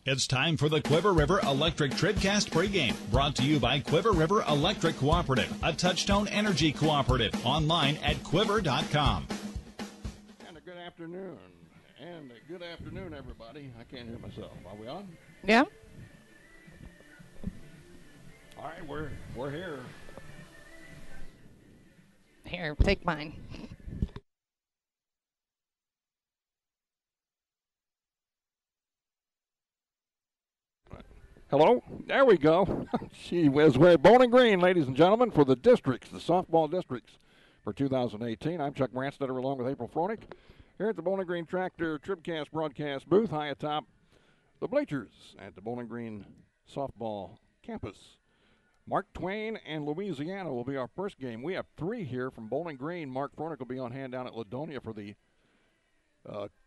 It's time for the Quiver River Electric TribCast pregame, brought to you by Quiver River Electric Cooperative, a Touchstone Energy Cooperative, online at quiver.com. And a good afternoon. And a good afternoon, everybody. I can't hear myself. Are we on? Yeah. All right, we're here. Here, take mine. Hello? There we go. She was wearing Bowling Green, ladies and gentlemen, for the districts, the softball districts for 2018. I'm Chuck Branstetter along with April Froelich here at the Bowling Green Tractor TribCast broadcast booth high atop the bleachers at the Bowling Green softball campus. Mark Twain and Louisiana will be our first game. We have three here from Bowling Green. Mark Froelich will be on hand down at Ladonia for the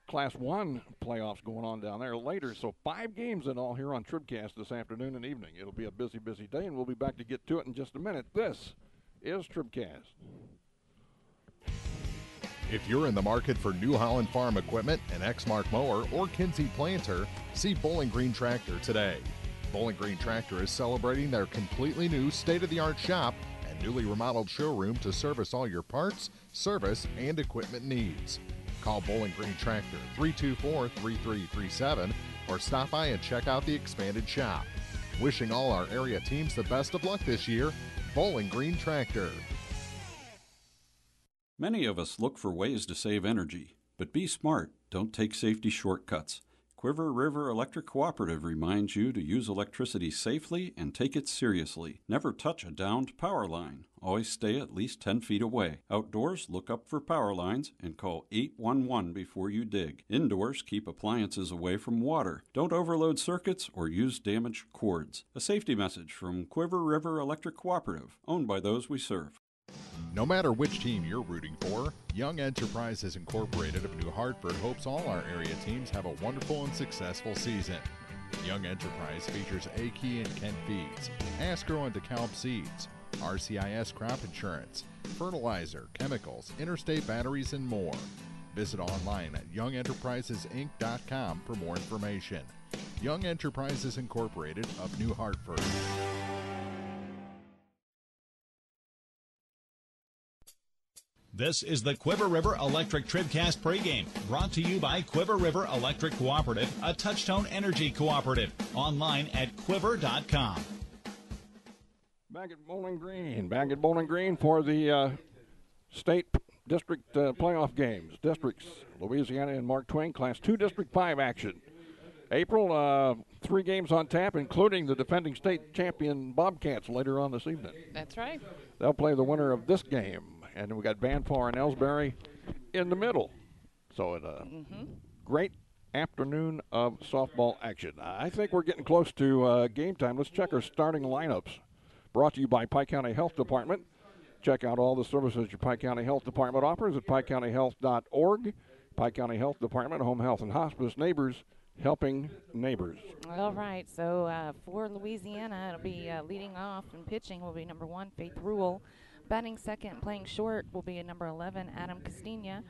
Class 1 playoffs going on down there later. So 5 games in all here on TribCast this afternoon and evening. It'll be a busy, busy day, and we'll be back to get to it in just a minute. This is TribCast. If you're in the market for New Holland Farm equipment, an Exmark mower, or Kinsey planter, see Bowling Green Tractor today. Bowling Green Tractor is celebrating their completely new state-of-the-art shop and newly remodeled showroom to service all your parts, service, and equipment needs. Call Bowling Green Tractor 324-3337 or stop by and check out the expanded shop. Wishing all our area teams the best of luck this year, Bowling Green Tractor. Many of us look for ways to save energy, but be smart. Don't take safety shortcuts. Quiver River Electric Cooperative reminds you to use electricity safely and take it seriously. Never touch a downed power line. Always stay at least 10 feet away. Outdoors, look up for power lines and call 811 before you dig. Indoors, keep appliances away from water. Don't overload circuits or use damaged cords. A safety message from Quiver River Electric Cooperative, owned by those we serve. No matter which team you're rooting for, Young Enterprises Incorporated of New Hartford hopes all our area teams have a wonderful and successful season. Young Enterprise features A-Key and Kent Feeds, Asco and DeKalb Seeds, RCIS Crop Insurance, fertilizer, chemicals, interstate batteries, and more. Visit online at youngenterprisesinc.com for more information. Young Enterprises Incorporated of New Hartford. This is the Quiver River Electric TribCast pregame, brought to you by Quiver River Electric Cooperative, a Touchstone Energy Cooperative, online at quiver.com. Back at Bowling Green for the state district playoff games. Districts, Louisiana and Mark Twain, Class 2 District 5 action. April, 3 games on tap, including the defending state champion Bobcats later on this evening. That's right. They'll play the winner of this game. And we got Vanpar and Elsberry in the middle. So a great afternoon of softball action. I think we're getting close to game time. Let's check our starting lineups. Brought to you by Pike County Health Department. Check out all the services your Pike County Health Department offers at pikecountyhealth.org. Pike County Health Department, Home Health and Hospice, neighbors helping neighbors. All right, so for Louisiana, it'll be leading off and pitching will be number 1, Faith Rule. Batting second, playing short, will be number 11, Adam Castilla.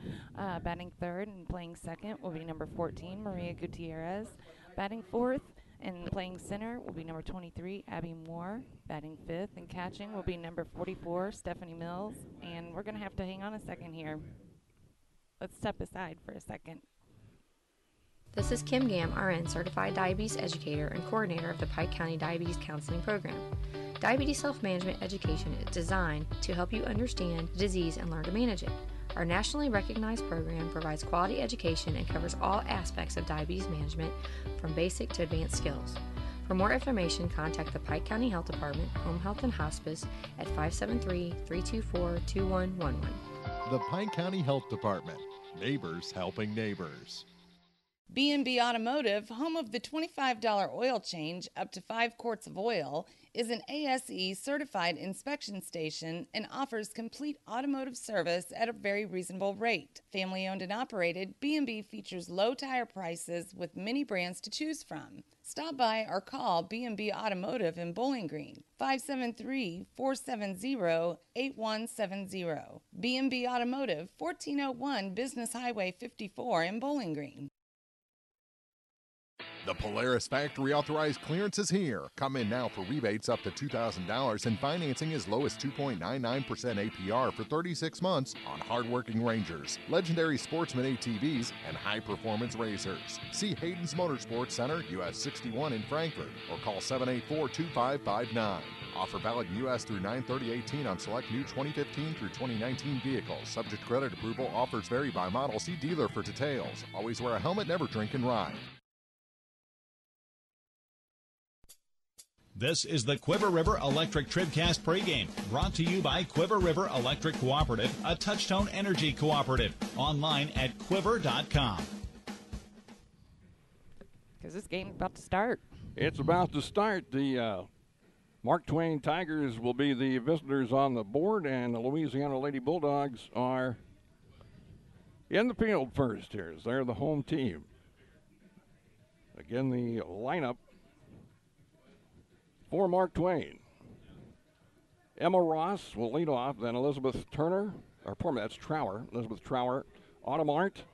Batting third and playing second will be number 14, Maria Gutierrez. Batting fourth and playing center will be number 23, Abby Moore. Batting fifth and catching will be number 44, Stephanie Mills. And we're going to have to hang on a second here. Let's step aside for a second. This is Kim Gam, RN, Certified Diabetes Educator and Coordinator of the Pike County Diabetes Counseling Program. Diabetes self-management education is designed to help you understand the disease and learn to manage it. Our nationally recognized program provides quality education and covers all aspects of diabetes management from basic to advanced skills. For more information, contact the Pike County Health Department, Home Health and Hospice at 573-324-2111. The Pike County Health Department. Neighbors helping neighbors. B&B Automotive, home of the $25 oil change up to 5 quarts of oil, is an ASE certified inspection station and offers complete automotive service at a very reasonable rate. Family owned and operated, B&B features low tire prices with many brands to choose from. Stop by or call B&B Automotive in Bowling Green, 573-470-8170. B&B Automotive, 1401 Business Highway 54 in Bowling Green. The Polaris factory authorized clearance is here. Come in now for rebates up to $2,000 and financing as low as 2.99% APR for 36 months on hardworking Rangers, legendary Sportsman ATVs, and high-performance racers. See Hayden's Motorsports Center, US 61 in Frankfort, or call 784-2559. Offer valid in U.S. through 9/30/18 on select new 2015 through 2019 vehicles. Subject to credit approval. Offers vary by model. See dealer for details. Always wear a helmet, never drink and ride. This is the Quiver River Electric TribCast pregame, brought to you by Quiver River Electric Cooperative, a Touchtone Energy cooperative. Online at quiver.com. Because this game's about to start. It's about to start. The Mark Twain Tigers will be the visitors on the board, and the Louisiana Lady Bulldogs are in the field first here, as they're the home team. Again, the lineup for Mark Twain. Emma Ross will lead off, then Elizabeth Trower, Autumn Arndt.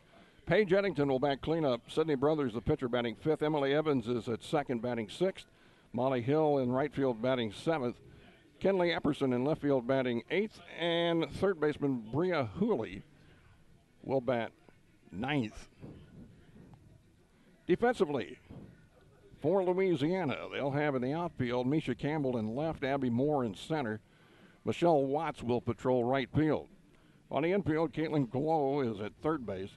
Paige Eddington will bat cleanup. Sydney Brothers, the pitcher, batting fifth. Emily Evans is at second, batting sixth. Molly Hill in right field batting seventh. Kenley Epperson in left field batting eighth. And third baseman Bria Hooley will bat ninth. Defensively, for Louisiana, they'll have in the outfield Misha Campbell in left, Abby Moore in center. Michelle Watts will patrol right field. On the infield, Caitlin Glow is at third base.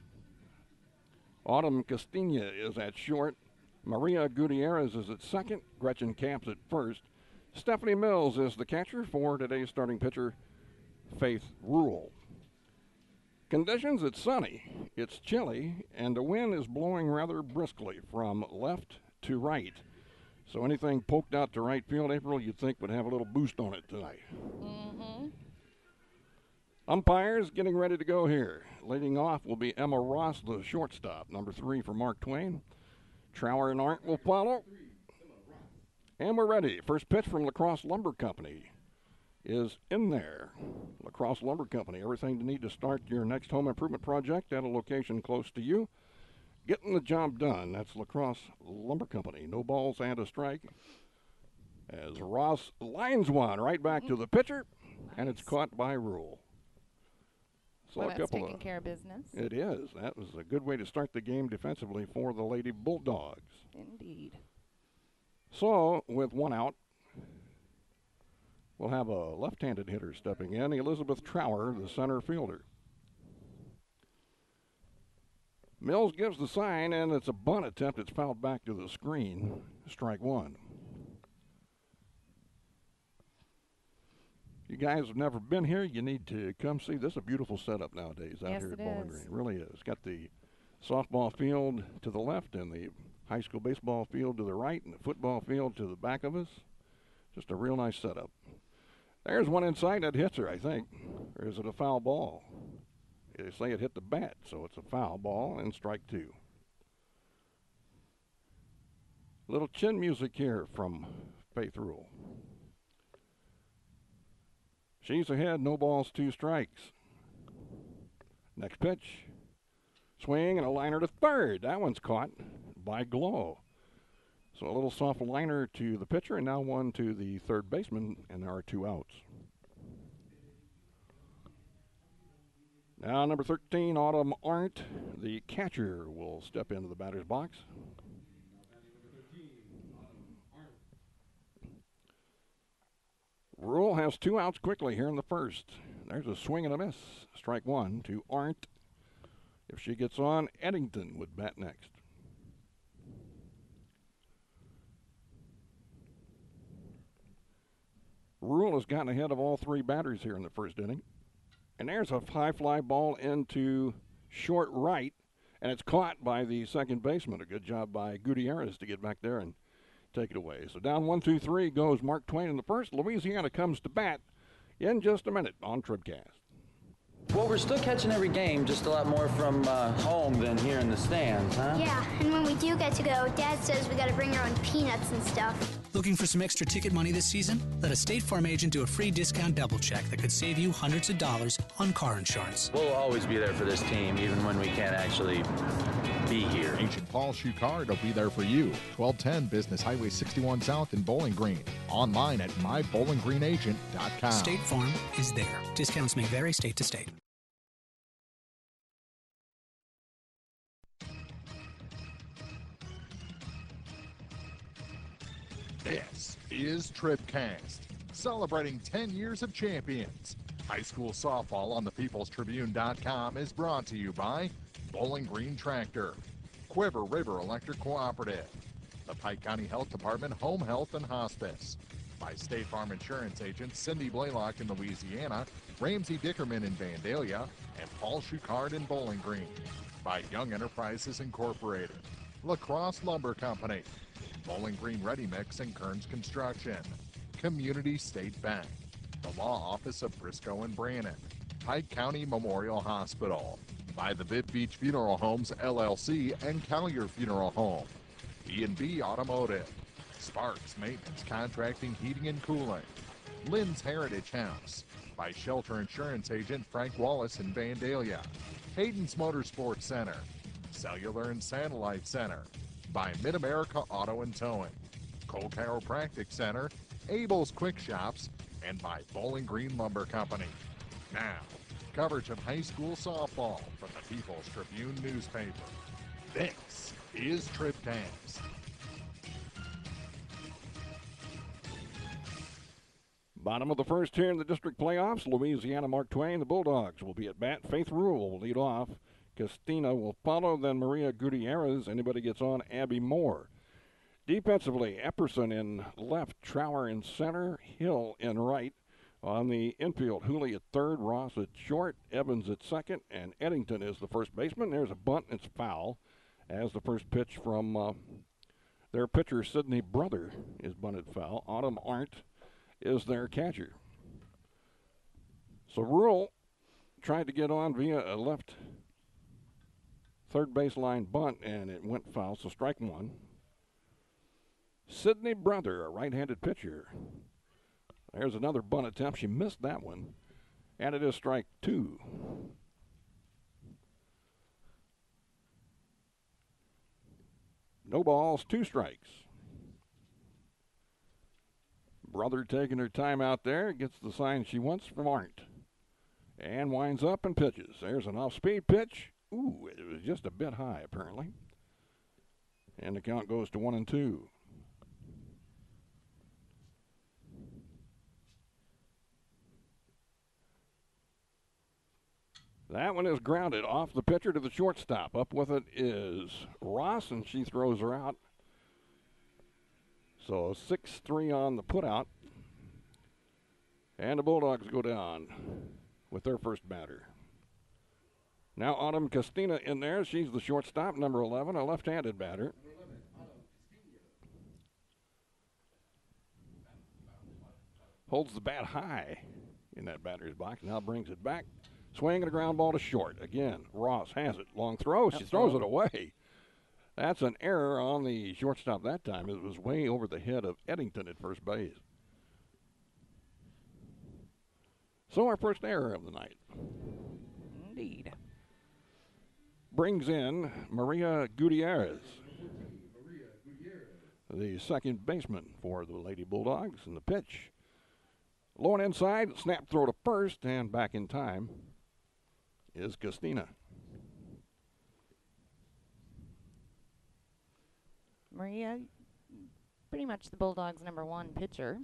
Autumn Castilla is at short. Maria Gutierrez is at second. Gretchen Camps at first. Stephanie Mills is the catcher for today's starting pitcher, Faith Rule. Conditions, it's sunny, it's chilly, and the wind is blowing rather briskly from left to right. So anything poked out to right field, April, you'd think would have a little boost on it tonight. Mm-hmm. Umpires getting ready to go here. Leading off will be Emma Ross, the shortstop, number 3 for Mark Twain. Trower and Arndt will follow. And we're ready. First pitch from La Crosse Lumber Company is in there. La Crosse Lumber Company, everything you need to start your next home improvement project at a location close to you. Getting the job done. That's La Crosse Lumber Company. No balls and a strike. As Ross lines one right back to the pitcher, and it's caught by Rule. So well, that's taking care of business. It is. That was a good way to start the game defensively for the Lady Bulldogs. Indeed. So, with one out, we'll have a left-handed hitter stepping in, Elizabeth Trower, the center fielder. Mills gives the sign, and it's a bunt attempt. It's fouled back to the screen. Strike one. You guys have never been here, you need to come see. This is a beautiful setup nowadays out here at Bowling Green. It really is. It's got the softball field to the left and the high school baseball field to the right and the football field to the back of us. Just a real nice setup. There's one inside that hits her, I think. Or is it a foul ball? They say it hit the bat, so it's a foul ball and strike two. Little chin music here from Faith Rule. She's ahead, no balls, 2 strikes. Next pitch, swing and a liner to third. That one's caught by Glow. So a little soft liner to the pitcher and now one to the third baseman, and there are 2 outs. Now number 13, Autumn Arndt, the catcher, will step into the batter's box. Rule has 2 outs quickly here in the first. There's a swing and a miss. Strike one to Arndt. If she gets on, Eddington would bat next. Rule has gotten ahead of all 3 batters here in the first inning. And there's a high fly ball into short right, and it's caught by the second baseman. A good job by Gutierrez to get back there and take it away. So down 1-2-3 goes Mark Twain in the first. Louisiana comes to bat in just a minute on TribCast. Well, we're still catching every game, just a lot more from home than here in the stands, huh? Yeah, and when we do get to go, Dad says we got to bring our own peanuts and stuff. Looking for some extra ticket money this season? Let a State Farm agent do a free discount double check that could save you hundreds of dollars on car insurance. We'll always be there for this team, even when we can't actually be here. Agent Paul Schuchard will be there for you. 1210 Business Highway 61 South in Bowling Green. Online at mybowlinggreenagent.com. State Farm is there. Discounts may vary state to state. This is TribCast, celebrating 10 years of champions. High school softball on the peoplestribune.com is brought to you by Bowling Green Tractor, Quiver River Electric Cooperative, the Pike County Health Department Home Health and Hospice, by State Farm Insurance agents Cindy Blaylock in Louisiana, Ramsey Dickerman in Vandalia, and Paul Schuchard in Bowling Green, by Young Enterprises Incorporated, La Crosse Lumber Company, Bowling Green Ready Mix and Kearns Construction, Community State Bank, the Law Office of Briscoe and Brannon, Pike County Memorial Hospital, by the Viv Beach Funeral Homes LLC and Collier Funeral Home, B&B Automotive, Sparks Maintenance Contracting Heating and Cooling, Lynn's Heritage House, by Shelter Insurance Agent Frank Wallace in Vandalia, Hayden's Motorsports Center, Cellular and Satellite Center, by Mid-America Auto and Towing, Cole Chiropractic Center, Abel's Quick Shops, and by Bowling Green Lumber Company. Now, coverage of high school softball from the People's Tribune newspaper. This is TribCast. Bottom of the first here in the district playoffs, Louisiana Mark Twain. The Bulldogs will be at bat. Faith Rule will lead off. Castina will follow, then Maria Gutierrez. Anybody gets on, Abby Moore. Defensively, Epperson in left, Trower in center, Hill in right. On the infield, Hooley at third, Ross at short, Evans at second, and Eddington is the first baseman. There's a bunt, and it's foul, as the first pitch from their pitcher, Sidney Brother, is bunted foul. Autumn Arndt is their catcher. So Rule tried to get on via a left third baseline bunt, and it went foul, so strike one. Sidney Brother, a right-handed pitcher. There's another bunt attempt. She missed that one, and it is strike two. No balls, two strikes. Brother taking her time out there, gets the sign she wants from Arndt, and winds up and pitches. There's an off-speed pitch. Ooh, it was just a bit high, apparently. And the count goes to 1-2. That one is grounded off the pitcher to the shortstop. Up with it is Ross, and she throws her out. So 6-3 on the putout. And the Bulldogs go down with their first batter. Now Autumn Castina in there. She's the shortstop, number 11, a left-handed batter. Holds the bat high in that batter's box. Now brings it back. Swing and a ground ball to short. Again, Ross has it. Long throw. She throws it away. That's an error on the shortstop that time. It was way over the head of Eddington at first base. So our first error of the night. Indeed. Brings in Maria Gutierrez, the second baseman for the Lady Bulldogs. And the pitch, low and inside, snap throw to first, and back in time is Castina. Maria, pretty much the Bulldogs' number one pitcher.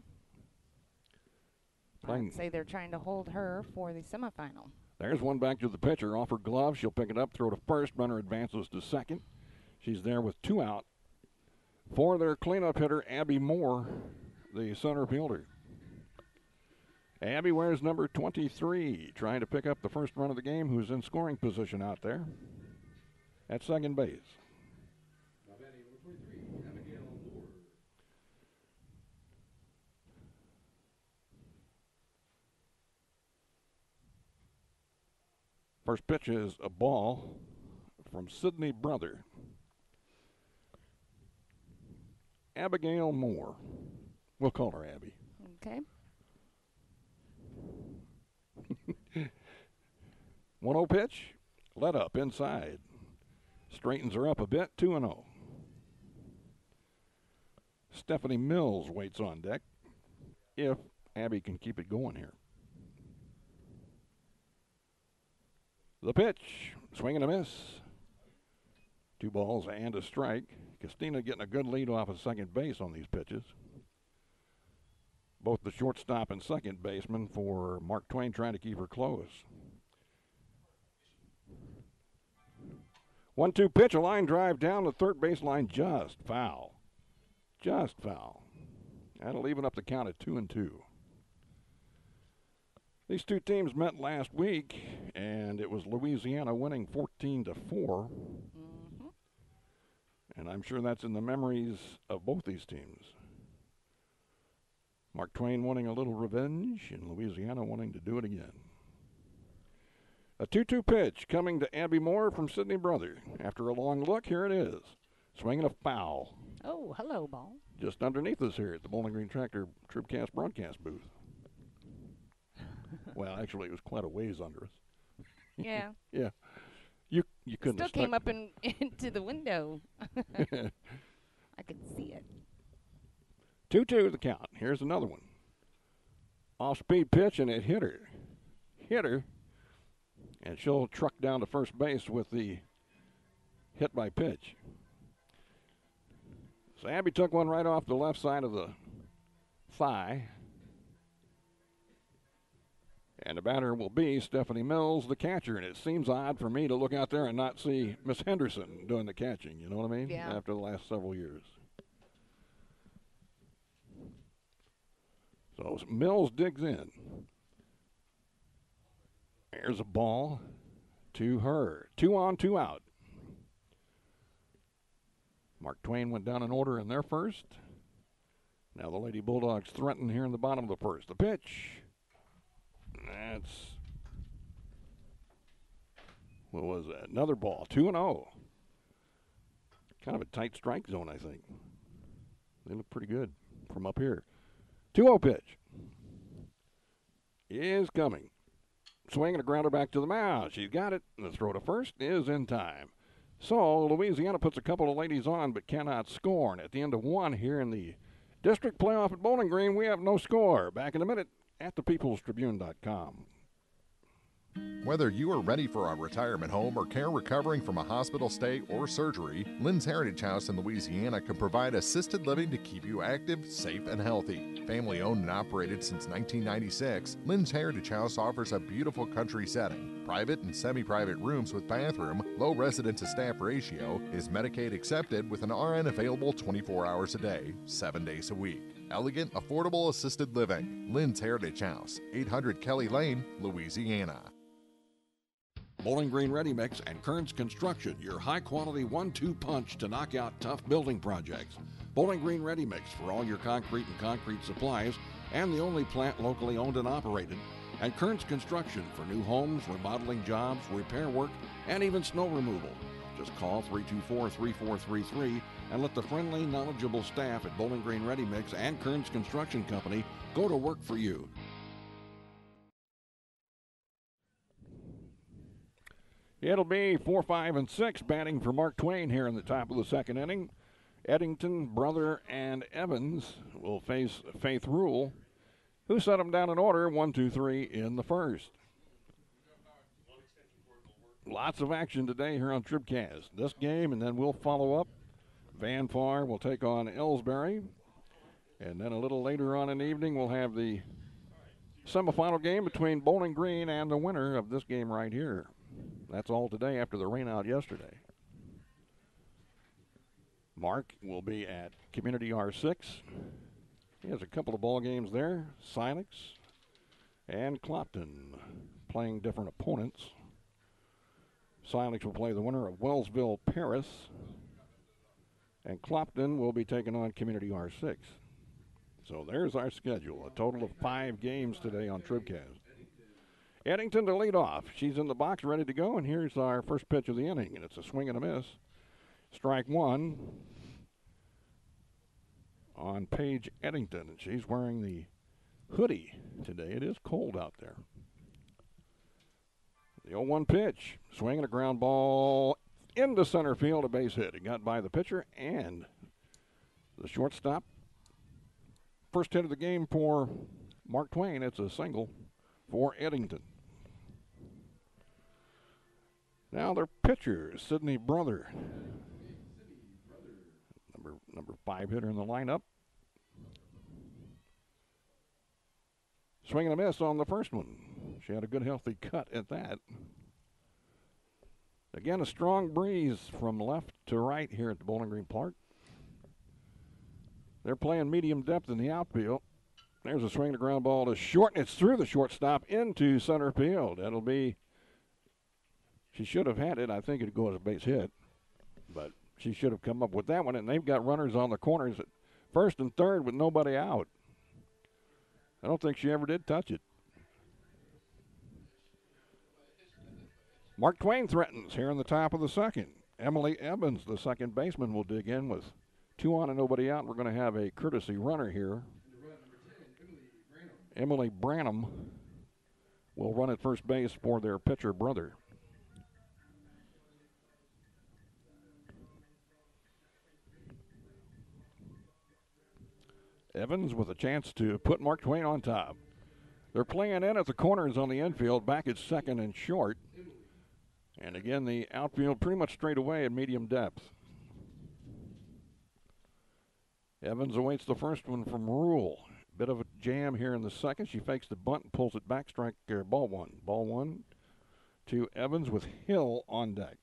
I would say they're trying to hold her for the semifinal. There's one back to the pitcher. Off her glove. She'll pick it up, throw to first. Runner advances to second. She's there with two out. For their cleanup hitter, Abby Moore, the center fielder. Abby wears number 23, trying to pick up the first run of the game, who's in scoring position out there at second base. First pitch is a ball from Sidney Brother. Abigail Moore. We'll call her Abby. Okay. 1-0 pitch. Let up inside. Straightens her up a bit, 2-0. Stephanie Mills waits on deck if Abby can keep it going here. The pitch, swing and a miss. 2 balls and a strike. Christina getting a good lead off of second base on these pitches. Both the shortstop and second baseman for Mark Twain trying to keep her close. 1-2 pitch, a line drive down the third baseline, just foul. Just foul. That'll even up the count at 2-2. These two teams met last week, and it was Louisiana winning 14-4. Mm-hmm. And I'm sure that's in the memories of both these teams. Mark Twain wanting a little revenge, and Louisiana wanting to do it again. A 2-2 pitch coming to Abby Moore from Sydney Brother. After a long look, here it is. Swinging a foul. Oh, hello, ball. Just underneath us here at the Bowling Green Tractor TribCast broadcast booth. Well, actually, it was quite a ways under us. Yeah. Yeah. You couldn't Still have came up into the window. I could see it. 2-2 the count. Here's another one. Off-speed pitch, and it hit her. And she'll truck down to first base with the hit by pitch. So Abby took one right off the left side of the thigh. And the batter will be Stephanie Mills, the catcher. And it seems odd for me to look out there and not see Miss Henderson doing the catching. You know what I mean? Yeah. After the last several years. So Mills digs in. There's a ball to her. 2 on, 2 out. Mark Twain went down in order in their first. Now the Lady Bulldogs threaten here in the bottom of the first. The pitch. That's, what was that? Another ball. 2-0. Kind of a tight strike zone, I think. They look pretty good from up here. 2-0 pitch is coming. Swing and a grounder back to the mound. She's got it. And the throw to first is in time. So Louisiana puts a couple of ladies on but cannot score. And at the end of one here in the district playoff at Bowling Green, we have no score. Back in a minute at thepeoplestribune.com. Whether you are ready for a retirement home or care recovering from a hospital stay or surgery, Lynn's Heritage House in Louisiana can provide assisted living to keep you active, safe, and healthy. Family owned and operated since 1996, Lynn's Heritage House offers a beautiful country setting, private and semi-private rooms with bathroom, low resident to staff ratio, is Medicaid accepted with an RN available 24 hours a day, 7 days a week. Elegant, affordable assisted living. Lynn's Heritage House, 800 Kelly Lane, Louisiana. Bowling Green Ready Mix and Kearns Construction, your high-quality 1-2 punch to knock out tough building projects. Bowling Green Ready Mix for all your concrete and concrete supplies, and the only plant locally owned and operated. And Kearns Construction for new homes, remodeling jobs, repair work, and even snow removal. Just call 324-3433 and let the friendly, knowledgeable staff at Bowling Green Ready Mix and Kearns Construction Company go to work for you. It'll be 4, 5, and 6 batting for Mark Twain here in the top of the second inning. Eddington, Brother, and Evans will face Faith Rule, who set them down in order, 1, 2, 3 in the first. Lots of action today here on TribCast. This game, and then we'll follow up. Van Far will take on Elsberry. And then a little later on in the evening, we'll have the semifinal game between Bowling Green and the winner of this game right here. That's all today after the rain out yesterday. Mark will be at Community R6. He has a couple of ball games there. Silex and Clopton playing different opponents. Silex will play the winner of Wellsville Paris. And Clopton will be taking on Community R6. So there's our schedule. A total of 5 games today on TribCast. Eddington to lead off. She's in the box ready to go, and here's our first pitch of the inning, and it's a swing and a miss. Strike one on Paige Eddington, and she's wearing the hoodie today. It is cold out there. The 0-1 pitch. Swing and a ground ball into center field, a base hit. It got by the pitcher and the shortstop. First hit of the game for Mark Twain. It's a single for Eddington. Now their pitcher, Sidney Brother. Number 5 hitter in the lineup. Swing and a miss on the first one. She had a good, healthy cut at that. Again, a strong breeze from left to right here at the Bowling Green Park. They're playing medium depth in the outfield. There's a swing to ground ball to short, and it's through the shortstop into center field. That'll be, she should have had it. I think it'd go as a base hit, but she should have come up with that one, and they've got runners on the corners at first and third with nobody out. I don't think she ever did touch it. Mark Twain threatens here in the top of the second. Emily Evans, the second baseman, will dig in with 2 on and nobody out. We're going to have a courtesy runner here. Emily Branham will run at first base for their pitcher brother. Evans with a chance to put Mark Twain on top. They're playing in at the corners on the infield, back at second and short. And again, the outfield pretty much straight away at medium depth. Evans awaits the first one from Rule. Bit of a jam here in the second. She fakes the bunt and pulls it back, strike ball one. Ball one to Evans with Hill on deck.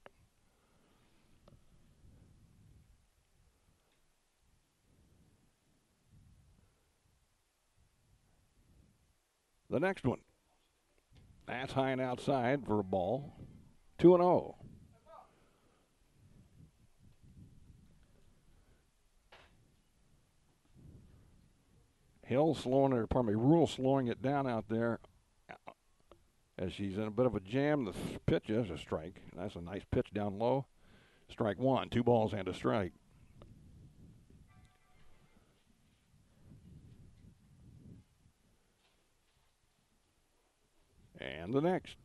The next one. That's high and outside for a ball. 2-0. Hill Rule slowing it down out there as she's in a bit of a jam. The pitch is a strike. That's a nice pitch down low. Strike one, 2 balls and a strike. And the next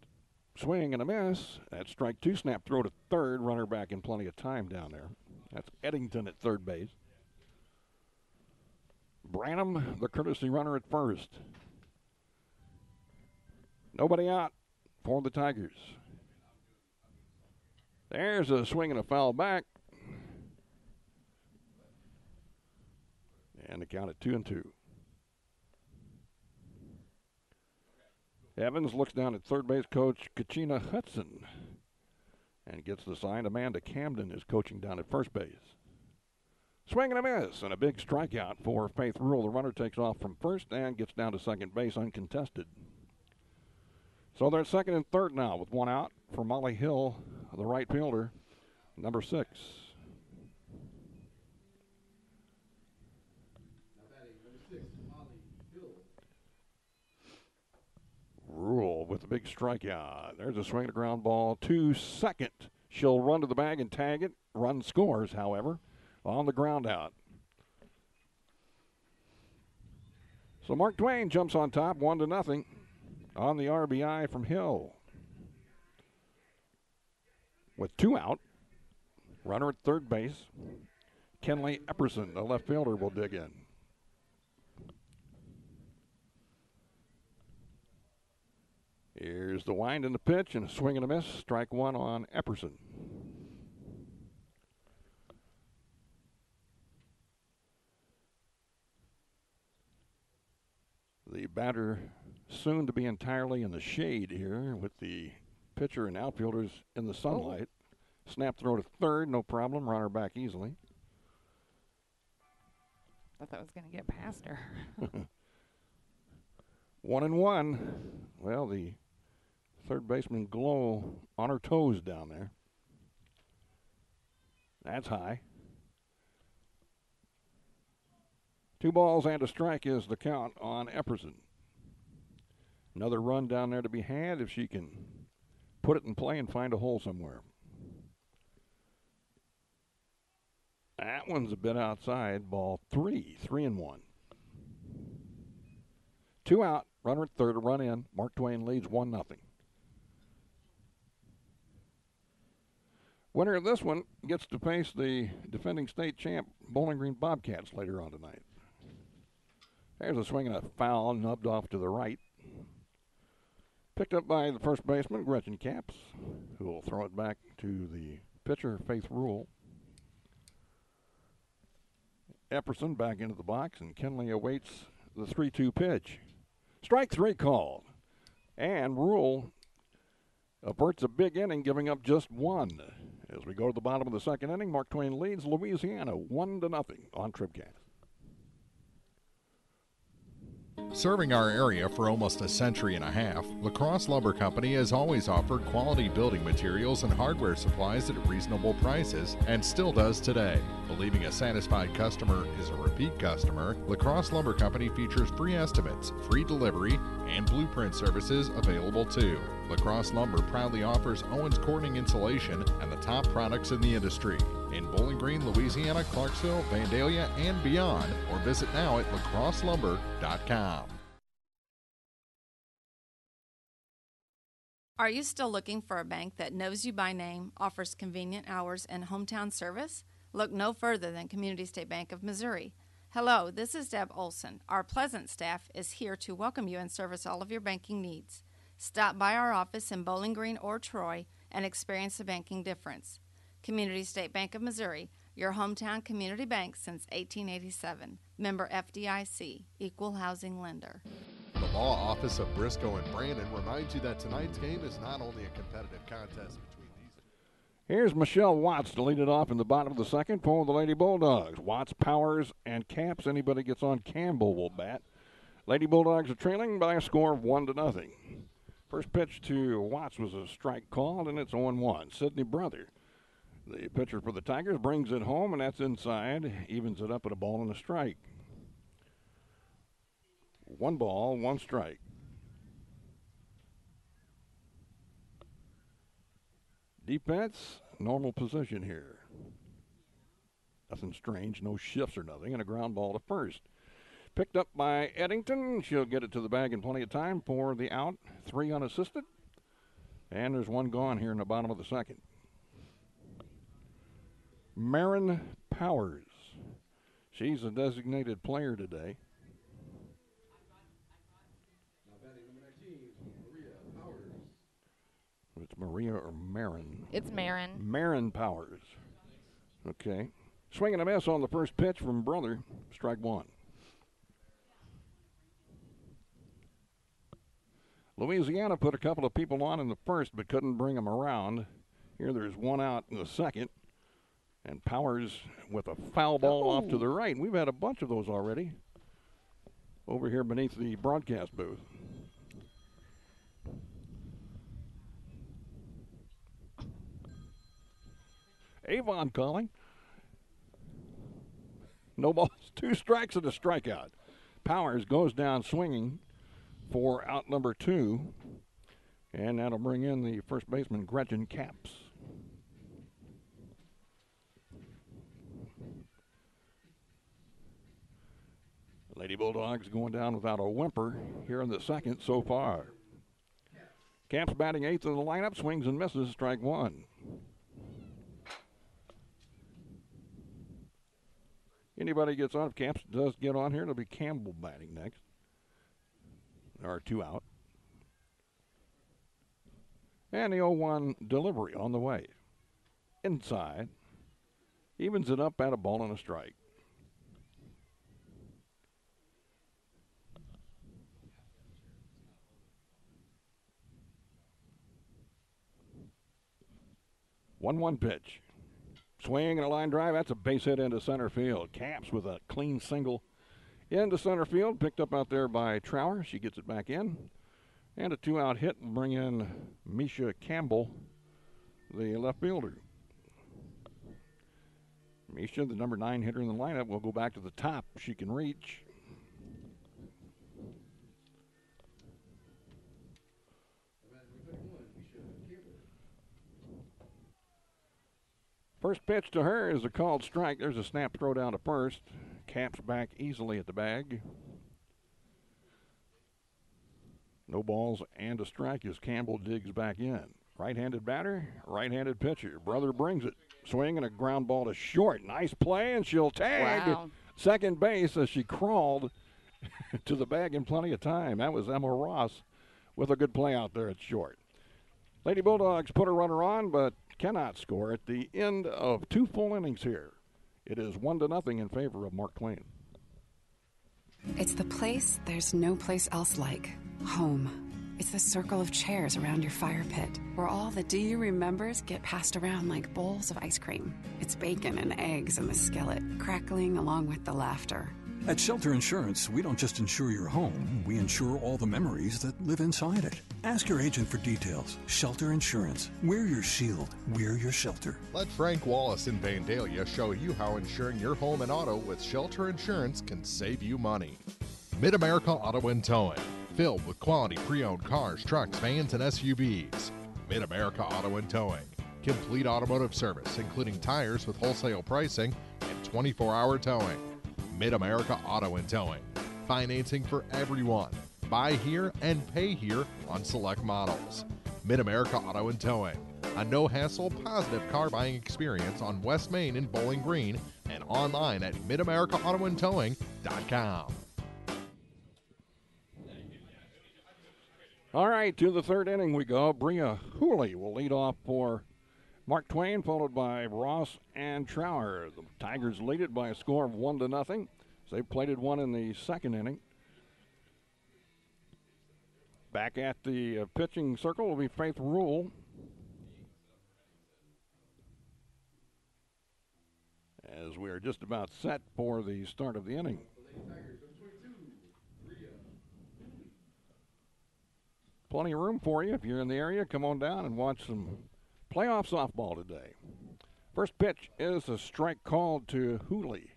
swing and a miss. That's strike 2, snap throw to third. Runner back in plenty of time down there. That's Eddington at third base. Branham, the courtesy runner at first. Nobody out for the Tigers. There's a swing and a foul back. And the count at 2-2. Evans looks down at third base coach Kachina Hudson and gets the sign. Amanda Camden is coaching down at first base. Swing and a miss, and a big strikeout for Faith Rule. The runner takes off from first and gets down to second base uncontested. So they're at second and third now with 1 out for Molly Hill, the right fielder, number 6. Rule with a big strikeout. There's a swing to ground ball to second. She'll run to the bag and tag it. Run scores, however, on the ground out. So Mark Twain jumps on top, 1-0 on the RBI from Hill. With 2 out, runner at third base, Kenley Epperson, the left fielder, will dig in. Here's the wind and the pitch, and a swing and a miss. Strike 1 on Epperson. The batter soon to be entirely in the shade here with the pitcher and outfielders in the sunlight. Snap throw to third, no problem. Runner back easily. Thought that was going to get past her. 1-1. Well, the third baseman Glow on her toes down there. That's high. 2 balls and a strike is the count on Epperson. Another run down there to be had if she can put it in play and find a hole somewhere. That one's a bit outside. Ball 3, 3-1. 2 out, runner at third, a run in. Mark Twain leads 1-0. Winner of this one gets to face the defending state champ Bowling Green Bobcats later on tonight. There's a swing and a foul, nubbed off to the right. Picked up by the first baseman, Gretchen Capps, who will throw it back to the pitcher, Faith Rule. Epperson back into the box, and Kenley awaits the 3-2 pitch. Strike three called. And Rule averts a big inning, giving up just one. As we go to the bottom of the second inning, Mark Twain leads Louisiana 1-0 on TribCast. Serving our area for almost a century and a half, La Crosse Lumber Company has always offered quality building materials and hardware supplies at reasonable prices and still does today. Believing a satisfied customer is a repeat customer, La Crosse Lumber Company features free estimates, free delivery, and blueprint services available too. La Crosse Lumber proudly offers Owens Corning insulation and the top products in the industry. In Bowling Green, Louisiana, Clarksville, Vandalia, and beyond, or visit now at lacrosselumber.com. Are you still looking for a bank that knows you by name, offers convenient hours, and hometown service? Look no further than Community State Bank of Missouri. Hello, this is Deb Olson. Our pleasant staff is here to welcome you and service all of your banking needs. Stop by our office in Bowling Green or Troy and experience the banking difference. Community State Bank of Missouri, your hometown community bank since 1887. Member FDIC, Equal Housing Lender. The Law Office of Briscoe and Brandon reminds you that tonight's game is not only a competitive contest between these two. Here's Michelle Watts to lead it off in the bottom of the second for the Lady Bulldogs. Watts, Powers, and Capps. Anybody gets on Campbell will bat. Lady Bulldogs are trailing by a score of 1-0. First pitch to Watts was a strike called, and it's 0-1. Sidney Brother, the pitcher for the Tigers, brings it home, and that's inside. Evens it up at a ball and a strike. 1 ball, 1 strike. Defense, normal position here. Nothing strange, no shifts or nothing, and a ground ball to first. Picked up by Eddington. She'll get it to the bag in plenty of time for the out. 3 unassisted. And there's 1 gone here in the bottom of the second. Marin Powers. She's a designated player today. It's Maria or Marin? It's Marin. Marin Powers. Okay. Swing and a miss on the first pitch from Brother. Strike 1. Louisiana put a couple of people on in the first but couldn't bring them around. Here there's 1 out in the second. And Powers with a foul ball off to the right. We've had a bunch of those already over here beneath the broadcast booth. Avon calling. No balls, 2 strikes and a strikeout. Powers goes down swinging for out number 2. And that'll bring in the first baseman, Gretchen Capps. Lady Bulldogs going down without a whimper here in the second so far. Capps batting 8th in the lineup, swings and misses, strike 1. Anybody gets on, if Capps does get on here, it'll be Campbell batting next. There are 2 out. And the 0-1 delivery on the way. Inside. Evens it up at a ball and a strike. One pitch. Swing and a line drive. That's a base hit into center field. Capps with a clean single into center field. Picked up out there by Trower. She gets it back in. And a 2-out hit will bring in Misha Campbell, the left fielder. Misha, the number 9 hitter in the lineup, will go back to the top. She can reach. First pitch to her is a called strike. There's a snap throw down to first. Capps back easily at the bag. No balls and a strike as Campbell digs back in. Right-handed batter, right-handed pitcher. Brother brings it. Swing and a ground ball to short. Nice play, and she'll tag second base as she crawled to the bag in plenty of time. That was Emma Ross with a good play out there at short. Lady Bulldogs put a runner on, but cannot score at the end of 2 full innings here. It is 1-0 in favor of Mark Twain. It's the place there's no place else like. Home. It's the circle of chairs around your fire pit, where all the do you remembers get passed around like bowls of ice cream. It's bacon and eggs in the skillet, crackling along with the laughter. At Shelter Insurance, we don't just insure your home, we insure all the memories that live inside it. Ask your agent for details. Shelter Insurance. We're your shield. We're your shelter. Let Frank Wallace in Vandalia show you how insuring your home and auto with Shelter Insurance can save you money. Mid-America Auto and Towing. Filled with quality pre-owned cars, trucks, vans, and SUVs. Mid-America Auto and Towing. Complete automotive service, including tires with wholesale pricing and 24-hour towing. Mid-America Auto and Towing. Financing for everyone. Buy here and pay here on select models. Mid-America Auto and Towing. A no-hassle, positive car buying experience on West Main in Bowling Green and online at midamericaautoandtowing.com. All right, to the third inning we go. Bria Hooley will lead off for Mark Twain, followed by Ross and Trower. The Tigers lead it by a score of 1-0. They plated one in the second inning. Back at the pitching circle will be Faith Rule. As we are just about set for the start of the inning. Plenty of room for you. If you're in the area, come on down and watch some playoff softball today. First pitch is a strike called to Hooley.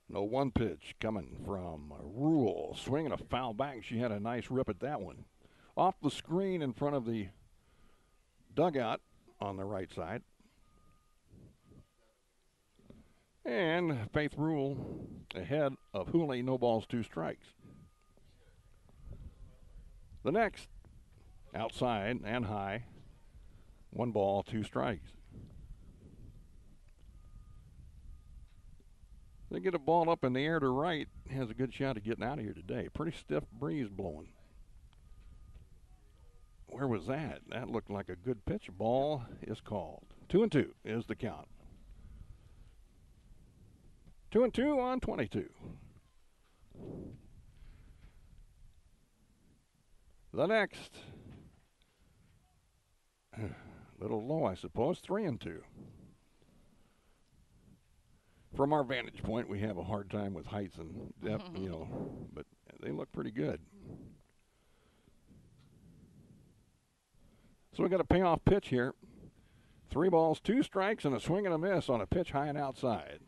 No 1 pitch coming from Rule. Swinging a foul back. She had a nice rip at that one. Off the screen in front of the dugout on the right side. And Faith Rule ahead of Hooley, no balls, 2 strikes. The next, outside and high, 1 ball, 2 strikes. They get a ball up in the air to right, has a good shot of getting out of here today. Pretty stiff breeze blowing. Where was that? That looked like a good pitch. Ball is called. 2-2 is the count. 2-2 on 22. The next, little low, I suppose, 3-2. From our vantage point, we have a hard time with heights and depth, but they look pretty good. So we got a payoff pitch here. 3 balls, 2 strikes, and a swing and a miss on a pitch high and outside.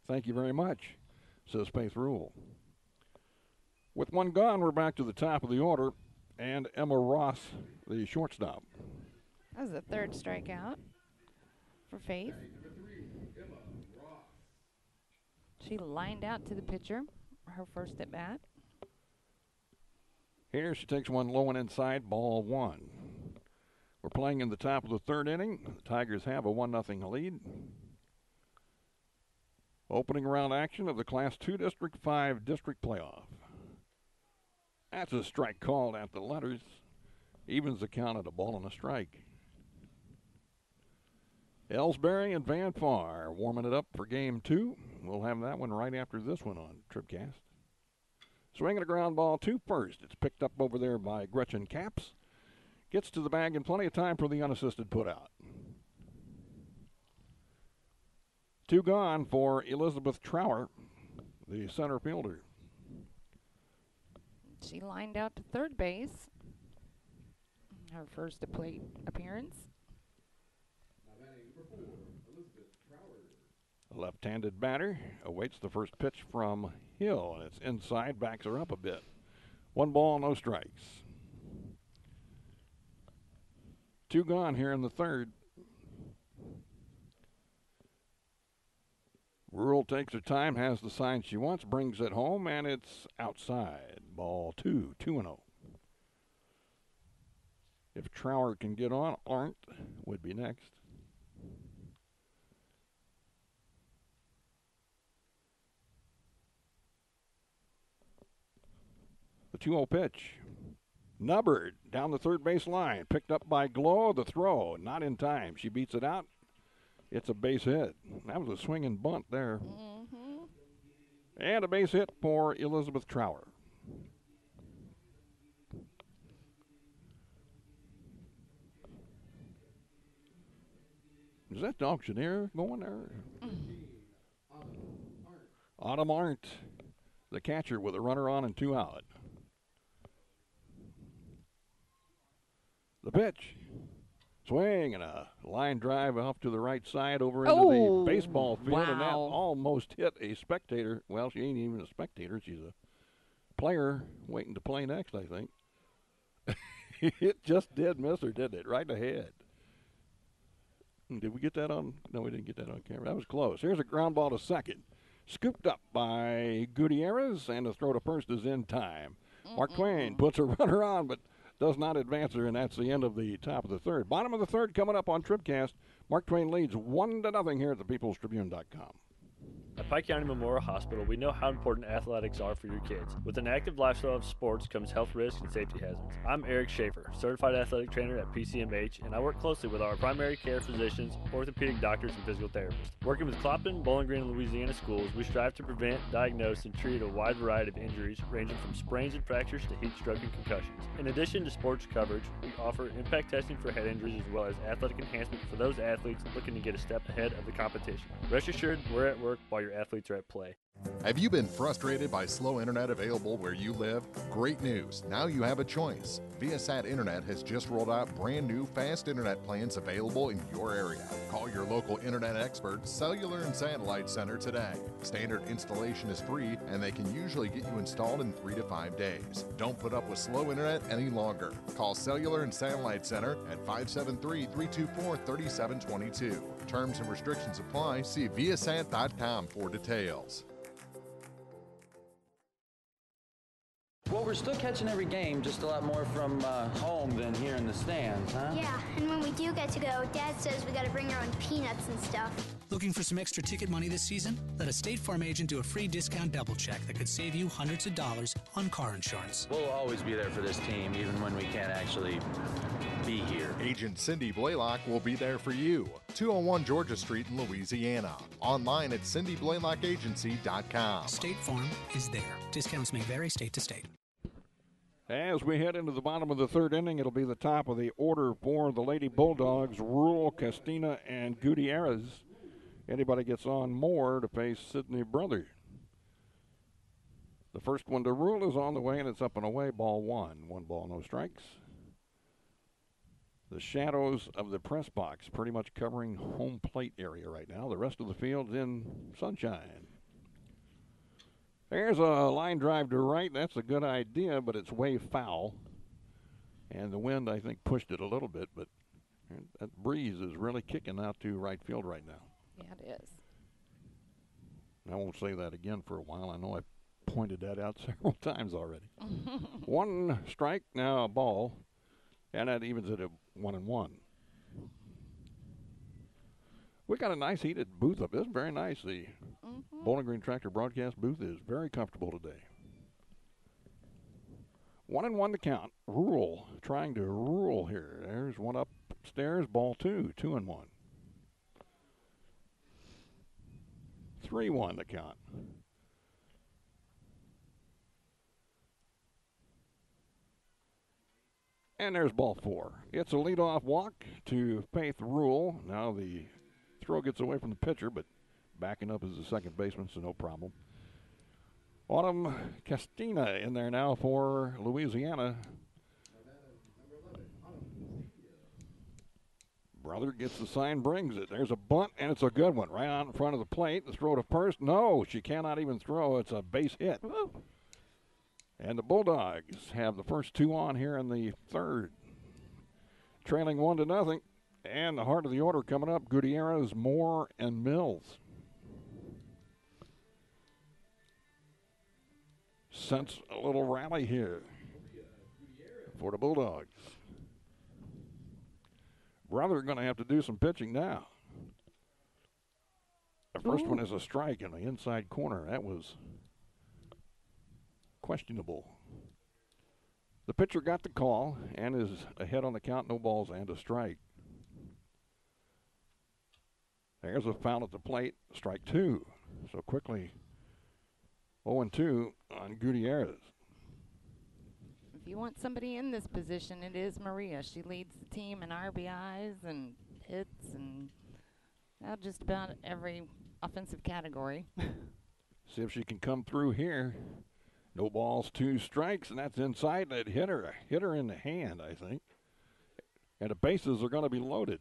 Thank you very much, says Faith Rule. With 1 gone, we're back to the top of the order, and Emma Ross, the shortstop. That was the 3rd strikeout for Faith. She lined out to the pitcher, her first at bat. Here she takes one low and inside, ball 1. We're playing in the top of the 3rd inning. The Tigers have a 1-0 lead. Opening round action of the Class 2 District 5 District Playoff. That's a strike called at the letters. Evens the count at a ball and a strike. Elsberry and Van Far warming it up for game 2. We'll have that one right after this one on TribCast. Swinging a ground ball to first. It's picked up over there by Gretchen Capps. Gets to the bag in plenty of time for the unassisted putout. 2 gone for Elizabeth Trower, the center fielder. She lined out to third base. Her first plate appearance. A left-handed batter awaits the first pitch from Hill, and it's inside, backs her up a bit. 1 ball, no strikes. 2 gone here in the 3rd. Rural takes her time, has the sign she wants, brings it home, and it's outside. Ball 2-0. If Trower can get on, Arndt would be next. The 2-0 pitch. Nubbard down the third base line. Picked up by Glow. The throw, not in time. She beats it out. It's a base hit. That was a swinging bunt there. Mm-hmm. And a base hit for Elizabeth Trower. Is that Auctioneer going there? Autumn Arndt, the catcher, with a runner on and 2 out. The pitch. Swing and a line drive off to the right side over into the baseball field. Wow. And that almost hit a spectator. Well, she ain't even a spectator. She's a player waiting to play next, I think. It just did miss her, didn't it? Right in the head. Did we get that on? No, we didn't get that on camera. That was close. Here's a ground ball to second. Scooped up by Gutierrez, and the throw to first is in time. Mark Twain puts a runner on, but does not advance her, and that's the end of the top of the third. Bottom of the third coming up on TribCast. Mark Twain leads 1-0 here at the peoplestribune.com. At Pike County Memorial Hospital, we know how important athletics are for your kids. With an active lifestyle of sports comes health risks and safety hazards. I'm Eric Schaefer, certified athletic trainer at PCMH, and I work closely with our primary care physicians, orthopedic doctors, and physical therapists. Working with Clopton, Bowling Green, and Louisiana schools, we strive to prevent, diagnose, and treat a wide variety of injuries, ranging from sprains and fractures to heat stroke and concussions. In addition to sports coverage, we offer impact testing for head injuries as well as athletic enhancement for those athletes looking to get a step ahead of the competition. Rest assured, we're at work while your athletes are at play. Have you been frustrated by slow internet available where you live? Great news. Now you have a choice. Viasat Internet has just rolled out brand new fast internet plans available in your area. Call your local internet expert, Cellular and Satellite Center, today. Standard installation is free, and they can usually get you installed in 3 to 5 days. Don't put up with slow internet any longer. Call Cellular and Satellite Center at 573-324-3722. Terms and restrictions apply. See Viasat.com for details. Well, we're still catching every game, just a lot more from home than here in the stands, huh? Yeah, and when we do get to go, Dad says we gotta bring our own peanuts and stuff. Looking for some extra ticket money this season? Let a State Farm agent do a free discount double check that could save you hundreds of dollars on car insurance. We'll always be there for this team, even when we can't actually be here. Agent Cindy Blaylock will be there for you. 201 Georgia Street in Louisiana. Online at cindyblaylockagency.com. State Farm is there. Discounts may vary state to state. As we head into the bottom of the third inning, it'll be the top of the order for the Lady Bulldogs, Rural, Castina, and Gutierrez. Anybody gets on more to face Sydney Brother. The first one to Rural is on the way, and it's up and away, ball 1. 1 ball, no strikes. The shadows of the press box pretty much covering home plate area right now. The rest of the field's in sunshine. There's a line drive to right. That's a good idea, but it's way foul. And the wind, I think, pushed it a little bit, but that breeze is really kicking out to right field right now. Yeah, it is. I won't say that again for a while. I know I pointed that out several times already. 1 strike, now a ball, and that evens it at 1-1. We got a nice heated booth up. This is very nice. The Bowling Green Tractor broadcast booth is very comfortable today. 1-1 to count. Rural, trying to rule here. There's one upstairs, ball 2, 2-1. 3-1 to count. And there's ball 4. It's a leadoff walk to Faith Rule. Now the throw gets away from the pitcher, but backing up is the second baseman, so no problem. Autumn Castina in there now for Louisiana. Brother gets the sign, brings it. There's a bunt, and it's a good one. Right out in front of the plate. The throw to first. No, she cannot even throw. It's a base hit. Woo. And the Bulldogs have the first 2 on here in the third. Trailing 1-0. And the heart of the order coming up, Gutierrez, Moore, and Mills. sense a little rally here for the Bulldogs. Brother going to have to do some pitching now. The first one is a strike in the inside corner. That was questionable. The pitcher got the call and is ahead on the count, no balls and a strike. There's a foul at the plate, strike two. So quickly 0-2 on Gutierrez. If you want somebody in this position, it is Maria. She leads the team in RBIs and hits and just about every offensive category. See if she can come through here. No balls, 2 strikes, and that's inside. That hit her in the hand, I think. And the bases are going to be loaded.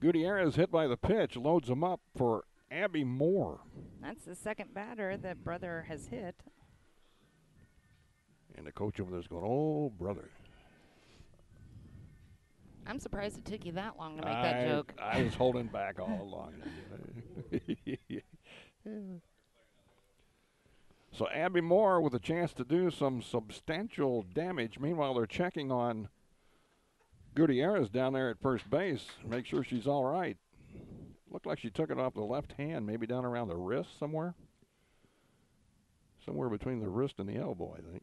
Gutierrez hit by the pitch, loads them up for Abby Moore. That's the second batter that Brother has hit. And the coach over there's going, oh, Brother. I'm surprised it took you that long to make that joke. I was holding back all along. So Abby Moore with a chance to do some substantial damage. Meanwhile, they're checking on Gutierrez down there at first base. Make sure she's all right. Looked like she took it off the left hand, maybe down around the wrist somewhere. Somewhere between the wrist and the elbow, I think.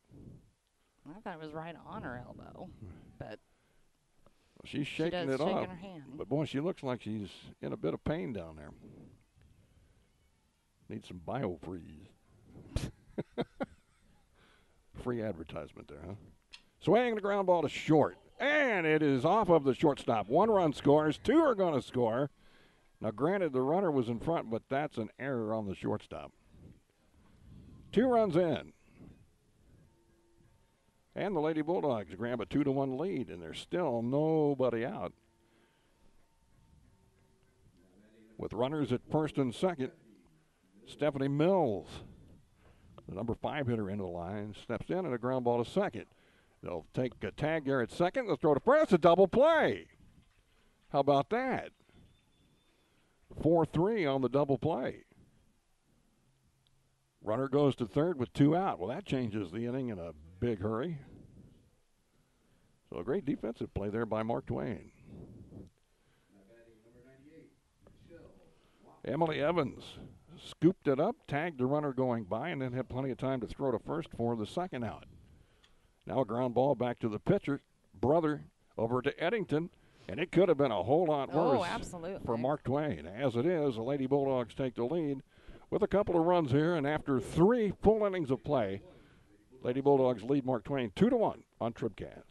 I thought it was right on her elbow, but she's shaking it off. Her hand. But boy, she looks like she's in a bit of pain down there. Needs some biofreeze. Free advertisement there, huh? Swinging the ground ball to short. And it is off of the shortstop. 1 run scores. 2 are going to score. Now, granted, the runner was in front, but that's an error on the shortstop. 2 runs in. And the Lady Bulldogs grab a 2-1 lead, and there's still nobody out. With runners at first and second, Stephanie Mills, the number 5 hitter into the line, steps in and a ground ball to second. They'll take a tag there at second. They'll throw to first. It's a double play. How about that? 4-3 on the double play. Runner goes to third with 2 out. Well, that changes the inning in a big hurry. So a great defensive play there by Mark Twain. Emily Evans scooped it up, tagged the runner going by, and then had plenty of time to throw to first for the second out. Now a ground ball back to the pitcher, Brother, over to Eddington, and it could have been a whole lot worse for Mark Twain. As it is, the Lady Bulldogs take the lead with a couple of runs here, and after 3 full innings of play, Lady Bulldogs lead Mark Twain 2-1 on TribCast.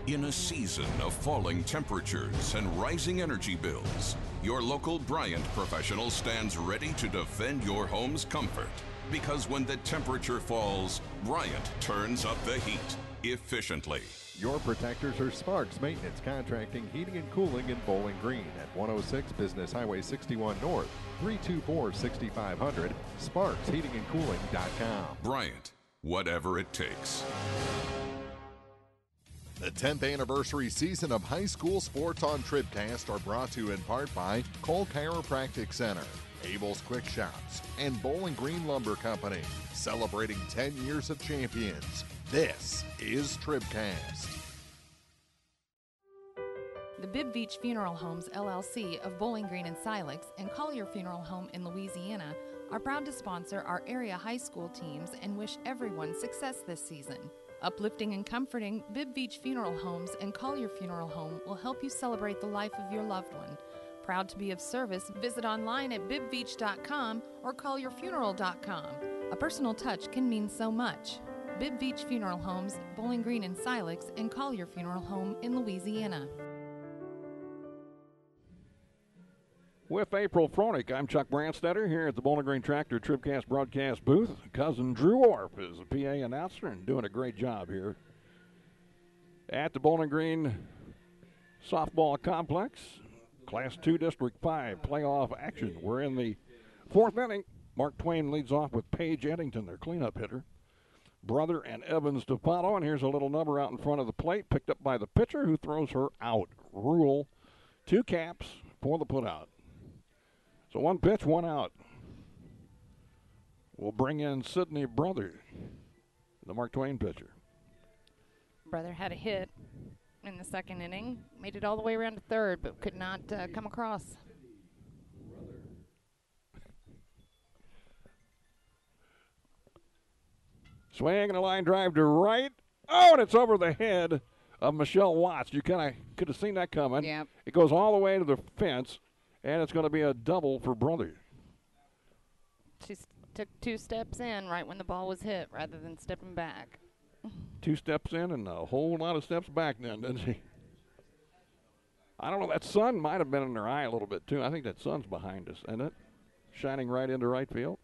In a season of falling temperatures and rising energy bills, your local Bryant professional stands ready to defend your home's comfort. Because when the temperature falls, Bryant turns up the heat efficiently. Your protectors are Sparks Maintenance Contracting, Heating and Cooling in Bowling Green at 106 Business Highway 61 North, 324-6500, sparksheatingandcooling.com. Bryant, whatever it takes. The 10th anniversary season of high school sports on TribCast are brought to you in part by Cole Chiropractic Center, Abel's Quick Shops, and Bowling Green Lumber Company, celebrating 10 years of champions. This is TribCast. The Bibb Beach Funeral Homes, LLC of Bowling Green and Silex and Collier Funeral Home in Louisiana are proud to sponsor our area high school teams and wish everyone success this season. Uplifting and comforting, Bibb Beach Funeral Homes and Collier Funeral Home will help you celebrate the life of your loved one. Proud to be of service, visit online at bibbbeach.com or collierfuneral.com. A personal touch can mean so much. Bibb Beach Funeral Homes, Bowling Green and Silex, and Collier Funeral Home in Louisiana. With April Froelich, I'm Chuck Branstetter here at the Bowling Green Tractor TribCast broadcast booth. Cousin Drew Orff is the PA announcer and doing a great job here at the Bowling Green Softball Complex. Class 2 District 5 playoff action. We're in the 4th inning. Mark Twain leads off with Paige Eddington, their cleanup hitter. Brother and Evans to follow, and here's a little number out in front of the plate, picked up by the pitcher who throws her out. Rule, 2 caps for the putout. So 1 pitch, 1 out. will bring in Sydney Brother, the Mark Twain pitcher. Brother had a hit in the second inning, made it all the way around to third, but could not come across. Swing and a line drive to right. Oh, and it's over the head of Michelle Watts. You kind of could have seen that coming. Yep. It goes all the way to the fence, and it's going to be a double for Brother. She took 2 steps in right when the ball was hit rather than stepping back. 2 steps in and a whole lot of steps back then, didn't she? I don't know. That sun might have been in her eye a little bit, too. I think that sun's behind us, isn't it? Shining right into right field.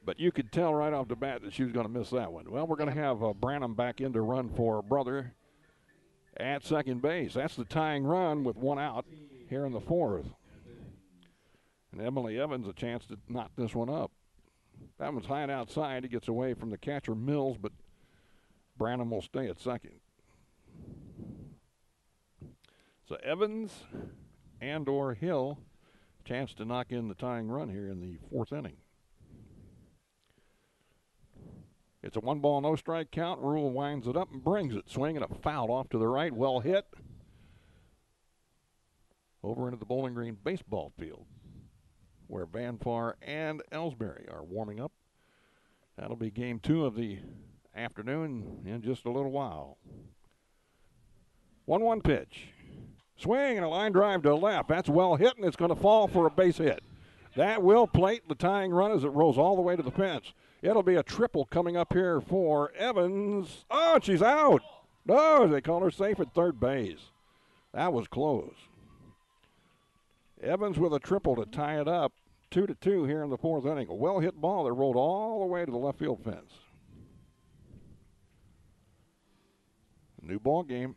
But you could tell right off the bat that she was going to miss that one. Well, we're going to have Branham back in to run for Brother at second base. That's the tying run with 1 out here in the 4th. And Emily Evans a chance to knock this one up. That one's high and outside. He gets away from the catcher, Mills, but Branham will stay at second. So Evans and or Hill, chance to knock in the tying run here in the 4th inning. It's a 1-ball, no strike count. Rule winds it up and brings it. Swinging a foul off to the right. Well hit. Over into the Bowling Green baseball field, where Van Far and Elsberry are warming up. That'll be game 2 of the afternoon in just a little while. 1-1 pitch. Swing and a line drive to left. That's well hit, and it's going to fall for a base hit. That will plate the tying run as it rolls all the way to the fence. It'll be a triple coming up here for Evans. Oh, she's out. No, they call her safe at third base. That was close. Evans with a triple to tie it up. 2-2 here in the 4th inning. A well-hit ball that rolled all the way to the left field fence. New ball game.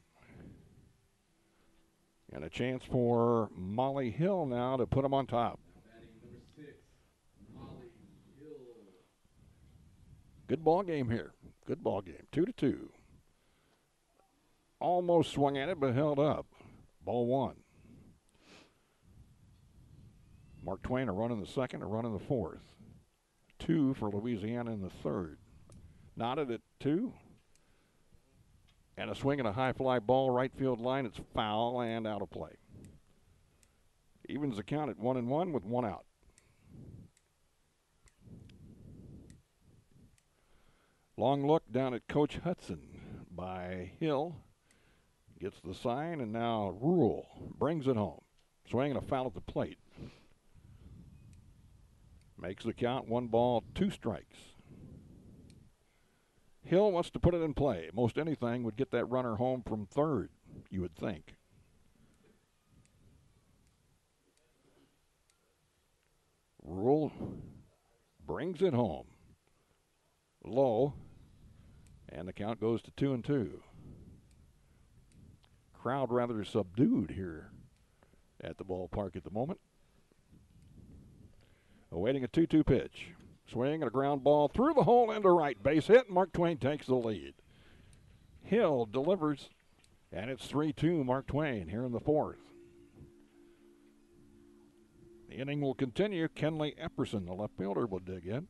And a chance for Molly Hill now to put them on top. Good ball game here. Good ball game. 2-2. Almost swung at it, but held up. Ball 1. Mark Twain a run in the 2nd, a run in the 4th. 2 for Louisiana in the 3rd. Knotted at 2. And a swing and a high fly ball right field line. It's foul and out of play. Evens the count at 1-1 with 1 out. Long look down at Coach Hudson by Hill. Gets the sign, and now Rule brings it home. Swing and a foul at the plate. Makes the count 1 ball, 2 strikes. Hill wants to put it in play. Most anything would get that runner home from third, you would think. Rule brings it home. Low. And the count goes to 2-2. Crowd rather subdued here at the ballpark at the moment. Awaiting a 2-2 pitch. Swing and a ground ball through the hole into right. Base hit. Mark Twain takes the lead. Hill delivers, and it's 3-2 Mark Twain here in the 4th. The inning will continue. Kenley Epperson, the left fielder, will dig in.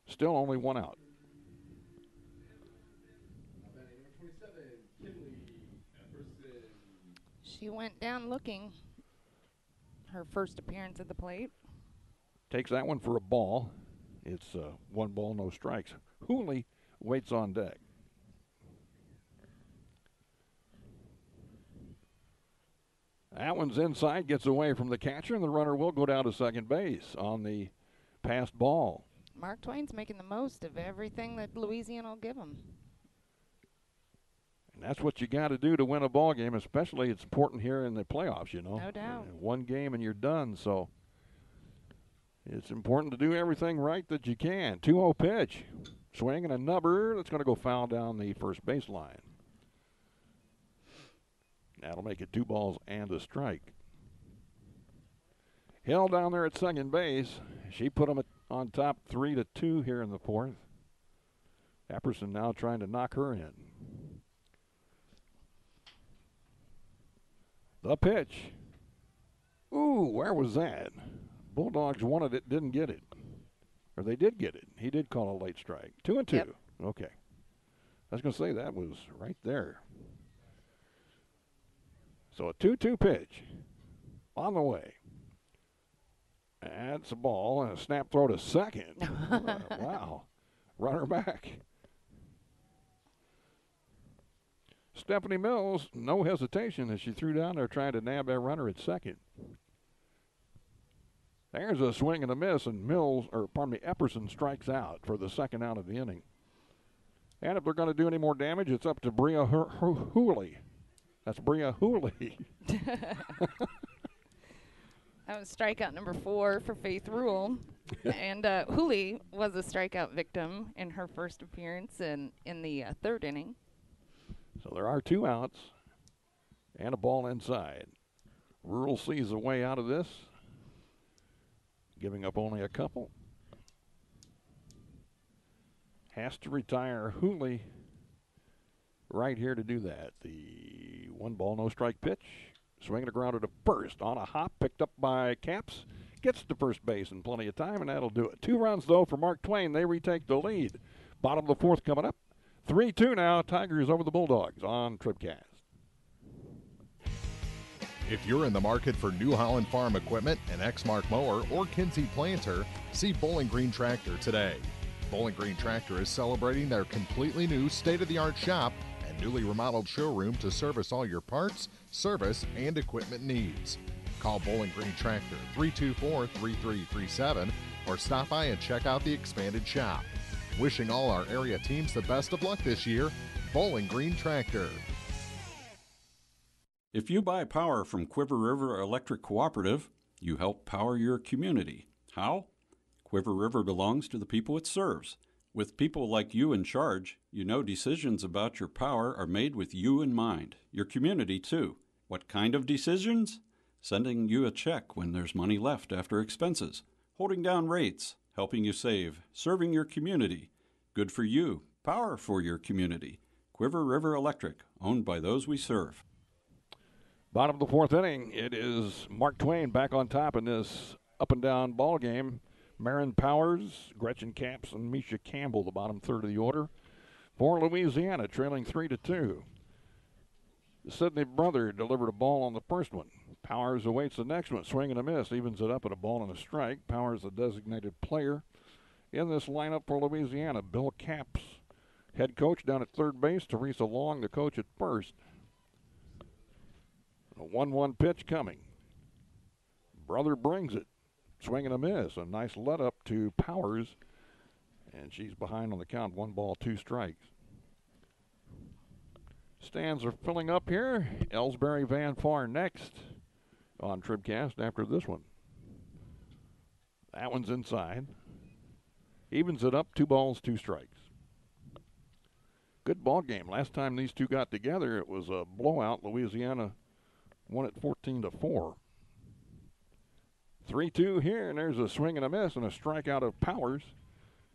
Still only 1 out. She went down looking. Her first appearance at the plate. Takes that one for a ball. It's 1 ball, no strikes. Hooley waits on deck. That one's inside, gets away from the catcher, and the runner will go down to second base on the passed ball. Mark Twain's making the most of everything that Louisiana will give him. And that's what you got to do to win a ball game, especially it's important here in the playoffs, you know. No doubt. 1 game and you're done, so it's important to do everything right that you can. 2-0 pitch. Swing and a number that's going to go foul down the first baseline. That'll make it 2 balls and a strike. Hill down there at second base. She put him on top 3-2 here in the 4th. Epperson now trying to knock her in. The pitch. Ooh, where was that? Bulldogs wanted it, didn't get it. Or they did get it. He did call a late strike. 2-2. Yep. Okay. I was going to say that was right there. So a 2-2 pitch on the way. That's a ball and a snap throw to second. Wow. Runner back. Stephanie Mills, no hesitation as she threw down there trying to nab that runner at second. There's a swing and a miss, and Epperson strikes out for the second out of the inning. And if they're going to do any more damage, it's up to Bria Hooley. That's Bria Hooley. That was strikeout number 4 for Faith Rule. And Hooley was a strikeout victim in her first appearance in the third inning. So there are 2 outs and a ball inside. Rural sees a way out of this, giving up only a couple. Has to retire Hooley right here to do that. The 1-ball, no strike pitch. Swinging a grounder to first on a hop, picked up by Caps. Gets to first base in plenty of time, and that'll do it. 2 runs, though, for Mark Twain. They retake the lead. Bottom of the 4th coming up. 3-2 now, Tigers over the Bulldogs on TribCast. If you're in the market for New Holland Farm equipment, an Exmark mower, or Kinsey planter, see Bowling Green Tractor today. Bowling Green Tractor is celebrating their completely new state-of-the-art shop and newly remodeled showroom to service all your parts, service, and equipment needs. Call Bowling Green Tractor 324-3337 or stop by and check out the expanded shop. Wishing all our area teams the best of luck this year, Bowling Green Tractor. If you buy power from Quiver River Electric Cooperative, you help power your community. How? Quiver River belongs to the people it serves. With people like you in charge, you know decisions about your power are made with you in mind, your community too. What kind of decisions? Sending you a check when there's money left after expenses, holding down rates, helping you save, serving your community. Good for you, power for your community. Quiver River Electric, owned by those we serve. Bottom of the 4th inning, it is Mark Twain back on top in this up-and-down ball game. Marin Powers, Gretchen Caps, and Misha Campbell, the bottom third of the order. For Louisiana, trailing 3-2. Sidney Brother delivered a ball on the first one. Powers awaits the next one. Swing and a miss, evens it up at a ball and a strike. Powers, the designated player in this lineup for Louisiana. Bill Caps, head coach down at third base. Teresa Long, the coach at first. A 1-1 pitch coming. Brother brings it. Swing and a miss. A nice let up to Powers. And she's behind on the count. 1 ball, 2 strikes. Stands are filling up here. Elsberry Van Far next on TribCast after this one. That one's inside. Evens it up. 2 balls, 2 strikes. Good ball game. Last time these two got together, it was a blowout. Louisiana won it 14-4. 3-2 here, and there's a swing and a miss and a strikeout of Powers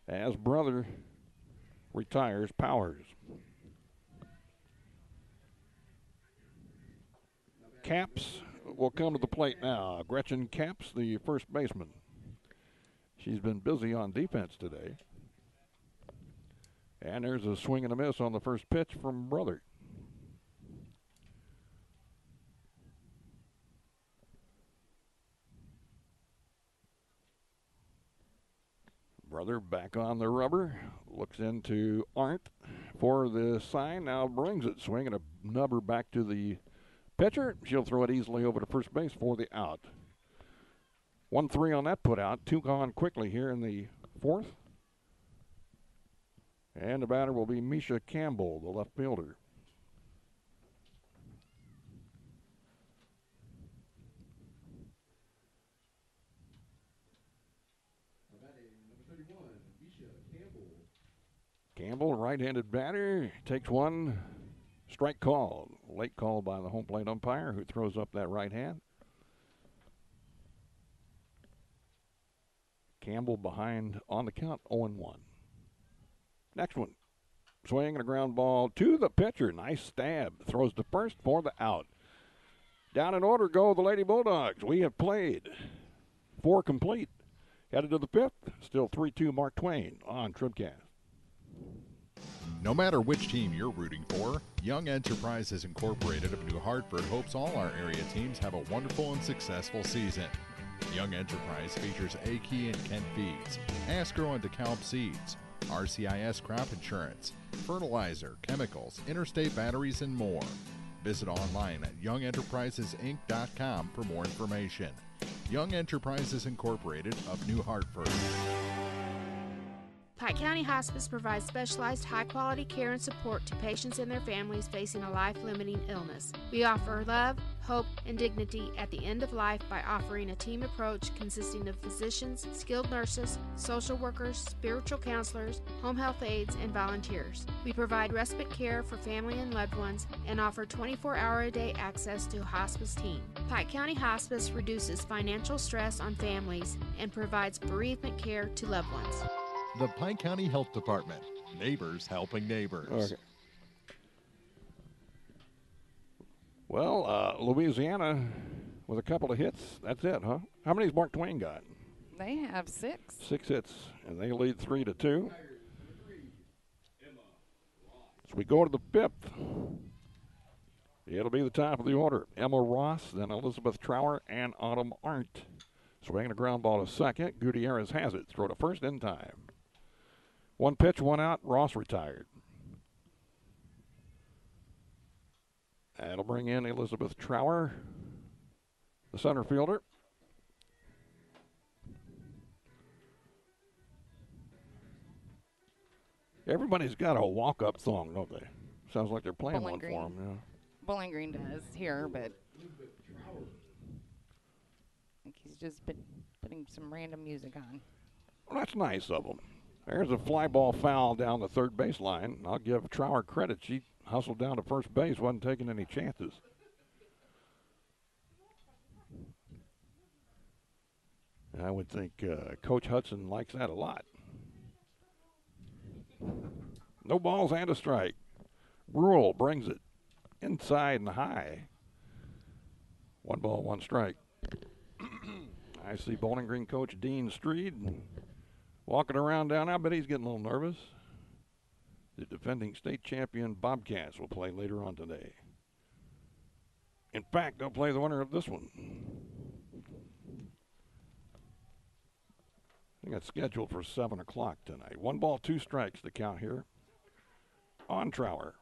as Brother retires Powers. Caps will come to the plate now. Gretchen Caps, the first baseman. She's been busy on defense today. And there's a swing and a miss on the first pitch from Brother. Brother back on the rubber, looks into Arndt for the sign, now brings it, swinging a number back to the pitcher. She'll throw it easily over to first base for the out. 1-3 on that put out, 2 gone quickly here in the 4th. And the batter will be Misha Campbell, the left fielder. Campbell, right-handed batter, takes 1. Strike call. Late call by the home plate umpire who throws up that right hand. Campbell behind on the count, 0-1. Next one. Swing and a ground ball to the pitcher. Nice stab. Throws to first for the out. Down in order go the Lady Bulldogs. We have played 4 complete. Headed to the 5th, still 3-2 Mark Twain on TribCast. No matter which team you're rooting for, Young Enterprises Incorporated of New Hartford hopes all our area teams have a wonderful and successful season. Young Enterprise features A-Key and Kent Feeds, Asgrow and DeKalb Seeds, RCIS Crop Insurance, fertilizer, chemicals, interstate batteries, and more. Visit online at youngenterprisesinc.com for more information. Young Enterprises Incorporated of New Hartford. Pike County Hospice provides specialized high-quality care and support to patients and their families facing a life-limiting illness. We offer love, hope, and dignity at the end of life by offering a team approach consisting of physicians, skilled nurses, social workers, spiritual counselors, home health aides, and volunteers. We provide respite care for family and loved ones and offer 24-hour-a-day access to a hospice team. Pike County Hospice reduces financial stress on families and provides bereavement care to loved ones. The Pike County Health Department. Neighbors helping neighbors. Okay. Well, Louisiana with a couple of hits. That's it, huh? How many's Mark Twain got? They have 6. 6 hits, and they lead 3-2. So we go to the 5th. It'll be the top of the order. Emma Ross, then Elizabeth Trower, and Autumn Arndt. Swinging a ground ball to second. Gutierrez has it. Throw to first in time. 1 pitch, 1 out. Ross retired. That'll bring in Elizabeth Trower, the center fielder. Everybody's got a walk-up song, don't they? Sounds like they're playing Bowling one Green. for them. Yeah. Bowling Green does here, but I think he's just been putting some random music on. Well, that's nice of him. There's a fly ball foul down the third baseline. I'll give Trower credit. She hustled down to first base, wasn't taking any chances. I would think Coach Hudson likes that a lot. No balls and a strike. Rule brings it inside and high. 1 ball, 1 strike. I see Bowling Green coach Dean Streed walking around down. I bet he's getting a little nervous. The defending state champion Bobcats will play later on today. In fact, they'll play the winner of this one. I think it's scheduled for 7 o'clock tonight. 1 ball, 2 strikes to count here on Trower.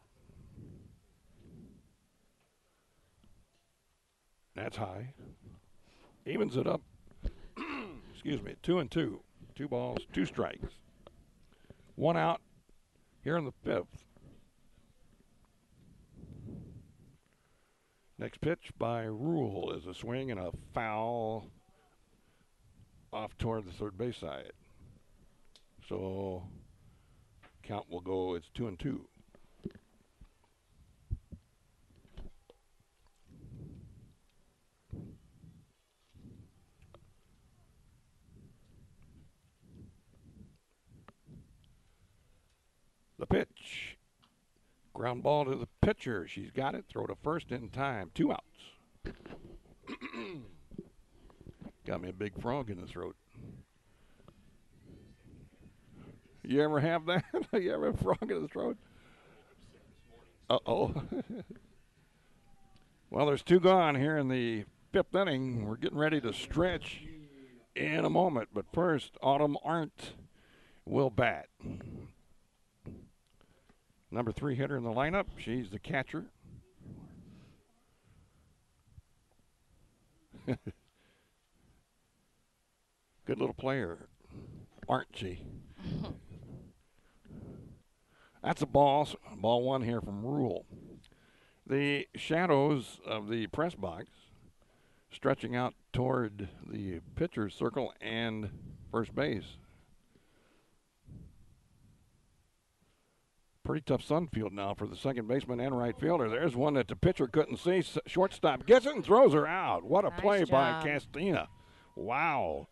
That's high. Evens it up. Excuse me, 2-2. 2 balls, 2 strikes. 1 out here in the 5th. Next pitch by Rule is a swing and a foul off toward the third base side. So count will go, it's 2-2. The pitch. Ground ball to the pitcher. She's got it. Throw to first in time. 2 outs. Got me a big frog in the throat. You ever have that? You ever have a frog in the throat? Uh-oh. Well, there's 2 gone here in the 5th inning. We're getting ready to stretch in a moment. But first, Autumn Arndt will bat. Number 3 hitter in the lineup. She's the catcher. Good little player, aren't she? That's a ball. Ball 1 here from Rule. The shadows of the press box stretching out toward the pitcher's circle and first base. Pretty tough sun field now for the second baseman and right fielder. There's one that the pitcher couldn't see. Shortstop gets it and throws her out. What a play by Castina. Wow.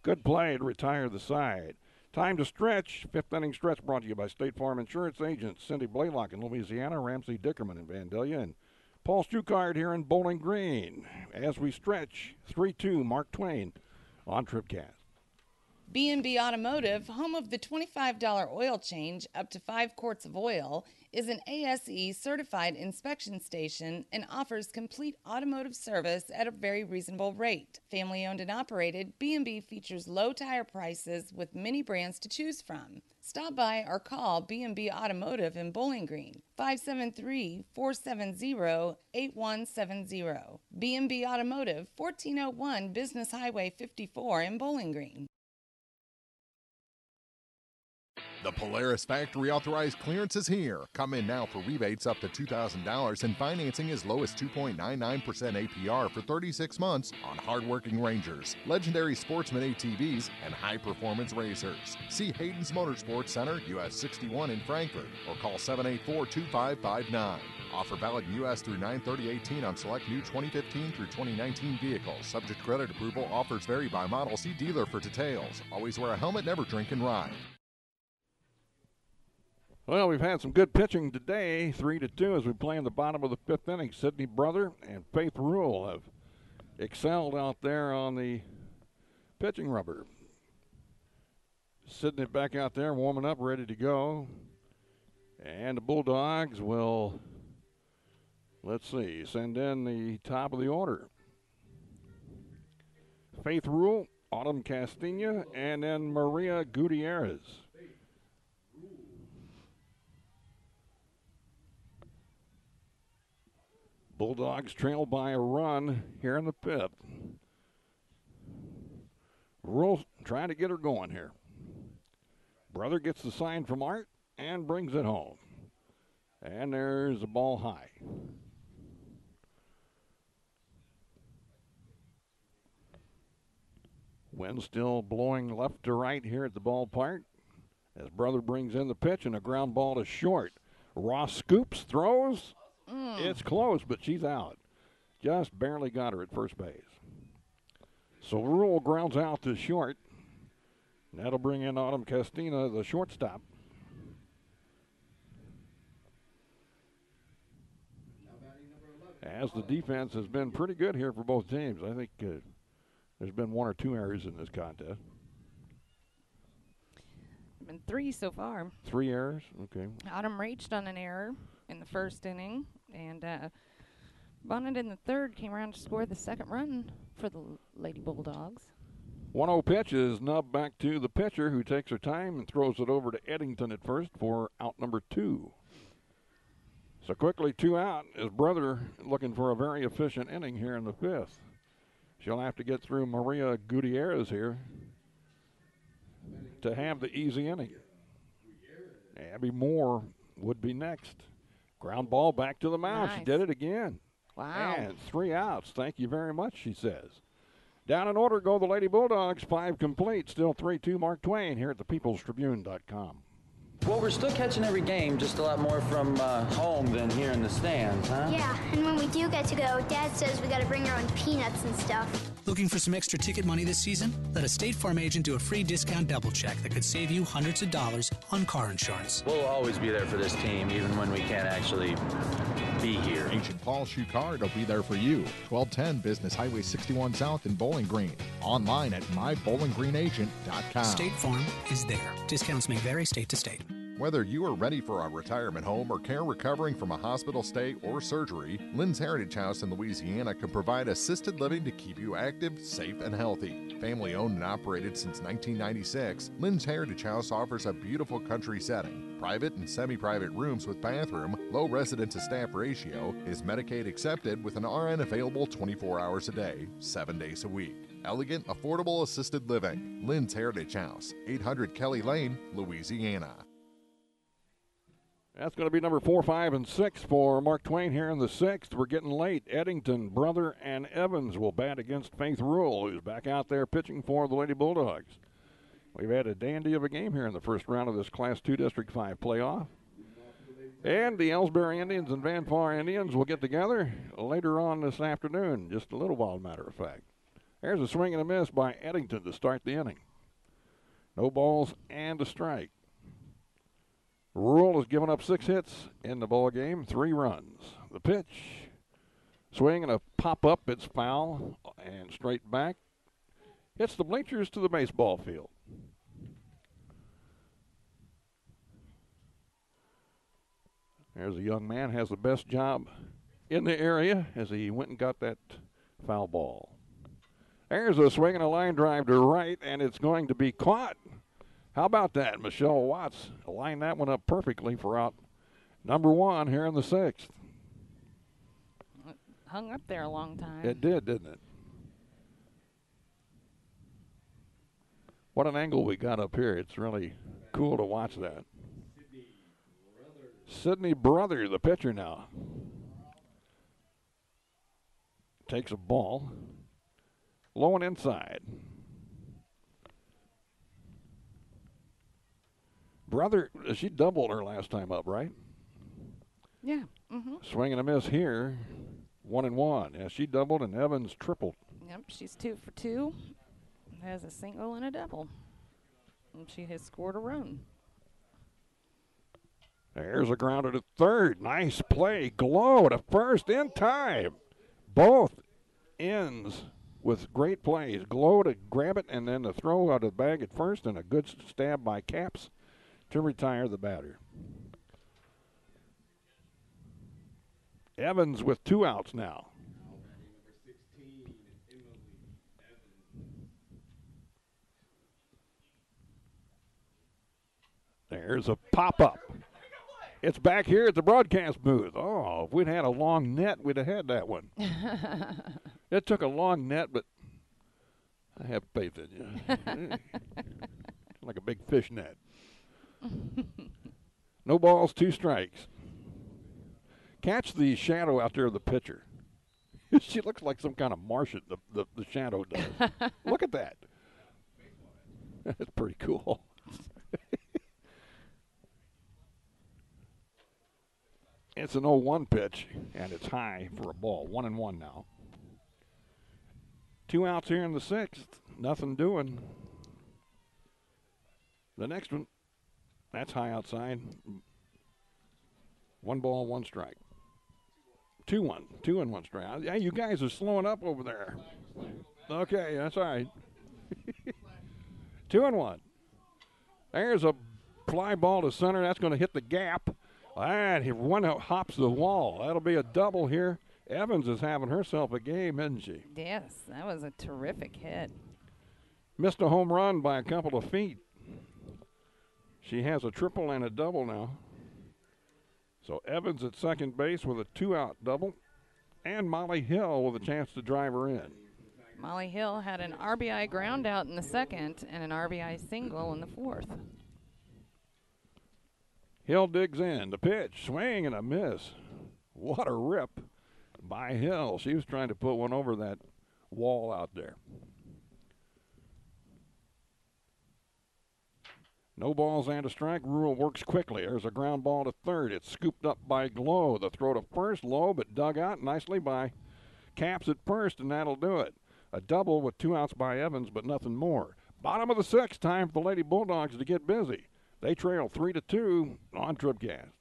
Good play to retire the side. Time to stretch. 5th inning stretch brought to you by State Farm Insurance agents Cindy Blaylock in Louisiana, Ramsey Dickerman in Vandalia, and Paul Stuckard here in Bowling Green. As we stretch, 3-2 Mark Twain on TribCast. B&B Automotive, home of the $25 oil change up to 5 quarts of oil, is an ASE certified inspection station and offers complete automotive service at a very reasonable rate. Family owned and operated, B&B features low tire prices with many brands to choose from. Stop by or call B&B Automotive in Bowling Green, 573-470-8170. B&B Automotive, 1401 Business Highway 54 in Bowling Green. The Polaris Factory Authorized Clearance is here. Come in now for rebates up to $2,000 and financing as low as 2.99% APR for 36 months on hardworking Rangers, legendary Sportsman ATVs, and high-performance racers. See Hayden's Motorsports Center, US 61 in Frankfort, or call 784-2559. Offer valid in U.S. through 9/30/18 on select new 2015 through 2019 vehicles. Subject to credit approval. Offers vary by model. See dealer for details. Always wear a helmet, never drink and ride. Well, we've had some good pitching today, 3-2 as we play in the bottom of the 5th inning. Sydney Brother and Faith Rule have excelled out there on the pitching rubber. Sydney back out there warming up, ready to go. And the Bulldogs will, send in the top of the order. Faith Rule, Autumn Castilla, and then Maria Gutierrez. Bulldogs trail by a run here in the 5th. Rule trying to get her going here. Brother gets the sign from Art and brings it home. And there's the ball high. Wind still blowing left to right here at the ballpark as Brother brings in the pitch and a ground ball to short. Ross scoops, throws. It's close, but she's out. Just barely got her at first base. So Rule grounds out to short. And that'll bring in Autumn Castina, the shortstop. As the defense has been pretty good here for both teams. I think there's been 1 or 2 errors in this contest. Been 3 so far. 3 errors? Okay. Autumn reached on an error in the 1st inning, and Bonnet in the 3rd came around to score the 2nd run for the Lady Bulldogs. 1-0 pitch is nubbed back to the pitcher, who takes her time and throws it over to Eddington at first for out number 2. So quickly 2 out as Brother looking for a very efficient inning here in the 5th. She'll have to get through Maria Gutierrez here to have the easy inning. Abby Moore would be next. Ground ball back to the mound. Nice. She did it again. Wow. And 3 outs. Thank you very much, she says. Down in order go the Lady Bulldogs. 5 complete. Still 3-2 Mark Twain here at thepeoplestribune.com. Well, we're still catching every game, just a lot more from home than here in the stands, huh? Yeah, and when we do get to go, Dad says we got to bring our own peanuts and stuff. Looking for some extra ticket money this season? Let a State Farm agent do a free discount double check that could save you hundreds of dollars on car insurance. We'll always be there for this team, even when we can't actually be here. Agent Paul Schuchard will be there for you. 1210 Business Highway 61 South in Bowling Green. Online at mybowlinggreenagent.com. State Farm is there. Discounts may vary state to state. Whether you are ready for a retirement home or care recovering from a hospital stay or surgery, Lynn's Heritage House in Louisiana can provide assisted living to keep you active, safe, and healthy. Family owned and operated since 1996, Lynn's Heritage House offers a beautiful country setting, private and semi-private rooms with bathroom, low resident-to-staff ratio, is Medicaid accepted with an RN available 24 hours a day, 7 days a week. Elegant, affordable assisted living. Lynn's Heritage House, 800 Kelly Lane, Louisiana. That's going to be number 4, 5, and 6 for Mark Twain here in the 6th. We're getting late. Eddington, Brother, and Evans will bat against Faith Rule, who's back out there pitching for the Lady Bulldogs. We've had a dandy of a game here in the first round of this Class 2 District 5 playoff. And the Elsberry Indians and Van Far Indians will get together later on this afternoon, just a little while, matter of fact. There's a swing and a miss by Eddington to start the inning. No balls and a strike. Rule has given up 6 hits in the ball game, 3 runs. The pitch, swing and a pop up, it's foul and straight back. hits the bleachers to the baseball field. There's a young man, has the best job in the area as he went and got that foul ball. There's a swing and a line drive to right, and it's going to be caught. How about that? Michelle Watts lined that one up perfectly for out number 1 here in the 6th. It hung up there a long time. It did, didn't it? What an angle we got up here. It's really cool to watch that. Sydney Brother, the pitcher now. Takes a ball. Low and inside. Brother, she doubled her last time up, right? Yeah. Mm-hmm. Swing and a miss here. 1-1. Yeah, she doubled and Evans tripled. Yep, she's 2 for 2. Has a single and a double. And she has scored a run. There's a grounder to third. Nice play. Glow to first in time. Both ends with great plays. Glow to grab it and then the throw out of the bag at first, and a good stab by Caps to retire the batter. Evans with 2 outs now. There's a pop-up. It's back here at the broadcast booth. Oh, if we'd had a long net, we'd have had that one. It took a long net, but I have faith in you. Like a big fish net. No balls, 2 strikes. Catch the shadow out there of the pitcher. She looks like some kind of Martian, the shadow does. Look at that. That's pretty cool. It's an 0-1 pitch, and it's high for a ball. 1-1 now. 2 outs here in the 6th. Nothing doing. The next one, that's high outside. 1 ball, 1 strike. 2-1. 2-1 strike. Yeah, you guys are slowing up over there. Okay, that's all right. 2-1. There's a fly ball to center. That's going to hit the gap. And one hops the wall. That'll be a double here. Evans is having herself a game, isn't she? Yes, that was a terrific hit. Missed a home run by a couple of feet. She has a triple and a double now. So Evans at second base with a 2-out double. And Molly Hill with a chance to drive her in. Molly Hill had an RBI ground out in the 2nd and an RBI single in the 4th. Hill digs in. The pitch, swing and a miss. What a rip by Hill. She was trying to put one over that wall out there. No balls and a strike. Rule works quickly. There's a ground ball to third. It's scooped up by Glow. The throw to first, low, but dug out nicely by Caps at first, and that'll do it. A double with 2 outs by Evans, but nothing more. Bottom of the 6th, time for the Lady Bulldogs to get busy. They trail 3-2 on TribCast.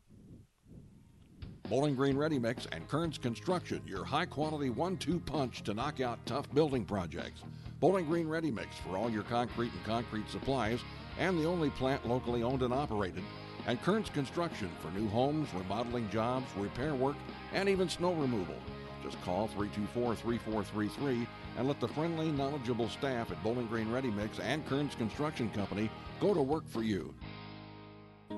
Bowling Green Ready Mix and Kearns Construction, your high-quality 1-2 punch to knock out tough building projects. Bowling Green Ready Mix for all your concrete and concrete supplies, and the only plant locally owned and operated. And Kearns Construction for new homes, remodeling jobs, repair work, and even snow removal. Just call 324-3433 and let the friendly, knowledgeable staff at Bowling Green Ready Mix and Kearns Construction Company go to work for you.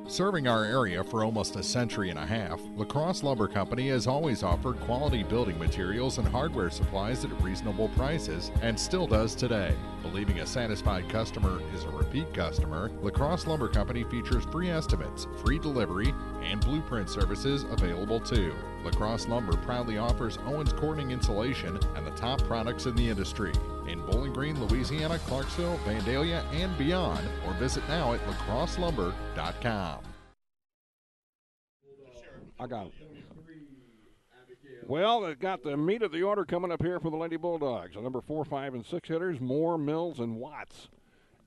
Serving our area for almost a century and a half, La Crosse Lumber Company has always offered quality building materials and hardware supplies at reasonable prices and still does today. Believing a satisfied customer is a repeat customer, La Crosse Lumber Company features free estimates, free delivery, and blueprint services available too. La Crosse Lumber proudly offers Owens Corning insulation and the top products in the industry. In Bowling Green, Louisiana, Clarksville, Vandalia, and beyond, or visit now at lacrosselumber.com. I got it. Well, they've got the meat of the order coming up here for the Lady Bulldogs. The number 4, 5, and 6 hitters, Moore, Mills, and Watts.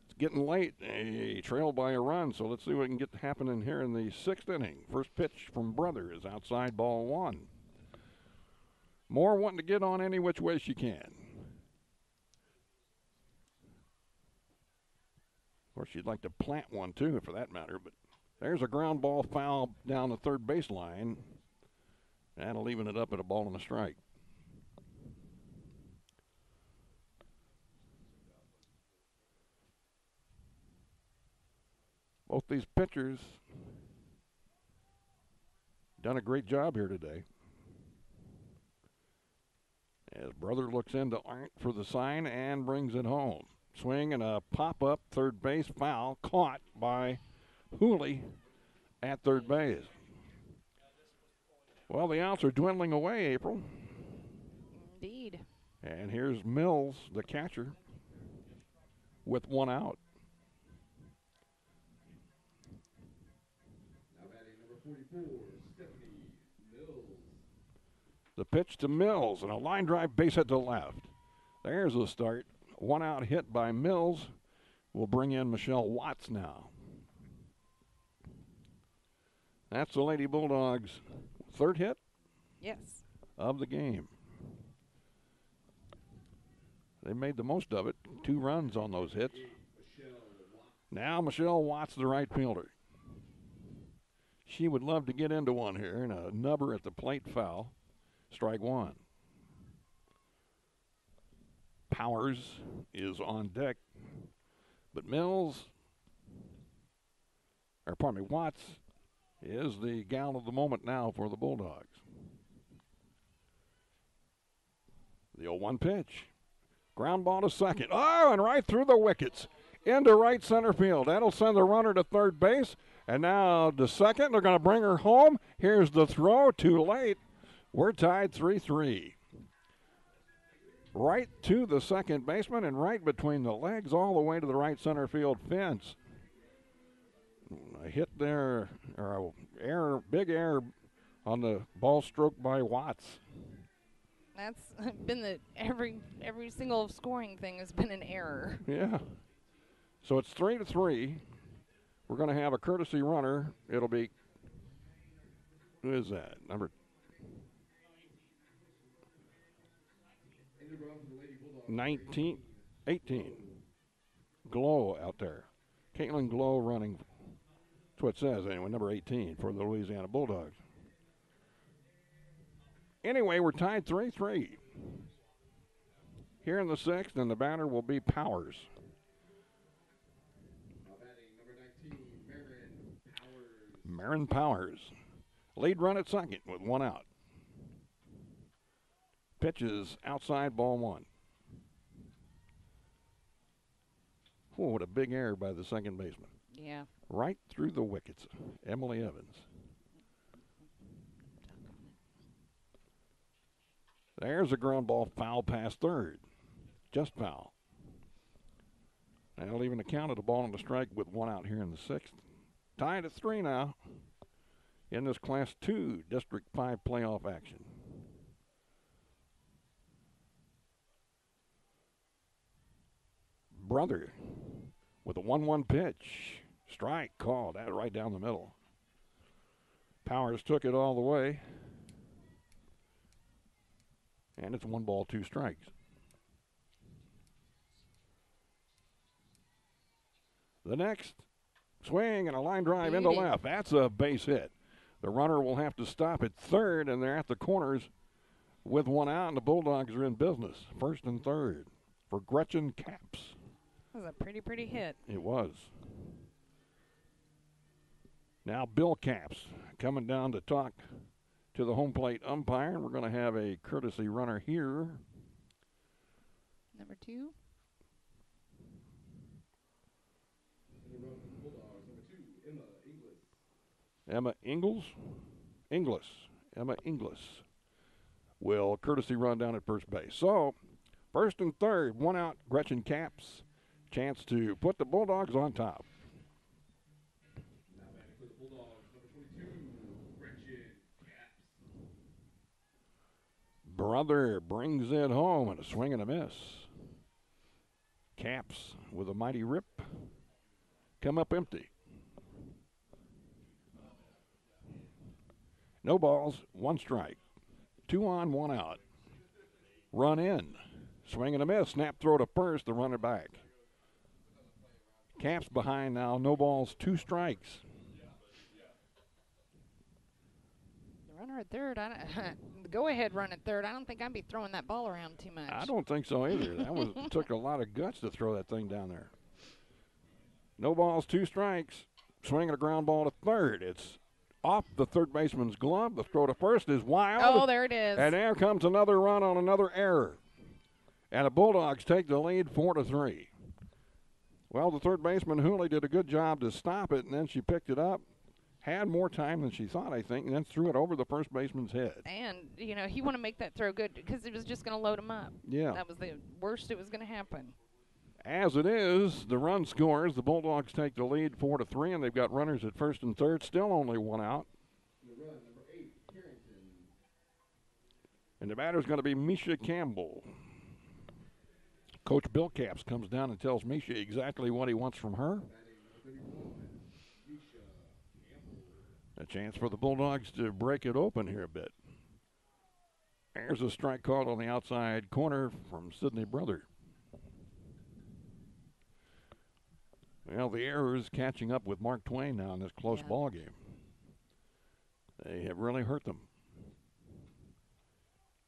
It's getting late. They trail by a run, so let's see what can get happening here in the 6th inning. First pitch from Brother is outside, ball 1. Moore wanting to get on any which way she can. course, she'd like to plant one, too, for that matter. But there's a ground ball foul down the third baseline. That'll even it up at a ball and a strike. Both these pitchers done a great job here today. As Brother looks into Arndt for the sign and brings it home. Swing and a pop-up third base foul caught by Hooley at third base. Well, the outs are dwindling away, April. Indeed. And here's Mills, the catcher, with one out. Now batting number 44, Stephanie Mills. The pitch to Mills and a line drive base hit to left. There's the start. One out hit by Mills. We'll bring in Michelle Watts now. That's the Lady Bulldogs' third hit? Yes. Of the game. They made the most of it. 2 runs on those hits. Now Michelle Watts, the right fielder. She would love to get into one here, and a nubber at the plate foul. Strike one. Powers is on deck, but Watts is the gal of the moment now for the Bulldogs. The 0-1 pitch. Ground ball to second. Oh, and right through the wickets. Into right center field. That'll send the runner to third base. And now to second. They're going to bring her home. Here's the throw. Too late. We're tied 3-3. Right to the second baseman and right between the legs all the way to the right center field fence. A hit there, or a big error on the ball stroke by Watts. That's been every single scoring thing has been an error. Yeah. So it's 3-3. We're going to have a courtesy runner. It'll be, who is that? Number 18. Glow out there. Caitlin Glow running. That's what it says anyway, number 18 for the Louisiana Bulldogs. Anyway, we're tied 3-3. Here in the sixth, and the batter will be Powers. Marin Powers. Lead run at second with one out. Pitches outside, ball one. Oh, what a big error by the second baseman. Yeah. Right through the wickets. Emily Evans. There's a ground ball foul past third. Just foul. That'll even account at a ball and a strike with one out here in the sixth. Tied at 3 now in this Class 2 District 5 playoff action. Brother with a 1-1 pitch. Strike called. That right down the middle. Powers took it all the way. And it's 1 ball, 2 strikes. The next swing and a line drive into left. That's a base hit. The runner will have to stop at third, and they're at the corners with one out, and the Bulldogs are in business. First and third for Gretchen Capps. That was a pretty hit. It was. Now Bill Capps coming down to talk to the home plate umpire, and we're going to have a courtesy runner here. Number 2. Emma Inglis will courtesy run down at first base. So, first and third, one out, Gretchen Capps. Chance to put the Bulldogs on top. Now batting for the Bulldogs, number 22, Gretchen Capps. Brother brings it home and a swing and a miss. Capps with a mighty rip. Come up empty. No balls, 1 strike. 2 on, 1 out. Run in. Swing and a miss. Snap throw to first, the runner back. Caps behind now, no balls, 2 strikes. The runner at third, the go-ahead run at third, I don't think I'd be throwing that ball around too much. I don't think so either. That took a lot of guts to throw that thing down there. No balls, 2 strikes. Swinging a ground ball to third. It's off the third baseman's glove. The throw to first is wild. Oh, there it is. And there comes another run on another error. And the Bulldogs take the lead 4-3. Well, the third baseman, Hooley, did a good job to stop it, and then she picked it up, had more time than she thought, I think, and then threw it over the first baseman's head. And, you know, he wanted to make that throw good because it was just going to load him up. Yeah. That was the worst it was going to happen. As it is, the run scores. The Bulldogs take the lead 4-3, and they've got runners at first and third, still only 1 out. And the batter's going to be Misha Campbell. Coach Bill Capps comes down and tells Misha exactly what he wants from her. A chance for the Bulldogs to break it open here a bit. There's a strike called on the outside corner from Sidney Brother. Well, the errors catching up with Mark Twain now in this close ball game. They have really hurt them.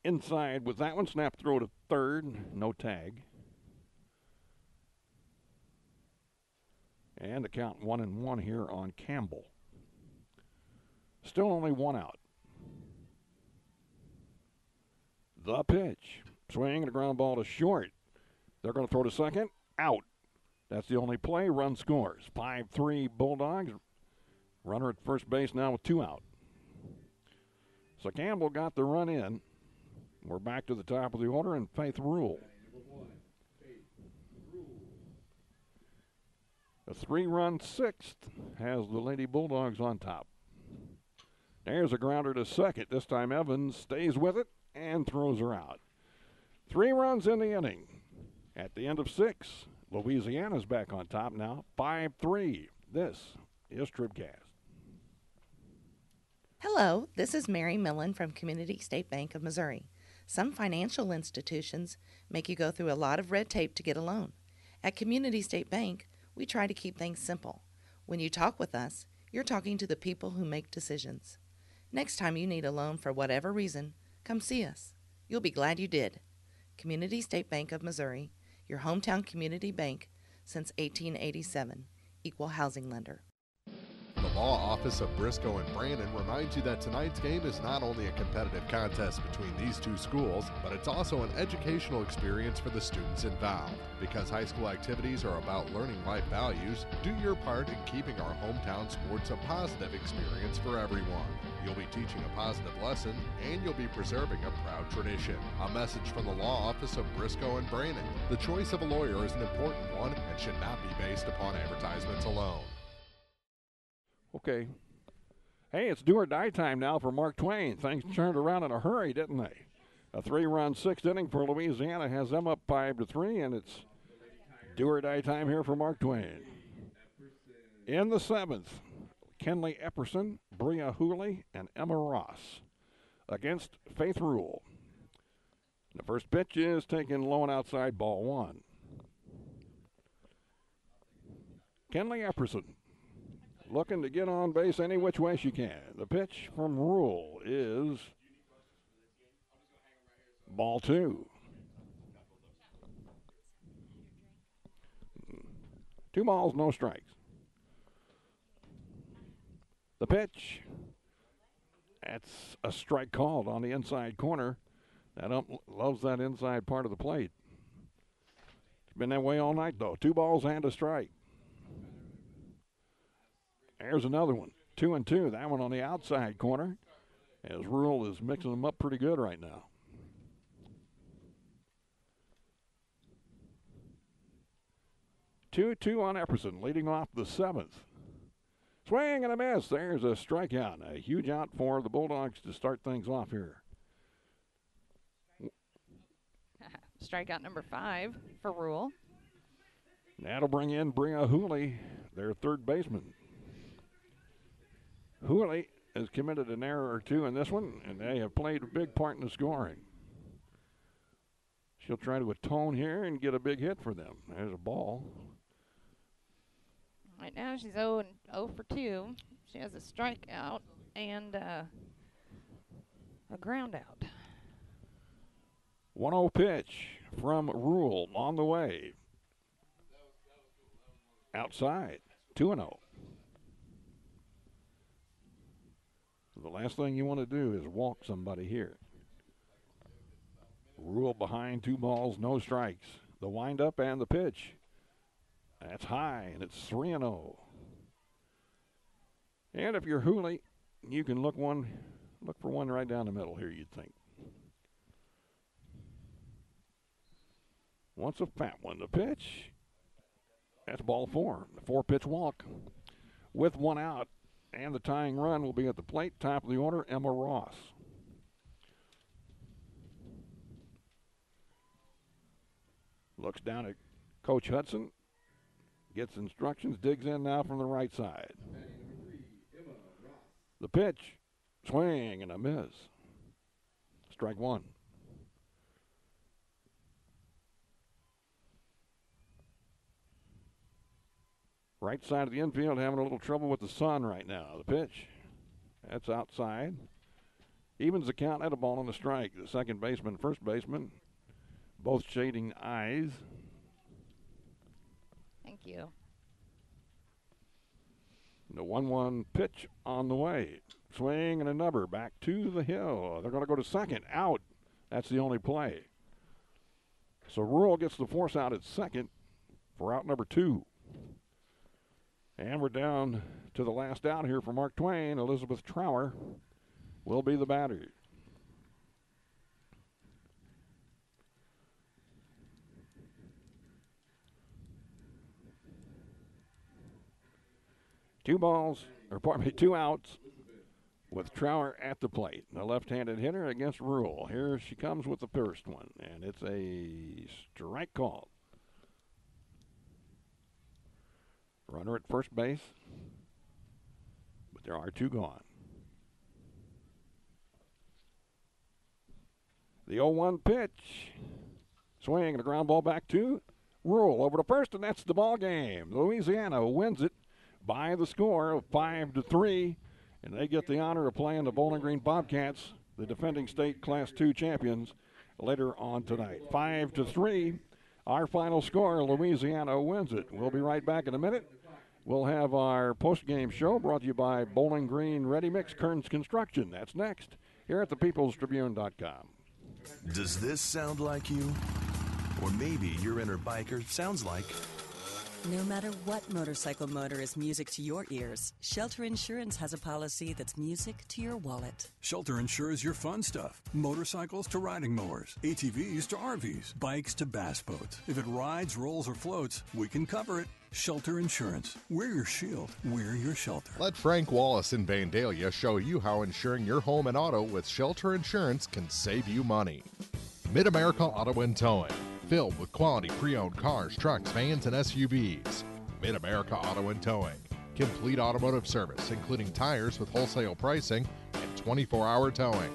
Inside with that one, snap throw to third, no tag. And the count 1-1 here on Campbell. Still only 1 out. The pitch. Swing and a ground ball to short. They're going to throw to second. Out. That's the only play. Run scores. 5-3 Bulldogs. Runner at first base now with 2 out. So Campbell got the run in. We're back to the top of the order, and Faith Rule. A 3-run 6th has the Lady Bulldogs on top. There's a grounder to second. This time Evans stays with it and throws her out. 3 runs in the inning. At the end of 6, Louisiana's back on top now, 5-3. This is TribCast. Hello, this is Mary Millen from Community State Bank of Missouri. Some financial institutions make you go through a lot of red tape to get a loan. At Community State Bank, we try to keep things simple. When you talk with us, you're talking to the people who make decisions. Next time you need a loan for whatever reason, come see us. You'll be glad you did. Community State Bank of Missouri, your hometown community bank since 1887, equal housing lender. The Law Office of Briscoe and Brandon reminds you that tonight's game is not only a competitive contest between these 2 schools, but it's also an educational experience for the students involved. Because high school activities are about learning life values, do your part in keeping our hometown sports a positive experience for everyone. You'll be teaching a positive lesson, and you'll be preserving a proud tradition. A message from the Law Office of Briscoe and Brandon. The choice of a lawyer is an important one and should not be based upon advertisements alone. Okay. Hey, it's do or die time now for Mark Twain. Things turned around in a hurry, didn't they? A 3-run 6th inning for Louisiana has them up 5-3, and it's do or die time here for Mark Twain. In the 7th, Kenley Epperson, Bria Hooley, and Emma Ross against Faith Rule. The first pitch is taken low and outside, ball 1. Kenley Epperson looking to get on base any which way she can. The pitch from Rule is ball 2. 2 balls, no strikes. The pitch, that's a strike called on the inside corner. That ump loves that inside part of the plate. It's been that way all night, though. 2 balls and a strike. There's another one. 2-2. That one on the outside corner, as Rule is mixing them up pretty good right now. Two on Epperson, leading off the 7th. Swing and a miss. There's a strikeout. A huge out for the Bulldogs to start things off here. Strikeout number 5 for Rule. That'll bring in Bria Hooley, their third baseman. Hooley has committed an error or 2 in this one, and they have played a big part in the scoring. She'll try to atone here and get a big hit for them. There's a ball. Right now she's 0 for 2. She has a strikeout and a ground out. 1-0 pitch from Rule on the way. Outside, 2-0. The last thing you want to do is walk somebody here. Rule behind, 2 balls, no strikes. The windup and the pitch. That's high, and it's 3-0. And if you're Hooley, you can look for one right down the middle here, you'd think. Wants a fat one. The pitch. That's ball 4. The 4-pitch walk with 1 out. And the tying run will be at the plate. Top of the order, Emma Ross. Looks down at Coach Hudson. Gets instructions. Digs in now from the right side. The pitch. Swing and a miss. Strike 1. Right side of the infield having a little trouble with the sun right now. The pitch. That's outside. Evens the count at a ball and a strike. The second baseman, first baseman, both shading eyes. Thank you. The 1-1 pitch on the way. Swing and a number back to the hill. They're going to go to second. Out. That's the only play. So Rural gets the force out at second for out number 2. And we're down to the last out here for Mark Twain. Elizabeth Trower will be the batter. Two outs with Trower at the plate. The left-handed hitter against Rule. Here she comes with the first one, and it's a strike call. Runner at first base, but there are 2 gone. The 0-1 pitch. Swing and a ground ball back to Rule over to first, and that's the ball game. Louisiana wins it by the score of 5-3, and they get the honor of playing the Bowling Green Bobcats, the defending state Class 2 champions, later on tonight. 5-3, our final score. Louisiana wins it. We'll be right back in a minute. We'll have our post-game show brought to you by Bowling Green Ready Mix Kearns Construction. That's next here at thepeoplestribune.com. Does this sound like you? Or maybe your inner biker sounds like... No matter what motorcycle motor is music to your ears, Shelter Insurance has a policy that's music to your wallet. Shelter insures your fun stuff. Motorcycles to riding mowers, ATVs to RVs, bikes to bass boats. If it rides, rolls, or floats, we can cover it. Shelter Insurance. We're your shield. We're your shelter. Let Frank Wallace in Vandalia show you how insuring your home and auto with Shelter Insurance can save you money. Mid-America Auto and Towing. Filled with quality pre-owned cars, trucks, vans, and SUVs. Mid-America Auto and Towing. Complete automotive service, including tires with wholesale pricing and 24-hour towing.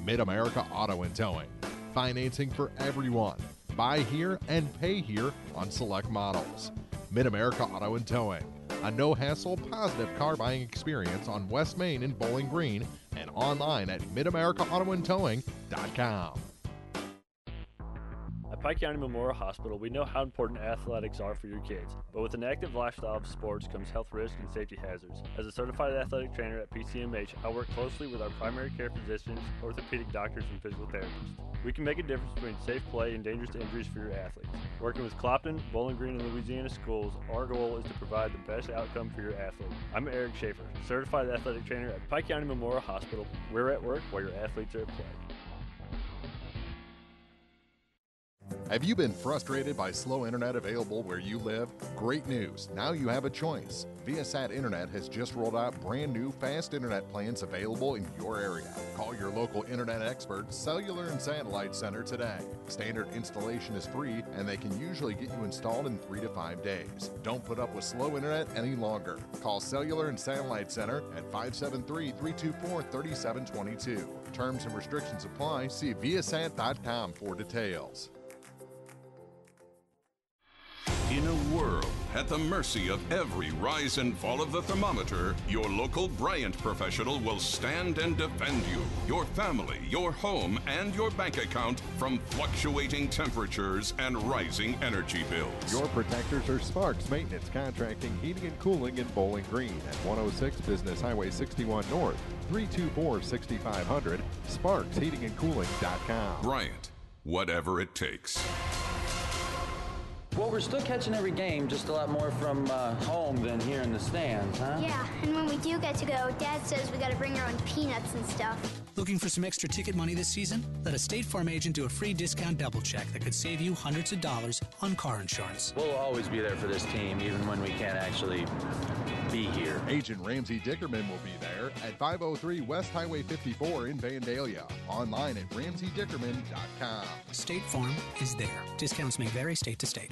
Mid-America Auto and Towing. Financing for everyone. Buy here and pay here on select models. Mid-America Auto and Towing. A no-hassle, positive car buying experience on West Main in Bowling Green and online at midamericaautoandtowing.com. At Pike County Memorial Hospital, we know how important athletics are for your kids, but with an active lifestyle of sports comes health risks and safety hazards. As a certified athletic trainer at PCMH, I work closely with our primary care physicians, orthopedic doctors, and physical therapists. We can make a difference between safe play and dangerous injuries for your athletes. Working with Clopton, Bowling Green, and Louisiana schools, our goal is to provide the best outcome for your athlete. I'm Eric Schaefer, certified athletic trainer at Pike County Memorial Hospital. We're at work while your athletes are at play. Have you been frustrated by slow internet available where you live? Great news. Now you have a choice. Viasat Internet has just rolled out brand new fast internet plans available in your area. Call your local internet expert, Cellular and Satellite Center today. Standard installation is free, and they can usually get you installed in 3 to 5 days. Don't put up with slow internet any longer. Call Cellular and Satellite Center at 573-324-3722. Terms and restrictions apply. See viasat.com for details. In a world At the mercy of every rise and fall of the thermometer, your local Bryant professional will stand and defend you, your family, your home, and your bank account from fluctuating temperatures and rising energy bills. Your protectors are Sparks Maintenance Contracting, Heating and Cooling in Bowling Green at 106 Business Highway 61 North, 324-6500, sparksheatingandcooling.com. Bryant, whatever it takes. Well, we're still catching every game, just a lot more from home than here in the stands, huh? Yeah, and when we do get to go, Dad says we got to bring our own peanuts and stuff. Looking for some extra ticket money this season? Let a State Farm agent do a free discount double check that could save you hundreds of dollars on car insurance. We'll always be there for this team, even when we can't actually be here. Agent Ramsey Dickerman will be there at 503 West Highway 54 in Vandalia. Online at RamseyDickerman.com. State Farm is there. Discounts may vary state to state.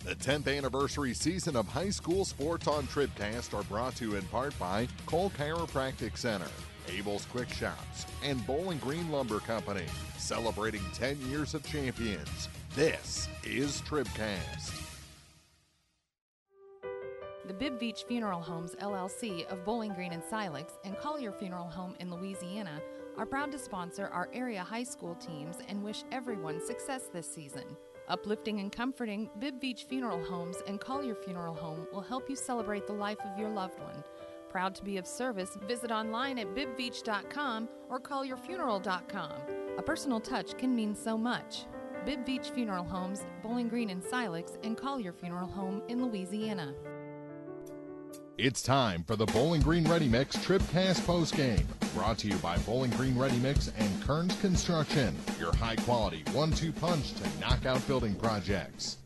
The 10th anniversary season of high school sports on TribCast are brought to you in part by Cole Chiropractic Center, Abel's Quick Shops, and Bowling Green Lumber Company, celebrating 10 years of champions. This is TribCast. The Bibb Beach Funeral Homes, LLC of Bowling Green and Silex and Collier Funeral Home in Louisiana are proud to sponsor our area high school teams and wish everyone success this season. Uplifting and comforting, Bibb Beach Funeral Homes and Collier Funeral Home will help you celebrate the life of your loved one. Proud to be of service, visit online at bibbbeach.com or collierfuneral.com. A personal touch can mean so much. Bibb Beach Funeral Homes, Bowling Green and Silex, and Collier Funeral Home in Louisiana. It's time for the Bowling Green Ready Mix TribCast postgame. Brought to you by Bowling Green Ready Mix and Kearns Construction, your high-quality 1-2 punch to knock out building projects.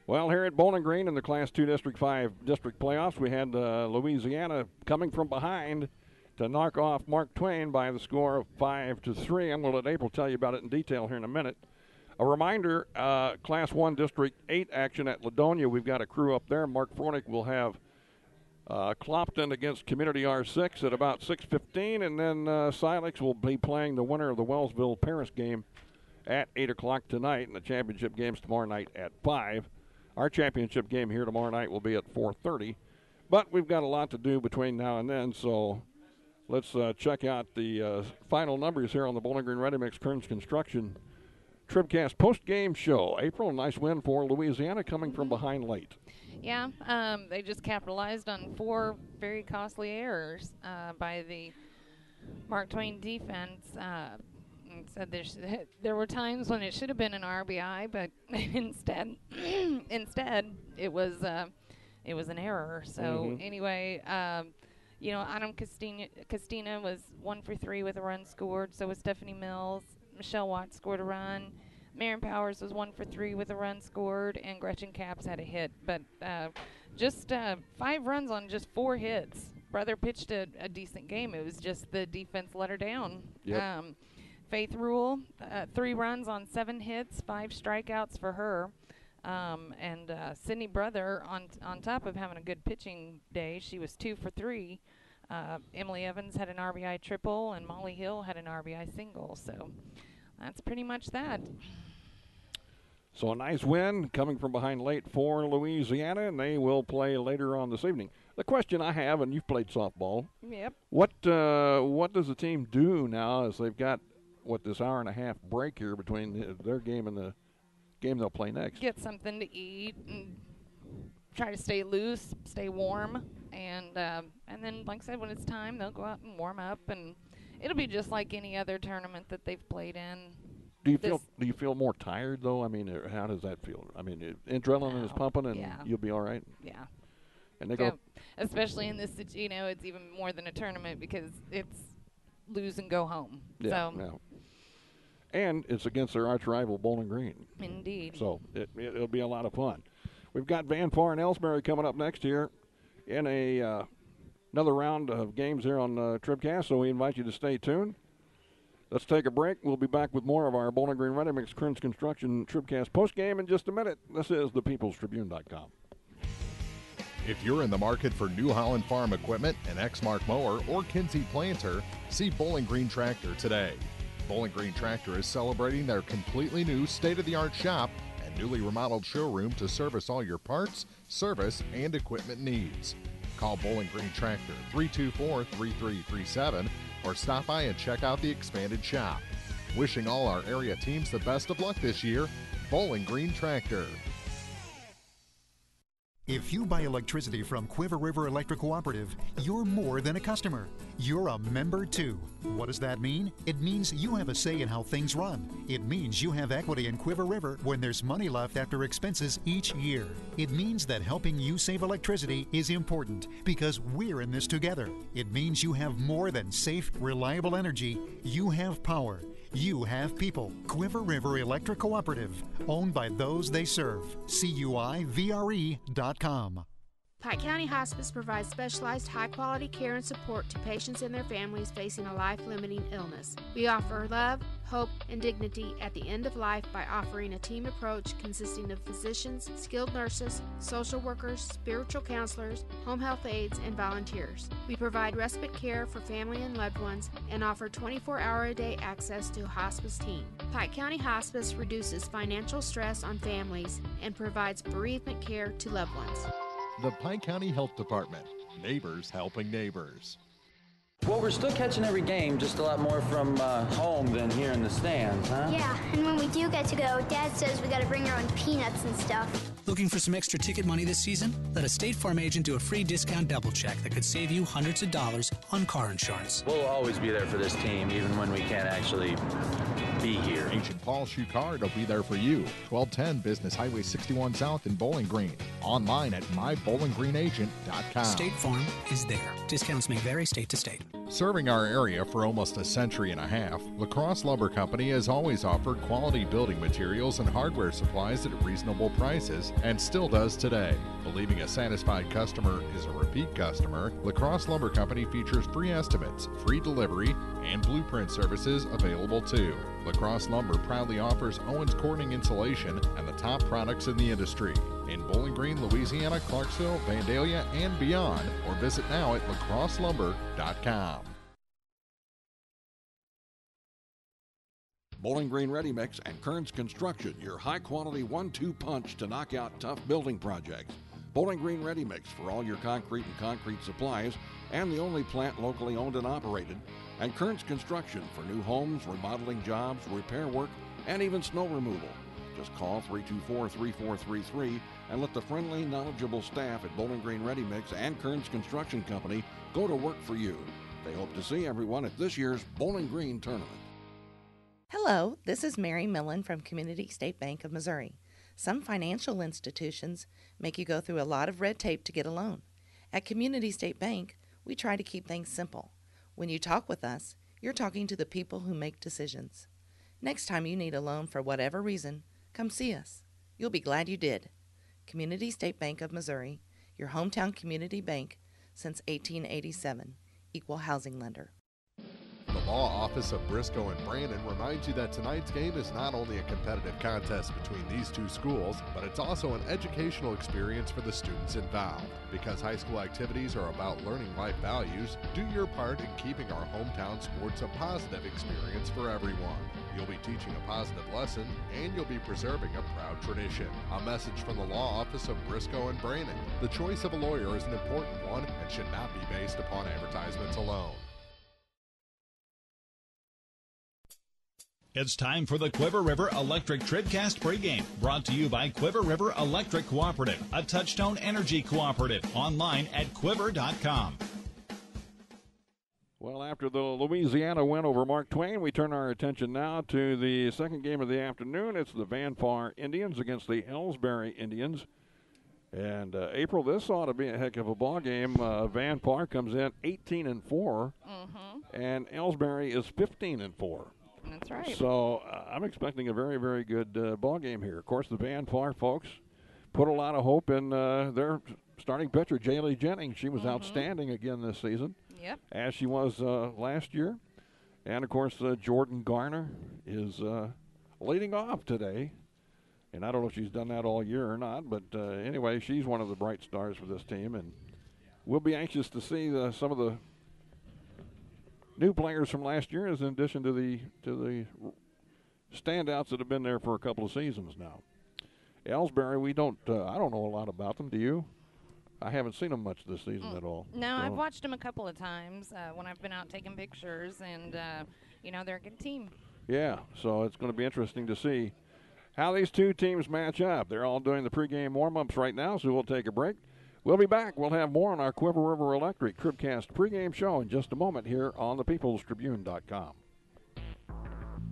Well, here at Bowling Green in the Class 2 District 5 district playoffs, we had Louisiana coming from behind to knock off Mark Twain by the score of 5-3. I'm going to let April tell you about it in detail here in a minute. A reminder, Class 1 District 8 action at Ladonia. We've got a crew up there. Mark Fronick will have Clopton against Community R6 at about 6:15, and then Silex will be playing the winner of the Wellsville-Paris game at 8 o'clock tonight, and the championship game's tomorrow night at 5. Our championship game here tomorrow night will be at 4:30, but we've got a lot to do between now and then, so let's check out the final numbers here on the Bowling Green Ready Mix Kearns Construction TribCast post-game show. April, a nice win for Louisiana coming from behind late. Yeah, they just capitalized on 4 very costly errors by the Mark Twain defense. Said there were times when it should have been an RBI, but instead it was an error. So anyway, Adam Castina was 1 for 3 with a run scored. So was Stephanie Mills. Michelle Watts scored a run. Marion Powers was 1 for 3 with a run scored, and Gretchen Capps had a hit. But just 5 runs on just 4 hits. Brother pitched a decent game. It was just the defense let her down. Yep. Faith Rule, 3 runs on 7 hits, 5 strikeouts for her. And Sydney Brother, on top of having a good pitching day, she was 2 for 3. Emily Evans had an RBI triple, and Molly Hill had an RBI single. So that's pretty much that. So a nice win coming from behind late for Louisiana, and they will play later on this evening. The question I have, and you've played softball. Yep. What does the team do now as they've got, this hour-and-a-half break here between their game and the game they'll play next? Get something to eat and try to stay loose, stay warm, and then, like I said, when it's time, they'll go out and warm up, and it'll be just like any other tournament that they've played in. Do you feel more tired though? I mean, how does that feel? I mean, adrenaline is pumping, and you'll be all right. Yeah. And they go, especially in this, it's even more than a tournament because it's lose and go home. Yeah. So. Yeah. And it's against their arch rival Bowling Green. Indeed. So it'll be a lot of fun. We've got Van Far and Elsberry coming up next here in another round of games here on TribCast. So we invite you to stay tuned. Let's take a break. We'll be back with more of our Bowling Green Ready Mix Kearns Construction TribCast postgame in just a minute. This is thepeoplestribune.com. If you're in the market for New Holland Farm equipment, an Exmark mower, or Kinsey planter, see Bowling Green Tractor today. Bowling Green Tractor is celebrating their completely new state-of-the-art shop and newly remodeled showroom to service all your parts, service, and equipment needs. Call Bowling Green Tractor 324-3337 or stop by and check out the expanded shop. Wishing all our area teams the best of luck this year, Bowling Green Tractor. If you buy electricity from Quiver River Electric Cooperative, you're more than a customer. You're a member too. What does that mean? It means you have a say in how things run. It means you have equity in Quiver River when there's money left after expenses each year. It means that helping you save electricity is important because we're in this together. It means you have more than safe, reliable energy. You have power. You have people. Quiver River Electric Cooperative, owned by those they serve. CUIVRE.com. Pike County Hospice provides specialized high-quality care and support to patients and their families facing a life-limiting illness. We offer love, hope, and dignity at the end of life by offering a team approach consisting of physicians, skilled nurses, social workers, spiritual counselors, home health aides, and volunteers. We provide respite care for family and loved ones and offer 24-hour-a-day access to a hospice team. Pike County Hospice reduces financial stress on families and provides bereavement care to loved ones. The Pike County Health Department. Neighbors helping neighbors. Well, we're still catching every game, just a lot more from home than here in the stands, huh? Yeah, and when we do get to go, Dad says we gotta bring our own peanuts and stuff. Looking for some extra ticket money this season? Let a State Farm agent do a free discount double check that could save you hundreds of dollars on car insurance. We'll always be there for this team, even when we can't actually be here. Ancient Paul Shoe Card will be there for you. 1210 Business Highway 61 South in Bowling Green. Online at mybowlinggreenagent.com. State Farm is there. Discounts may vary state to state. Serving our area for almost a century and a half, La Crosse Lumber Company has always offered quality building materials and hardware supplies at reasonable prices and still does today. Believing a satisfied customer is a repeat customer, La Crosse Lumber Company features free estimates, free delivery, and blueprint services available too. La Crosse Lumber proudly offers Owens Corning insulation and the top products in the industry. In Bowling Green, Louisiana, Clarksville, Vandalia, and beyond, or visit now at lacrosselumber.com. Bowling Green Ready Mix and Kearns Construction, your high-quality 1-2 punch to knock out tough building projects. Bowling Green Ready Mix for all your concrete and concrete supplies, and the only plant locally owned and operated. And Kearns Construction for new homes, remodeling jobs, repair work, and even snow removal. Just call 324-3433 and let the friendly, knowledgeable staff at Bowling Green Ready Mix and Kearns Construction Company go to work for you. They hope to see everyone at this year's Bowling Green Tournament. Hello, this is Mary Millen from Community State Bank of Missouri. Some financial institutions make you go through a lot of red tape to get a loan. At Community State Bank, we try to keep things simple. When you talk with us, you're talking to the people who make decisions. Next time you need a loan for whatever reason, come see us. You'll be glad you did. Community State Bank of Missouri, your hometown community bank since 1887. Equal housing lender. The Law Office of Briscoe and Brandon reminds you that tonight's game is not only a competitive contest between these two schools, but it's also an educational experience for the students involved. Because high school activities are about learning life values, do your part in keeping our hometown sports a positive experience for everyone. You'll be teaching a positive lesson, and you'll be preserving a proud tradition. A message from the Law Office of Briscoe and Brandon. The choice of a lawyer is an important one and should not be based upon advertisements alone. It's time for the Quiver River Electric TribCast pregame, brought to you by Quiver River Electric Cooperative, a Touchstone Energy cooperative, online at quiver.com. Well, after the Louisiana win over Mark Twain, we turn our attention now to the second game of the afternoon. It's the Van Far Indians against the Elsberry Indians. And April, this ought to be a heck of a ball game. Van Far comes in 18-4, and Elsberry is 15-4. That's right. So I'm expecting a very, very good ball game here. Of course, the Van Far folks put a lot of hope in their starting pitcher, Jaylee Jennings. She was outstanding again this season, as she was last year. And, of course, Jordan Garner is leading off today. And I don't know if she's done that all year or not, but anyway, she's one of the bright stars for this team, and we'll be anxious to see some of the new players from last year, as in addition to the standouts that have been there for a couple of seasons now. Elsberry, I don't know a lot about them. Do you? I haven't seen them much this season at all. No, So, I've watched them a couple of times when I've been out taking pictures, and they're a good team. yeah, so it's going to be interesting to see how these two teams match up. They're all doing the pregame warm-ups right now, so we'll take a break. We'll be back. We'll have more on our Quiver River Electric TribCast pregame show in just a moment here on thepeoplestribune.com.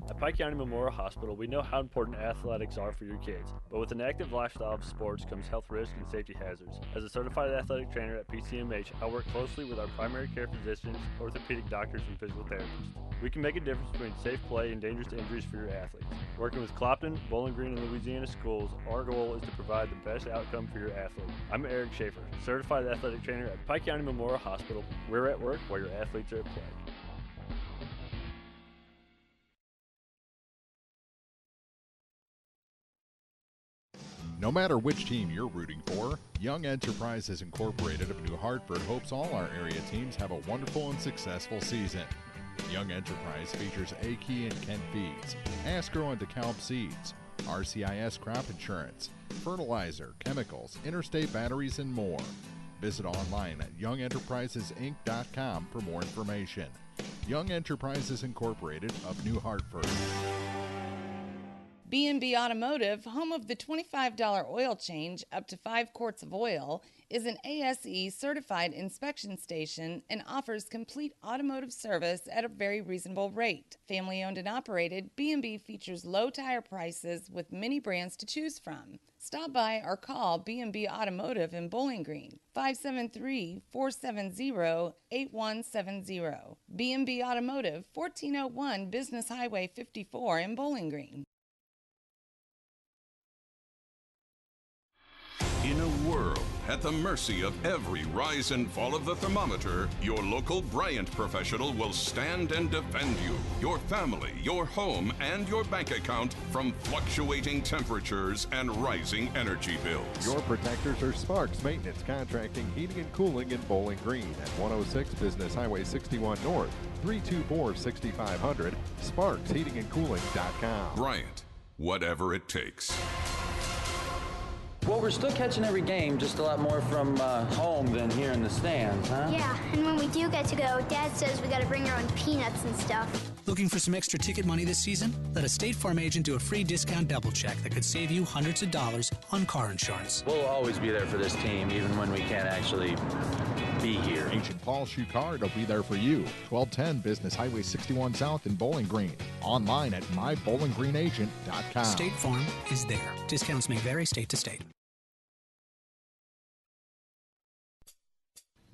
At Pike County Memorial Hospital, we know how important athletics are for your kids, but with an active lifestyle of sports comes health risks and safety hazards. As a certified athletic trainer at PCMH, I work closely with our primary care physicians, orthopedic doctors, and physical therapists. We can make a difference between safe play and dangerous injuries for your athletes. Working with Clopton, Bowling Green, and Louisiana schools, our goal is to provide the best outcome for your athlete. I'm Eric Schaefer, certified athletic trainer at Pike County Memorial Hospital. We're at work while your athletes are at play. No matter which team you're rooting for, Young Enterprises Incorporated of New Hartford hopes all our area teams have a wonderful and successful season. Young Enterprise features A-Key and Kent Feeds, Asgrow and DeKalb Seeds, RCIS Crop Insurance, fertilizer, chemicals, interstate batteries, and more. Visit online at youngenterprisesinc.com for more information. Young Enterprises Incorporated of New Hartford. B&B Automotive, home of the $25 oil change up to 5 quarts of oil, is an ASE certified inspection station and offers complete automotive service at a very reasonable rate. Family owned and operated, B&B features low tire prices with many brands to choose from. Stop by or call B&B Automotive in Bowling Green, 573-470-8170. B&B Automotive, 1401 Business Highway 54 in Bowling Green. In a world at the mercy of every rise and fall of the thermometer, your local Bryant professional will stand and defend you, your family, your home, and your bank account from fluctuating temperatures and rising energy bills. Your protectors are Sparks Maintenance Contracting, Heating and Cooling in Bowling Green at 106 Business Highway 61 North, 324-6500, sparksheatingandcooling.com. Bryant, whatever it takes. Well, we're still catching every game, just a lot more from home than here in the stands, huh? Yeah, and when we do get to go, Dad says we gotta bring our own peanuts and stuff. Looking for some extra ticket money this season? Let a State Farm agent do a free discount double check that could save you hundreds of dollars on car insurance. We'll always be there for this team, even when we can't actually be here. Agent Paul Schuchard will be there for you. 1210 Business Highway 61 South in Bowling Green. Online at mybowlinggreenagent.com. State Farm is there. Discounts may vary state to state.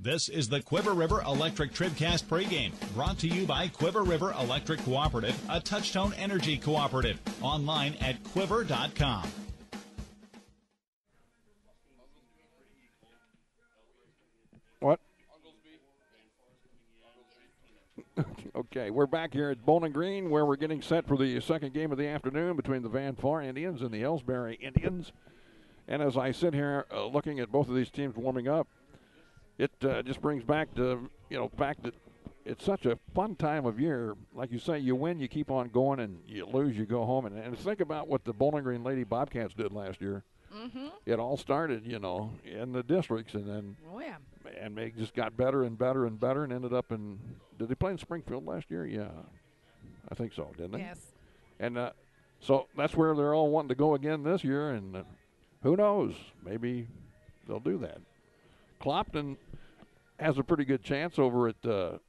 This is the Quiver River Electric TribCast pregame, brought to you by Quiver River Electric Cooperative, a Touchtone Energy cooperative. Online at quiver.com. What? Okay, we're back here at Bowling Green, where we're getting set for the second game of the afternoon between the Van Far Indians and the Elsberry Indians. And as I sit here looking at both of these teams warming up, it just brings back to, fact that it's such a fun time of year. Like you say, you win, you keep on going, and you lose, you go home. And think about what the Bowling Green Lady Bobcats did last year. Mm-hmm. It all started, in the districts, and then and they just got better and better and better, and ended up in. Did they play in Springfield last year? Yeah, I think so, didn't they? Yes. And so that's where they're all wanting to go again this year, and who knows? Maybe they'll do that. Clopton has a pretty good chance over at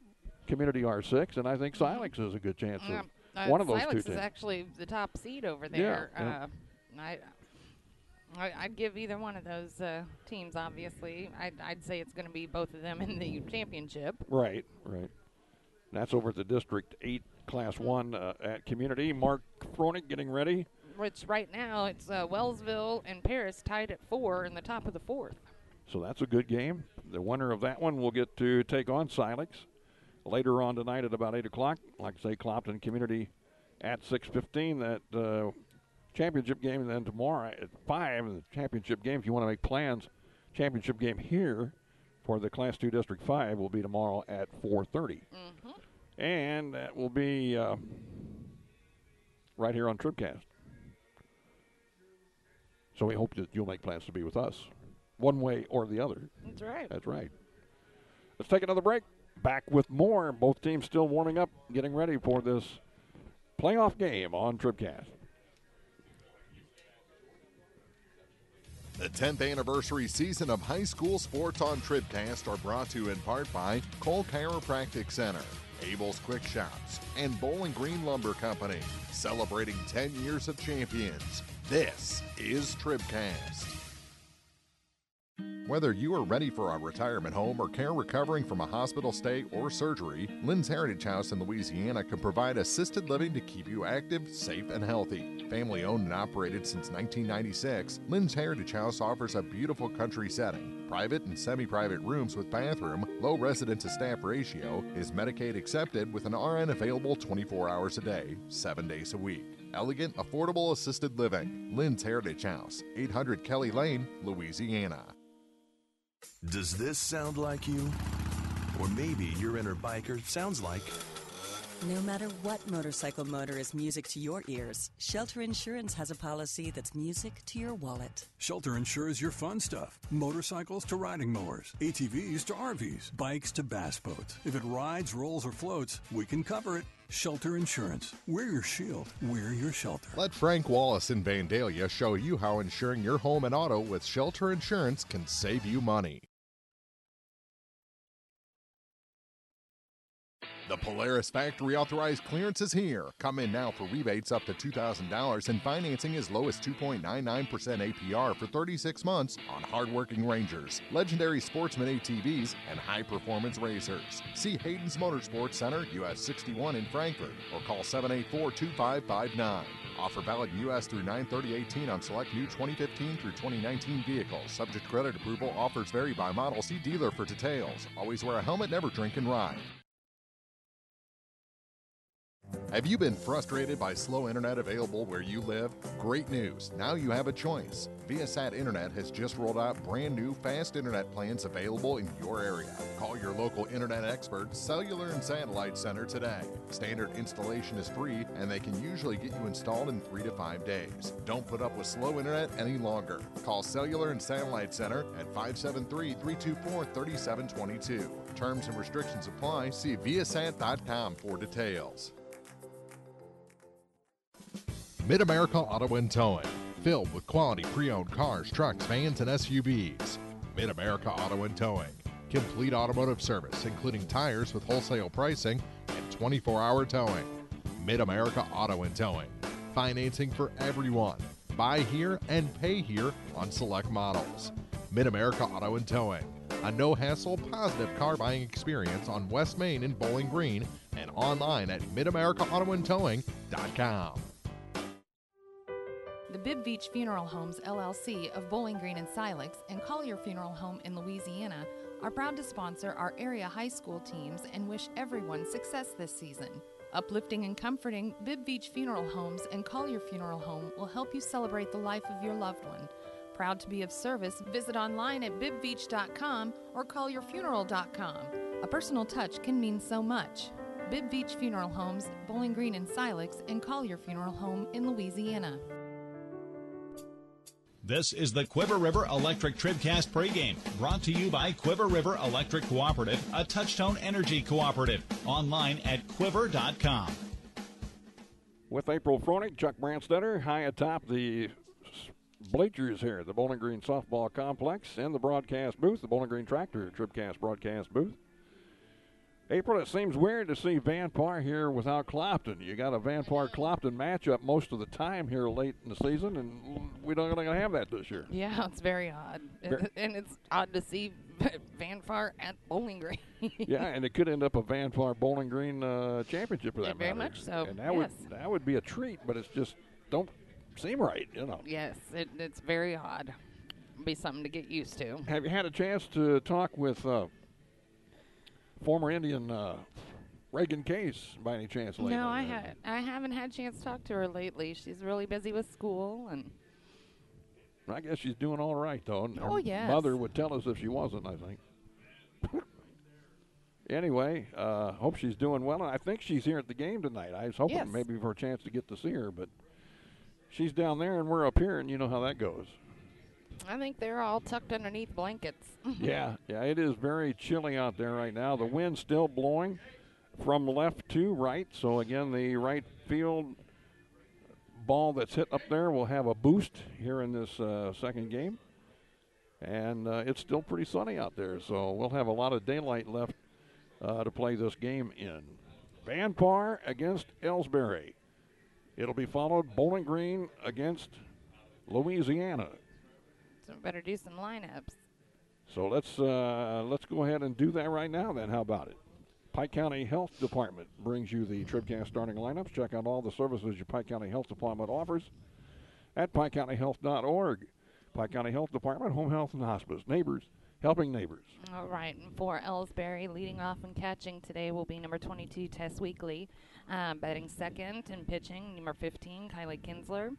Community R6, and I think Silex has a good chance of one of those Silex two teams. is actually the top seed over there. Yeah. I'd give either one of those teams, obviously. I'd say it's going to be both of them in the championship. Right. That's over at the District 8 Class 1 at Community. Mark Froenig getting ready. Which right now it's Wellsville and Paris tied at 4 in the top of the 4th. So that's a good game. The winner of that one will get to take on Silex later on tonight at about 8 o'clock. Like I say, Clopton Community at 6:15. That championship game, and then tomorrow at 5, the championship game, if you want to make plans, championship game here for the Class 2 District 5 will be tomorrow at 4:30. And that will be right here on TribCast. So we hope that you'll make plans to be with us, one way or the other. That's right. That's right. Let's take another break. Back with more. Both teams still warming up, getting ready for this playoff game on TribCast. The 10th anniversary season of high school sports on TribCast are brought to you in part by Cole Chiropractic Center, Abel's Quick Shops, and Bowling Green Lumber Company, celebrating 10 years of champions. This is TribCast. Whether you are ready for a retirement home or care recovering from a hospital stay or surgery, Lynn's Heritage House in Louisiana can provide assisted living to keep you active, safe, and healthy. Family owned and operated since 1996, Lynn's Heritage House offers a beautiful country setting, private and semi-private rooms with bathroom, low resident to staff ratio, is Medicaid accepted with an RN available 24 hours a day, 7 days a week. Elegant, affordable assisted living. Lynn's Heritage House, 800 Kelly Lane, Louisiana. Does this sound like you? Or maybe your inner biker sounds like... No matter what motorcycle motor is music to your ears, Shelter Insurance has a policy that's music to your wallet. Shelter insures your fun stuff. Motorcycles to riding mowers, ATVs to RVs, bikes to bass boats. If it rides, rolls, or floats, we can cover it. Shelter Insurance. We're your shield. We're your shelter. Let Frank Wallace in Vandalia show you how insuring your home and auto with Shelter Insurance can save you money. The Polaris Factory Authorized Clearance is here. Come in now for rebates up to $2,000 and financing as low as 2.99% APR for 36 months on hardworking Rangers, legendary Sportsman ATVs, and high-performance racers. See Hayden's Motorsports Center, US 61 in Frankfort, or call 784-2559. Offer valid U.S. through 9/30/18 on select new 2015 through 2019 vehicles. Subject credit approval. Offers vary by model. See dealer for details. Always wear a helmet, never drink and ride. Have you been frustrated by slow internet available where you live? Great news. Now you have a choice. Viasat Internet has just rolled out brand new fast internet plans available in your area. Call your local internet expert, Cellular and Satellite Center today. Standard installation is free and they can usually get you installed in 3 to 5 days. Don't put up with slow internet any longer. Call Cellular and Satellite Center at 573-324-3722. Terms and restrictions apply. See Viasat.com for details. Mid-America Auto and Towing, filled with quality pre-owned cars, trucks, vans, and SUVs. Mid-America Auto and Towing, complete automotive service, including tires with wholesale pricing and 24-hour towing. Mid-America Auto and Towing, financing for everyone. Buy here and pay here on select models. Mid-America Auto and Towing, a no-hassle, positive car buying experience on West Main in Bowling Green and online at midamericaautoandtowing.com. The Bibb Beach Funeral Homes LLC of Bowling Green and Silex and Collier Funeral Home in Louisiana are proud to sponsor our area high school teams and wish everyone success this season. Uplifting and comforting, Bibb Beach Funeral Homes and Collier Funeral Home will help you celebrate the life of your loved one. Proud to be of service, visit online at bibbbeach.com or collierfuneral.com. A personal touch can mean so much. Bibb Beach Funeral Homes, Bowling Green and Silex, and Collier Funeral Home in Louisiana. This is the Quiver River Electric TribCast pregame, brought to you by Quiver River Electric Cooperative, a Touchstone Energy cooperative. Online at quiver.com. With April Froenig, Chuck Branstetter, high atop the bleachers here at the Bowling Green Softball Complex and the broadcast booth, the Bowling Green Tractor TribCast broadcast booth. April, it seems weird to see Van Par here without Clopton. You got a Van Par-Clopton matchup most of the time here late in the season, and we're not going to have that this year. Yeah, it's very odd. And it's odd to see Van Par at Bowling Green. Yeah, and it could end up a Van Par Bowling Green championship for that matter. Very much so, And that would be a treat, but it's just don't seem right, you know. Yes, it's very odd. Be something to get used to. Have you had a chance to talk with former Indian Reagan Case by any chance lately? No, I haven't had a chance to talk to her lately. She's really busy with school, and I guess she's doing all right, though. And Oh, her yes. mother would tell us if she wasn't, I think. Anyway, hope she's doing well. And I think she's here at the game tonight. I was hoping Yes. maybe for a chance to get to see her, but she's down there and we're up here, and you know how that goes. I think they're all tucked underneath blankets. Yeah, it is very chilly out there right now. The wind's still blowing from left to right. So, again, the right field ball that's hit up there will have a boost here in this second game. And it's still pretty sunny out there, so we'll have a lot of daylight left to play this game in. Van Par against Elsberry. It'll be followed Bowling Green against Louisiana. So better do some lineups. So let's go ahead and do that right now then. How about it? Pike County Health Department brings you the TribCast starting lineups. Check out all the services your Pike County Health Department offers at PikeCountyHealth.org. Pike County Health Department, Home Health and Hospice. Neighbors, helping neighbors. All right, and for Elsberry, leading off and catching today will be number 22, Tess Weekly. Batting second and pitching, number 15, Kylie Kinsler.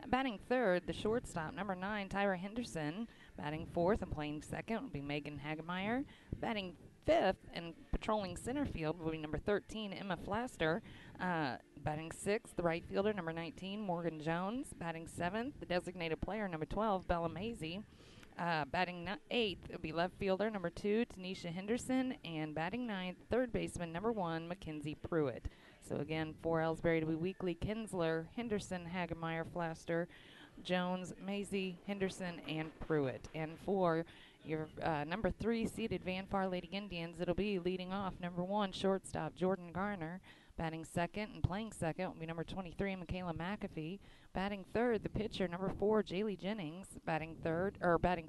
Batting third, the shortstop, number 9, Tyra Henderson. Batting fourth and playing second will be Megan Hagemeyer. Batting fifth and patrolling center field will be number 13, Emma Flaster. Batting sixth, the right fielder, number 19, Morgan Jones. Batting seventh, the designated player, number 12, Bella Maisie. Batting eighth, it will be left fielder, number 2, Tanisha Henderson. And batting ninth, third baseman, number 1, Mackenzie Pruitt. So again, for Elsberry to be Weekly, Kinsler, Henderson, Hagemeyer, Flaster, Jones, Maisie, Henderson, and Pruitt. And for your number 3 seeded Van Far Lady Indians, it'll be leading off number 1, shortstop, Jordan Garner. Batting second and playing second will be number 23, Michaela McAfee. Batting third, the pitcher, number 4, Jaylee Jennings. Batting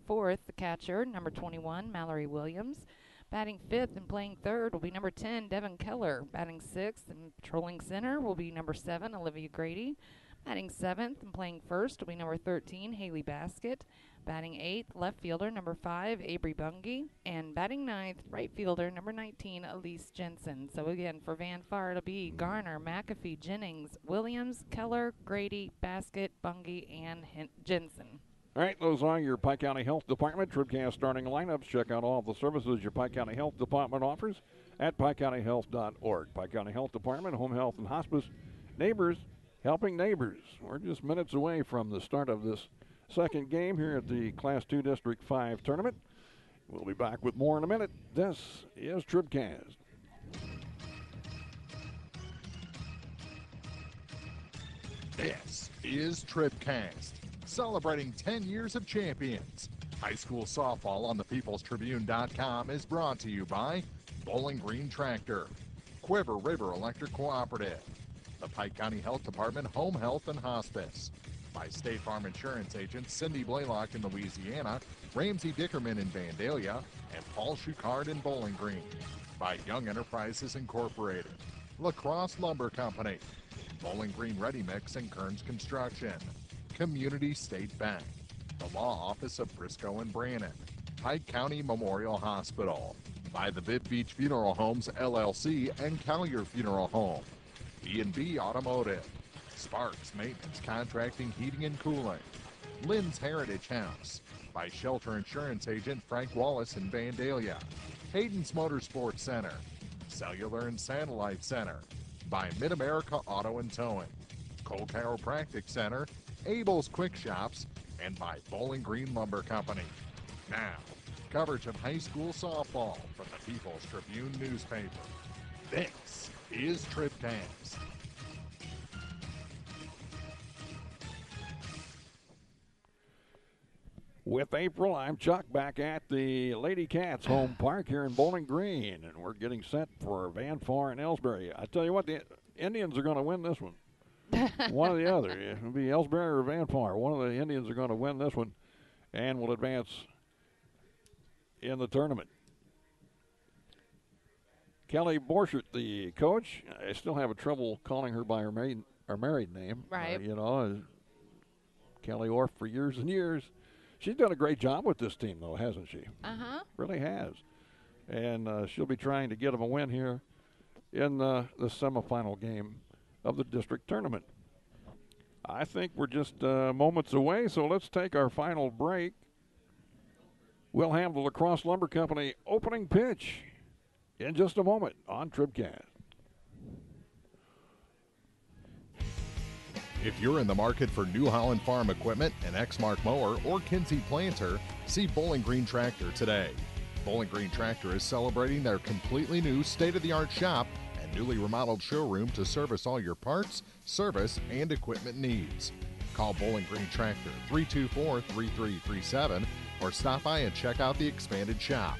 fourth, the catcher, number 21, Mallory Williams. Batting fifth and playing third will be number 10, Devin Keller. Batting sixth and patrolling center will be number 7, Olivia Grady. Batting seventh and playing first will be number 13, Haley Baskett. Batting eighth, left fielder, number 5, Avery Bungie. And batting ninth, right fielder, number 19, Elise Jensen. So again, for Van Far, it'll be Garner, McAfee, Jennings, Williams, Keller, Grady, Baskett, Bungie, and Jensen. All right, those are your Pike County Health Department TribCast starting lineups. Check out all the services your Pike County Health Department offers at PikeCountyHealth.org. Pike County Health Department, Home Health and Hospice, neighbors, helping neighbors. We're just minutes away from the start of this second game here at the Class 2 District 5 tournament. We'll be back with more in a minute. This is TribCast. This is TribCast, celebrating 10 years of champions. High school softball on the peoplestribune.com is brought to you by Bowling Green Tractor, Quiver River Electric Cooperative, the Pike County Health Department Home Health and Hospice, by State Farm Insurance agents Cindy Blaylock in Louisiana, Ramsey Dickerman in Vandalia, and Paul Schuchard in Bowling Green, by Young Enterprises Incorporated, La Crosse Lumber Company, Bowling Green Ready Mix and Kearns Construction, Community State Bank, the Law Office of Briscoe and Brannon, Pike County Memorial Hospital, by the Viv Beach Funeral Homes LLC and Collier Funeral Home, B&B Automotive, Sparks Maintenance Contracting, Heating and Cooling, Lynn's Heritage House, by Shelter Insurance Agent Frank Wallace in Vandalia, Hayden's Motorsports Center, Cellular and Satellite Center, by Mid-America Auto and Towing, Cole Chiropractic Center, Abel's Quick Shops, and by Bowling Green Lumber Company. Now, coverage of high school softball from the People's Tribune newspaper. This is TribCast. With April, I'm Chuck back at the Lady Cats home park here in Bowling Green, and we're getting set for Van Far and Elsberry. I tell you what, the Indians are going to win this one. One or the other. It'll be Elsberry or Van Far. One of the Indians are going to win this one and will advance in the tournament. Kelly Borchert, the coach, I still have trouble calling her by her married name. Right. Kelly Orff for years and years. She's done a great job with this team, though, hasn't she? Uh-huh. Really has. And she'll be trying to get them a win here in the semifinal game of the district tournament. I think we're just moments away, so let's take our final break. We'll have the La Crosse Lumber Company opening pitch in just a moment on TribCast. If you're in the market for New Holland Farm equipment, an Exmark mower, or Kinsey planter, see Bowling Green Tractor today. Bowling Green Tractor is celebrating their completely new state-of-the-art shop and newly remodeled showroom to service all your parts, service, and equipment needs. Call Bowling Green Tractor 324-3337 or stop by and check out the expanded shop.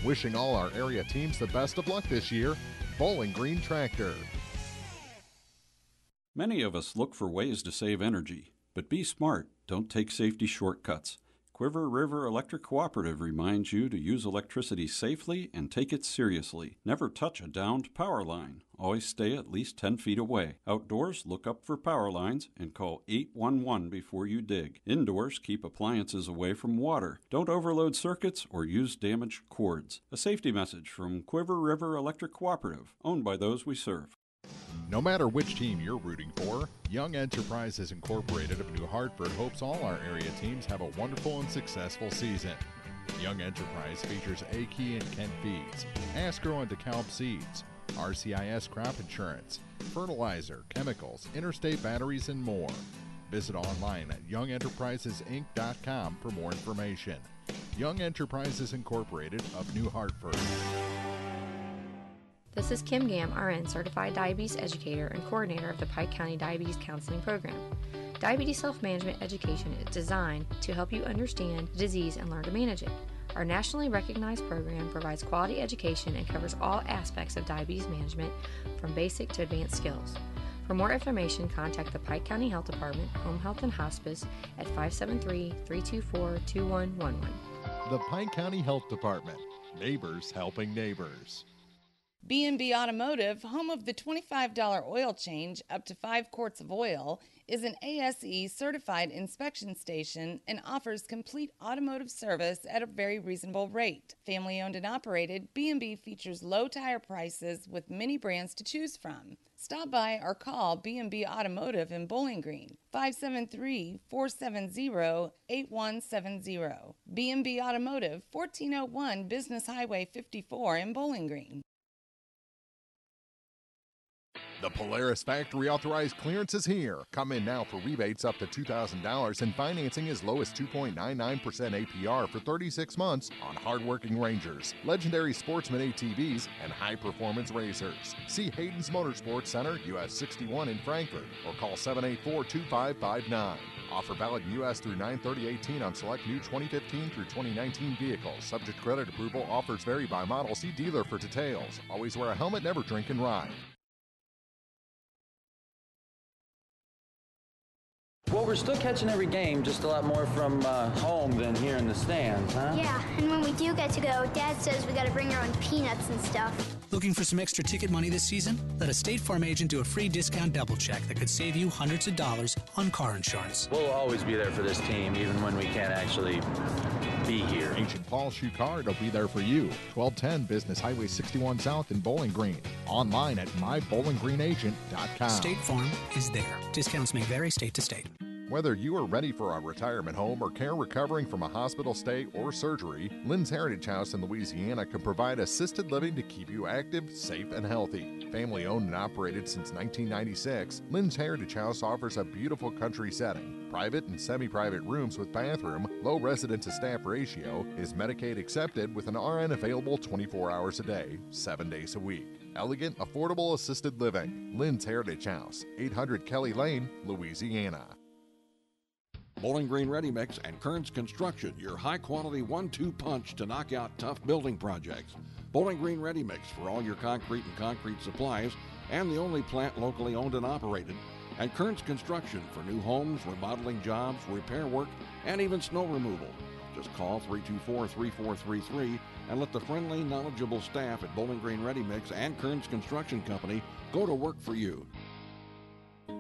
Wishing all our area teams the best of luck this year, Bowling Green Tractor. Many of us look for ways to save energy, but be smart. Don't take safety shortcuts. Quiver River Electric Cooperative reminds you to use electricity safely and take it seriously. Never touch a downed power line. Always stay at least 10 feet away. Outdoors, look up for power lines and call 811 before you dig. Indoors, keep appliances away from water. Don't overload circuits or use damaged cords. A safety message from Quiver River Electric Cooperative, owned by those we serve. No matter which team you're rooting for, Young Enterprises Incorporated of New Hartford hopes all our area teams have a wonderful and successful season. Young Enterprise features A-Key and Kent Feeds, Asgrow and DeKalb Seeds, RCIS Crop Insurance, fertilizer, chemicals, interstate batteries, and more. Visit online at youngenterprisesinc.com for more information. Young Enterprises Incorporated of New Hartford. This is Kim Gam, RN, Certified Diabetes Educator and Coordinator of the Pike County Diabetes Counseling Program. Diabetes self-management education is designed to help you understand the disease and learn to manage it. Our nationally recognized program provides quality education and covers all aspects of diabetes management from basic to advanced skills. For more information, contact the Pike County Health Department, Home Health and Hospice at 573-324-2111. The Pike County Health Department. Neighbors helping neighbors. B&B Automotive, home of the $25 oil change up to 5 quarts of oil, is an ASE certified inspection station and offers complete automotive service at a very reasonable rate. Family owned and operated, B&B features low tire prices with many brands to choose from. Stop by or call B&B Automotive in Bowling Green, 573-470-8170. B&B Automotive, 1401 Business Highway 54 in Bowling Green. The Polaris Factory Authorized Clearance is here. Come in now for rebates up to $2,000 and financing as low as 2.99% APR for 36 months on hardworking Rangers, legendary Sportsman ATVs, and high-performance racers. See Hayden's Motorsports Center, US 61 in Frankfort, or call 784-2559. Offer valid in U.S. through 9/30/18 on select new 2015 through 2019 vehicles. Subject credit approval. Offers vary by model. See dealer for details. Always wear a helmet, never drink and ride. Well, we're still catching every game, just a lot more from home than here in the stands, huh? Yeah, and when we do get to go, Dad says we gotta bring our own peanuts and stuff. Looking for some extra ticket money this season? Let a State Farm agent do a free discount double check that could save you hundreds of dollars on car insurance. We'll always be there for this team, even when we can't actually be here. Agent Paul Schucard will be there for you. 1210 Business Highway 61 South in Bowling Green. Online at mybowlinggreenagent.com. State Farm is there. Discounts may vary state to state. Whether you are ready for a retirement home or care recovering from a hospital stay or surgery, Lynn's Heritage House in Louisiana can provide assisted living to keep you active, safe, and healthy. Family owned and operated since 1996, Lynn's Heritage House offers a beautiful country setting, private and semi-private rooms with bathroom, low resident to staff ratio, is Medicaid accepted with an RN available 24 hours a day, 7 days a week. Elegant, affordable assisted living. Lynn's Heritage House, 800 Kelly Lane, Louisiana. Bowling Green Ready Mix and Kearns Construction, your high-quality 1-2 punch to knock out tough building projects. Bowling Green Ready Mix for all your concrete and concrete supplies, and the only plant locally owned and operated. And Kearns Construction for new homes, remodeling jobs, repair work, and even snow removal. Just call 324-3433 and let the friendly, knowledgeable staff at Bowling Green Ready Mix and Kearns Construction Company go to work for you.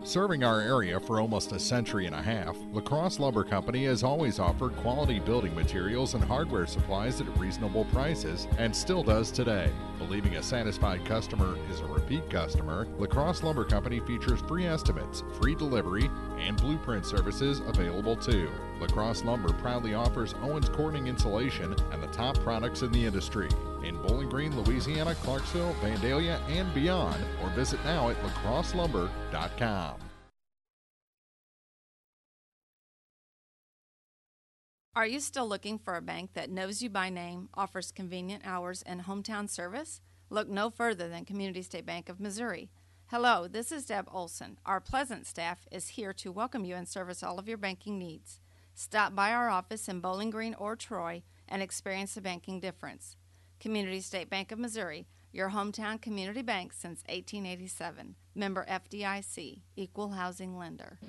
Serving our area for almost a century and a half, La Crosse Lumber Company has always offered quality building materials and hardware supplies at reasonable prices and still does today. Believing a satisfied customer is a repeat customer, La Crosse Lumber Company features free estimates, free delivery, and blueprint services available too. La Crosse Lumber proudly offers Owens Corning insulation and the top products in the industry. In Bowling Green, Louisiana, Clarksville, Vandalia, and beyond, or visit now at lacrosselumber.com. Are you still looking for a bank that knows you by name, offers convenient hours, and hometown service? Look no further than Community State Bank of Missouri. Hello, this is Deb Olson. Our pleasant staff is here to welcome you and service all of your banking needs. Stop by our office in Bowling Green or Troy and experience the banking difference. Community State Bank of Missouri, your hometown community bank since 1887. Member FDIC, Equal Housing Lender.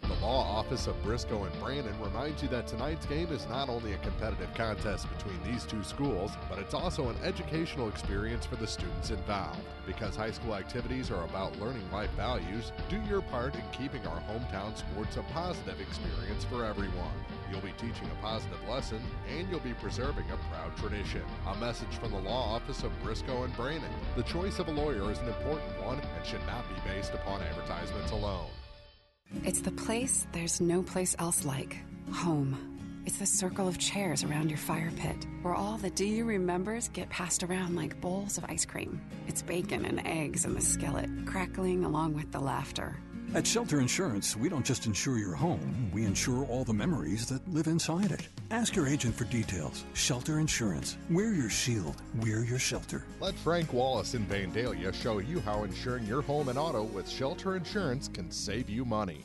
The Law Office of Briscoe and Brandon reminds you that tonight's game is not only a competitive contest between these two schools, but it's also an educational experience for the students involved. Because high school activities are about learning life values, do your part in keeping our hometown sports a positive experience for everyone. You'll be teaching a positive lesson, and you'll be preserving a proud tradition. A message from the Law Office of Briscoe and Brandon. The choice of a lawyer is an important one and should not be based upon advertisements alone. It's the place there's no place else like. Home. It's the circle of chairs around your fire pit, where all the do you remembers get passed around like bowls of ice cream. It's bacon and eggs in the skillet, crackling along with the laughter. At Shelter Insurance, we don't just insure your home, we insure all the memories that live inside it. Ask your agent for details. Shelter Insurance. We're your shield. We're your shelter. Let Frank Wallace in Vandalia show you how insuring your home and auto with Shelter Insurance can save you money.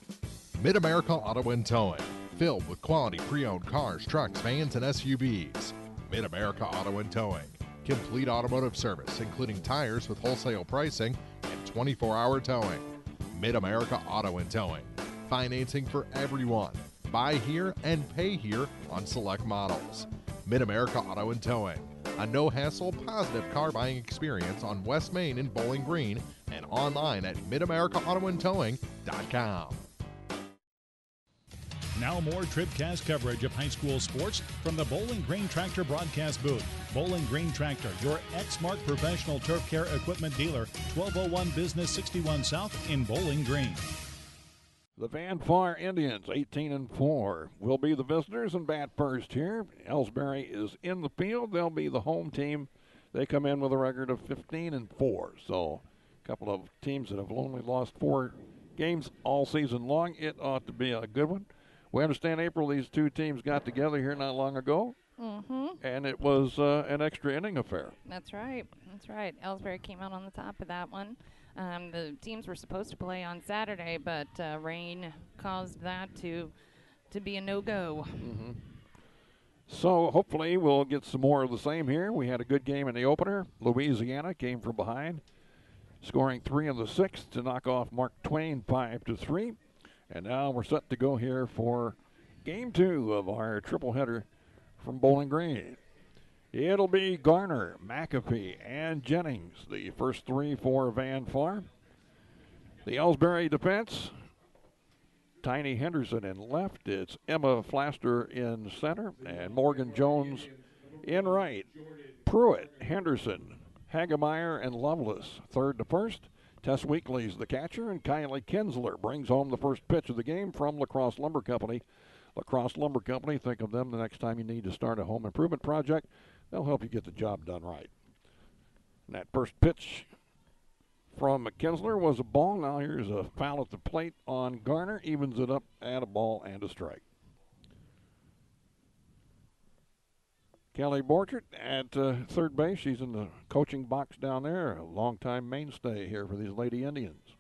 Mid-America Auto and Towing. Filled with quality pre-owned cars, trucks, vans, and SUVs. Mid-America Auto and Towing. Complete automotive service, including tires with wholesale pricing and 24-hour towing. Mid-America Auto and Towing. Financing for everyone. Buy here and pay here on select models. Mid-America Auto and Towing. A no-hassle, positive car buying experience on West Main in Bowling Green and online at midamericaautoandtowing.com. Now more TribCast coverage of high school sports from the Bowling Green Tractor broadcast booth. Bowling Green Tractor, your Exmark professional turf care equipment dealer, 1201 Business 61 South in Bowling Green. The Van Far Indians, 18-4, will be the visitors and bat first here. Elsberry is in the field. They'll be the home team. They come in with a record of 15-4. So a couple of teams that have only lost 4 games all season long. It ought to be a good one. We understand, April, these two teams got together here not long ago, and it was an extra inning affair. That's right. That's right. Elsberry came out on the top of that one. The teams were supposed to play on Saturday, but rain caused that to be a no-go. So hopefully we'll get some more of the same here. We had a good game in the opener. Louisiana came from behind, scoring 3 in the 6th to knock off Mark Twain 5-3. And now we're set to go here for Game 2 of our triple header from Bowling Green. It'll be Garner, McAfee, and Jennings, the first 3 for Van Far. The Elsberry defense, Tiny Henderson in left. It's Emma Flaster in center, and Morgan Jones in right. Pruitt, Henderson, Hagemeyer, and Lovelace, third to first. Tess Weekly's the catcher, and Kylie Kinsler brings home the first pitch of the game from La Crosse Lumber Company. La Crosse Lumber Company, think of them the next time you need to start a home improvement project. They'll help you get the job done right. And that first pitch from Kinsler was a ball. Now here's a foul at the plate on Garner. Evens it up at a ball and a strike. Kelly Borchert at third base. She's in the coaching box down there. A longtime mainstay here for these Lady Indians.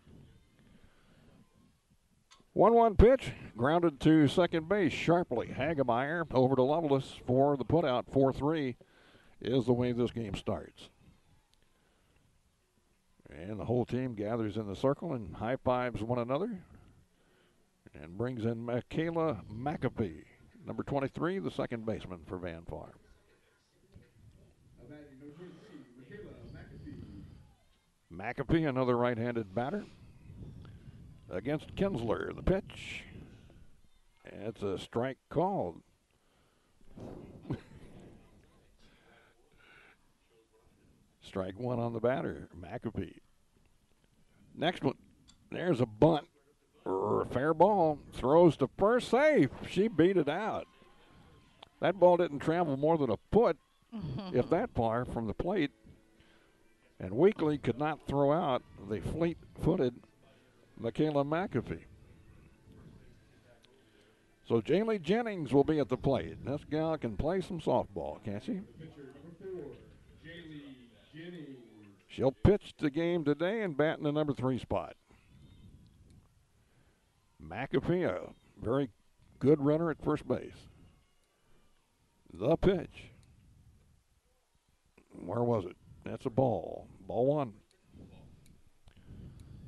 1-1 pitch, grounded to second base sharply. Hagemeyer over to Lovelace for the putout. 4-3 is the way this game starts. And the whole team gathers in the circle and high fives one another and brings in Michaela McAfee, number 23, the second baseman for Van Far. McAfee, another right-handed batter. against Kinsler. The pitch. It's a strike called. Strike one on the batter, McAfee. Next one, there's a bunt. Fair ball, throws to first, safe. She beat it out. That ball didn't travel more than a foot, if that far, from the plate. And Weekly could not throw out the fleet-footed Michaela McAfee. So Jaylee Jennings will be at the plate. This gal can play some softball, can't she? She'll pitch the game today and bat in the number 3 spot. McAfee, a very good runner at first base. The pitch. Where was it? That's a ball. Ball 1.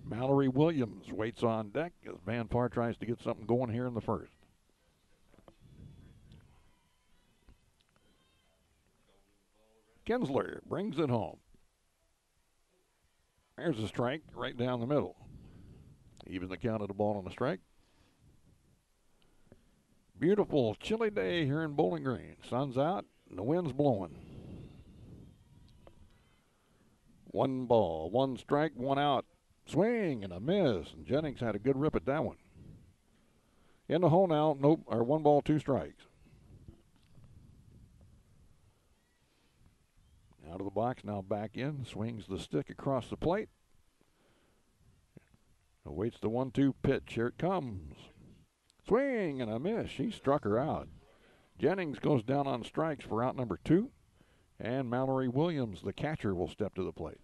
Mallory Williams waits on deck as Van Far tries to get something going here in the first. Kinsler brings it home. There's a strike right down the middle. Even the count of the ball on the strike. Beautiful chilly day here in Bowling Green. Sun's out and the wind's blowing. 1 ball, 1 strike, 1 out. Swing and a miss. And Jennings had a good rip at that one. In the hole now, 1 ball, 2 strikes. Out of the box, now back in. Swings the stick across the plate. Awaits the 1-2 pitch. Here it comes. Swing and a miss. She struck her out. Jennings goes down on strikes for out number 2. And Mallory Williams, the catcher, will step to the plate.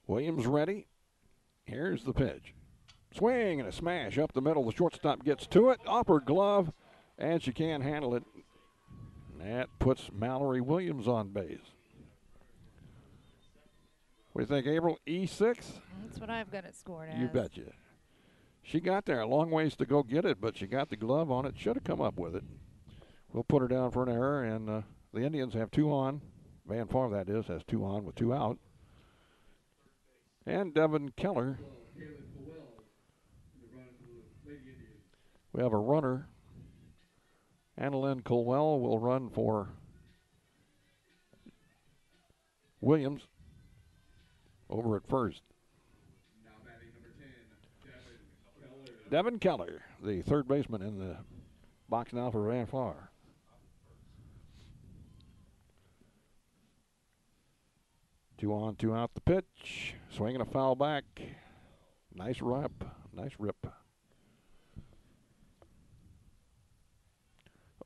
Williams ready. Here's the pitch. Swing and a smash up the middle. The shortstop gets to it. Off her glove, and she can't handle it. That puts Mallory Williams on base. What do you think, April? E6? That's what I've got it scored as. You betcha. She got there. A long ways to go get it, but she got the glove on it. Should have come up with it. We'll put her down for an error, and the Indians have 2 on. Van Far, that is, has 2 on with 2 out. And Devin Keller. We have a runner. Annalyn Colwell will run for Williams over at first. Devin Keller, the third baseman in the box now for Van Far. Two on, 2 out the pitch. Swinging a foul back. Nice rip. Nice rip.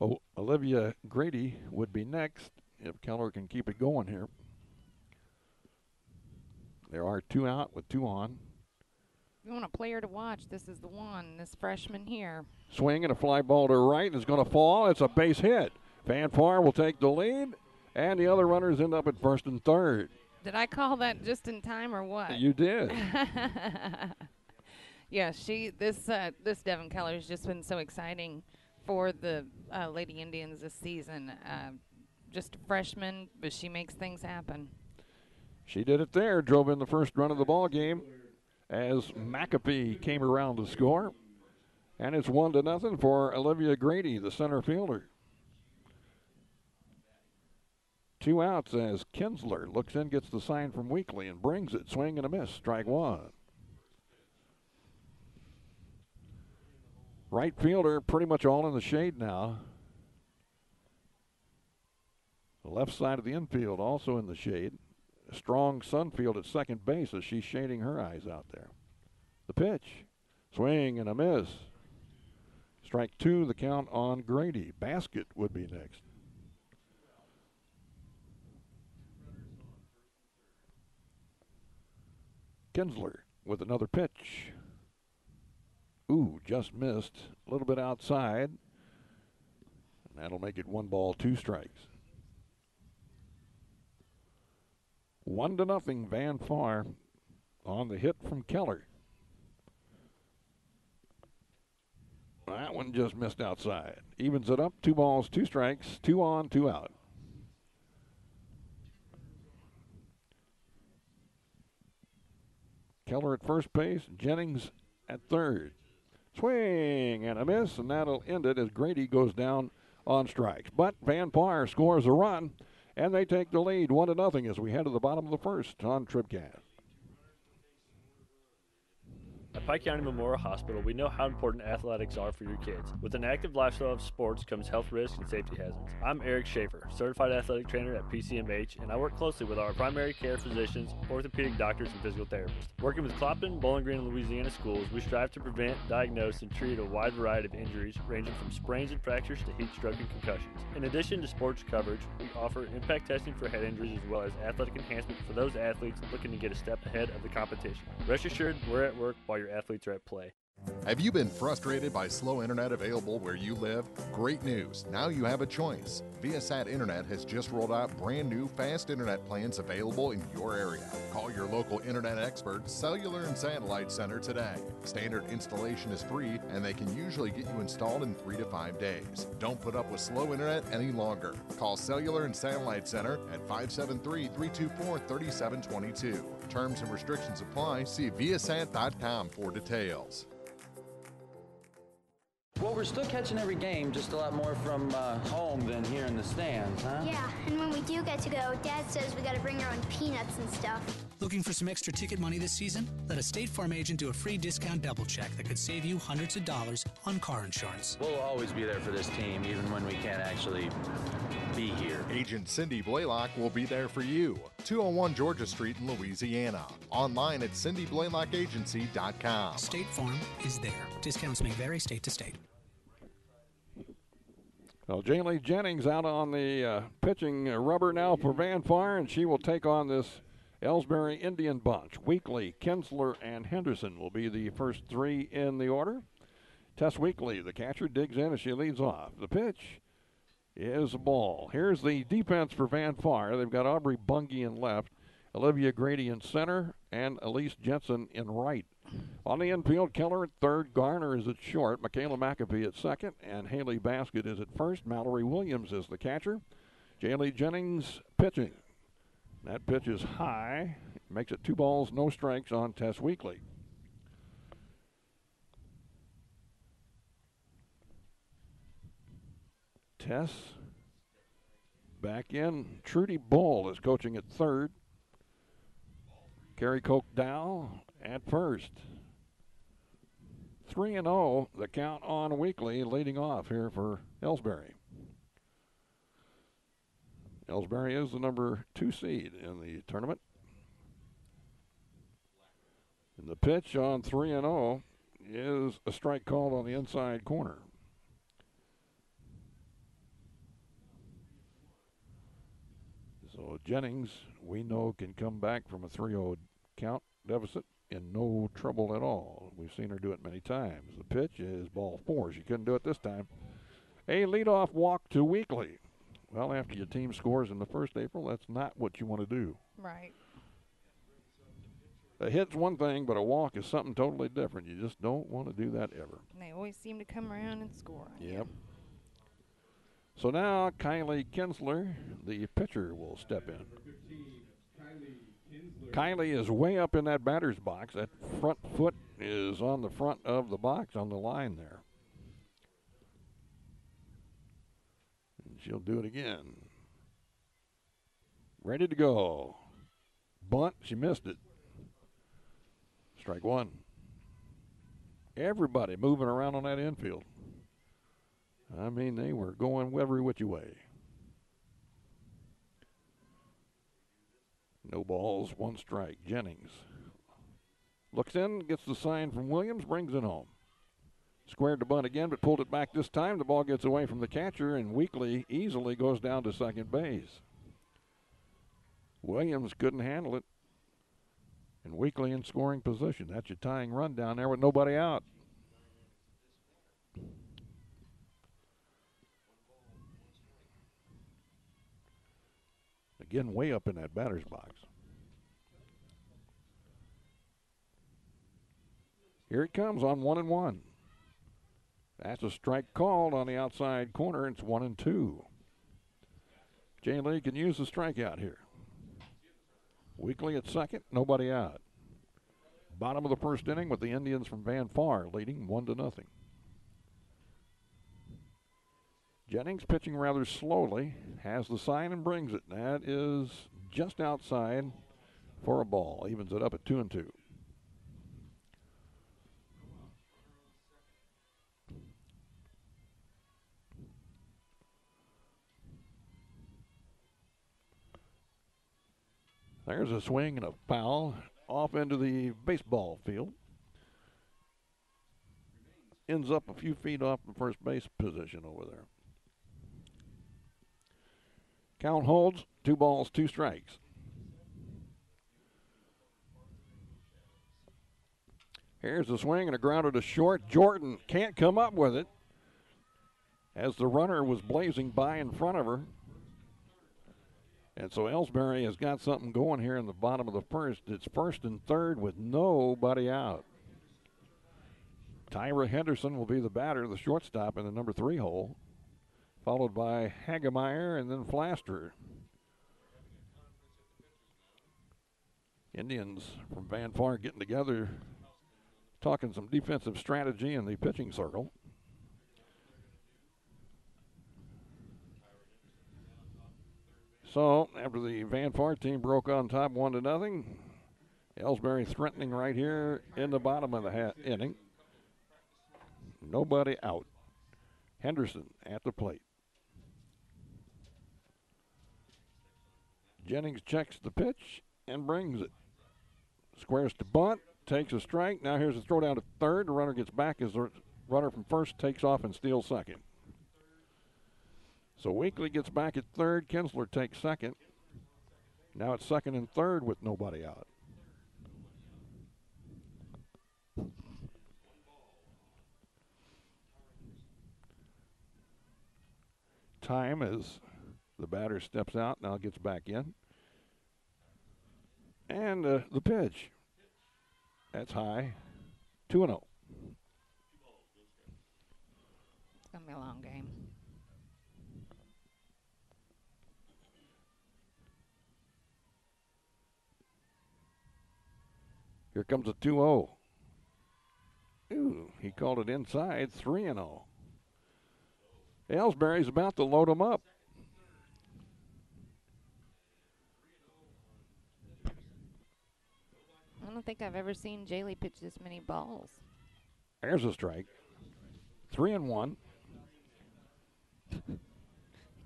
Oh, Olivia Grady would be next if Keller can keep it going here. There are 2 out with 2 on. You want a player to watch, this is the one, this freshman here. Swing and a fly ball to right is going to fall. It's a base hit. Van Far will take the lead, and the other runners end up at first and third. Did I call that just in time or what? You did. Yeah, this Devin Keller has just been so exciting for the Lady Indians this season. Just a freshman, but she makes things happen. She did it there, drove in the first run of the ball game as McAfee came around to score. And it's 1-0 for Olivia Grady, the center fielder. 2 outs as Kinsler looks in, gets the sign from Weekly, and brings it. Swing and a miss, strike 1. Right fielder pretty much all in the shade now. The left side of the infield also in the shade. A strong Sunfield at second base as she's shading her eyes out there. The pitch. Swing and a miss. Strike 2, the count on Grady. Basket would be next. Kinsler with another pitch. Ooh, just missed. A little bit outside. And that'll make it 1 ball, 2 strikes. 1-0 Van Far on the hit from Keller. That that one just missed outside. Evens it up, 2 balls, 2 strikes, 2 on, 2 out. Keller at first base, Jennings at third. Swing and a miss, and that'll end it as Grady goes down on strikes. But Van Parr scores a run, and they take the lead 1-0 as we head to the bottom of the first on TribCast. At Pike County Memorial Hospital, we know how important athletics are for your kids. With an active lifestyle of sports comes health risks and safety hazards. I'm Eric Schaefer, certified athletic trainer at PCMH, and I work closely with our primary care physicians, orthopedic doctors, and physical therapists. Working with Clopton, Bowling Green, and Louisiana schools, we strive to prevent, diagnose, and treat a wide variety of injuries ranging from sprains and fractures to heat stroke and concussions. In addition to sports coverage, we offer impact testing for head injuries as well as athletic enhancement for those athletes looking to get a step ahead of the competition. Rest assured, we're at work while your athletes are at play. Have you been frustrated by slow internet available where you live? Great news. Now you have a choice. Viasat Internet has just rolled out brand new fast internet plans available in your area. Call your local internet expert, Cellular and Satellite Center today. Standard installation is free, and they can usually get you installed in 3 to 5 days. Don't put up with slow internet any longer. Call Cellular and Satellite Center at 573-324-3722. Terms and restrictions apply. See Viasat.com for details. Well, we're still catching every game, just a lot more from home than here in the stands, huh? Yeah, and when we do get to go, Dad says we gotta bring our own peanuts and stuff. Looking for some extra ticket money this season? Let a State Farm agent do a free discount double check that could save you hundreds of dollars on car insurance. We'll always be there for this team, even when we can't actually be here. Agent Cindy Blaylock will be there for you. 201 Georgia Street in Louisiana. Online at cindyblaylockagency.com. State Farm is there. Discounts may vary state to state. Well, Jaylee Jennings out on the pitching rubber now for Van Parr, and she will take on this Elsberry Indian bunch. Weekly, Kinsler, and Henderson will be the first 3 in the order. Tess Weekly, the catcher, digs in as she leads off. The pitch is a ball. Here's the defense for Van Parr. They've got Aubrey Bungie in left, Olivia Grady in center, and Elise Jensen in right. On the infield, Keller at third, Garner is at short, Michaela McAfee at second, and Haley Baskett is at first. Mallory Williams is the catcher. Jaylee Jennings pitching. That pitch is high. Makes it 2 balls, no strikes on Tess Weekly. Tess back in. Trudy Bull is coaching at third. Carrie Koch Dow at first. 3-0, the count on Weekly, leading off here for Elsberry. Elsberry is the number 2 seed in the tournament. And the pitch on 3-0 is a strike called on the inside corner. So Jennings, we know, can come back from a 3-0 count deficit in no trouble at all. We've seen her do it many times. The pitch is ball 4. She couldn't do it this time. A leadoff walk to Weekly. Well, after your team scores in the first April, that's not what you want to do. Right. A hit's one thing, but a walk is something totally different. You just don't want to do that ever. And they always seem to come around and score. Yep. So now Kylie Kinsler, the pitcher, will step in. Kylie is way up in that batter's box. That front foot is on the front of the box on the line there. And she'll do it again. Ready to go. Bunt, she missed it. Strike 1. Everybody moving around on that infield. I mean, they were going every which way. No balls, 1 strike. Jennings looks in, gets the sign from Williams, brings it home. Squared the bunt again, but pulled it back this time. The ball gets away from the catcher, and Weekly easily goes down to second base. Williams couldn't handle it. And Weekly in scoring position. That's your tying run down there with nobody out. Again, way up in that batter's box. Here it comes on 1-1. That's a strike called on the outside corner. It's 1-2. Jay Lee can use the strikeout here. Weekly at second, nobody out. Bottom of the first inning with the Indians from Van Far leading 1-0. Jennings pitching rather slowly, has the sign and brings it. That is just outside for a ball. Evens it up at 2-2. There's a swing and a foul off into the baseball field. Ends up a few feet off the first base position over there. Count holds, 2 balls, 2 strikes. Here's the swing and a grounder to short. Jordan can't come up with it as the runner was blazing by in front of her. And so Elsberry has got something going here in the bottom of the first. It's 1st and 3rd with nobody out. Tyra Henderson will be the batter, the shortstop in the number 3 hole, followed by Hagemeyer and then Flaster. Indians from Van Far getting together, talking some defensive strategy in the pitching circle. So after the Van Far team broke on top 1-0, Elsberry threatening right here in the bottom of the inning. Nobody out. Henderson at the plate. Jennings checks the pitch and brings it. Squares to bunt, takes a strike. Now here's a throw down to third. The runner gets back as the runner from first takes off and steals second. So Weekly gets back at third. Kinsler takes second. Now it's 2nd and 3rd with nobody out. Time as the batter steps out, now gets back in. And the pitch. That's high. 2-0. It's going to be a long game. Here comes a 2-0. Ooh, he called it inside, 3-0. Elsberry's about to load him up. I don't think I've ever seen Jaylee pitch this many balls. There's a strike. 3-1.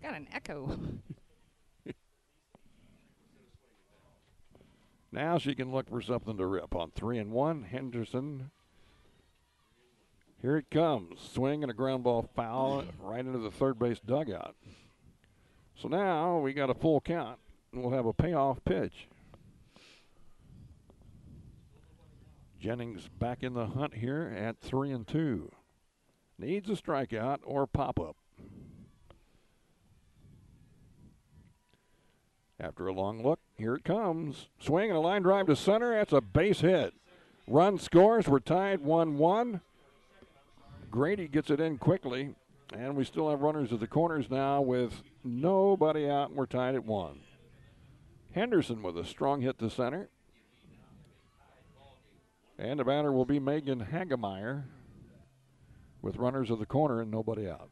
Got an echo. Now she can look for something to rip on 3-1. Henderson. Here it comes. Swing and a ground ball foul right into the third base dugout. So now we got a full count, and we'll have a payoff pitch. Jennings back in the hunt here at 3-2. Needs a strikeout or pop-up. After a long look, here it comes. Swing and a line drive to center. That's a base hit. Run scores. We're tied 1-1. Grady gets it in quickly, and we still have runners at the corners now with nobody out, and we're tied at 1. Henderson with a strong hit to center. And the batter will be Megan Hagemeyer with runners at the corner and nobody out.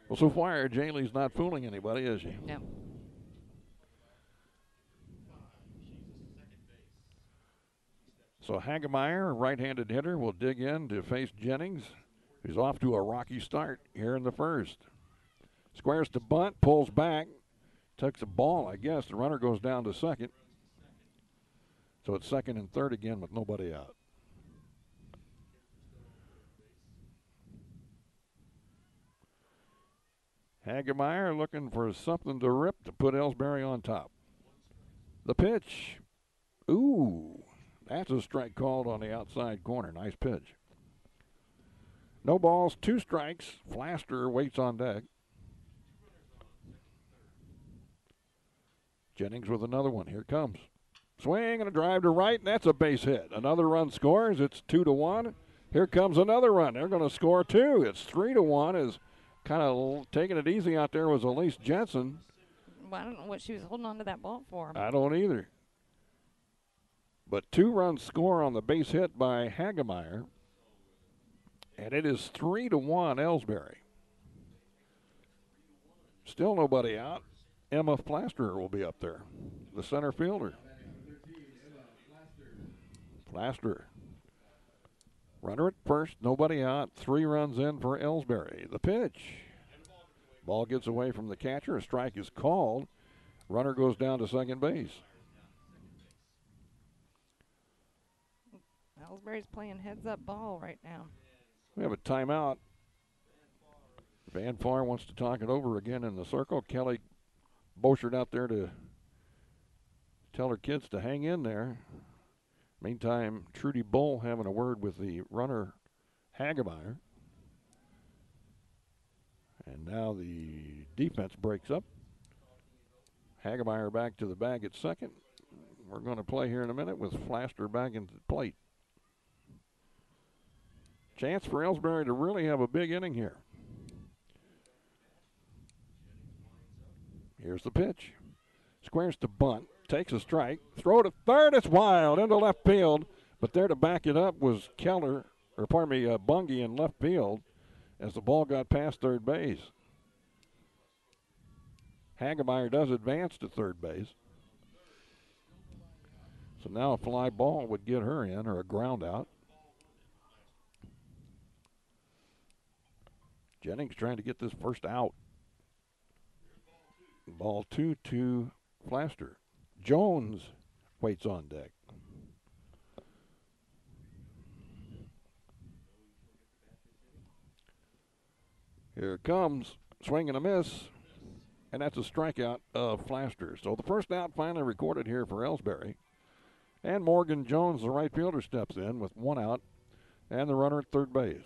Well, so far, Jaylee's not fooling anybody, is she? No. So Hagemeyer, a right-handed hitter, will dig in to face Jennings, who's off to a rocky start here in the first. Squares to bunt, pulls back, takes a ball, I guess. The runner goes down to second. So it's 2nd and 3rd again with nobody out. Hagemeyer looking for something to rip to put Elsberry on top. The pitch. Ooh, that's a strike called on the outside corner. Nice pitch. No balls, 2 strikes. Flaster waits on deck. Jennings with another one. Here it comes. Swing and a drive to right, and that's a base hit. Another run scores. It's 2-1. Here comes another run. They're going to score 2. It's 3-1. Is kind of taking it easy out there was Elise Jensen. Well, I don't know what she was holding on to that ball for. I don't either. But 2 runs score on the base hit by Hagemeyer. And it is 3-1 Elsberry. Still nobody out. Emma Plaster will be up there, the center fielder. Plaster. Runner at first, nobody out. 3 runs in for Elsberry. The pitch. Ball gets away from the catcher. A strike is called. Runner goes down to second base. Elsberry's playing heads-up ball right now. We have a timeout. Van Farr wants to talk it over again in the circle. Kelly Boschert out there to tell her kids to hang in there. Meantime, Trudy Bull having a word with the runner, Hagemeyer. And now the defense breaks up. Hagemeyer back to the bag at second. We're going to play here in a minute with Flaster back into the plate. Chance for Elsberry to really have a big inning here. Here's the pitch. Squares to bunt. Takes a strike. Throw to third. It's wild into left field. But there to back it up was Bungie in left field as the ball got past third base. Hagemeyer does advance to third base. So now a fly ball would get her in, or a ground out. Jennings trying to get this first out. Ball 2 to Flaster. Jones waits on deck. Here it comes. Swing and a miss. And that's a strikeout of Flaster. So the first out finally recorded here for Elsberry. And Morgan Jones, the right fielder, steps in with 1 out and the runner at third base.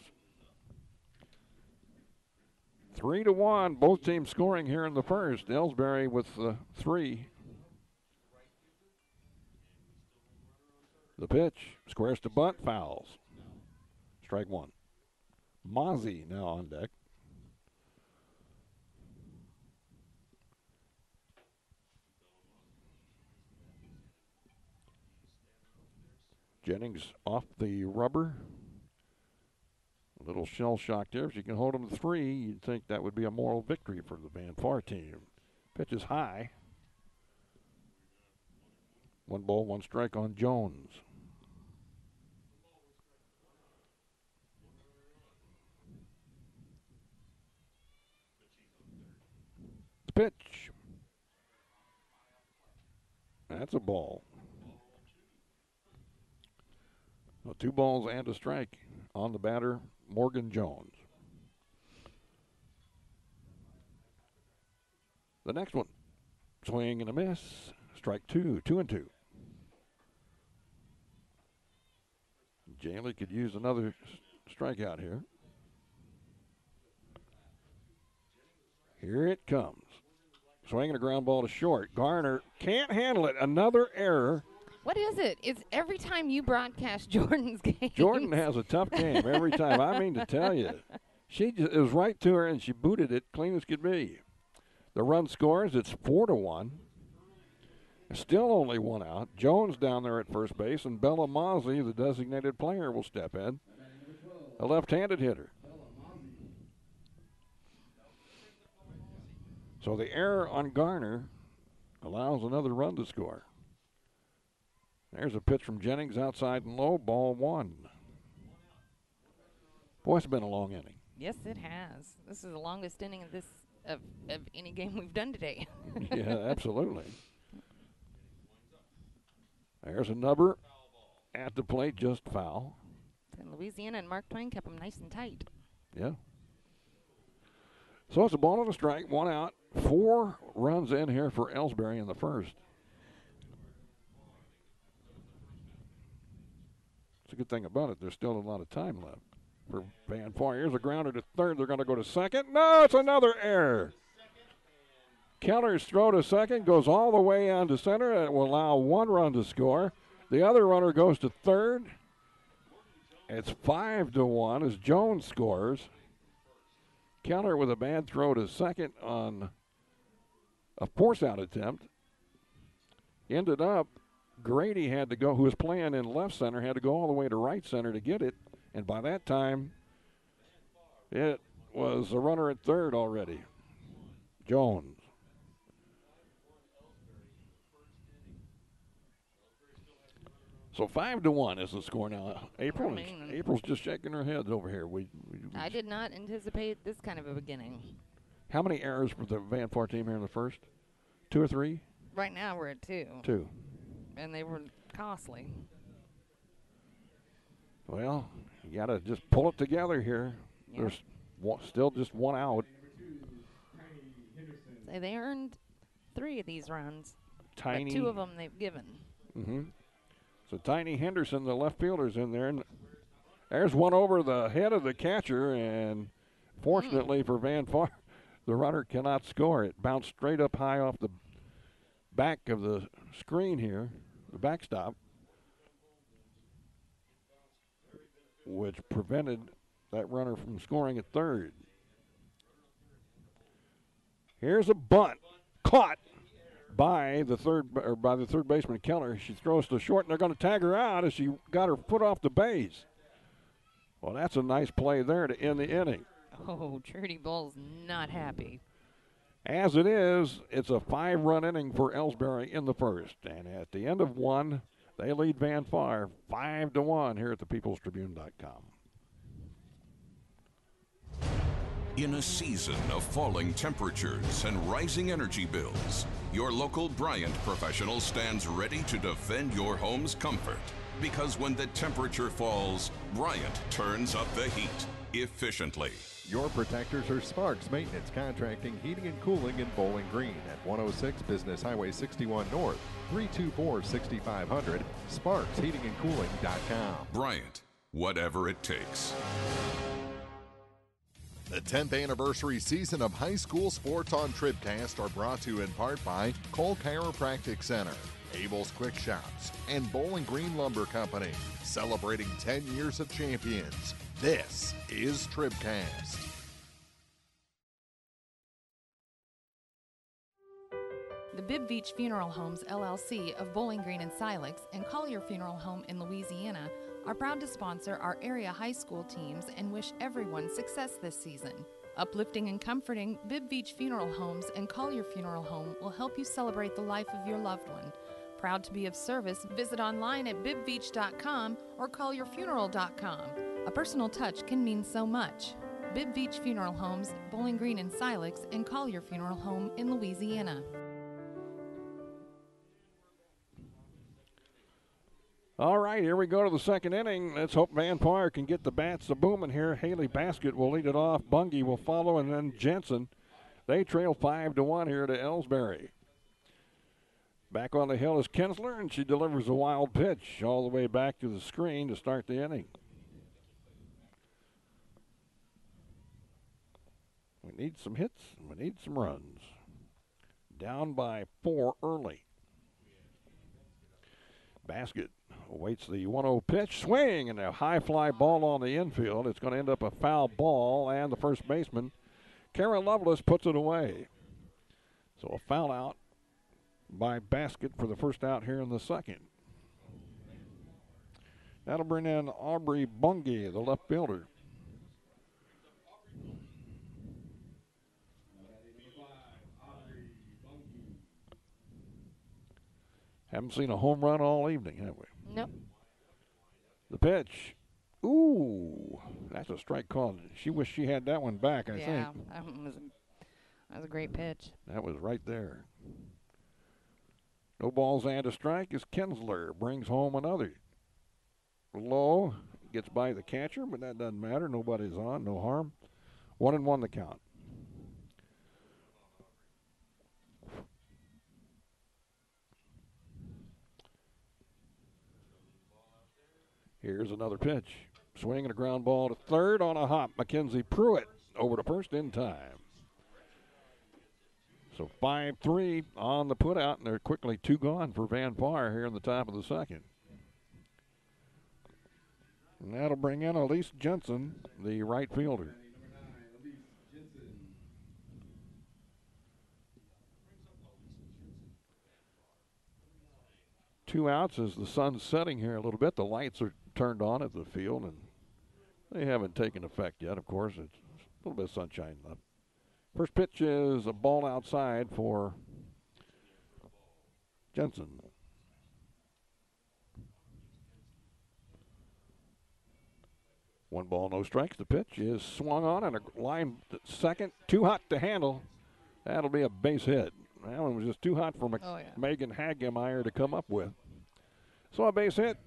3-1, both teams scoring here in the first. Elsberry with 3. The pitch, squares to bunt, fouls. Strike 1. Mozzie now on deck. Jennings off the rubber. A little shell shock there. If you can hold them to 3, you'd think that would be a moral victory for the Van Farr team. Pitch is high. 1 ball, 1 strike on Jones. The pitch. That's a ball. Well, 2 balls and a strike on the batter, Morgan Jones. The next one, swing and a miss. Strike 2, 2-2. Jaley could use another strikeout here. Here it comes. Swinging a ground ball to short. Garner can't handle it. Another error. What is it? It's every time you broadcast Jordan's game. Jordan has a tough game every time. I mean to tell you. It was right to her, and she booted it clean as could be. The run scores. It's 4-1. Still only 1 out. Jones down there at first base, and Bella Mozzie, the designated player, will step in. A left-handed hitter. So the error on Garner allows another run to score. There's a pitch from Jennings outside and low, ball 1. Boy, it's been a long inning. Yes, it has. This is the longest inning of any game we've done today. Yeah, absolutely. There's a number at the plate, just foul. And Louisiana and Mark Twain kept them nice and tight. Yeah. So it's a ball and a strike, 1 out. 4 runs in here for Elsberry in the first. It's a good thing about it. There's still a lot of time left for Van Farr. Here's a grounder to third. They're going to go to second. No, it's another error. Keller's throw to second goes all the way on to center. It will allow 1 run to score. The other runner goes to third. It's 5-1 as Jones scores. Keller with a bad throw to second on a force-out attempt. Ended up, Grady had to go, who was playing in left center, had to go all the way to right center to get it. And by that time, it was a runner at third already. Jones. So 5-1 is the score now. April's just shaking her head over here. I did not anticipate this kind of a beginning. How many errors for the Van Far team here in the first? 2 or 3? Right now we're at 2. 2. And they were costly. Well, you got to just pull it together here. Yep. There's still just 1 out. So they earned 3 of these runs. Tiny. But 2 of them they've given. Mm-hmm. So Tiny Henderson, the left fielder's in there. And there's one over the head of the catcher. And fortunately for Van Far, the runner cannot score. It bounced straight up high off the back of the screen here, the backstop, which prevented that runner from scoring at third. Here's a bunt caught by the third baseman Keller. She throws to short, and they're going to tag her out as she got her foot off the base. Well, that's a nice play there to end the inning. Oh, Trudy Bull's not happy. As it is, it's a 5-run inning for Elsberry in the first. And at the end of 1, they lead Van Far 5-1 here at the peoplestribune.com. In a season of falling temperatures and rising energy bills, your local Bryant professional stands ready to defend your home's comfort. Because when the temperature falls, Bryant turns up the heat efficiently. Your protectors are Sparks Maintenance Contracting, Heating and Cooling in Bowling Green at 106 Business Highway 61 North, 324-6500, sparksheatingandcooling.com. Bryant, whatever it takes. The 10th anniversary season of high school sports on TribCast are brought to you in part by Cole Chiropractic Center, Abel's Quick Shops, and Bowling Green Lumber Company, celebrating 10 years of champions. This is TribCast. The Bibb Beach Funeral Homes, LLC of Bowling Green and Silex and Collier Funeral Home in Louisiana are proud to sponsor our area high school teams and wish everyone success this season. Uplifting and comforting, Bibb Beach Funeral Homes and Collier Funeral Home will help you celebrate the life of your loved one. Proud to be of service, visit online at bibbbeach.com or collierfuneral.com. A personal touch can mean so much. Bibb Beach Funeral Homes, Bowling Green and Silex, and Collier Funeral Home in Louisiana. All right, here we go to the second inning. Let's hope Van Far can get the bats a-booming here. Haley Basket will lead it off. Bungie will follow, and then Jensen. They trail 5-1 here to Elsberry. Back on the hill is Kinsler, and she delivers a wild pitch all the way back to the screen to start the inning. We need some hits. We need some runs. Down by 4 early. Basket awaits the 1-0 pitch. Swing, and a high fly ball on the infield. It's going to end up a foul ball, and the first baseman, Kara Lovelace, puts it away. So a foul out by Basket for the first out here in the second. That'll bring in Aubrey Bungie, the left fielder. Haven't seen a home run all evening, have we? Nope. The pitch. Ooh, that's a strike call. She wished she had that one back, I think. Yeah, that was a great pitch. That was right there. No balls and a strike as Kinsler brings home another. Low gets by the catcher, but that doesn't matter. Nobody's on, no harm. 1-1 the count. Here's another pitch. Swing and a ground ball to third on a hop. Mackenzie Pruitt over to first in time. So 5-3 on the putout, and they're quickly 2 gone for Van Par here in the top of the second. And that'll bring in Elise Jensen, the right fielder. Two outs as the sun's setting here a little bit. The lights are turned on at the field, and they haven't taken effect yet, of course. It's a little bit of sunshine left. First pitch is a ball outside for Jensen. One ball, no strikes. The pitch is swung on and a line second. Too hot to handle. That'll be a base hit. That one was just too hot for Megan Hagemeyer to come up with. So a base hit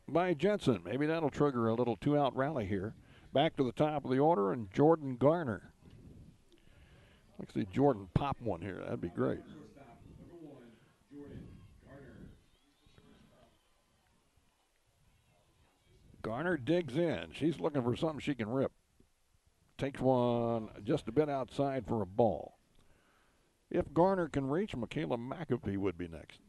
by Jensen. Maybe that'll trigger a little 2-out rally here. Back to the top of the order, and Jordan Garner. Let's see Jordan pop one here. That'd be great. Garner digs in. She's looking for something she can rip. Takes one just a bit outside for a ball. If Garner can reach, Michaela McAfee would be next.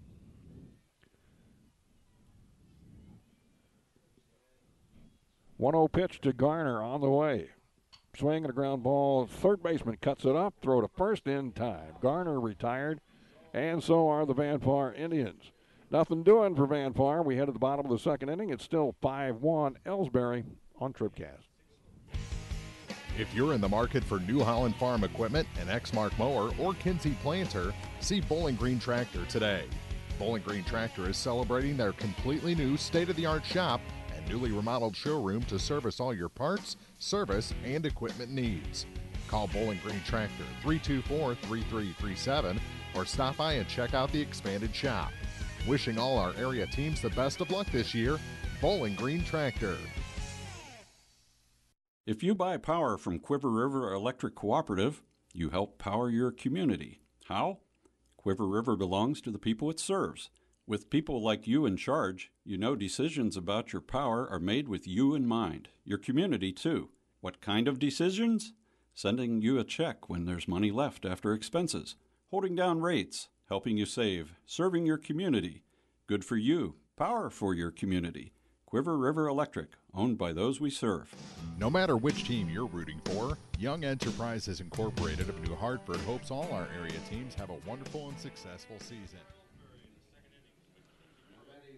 One-0 pitch to Garner on the way. Swing and a ground ball. Third baseman cuts it up. Throw to first in time. Garner retired, and so are the Van Par Indians. Nothing doing for Van Par. We head to the bottom of the second inning. It's still 5-1 Elsberry on TribCast. If you're in the market for New Holland Farm equipment, an Exmark mower, or Kinsey planter, see Bowling Green Tractor today. Bowling Green Tractor is celebrating their completely new state-of-the-art shop and newly remodeled showroom to service all your parts, service, and equipment needs. Call Bowling Green Tractor 324-3337 or stop by and check out the expanded shop. Wishing all our area teams the best of luck this year, Bowling Green Tractor. If you buy power from Quiver River Electric Cooperative, you help power your community. How? Quiver River belongs to the people it serves. With people like you in charge, you know decisions about your power are made with you in mind, your community too. What kind of decisions? Sending you a check when there's money left after expenses, holding down rates, helping you save, serving your community. Good for you, power for your community. Quiver River Electric, owned by those we serve. No matter which team you're rooting for, Young Enterprises Incorporated of New Hartford hopes all our area teams have a wonderful and successful season.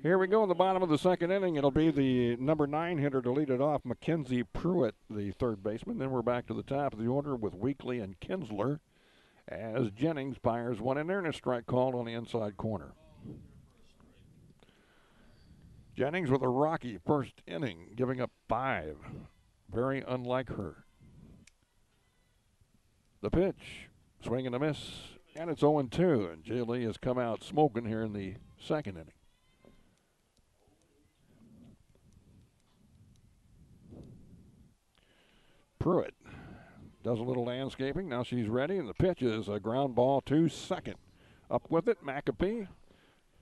Here we go in the bottom of the second inning. It'll be the number 9 hitter to lead it off, Mackenzie Pruitt, the third baseman. Then we're back to the top of the order with Weekly and Kinsler as Jennings fires one in there and a strike called on the inside corner. Jennings with a rocky first inning, giving up 5. Very unlike her. The pitch, swing and a miss, and it's 0-2. And Jay Lee has come out smoking here in the second inning. Pruitt does a little landscaping. Now she's ready, and the pitch is a ground ball to second. Up with it, McAfee.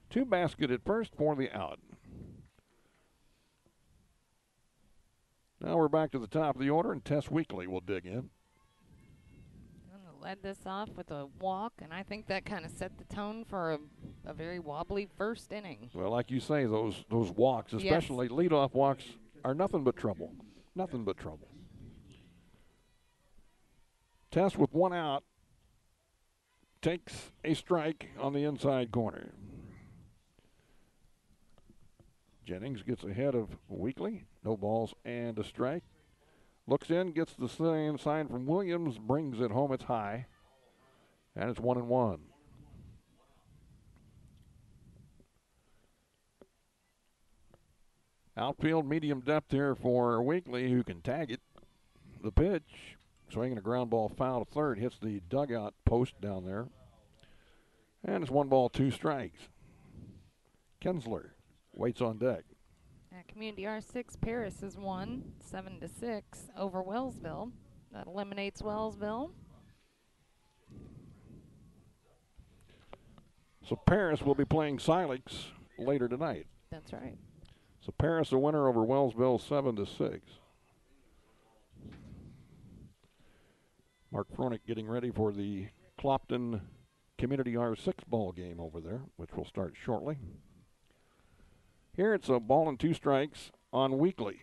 2 basket at first for the out. Now we're back to the top of the order, and Tess Weekly will dig in. Led this off with a walk, and I think that kind of set the tone for a very wobbly first inning. Well, like you say, those walks, especially leadoff walks, are nothing but trouble. Nothing but trouble. Tess with 1 out takes a strike on the inside corner. Jennings gets ahead of Weekly. No balls and a strike. Looks in, gets the same sign from Williams, brings it home. It's high, and it's 1-1. Outfield medium depth here for Weekly, who can tag it. The pitch, swinging a ground ball foul to third, hits the dugout post down there. And it's 1 ball, 2 strikes. Kinsler waits on deck. At Community R6, Paris has won 7-6 over Wellsville. That eliminates Wellsville. So Paris will be playing Silex later tonight. That's right. So Paris a winner over Wellsville 7-6. Mark Froenig getting ready for the Clopton Community R6 ball game over there, which will start shortly. Here it's a ball and 2 strikes on Weekly.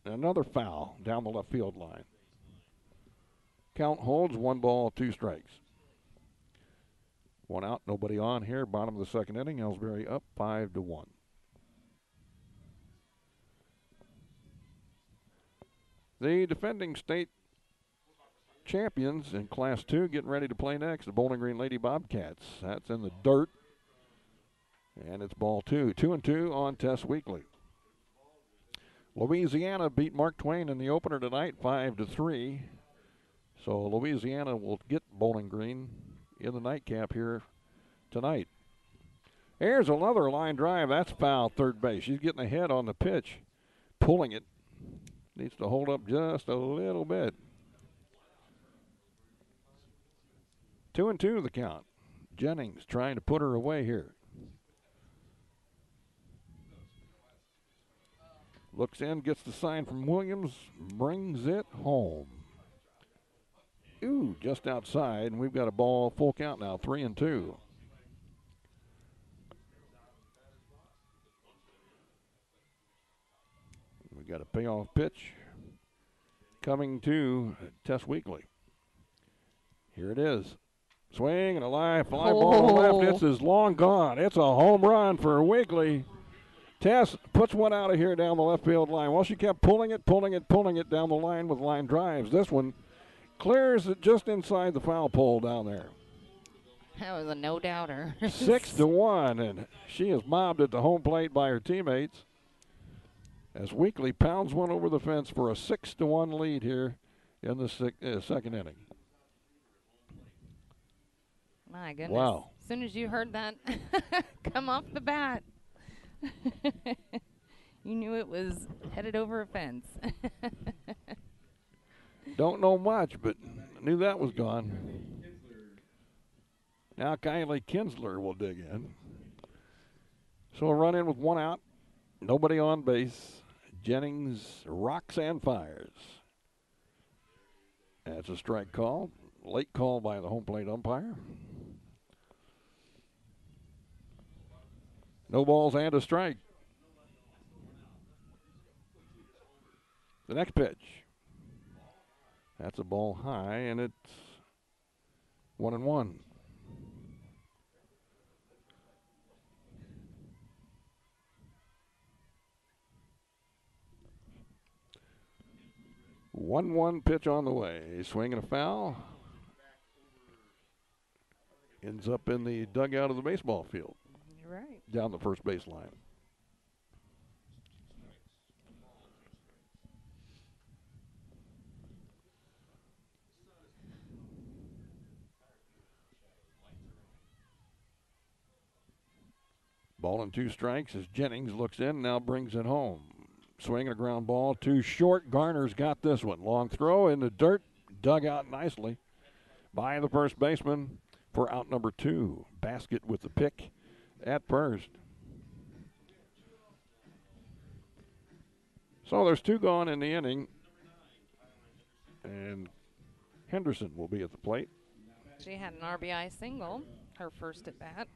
Another foul down the left field line. Count holds, 1 ball, 2 strikes. 1 out, nobody on here. Bottom of the second inning, Elsberry up 5-1. The defending state champions in Class 2 getting ready to play next, the Bowling Green Lady Bobcats. That's in the dirt. And it's ball 2. 2-2 on Test Weekly. Louisiana beat Mark Twain in the opener tonight, 5-3. So Louisiana will get Bowling Green in the nightcap here tonight. Here's another line drive. That's foul, third base. She's getting ahead on the pitch, pulling it. Needs to hold up just a little bit. 2-2 the count. Jennings trying to put her away here. Looks in, gets the sign from Williams, brings it home. Ooh, just outside, and we've got a ball, full count now, 3-2. We got a payoff pitch coming to Test Weekly. Here it is. Swing and a fly ball to left. It's as long gone. It's a home run for Weekly. Tess puts one out of here down the left field line. Well, she kept pulling it down the line with line drives. This one clears it just inside the foul pole down there. That was a no-doubter. 6-1, and she is mobbed at the home plate by her teammates as Weekly pounds one over the fence for a 6-1 lead here in the second inning. My goodness. Wow. As soon as you heard that come off the bat, you knew it was headed over a fence. Don't know much, but knew that was gone. Now Kylie Kinsler will dig in. So a run in with 1 out. Nobody on base. Jennings rocks and fires. That's a strike call. Late call by the home plate umpire. No balls and a strike. The next pitch. That's a ball high, and it's 1-1. One pitch on the way. Swinging a foul. Ends up in the dugout of the baseball field. You're right. Down the first base line. Ball and 2 strikes as Jennings looks in, now brings it home. Swinging a ground ball, too short. Garner's got this one. Long throw in the dirt, dug out nicely by the first baseman for out number 2. Basket with the pick at first. So there's 2 gone in the inning, and Henderson will be at the plate. She had an RBI single, her first at bat.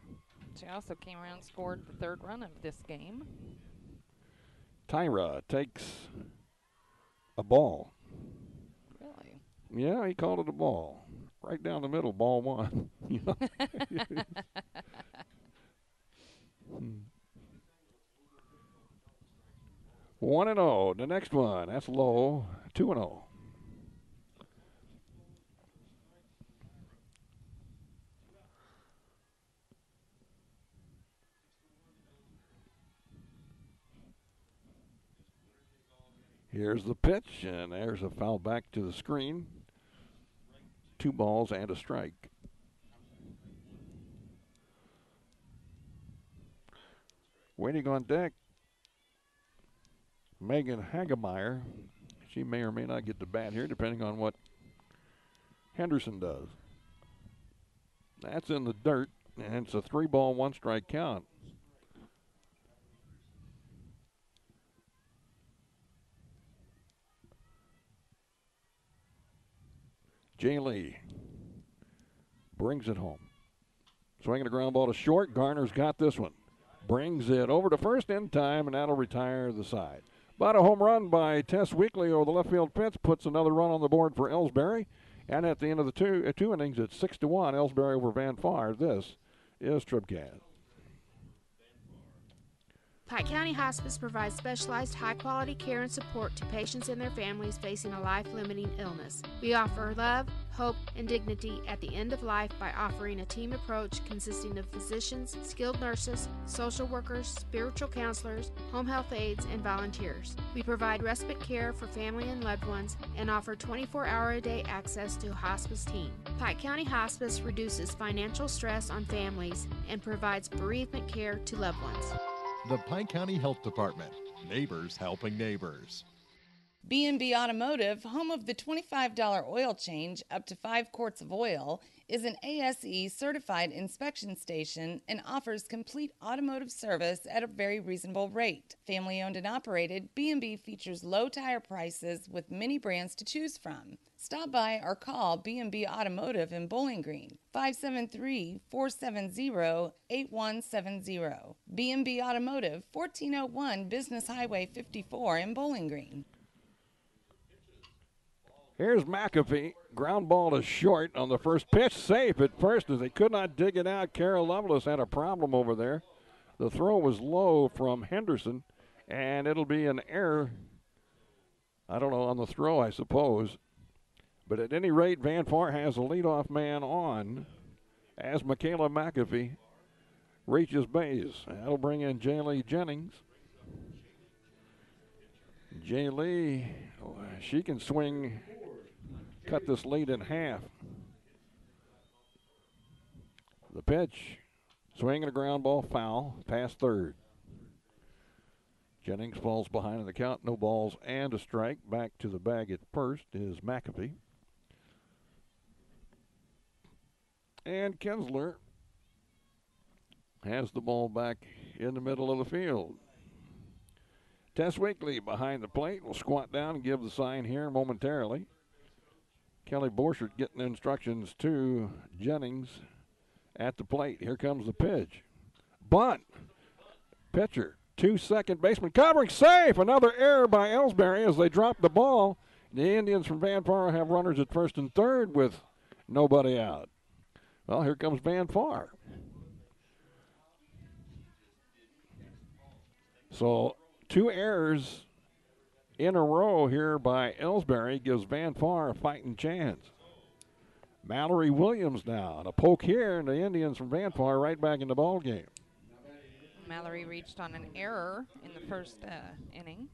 She also came around and scored the 3rd run of this game. Tyra takes a ball. Really? Yeah, he called it a ball. Right down the middle, ball 1. 1-0. The next one, that's low. 2-0. Here's the pitch, and there's a foul back to the screen. 2 balls and a strike. Waiting on deck, Megan Hagemeyer. She may or may not get to bat here, depending on what Henderson does. That's in the dirt, and it's a 3-ball, 1-strike count. Jay Lee brings it home. Swinging a ground ball to short. Garner's got this one. Brings it over to first in time, and that'll retire the side. But a home run by Tess Weekly over the left field pitch puts another run on the board for Elsberry. And at the end of the two innings, it's 6-1, Elsberry over Van Far. This is TribCast. Pike County Hospice provides specialized high-quality care and support to patients and their families facing a life-limiting illness. We offer love, hope, and dignity at the end of life by offering a team approach consisting of physicians, skilled nurses, social workers, spiritual counselors, home health aides, and volunteers. We provide respite care for family and loved ones and offer 24-hour-a-day access to a hospice team. Pike County Hospice reduces financial stress on families and provides bereavement care to loved ones. The Pike County Health Department. Neighbors helping neighbors. B&B Automotive, home of the $25 oil change up to 5 quarts of oil, is an ASE certified inspection station and offers complete automotive service at a very reasonable rate. Family owned and operated, B&B features low tire prices with many brands to choose from. Stop by or call B&B Automotive in Bowling Green, 573-470-8170. B&B Automotive, 1401 Business Highway 54 in Bowling Green. Here's McAfee. Ground ball to short on the first pitch. Safe at first as they could not dig it out. Carol Lovelace had a problem over there. The throw was low from Henderson, and it'll be an error, I don't know, on the throw, I suppose. But at any rate, Van Far has a leadoff man on as Michaela McAfee reaches base. That'll bring in Jaylee Jennings. Jaylee, she can swing, cut this lead in half. The pitch, swing and a ground ball, foul, past third. Jennings falls behind in the count, no balls and a strike. Back to the bag at first is McAfee. And Kinsler has the ball back in the middle of the field. Tess Weekly behind the plate will squat down and give the sign here momentarily. Kelly Borchert getting instructions to Jennings at the plate. Here comes the pitch. Bunt. Pitcher to second baseman. Covering safe. Another error by Elsberry as they drop the ball. The Indians from Van Far have runners at first and third with nobody out. Well, here comes Van Far. So 2 errors in a row here by Elsberry gives Van Far a fighting chance. Mallory Williams now, and a poke here, and the Indians from Van Far right back in the ball game. Mallory reached on an error in the first inning.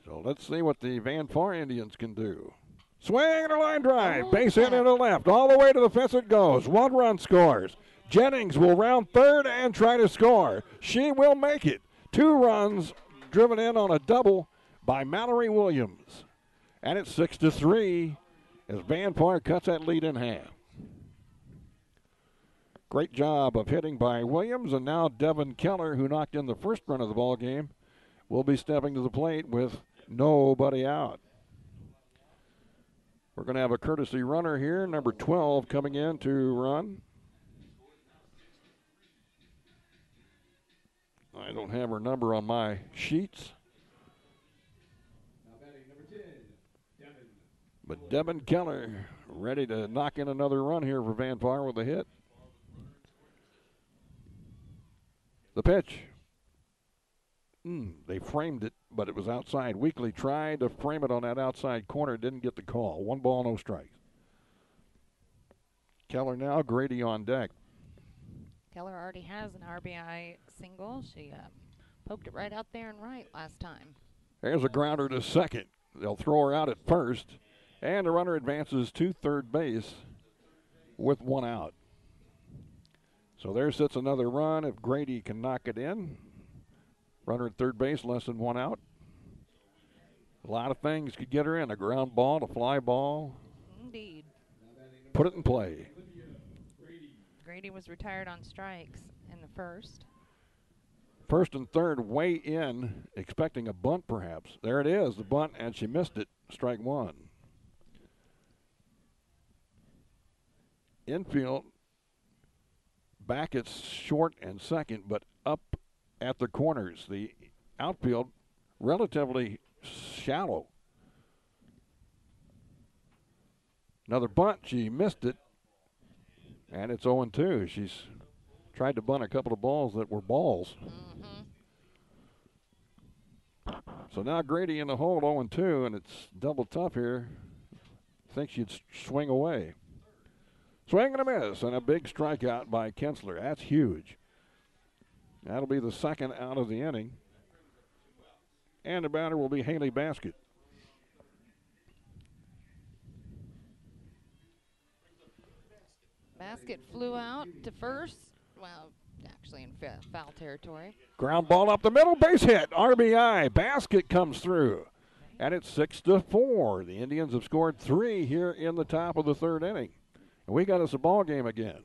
So let's see what the Van Far Indians can do. Swing and a line drive. Base hit into left. All the way to the fence it goes. 1 run scores. Jennings will round third and try to score. She will make it. 2 runs driven in on a double by Mallory Williams. And it's 6-3 as Van Far cuts that lead in half. Great job of hitting by Williams, and now Devin Keller, who knocked in the first run of the ball game, will be stepping to the plate with nobody out. We're going to have a courtesy runner here, number 12 coming in to run. I don't have her number on my sheets. But Devin Keller ready to knock in another run here for Van Far with a hit. The pitch. They framed it, but it was outside. Weekly tried to frame it on that outside corner, didn't get the call. 1 ball, no strikes. Keller now, Grady on deck. Keller already has an RBI single. She poked it right out there and right last time. There's a grounder to second. They'll throw her out at first, and the runner advances to third base with 1 out. So there sits another run if Grady can knock it in. Runner at third base, less than 1 out. A lot of things could get her in. A ground ball, a fly ball. Indeed. Put it in play. Grady was retired on strikes in the first. First and third way in, expecting a bunt perhaps. There it is, the bunt, and she missed it. Strike 1. infield, back at short and second, but up at the corners. The outfield relatively shallow. Another bunt. She missed it, and it's 0-2. She's tried to bunt a couple of balls that were balls. So now Grady in the hole, 0-2, and it's double tough here. I think she'd swing away. Swing and a miss, and a big strikeout by Kinsler. That's huge. That'll be the second out of the inning. And the batter will be Haley Basket. Basket flew out to first. Well, actually in foul territory. Ground ball up the middle, base hit, RBI. Basket comes through, and it's 6-4. The Indians have scored 3 here in the top of the third inning, and we got us a ball game again.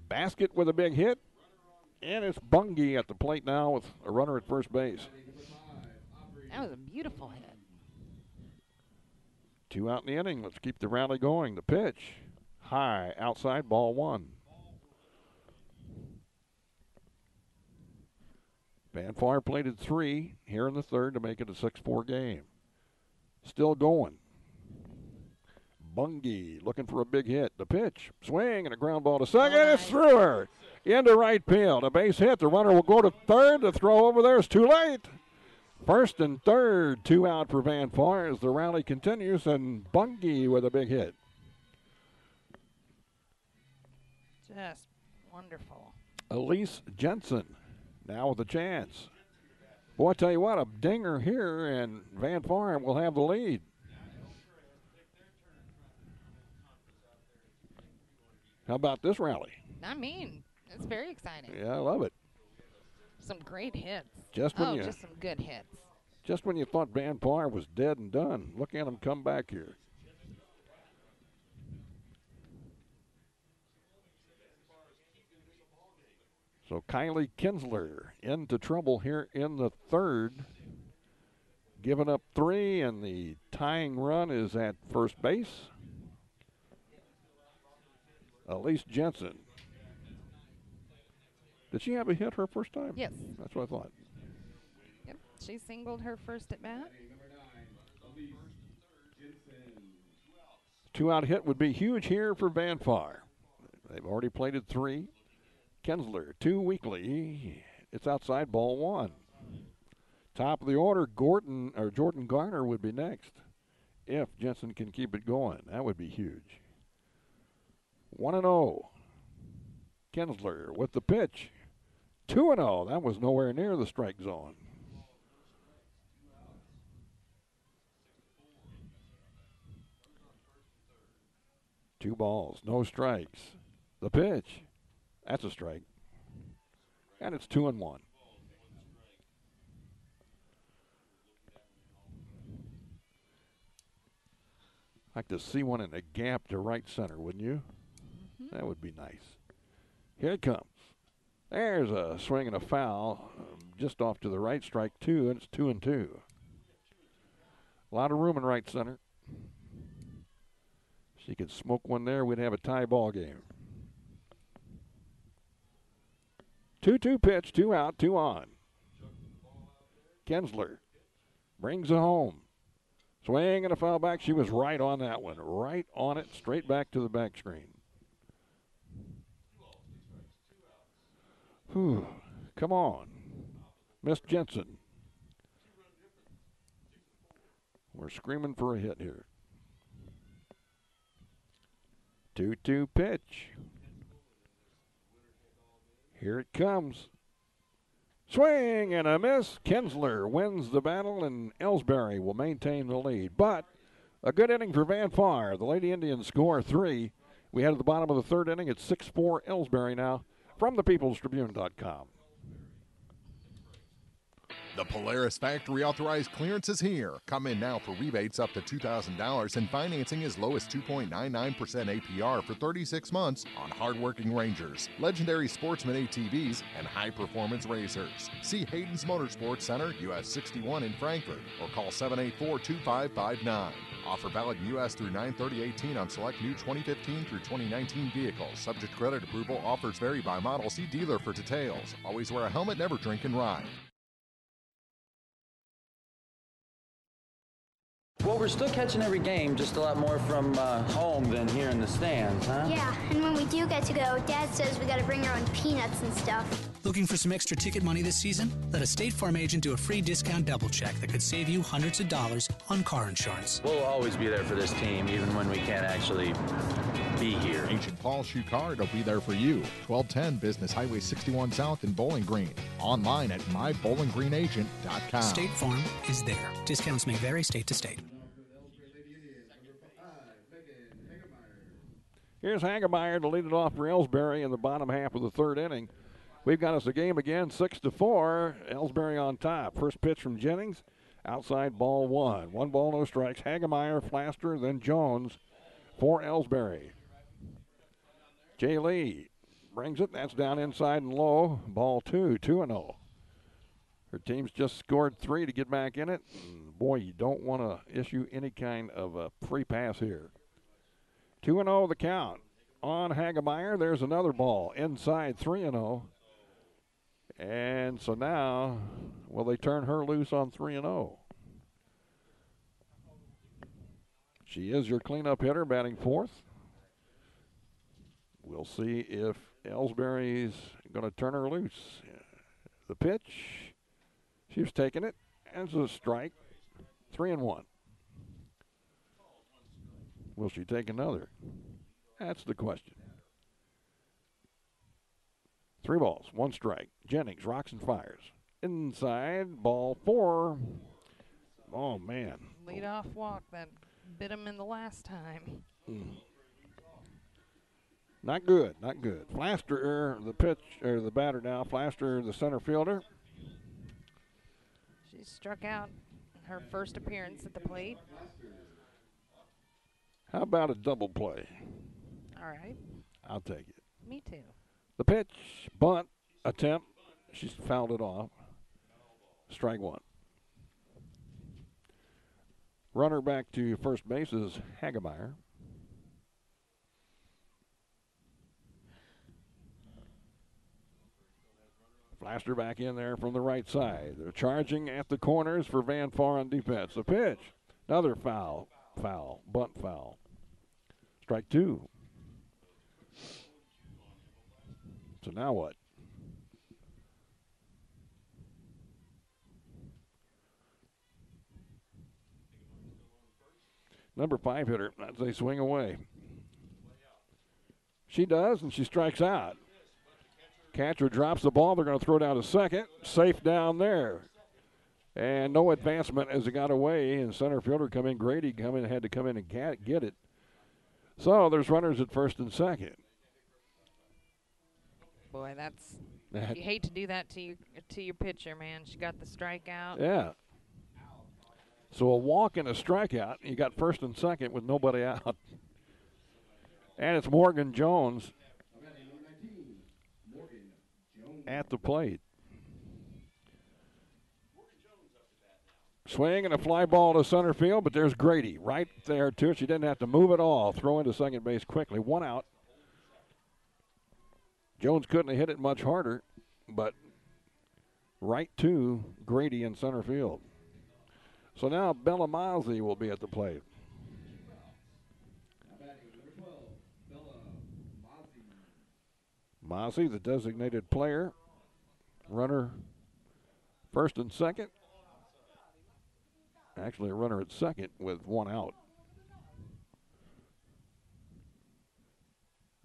Basket with a big hit, and it's Bungie at the plate now with a runner at first base. That was a beautiful hit. 2 out in the inning. Let's keep the rally going. The pitch, high, outside, ball 1. Van Far plated 3 here in the third to make it a 6-4 game. Still going. Bungie looking for a big hit. The pitch, swing, and a ground ball to second. It's through her into right field. A base hit. The runner will go to third. The throw over there is too late. First and third, 2 out for Van Far as the rally continues, and Bungie with a big hit. Just wonderful. Elise Jensen now with a chance. Boy, I tell you what, a dinger here, and Van Far will have the lead. How about this rally? I mean, it's very exciting. Yeah, I love it. Some great hits. Just when just some good hits. Just when you thought Van Far was dead and done, look at him come back here. So Kylie Kinsler into trouble here in the third. Giving up 3, and the tying run is at first base. Elise Jensen. Did she have a hit her first time? Yes. That's what I thought. Yep, she singled her first at bat. 2-out hit would be huge here for Van Far. They've already plated 3. Kinsler, 2 weekly. It's outside, ball 1. Top of the order, Jordan Garner would be next. If Jensen can keep it going, that would be huge. 1-0. Kinsler with the pitch. 2-0. That was nowhere near the strike zone. Two balls, no strikes. The pitch. That's a strike. And it's 2-1. Like to see one in a gap to right center, wouldn't you? Mm-hmm. That would be nice. Here it comes. There's a swing and a foul just off to the right, strike 2, and it's 2-2. A lot of room in right center. If she could smoke one there, we'd have a tie ball game. 2-2 pitch, 2 out, 2 on. Kinsler brings it home. Swing and a foul back. She was right on that one. Right on it, straight back to the back screen. Whew. Come on. Miss Jensen. We're screaming for a hit here. 2-2 pitch. Here it comes. Swing and a miss. Kinsler wins the battle, and Elsberry will maintain the lead. But a good inning for Van Far. The Lady Indians score 3. We head to the bottom of the third inning. It's 6-4 Elsberry now from thepeoplestribune.com. The Polaris factory authorized clearance is here. Come in now for rebates up to $2,000 and financing as low as 2.99% APR for 36 months on hardworking Rangers, legendary sportsman ATVs, and high-performance racers. See Hayden's Motorsports Center, US 61 in Frankfort, or call 784-2559. Offer valid in U.S. through 9/30/18 on select new 2015 through 2019 vehicles. Subject to credit approval. Offers vary by model. See dealer for details. Always wear a helmet, never drink and ride. Well, we're still catching every game, just a lot more from home than here in the stands, huh? Yeah, and when we do get to go, Dad says we gotta bring our own peanuts and stuff. Looking for some extra ticket money this season? Let a State Farm agent do a free discount double check that could save you hundreds of dollars on car insurance. We'll always be there for this team, even when we can't actually be here. Agent Paul Shucard will be there for you. 1210 Business Highway 61 South in Bowling Green. Online at mybowlinggreenagent.com. State Farm is there. Discounts may vary state to state. Here's Hagemeyer to lead it off for Elsberry in the bottom half of the third inning. We've got us a game again, 6-4. Elsberry on top. First pitch from Jennings. Outside ball one. 1 ball, no strikes. Hagemeyer, Flaster, then Jones for Elsberry. Jay Lee brings it. That's down inside and low. Ball 2, 2-0. Her team's just scored 3 to get back in it. And boy, you don't want to issue any kind of a free pass here. 2-0 the count on Hagemeyer. There's another ball inside, 3-0. And so now, will they turn her loose on 3-0? She is your cleanup hitter, batting fourth. We'll see if Elsberry's going to turn her loose. The pitch, she was taking it. As a strike, 3-1. Will she take another? That's the question. 3 balls, 1 strike. Jennings rocks and fires. Inside, ball 4. Oh, man. Leadoff walk that bit him in the last time. Not good, not good. Flaster, the pitch, or the batter now. Flaster, the center fielder. She struck out her first appearance at the plate. How about a double play? All right. I'll take it. Me too. The pitch, bunt, attempt. She's fouled it off. Strike 1. Runner back to first base is Hagemeyer. Flaster back in there from the right side. They're charging at the corners for Van Far on defense. The pitch, another foul, bunt foul. Strike 2. So now what? Number 5 hitter, that's a swing away. She does, and she strikes out. Catcher drops the ball. They're going to throw down to second. Safe down there. And no advancement as it got away. And center fielder Grady had to come in and get it. So there's runners at first and second. Boy, you hate to do that to your pitcher, man. She got the strikeout. Yeah. So a walk and a strikeout. You got first and second with nobody out. And it's Morgan Jones at the plate. Swing and a fly ball to center field, but there's Grady right there, too. She didn't have to move at all. Throw into second base quickly. 1 out. Jones couldn't have hit it much harder, but right to Grady in center field. So now Bella Mozzie will be at the plate. Mozzie, the designated player. Runner first and second. Actually, a runner at second with 1 out.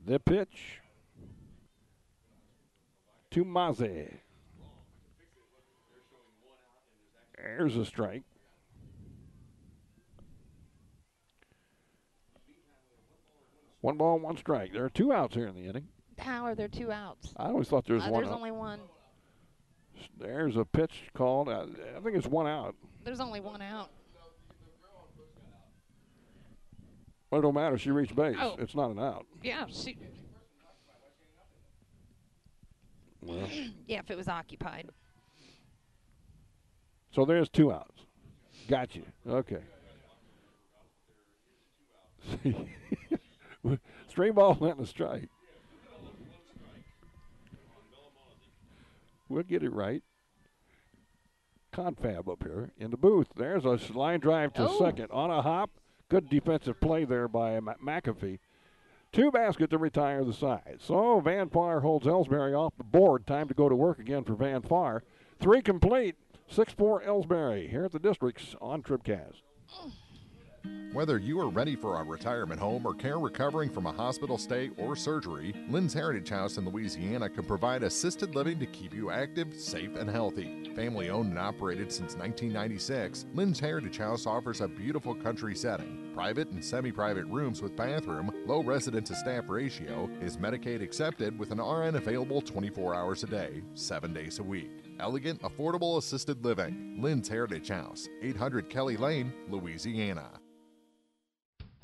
The pitch to Mozzie. There's a strike. 1 ball, 1 strike. There are 2 outs here in the inning. How are there 2 outs? I always thought there was 1 There's out. only 1. There's a pitch called. I think it's one out. There's only one out. Well, it don't matter. She reached base. Oh. It's not an out. Yeah, she. Well. Yeah, if it was occupied. So there's 2 outs. Got you. Okay. 3 balls and a strike. We'll get it right. Confab up here in the booth. There's a line drive to second on a hop. Good defensive play there by McAfee. 2 baskets to retire the side. So Van Farr holds Elsberry off the board. Time to go to work again for Van Farr. 3 complete. 6-4 Elsberry here at the Districts on TribCast. Whether you are ready for a retirement home or care recovering from a hospital stay or surgery, Lynn's Heritage House in Louisiana can provide assisted living to keep you active, safe, and healthy. Family owned and operated since 1996, Lynn's Heritage House offers a beautiful country setting, private and semi-private rooms with bathroom, low resident to staff ratio, is Medicaid accepted with an RN available 24 hours a day, 7 days a week. Elegant, affordable assisted living. Lynn's Heritage House, 800 Kelly Lane, Louisiana.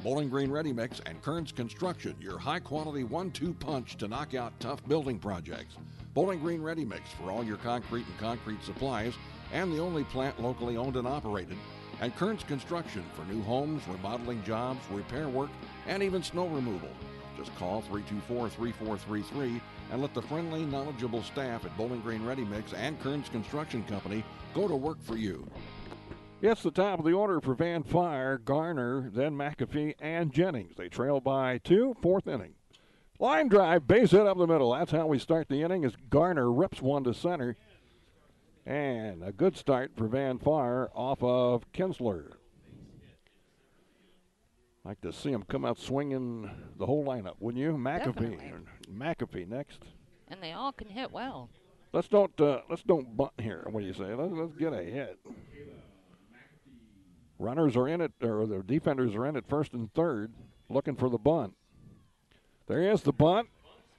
Bowling Green Ready Mix and Kearns Construction, your high-quality 1-2 punch to knock out tough building projects. Bowling Green Ready Mix for all your concrete and concrete supplies, and the only plant locally owned and operated. And Kearns Construction for new homes, remodeling jobs, repair work, and even snow removal. Just call 324-3433 and let the friendly, knowledgeable staff at Bowling Green Ready Mix and Kearns Construction Company go to work for you. It's the top of the order for Van Farr, Garner, then McAfee, and Jennings. They trail by 2, 4th inning. Line drive, base hit up the middle. That's how we start the inning as Garner rips one to center. And a good start for Van Farr off of Kinsler. Like to see him come out swinging the whole lineup, wouldn't you? McAfee next. And they all can hit well. Let's don't bunt here. What do you say? Let's get a hit. Runners are in it, or the defenders are in at first and third, looking for the bunt. There is the bunt.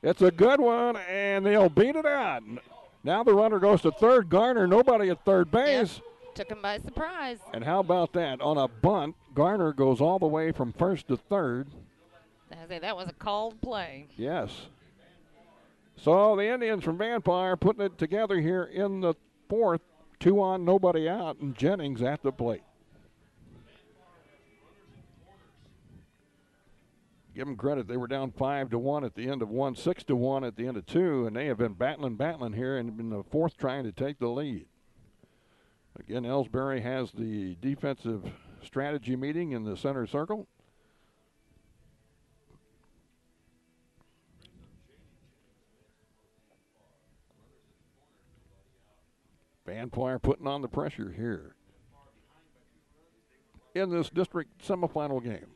It's a good one, and they'll beat it out. Now the runner goes to third. Garner, nobody at third base. Yep. Took him by surprise. And how about that? On a bunt, Garner goes all the way from first to third. That was a called play. Yes. So the Indians from Van Farr putting it together here in the 4th. 2 on, nobody out, and Jennings at the plate. Give them credit. They were down 5-1 at the end of 1, 6-1 at the end of 2, and they have been battling here and in the 4th trying to take the lead. Again, Elsberry has the defensive strategy meeting in the center circle. Van Farr putting on the pressure here in this district semifinal game.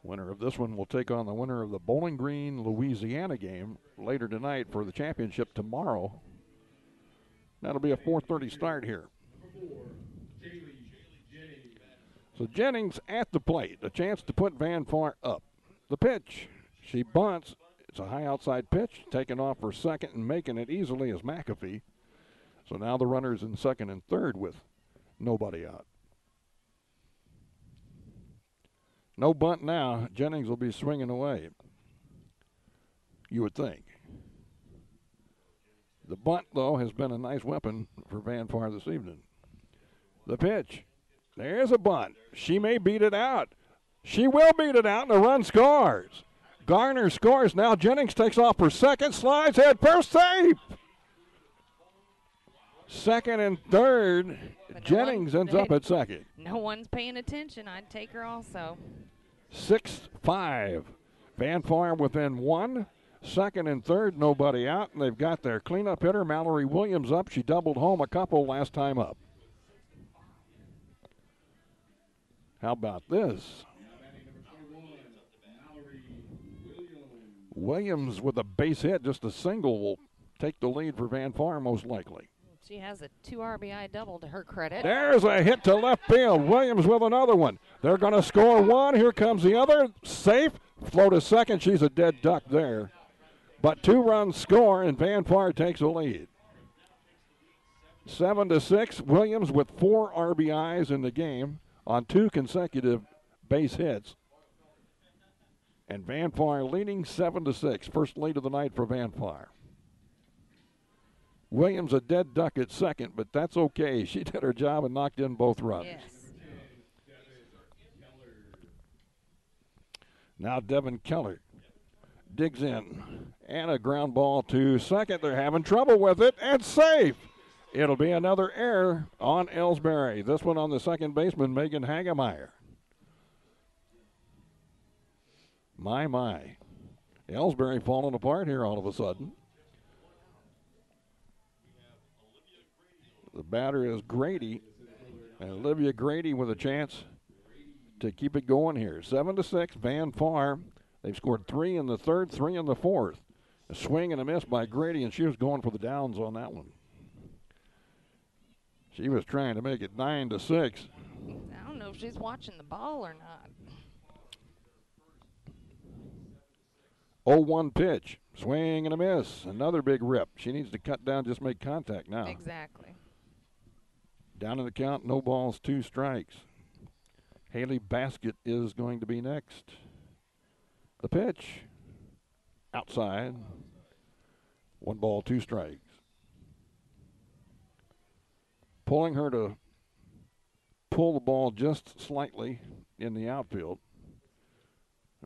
Winner of this one will take on the winner of the Bowling Green, Louisiana game later tonight for the championship tomorrow. That'll be a 4:30 start here. So Jennings at the plate, a chance to put Van Farr up. The pitch, she bunts. It's a high outside pitch, taken off for second and making it easily as McAfee. So now the runner's in second and third with nobody out. No bunt now. Jennings will be swinging away, you would think. The bunt, though, has been a nice weapon for Van Farr this evening. The pitch. There's a bunt. She may beat it out. She will beat it out, and the run scores. Garner scores. Now Jennings takes off for second, slides head first, safe. Second and third. Jennings ends up at second. No one's paying attention. I'd take her also. 6-5. Van Farr within 1. Second and third, nobody out. And they've got their cleanup hitter, Mallory Williams, up. She doubled home a couple last time up. How about this? Williams with a base hit, just a single, will take the lead for Van Farr most likely. She has a 2 RBI double to her credit. There's a hit to left field. Williams with another one. They're going to score one. Here comes the other. Safe. Flow to second. She's a dead duck there. But 2 runs score, and Van Far takes the lead. 7-6. Williams with 4 RBIs in the game on 2 consecutive base hits. And Van Far leading 7-6. First lead of the night for Van Far. Williams a dead duck at second, but that's okay. She did her job and knocked in both runs. Yes. Now Devin Keller digs in. And a ground ball to second. They're having trouble with it, and safe. It'll be another error on Elsberry. This one on the second baseman, Megan Hagemeyer. My. Elsberry falling apart here all of a sudden. The batter is Grady. And Olivia Grady with a chance to keep it going here. 7-6, Van Far. They've scored 3 in the third, 3 in the fourth. A swing and a miss by Grady, and she was going for the downs on that one. She was trying to make it 9-6. I don't know if she's watching the ball or not. 0-1 pitch. Swing and a miss. Another big rip. She needs to cut down, just make contact now. Exactly. Down in the count, no balls, 2 strikes. Haley Baskett is going to be next. The pitch. Outside. 1 ball, 2 strikes. Pulling her to pull the ball just slightly in the outfield.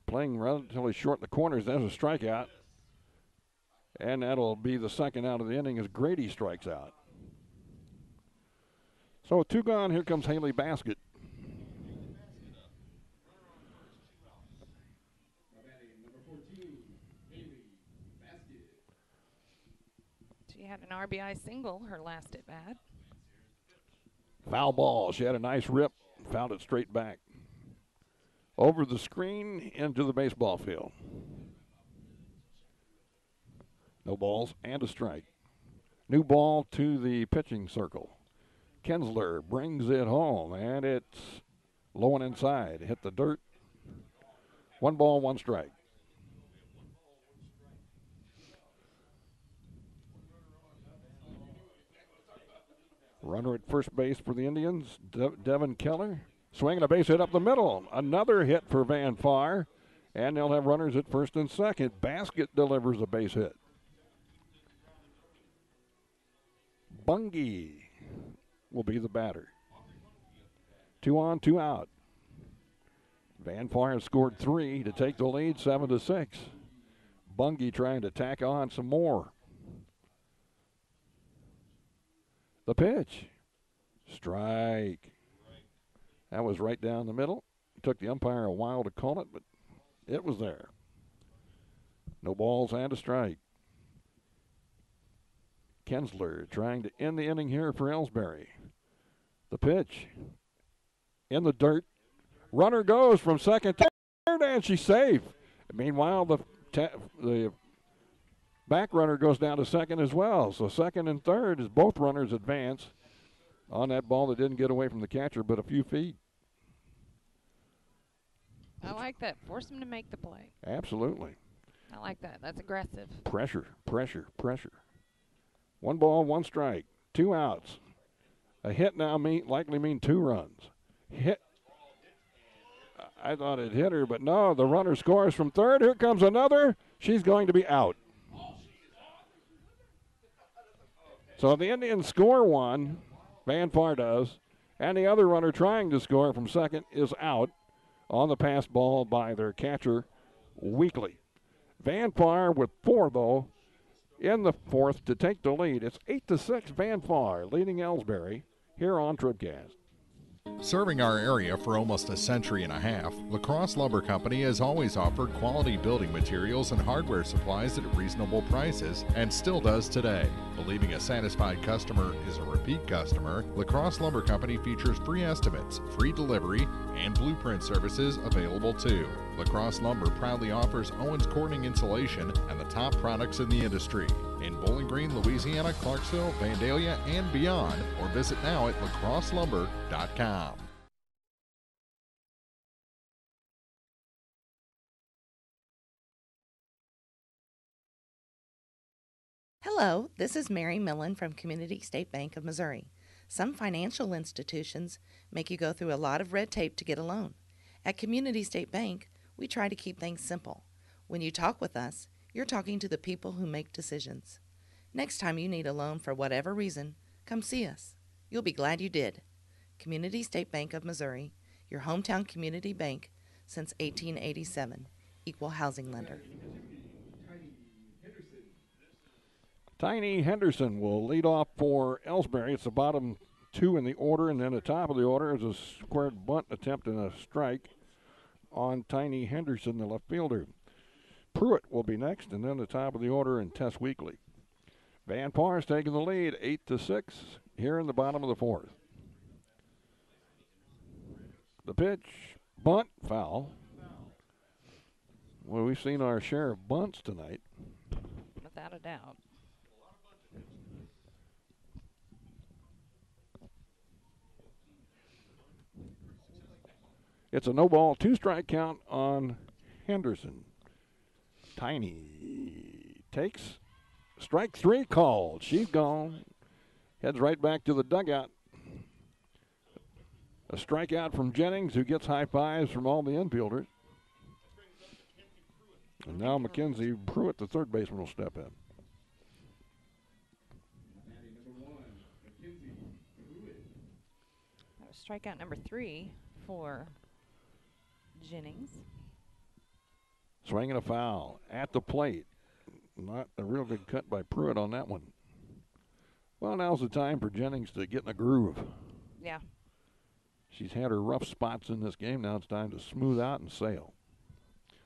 Playing relatively short in the corners. There's a strikeout. And that'll be the second out of the inning as Grady strikes out. So 2 gone. Here comes Haley Baskett. She had an RBI single her last at bat. Foul ball. She had a nice rip. Fouled it straight back. Over the screen into the baseball field. No balls and a strike. New ball to the pitching circle. Kinsler brings it home, and it's low and inside. Hit the dirt. 1 ball, 1 strike. Runner at first base for the Indians, Devin Keller. Swinging a base hit up the middle. Another hit for Van Far, and they'll have runners at first and second. Baskett delivers a base hit. Bungie will be the batter. 2 on, 2 out. Van Far has scored 3 to take the lead, 7-6. Bungie trying to tack on some more. The pitch. Strike. That was right down the middle. It took the umpire a while to call it, but it was there. No balls and a strike. Kinsler trying to end the inning here for Elsberry. The pitch. In the dirt. Runner goes from second to third, and she's safe. Meanwhile, the back runner goes down to second as well. So second and third as both runners advance on that ball that didn't get away from the catcher but a few feet. I like that. Force them to make the play. Absolutely. I like that. That's aggressive. Pressure. 1 ball, 1 strike. 2 outs. A hit now likely mean 2 runs. Hit. I thought it hit her, but no. The runner scores from third. Here comes another. She's going to be out. So the Indians score 1. Van Far does. And the other runner trying to score from second is out on the pass ball by their catcher, Weekly. Van Far with 4, though, in the fourth to take the lead. It's 8-6 Van Far leading Elsberry here on TribCast. Serving our area for almost a century and a half, La Crosse Lumber Company has always offered quality building materials and hardware supplies at reasonable prices and still does today. Believing a satisfied customer is a repeat customer, La Crosse Lumber Company features free estimates, free delivery, and blueprint services available too. La Crosse Lumber proudly offers Owens Corning insulation and the top products in the industry. In Bowling Green, Louisiana, Clarksville, Vandalia, and beyond, or visit now at lacrosselumber.com. Hello, this is Mary Millen from Community State Bank of Missouri. Some financial institutions make you go through a lot of red tape to get a loan. At Community State Bank, we try to keep things simple. When you talk with us, you're talking to the people who make decisions. Next time you need a loan for whatever reason, come see us. You'll be glad you did. Community State Bank of Missouri, your hometown community bank since 1887. Equal housing lender. Tiny Henderson will lead off for Elsberry. It's the bottom two in the order, and then the top of the order is a squared bunt attempt and a strike on Tiny Henderson, the left fielder. Pruitt will be next, and then the top of the order and Tess Weekly. Van Par's taking the lead, 8-6, here in the bottom of the fourth. The pitch, bunt, foul. Well, we've seen our share of bunts tonight. Without a doubt. It's a no ball, 2-strike count on Henderson. Tiny takes strike 3 called. She's gone. Heads right back to the dugout. A strikeout from Jennings, who gets high fives from all the infielders. And now Mackenzie Pruitt, the third baseman, will step in. That was strikeout number 3 for Jennings. Swinging a foul at the plate. Not a real good cut by Pruitt on that one. Well, now's the time for Jennings to get in a groove. Yeah. She's had her rough spots in this game. Now it's time to smooth out and sail.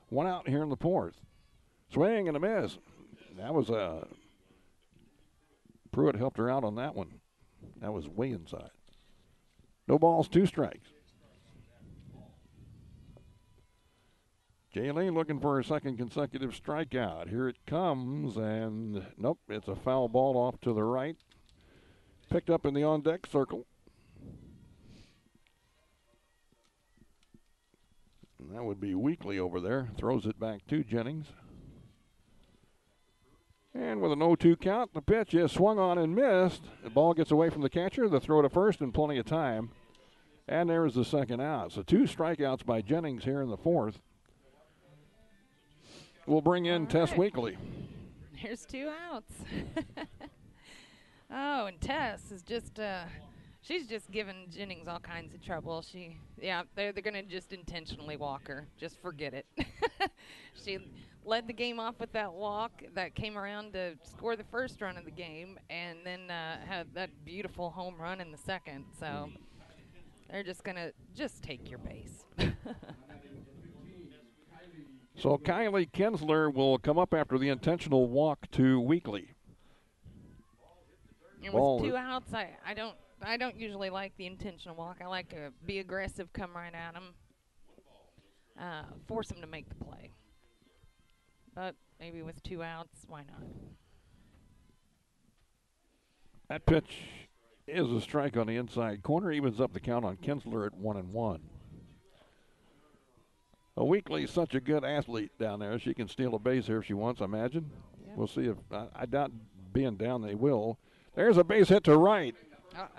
One out here in the fourth. Swing and a miss. That was Pruitt helped her out on that one. That was way inside. No balls, 2 strikes. Jaylene looking for her second consecutive strikeout. Here it comes, and nope, it's a foul ball off to the right. Picked up in the on-deck circle. And that would be Weekly over there. Throws it back to Jennings. And with an 0-2 count, the pitch is swung on and missed. The ball gets away from the catcher. The throw to first and plenty of time. And there is the second out. So 2 strikeouts by Jennings here in the fourth. We'll bring in Tess Weekly. Here's 2 outs. Oh, and Tess is just, she's just giving Jennings all kinds of trouble. They're going to just intentionally walk her. Just forget it. She led the game off with that walk that came around to score the first run of the game, and then had that beautiful home run in the second. So they're just going to just take your base. So Kylie Kinsler will come up after the intentional walk to Weekly. And with 2 outs, I don't usually like the intentional walk. I like to be aggressive, come right at him, force him to make the play. But maybe with 2 outs, why not? That pitch is a strike on the inside corner. Evens up the count on Kinsler at 1-1. A Weekly is such a good athlete down there. She can steal a base here if she wants, I imagine. Yeah. We'll see if I doubt being down they will. There's a base hit to right.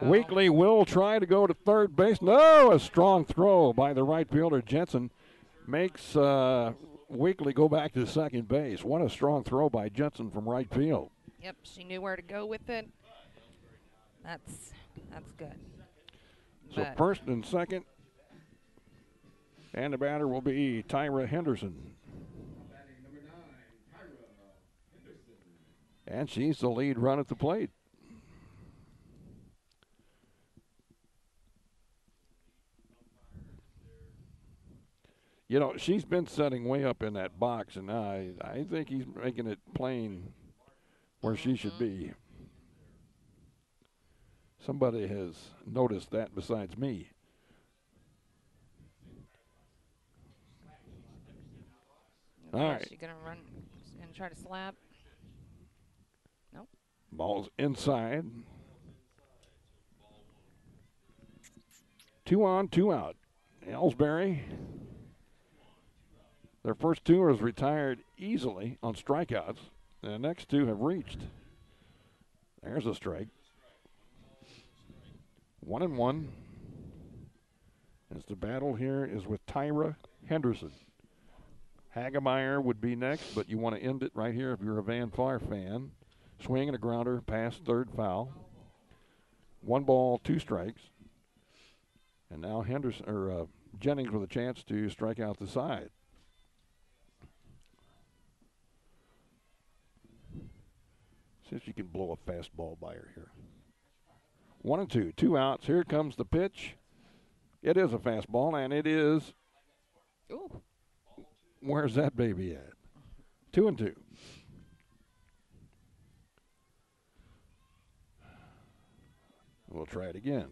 Weekly will try to go to third base. No, a strong throw by the right fielder. Jensen makes Weekly go back to second base. What a strong throw by Jensen from right field. Yep, she knew where to go with it. That's good. So first and second. And the batter will be Tyra Henderson. And she's the lead run at the plate. You know, she's been setting way up in that box, and I think he's making it plain where she should be. Somebody has noticed that besides me. All right. She's going to run and try to slap. Nope. Ball's inside. 2 on, 2 out. Elsberry. Their first 2 is retired easily on strikeouts. The next 2 have reached. There's a strike. 1-1. As the battle here is with Tyra Henderson. Hagemeyer would be next, but you want to end it right here if you're a Van Far fan. Swing and a grounder past third foul. 1 ball, 2 strikes. And now Jennings with a chance to strike out the side. See if she can blow a fastball by her here. 1-2, 2 outs. Here comes the pitch. It is a fastball, and it is. Ooh. Where's that baby at? 2-2. We'll try it again.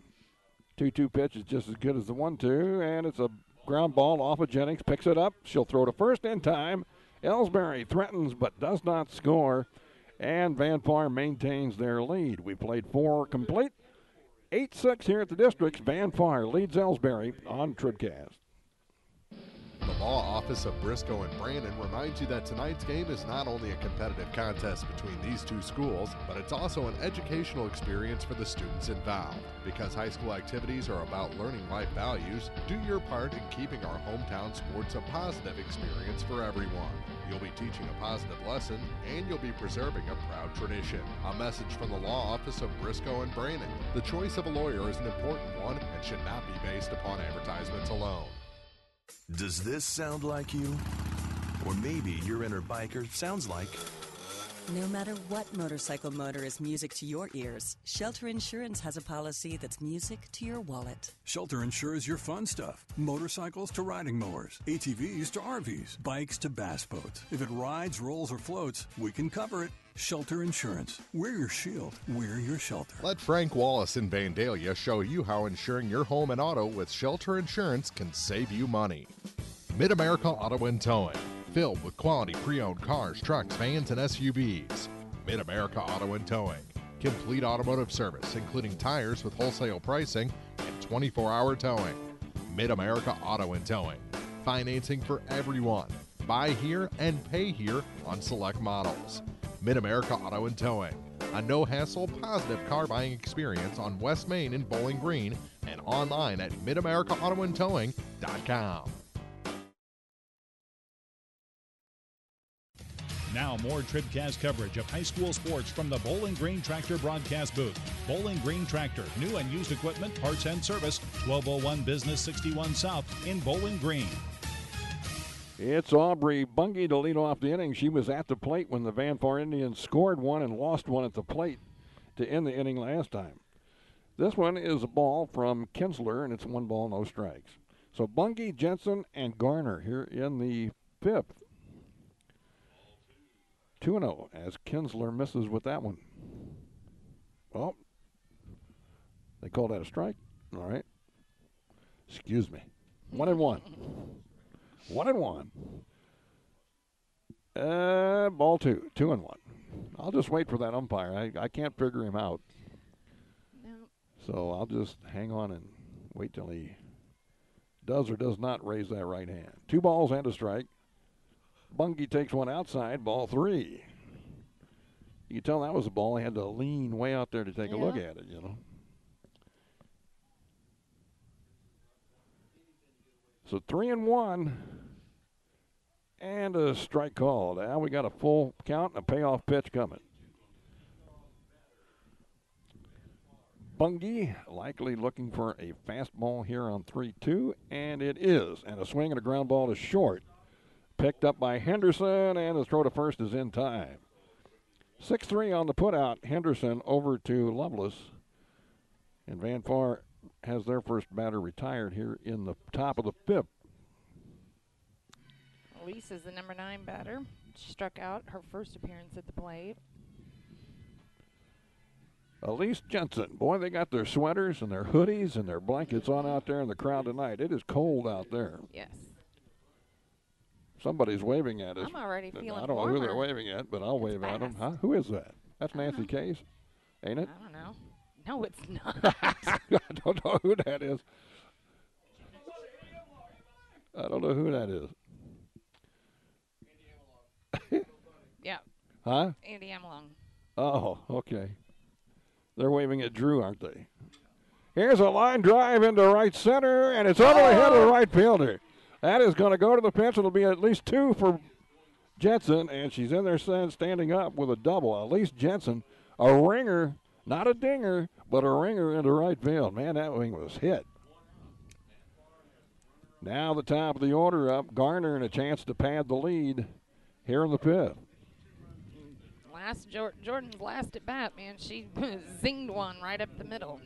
2-2 pitch is just as good as the 1-2, and it's a ground ball off of Jennings. Picks it up. She'll throw to first in time. Elsberry threatens but does not score, and Van Far maintains their lead. We played 4 complete. 8-6 here at the Districts. Van Far leads Elsberry on TribCast. The law office of Briscoe and Brandon reminds you that tonight's game is not only a competitive contest between these two schools, but it's also an educational experience for the students involved. Because high school activities are about learning life values, do your part in keeping our hometown sports a positive experience for everyone. You'll be teaching a positive lesson, and you'll be preserving a proud tradition. A message from the law office of Briscoe and Brandon. The choice of a lawyer is an important one and should not be based upon advertisements alone. Does this sound like you? Or maybe your inner biker sounds like... No matter what motorcycle motor is music to your ears, Shelter Insurance has a policy that's music to your wallet. Shelter insures your fun stuff. Motorcycles to riding mowers, ATVs to RVs, bikes to bass boats. If it rides, rolls, or floats, we can cover it. Shelter Insurance. We're your shield. We're your shelter. Let Frank Wallace in Vandalia show you how insuring your home and auto with Shelter Insurance can save you money. Mid-America Auto and Towing. Filled with quality pre-owned cars, trucks, vans, and SUVs. Mid-America Auto and Towing. Complete automotive service, including tires with wholesale pricing and 24-hour towing. Mid-America Auto and Towing. Financing for everyone. Buy here and pay here on select models. Mid-America Auto and Towing. A no-hassle, positive car buying experience on West Main in Bowling Green and online at midamericaautoandtowing.com. Now more TribCast coverage of high school sports from the Bowling Green Tractor broadcast booth. Bowling Green Tractor, new and used equipment, parts and service, 1201 Business 61 South in Bowling Green. It's Aubrey Bungie to lead off the inning. She was at the plate when the Van Far Indians scored one and lost one at the plate to end the inning last time. This one is a ball from Kinsler, and it's 1 ball, no strikes. So Bungie, Jensen, and Garner here in the 5th. 2-0 as Kinsler misses with that one. Well, they called that a strike. All right. Excuse me. 1-1. 1-1. Ball 2. 2-1. I'll just wait for that umpire. I can't figure him out. No. So I'll just hang on and wait till he does or does not raise that right hand. 2 balls and a strike. Bungie takes one outside, ball 3. You can tell that was a ball. He had to lean way out there to take a look at it, you know. So 3-1 and a strike called. Now we got a full count and a payoff pitch coming. Bungie likely looking for a fastball here on 3-2, and it is. And a swing and a ground ball to short. Picked up by Henderson, and the throw to first is in time. 6-3 on the putout. Henderson over to Lovelace. And Van Far has their first batter retired here in the top of the 5th. Elise is the number 9 batter. She struck out her first appearance at the plate. Elise Jensen. Boy, they got their sweaters and their hoodies and their blankets on out there in the crowd tonight. It is cold out there. Yes. Somebody's waving at us. I'm already feeling I don't know who they're waving at, but I'll wave at them. Huh? Who is that? That's Nancy Case, ain't it? I don't know. No, it's not. I don't know who that is. I don't know who that is. Yeah. Huh? Andy Amelung. Oh, okay. They're waving at Drew, aren't they? Here's a line drive into right center, and it's over the head of the right fielder. That is going to go to the pitch. It'll be at least 2 for Jensen, and she's in there standing up with a double. At least Jensen, a ringer, not a dinger, but a ringer into right field. Man, that wing was hit. Now the top of the order up. Garner and a chance to pad the lead here in the 5th. Jordan's last at bat, man. She zinged one right up the middle.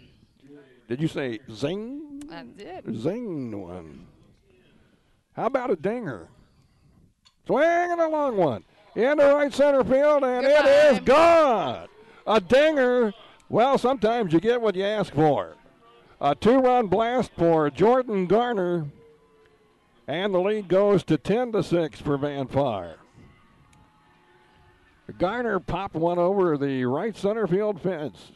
Did you say zing? I did. Zinged one. How about a dinger? Swinging a long one. Into right center field, and Goodbye. It is gone. A dinger. Well, sometimes you get what you ask for. A 2-run blast for Jordan Garner. And the lead goes to 10-6 for Van Far. Garner popped one over the right center field fence.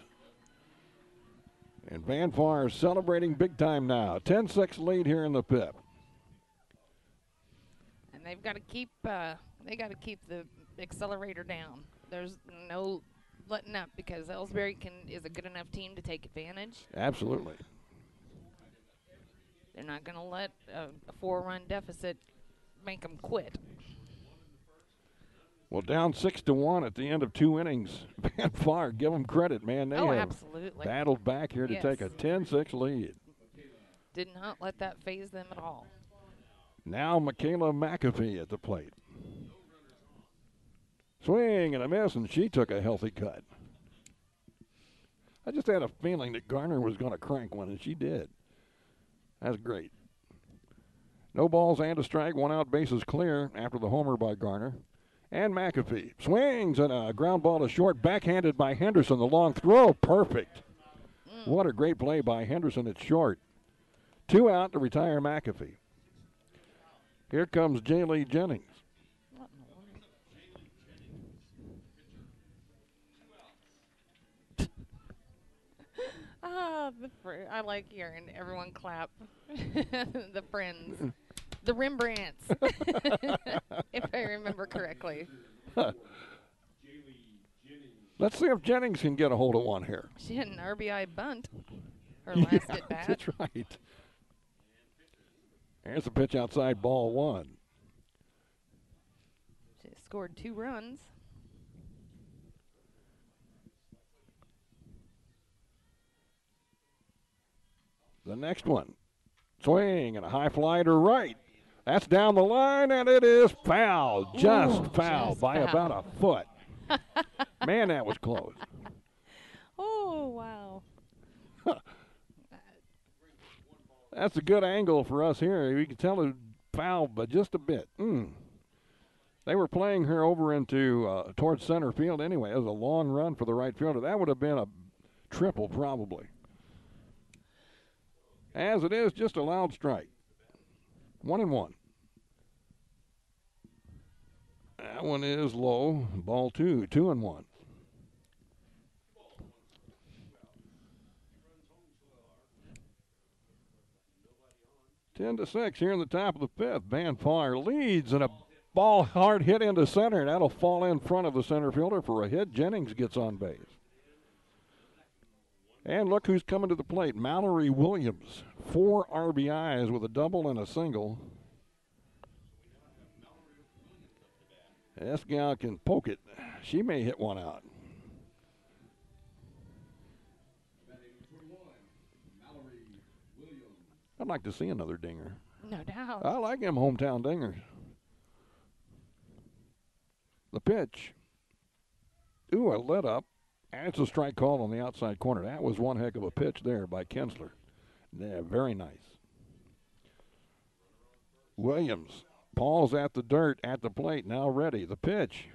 And Van Far is celebrating big time now. 10-6 lead here in the 5th. And they've got to keep the accelerator down. There's no letting up because Elsberry is a good enough team to take advantage. Absolutely. They're not going to let a 4-run deficit make them quit. Well, down 6-1 at the end of 2 innings. Van Far, give them credit, man. They have absolutely battled back here to take a 10-6 lead. Did not let that phase them at all. Now Michaela McAfee at the plate. Swing and a miss, and she took a healthy cut. I just had a feeling that Garner was going to crank one, and she did. That's great. No balls and a strike, 1 out, bases clear after the homer by Garner. And McAfee swings and a ground ball to short, backhanded by Henderson. The long throw, perfect. What a great play by Henderson at short. 2 out to retire McAfee. Here comes Jaylee Jennings. I like hearing everyone clap. The friends. The Rembrandts, if I remember correctly. Let's see if Jennings can get a hold of one here. She had an RBI bunt her last at bat. That's right. There's a pitch outside, ball 1. She scored 2 runs. The next one. Swing and a high fly to right. That's down the line, and it is foul. Just foul by about a foot. Man, that was close. Oh, wow. That's a good angle for us here. You can tell it fouled by just a bit. They were playing her over into towards center field anyway. It was a long run for the right fielder. That would have been a triple probably. As it is, just a loud strike. 1-1. That one is low. Ball 2. 2-1. Ten to 6 here in the top of the 5th. Van Far leads, and a ball hard hit into center. That'll fall in front of the center fielder for a hit. Jennings gets on base. And look who's coming to the plate. Mallory Williams. 4 RBIs with a double and a single. This gal can poke it. She may hit one out. I'd like to see another dinger. No doubt. I like them hometown dingers. The pitch. Ooh, a let up. And it's a strike called on the outside corner. That was one heck of a pitch there by Kinsler. Yeah, very nice. Williams. Paul's at the dirt at the plate. Now ready. The pitch.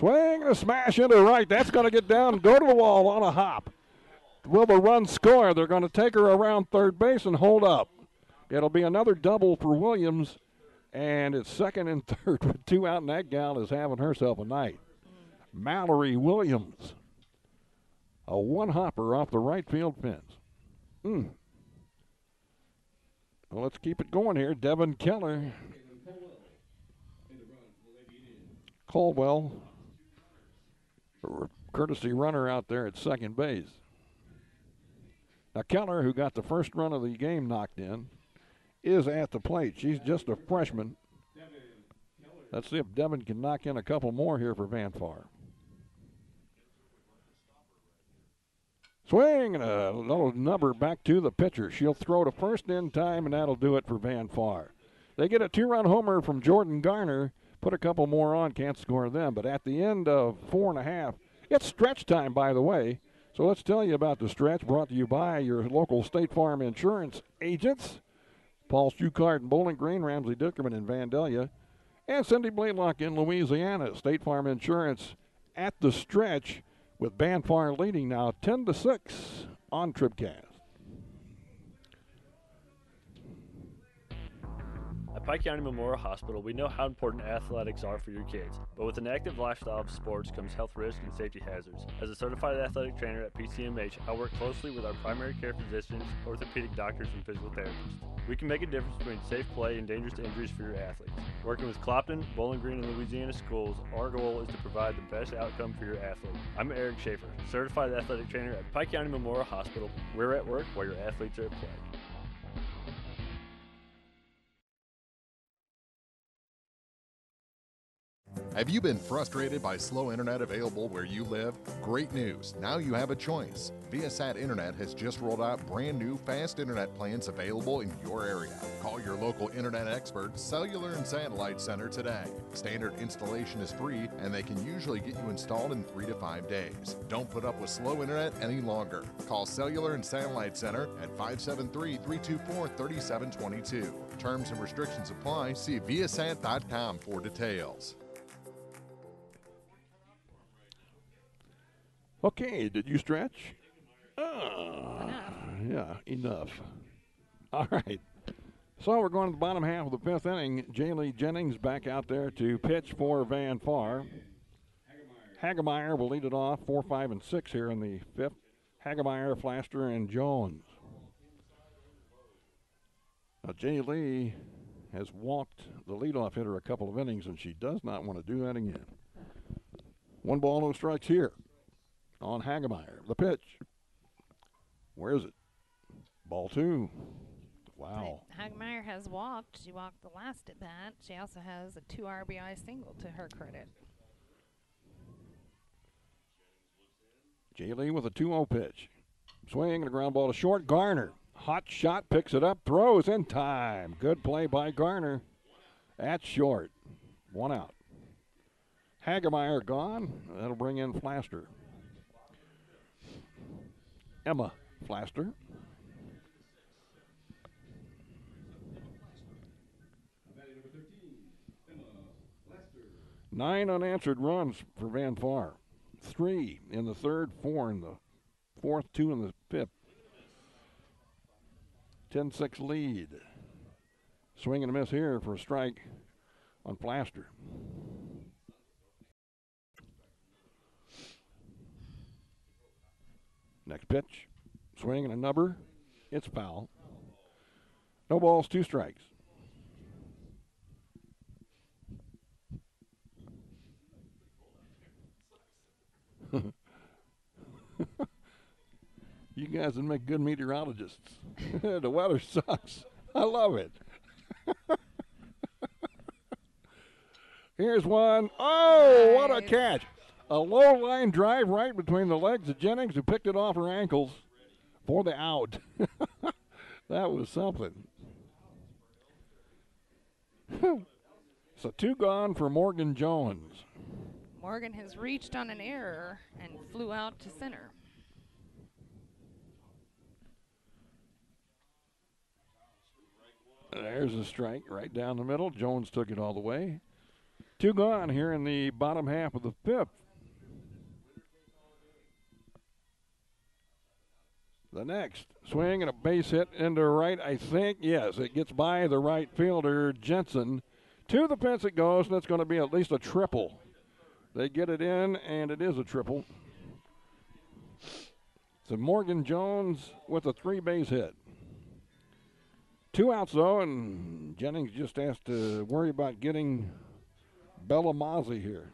Swing and a smash into right. That's going to get down and go to the wall on a hop. Will the run score? They're going to take her around third base and hold up. It'll be another double for Williams. And it's second and third with 2 out, and that gal is having herself a night. Mallory Williams. A 1-hopper off the right field fence. Well, let's keep it going here. Devin Keller. Colwell. Courtesy runner out there at second base. Now, Keller, who got the first run of the game knocked in, is at the plate. She's just a freshman. Let's see if Devin can knock in a couple more here for Van Far. Swing and a little number back to the pitcher. She'll throw to first in time, and that'll do it for Van Far. They get a 2-run homer from Jordan Garner. Put a couple more on, can't score them. But at the end of 4.5, it's stretch time, by the way. So let's tell you about the stretch, brought to you by your local State Farm insurance agents. Paul Schuchard in Bowling Green, Ramsey Dickerman in Vandalia, and Cindy Blaylock in Louisiana. State Farm Insurance at the stretch with Van Far leading now 10-6 on TribCast. At Pike County Memorial Hospital, we know how important athletics are for your kids, but with an active lifestyle of sports comes health risks and safety hazards. As a certified athletic trainer at PCMH, I work closely with our primary care physicians, orthopedic doctors, and physical therapists. We can make a difference between safe play and dangerous injuries for your athletes. Working with Clopton, Bowling Green, and Louisiana schools, our goal is to provide the best outcome for your athlete. I'm Eric Schaefer, certified athletic trainer at Pike County Memorial Hospital. We're at work while your athletes are at play. Have you been frustrated by slow internet available where you live? Great news. Now you have a choice. Viasat Internet has just rolled out brand new fast internet plans available in your area. Call your local internet expert, Cellular and Satellite Center today. Standard installation is free, and they can usually get you installed in 3 to 5 days. Don't put up with slow internet any longer. Call Cellular and Satellite Center at 573-324-3722. Terms and restrictions apply. See viasat.com for details. Okay, did you stretch? Yeah, enough. All right. So we're going to the bottom half of the 5th inning. Jaylee Jennings back out there to pitch for Van Far. Hagemeyer will lead it off 4, 5, and 6 here in the 5th. Hagemeyer, Flaster, and Jones. Now, Jaylee has walked the leadoff hitter a couple of innings, and she does not want to do that again. 1 ball, no strikes here on Hagemeyer. The pitch. Where is it? Ball 2. Wow. Hagemeyer has walked. She walked the last at bat. She also has a 2 RBI single to her credit. Jaylee with a 2-0 pitch. Swing and a ground ball to short. Garner. Hot shot, picks it up, throws in time. Good play by Garner at short. 1 out. Hagemeyer gone. That'll bring in Flaster. Emma Flaster. Nine unanswered runs for Van Far. 3 in the 3rd, 4 in the 4th, 2 in the 5th. 10-6 lead. Swing and a miss here for a strike on Flaster. Next pitch. Swing and a number. It's foul. No balls, 2 strikes. You guys would make good meteorologists. The weather sucks. I love it. Here's one. Oh, what a catch. A low line drive right between the legs of Jennings, who picked it off her ankles for the out. That was something. So 2 gone for Morgan Jones. Morgan has reached on an error and flew out to center. There's a strike right down the middle. Jones took it all the way. 2 gone here in the bottom half of the 5th. The next swing and a base hit into right, I think. Yes, it gets by the right fielder, Jensen. To the fence it goes, and that's going to be at least a triple. They get it in, and it is a triple. So Morgan Jones with a 3-base hit. 2 outs, though, and Jennings just has to worry about getting Bella Mozzie here.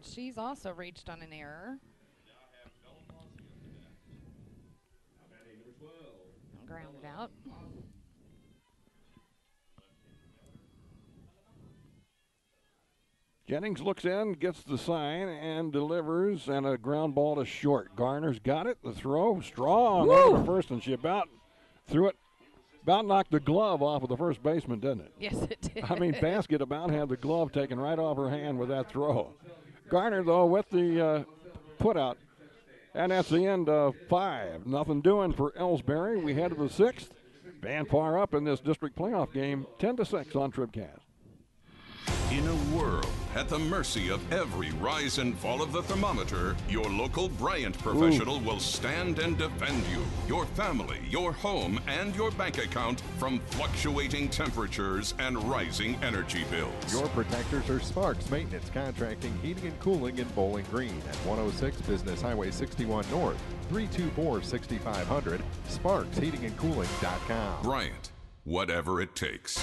She's also reached on an error. grounded out. Jennings looks in, gets the sign, and delivers, and a ground ball to short. Garner's got it. The throw, strong over first, and she about threw it, about knocked the glove off of the first baseman, didn't it? Yes, it did. I mean, Basket about had the glove taken right off her hand with that throw. Garner, though, with the put out. And that's the end of 5. Nothing doing for Elsberry. We head to the 6th. Van Far up in this district playoff game, 10-6 on TribCast. In a world at the mercy of every rise and fall of the thermometer, your local Bryant professional will stand and defend you, your family, your home, and your bank account from fluctuating temperatures and rising energy bills. Your protectors are Sparks Maintenance Contracting, Heating and Cooling in Bowling Green at 106 Business Highway 61 North, 324-6500, sparksheatingandcooling.com. Bryant, whatever it takes.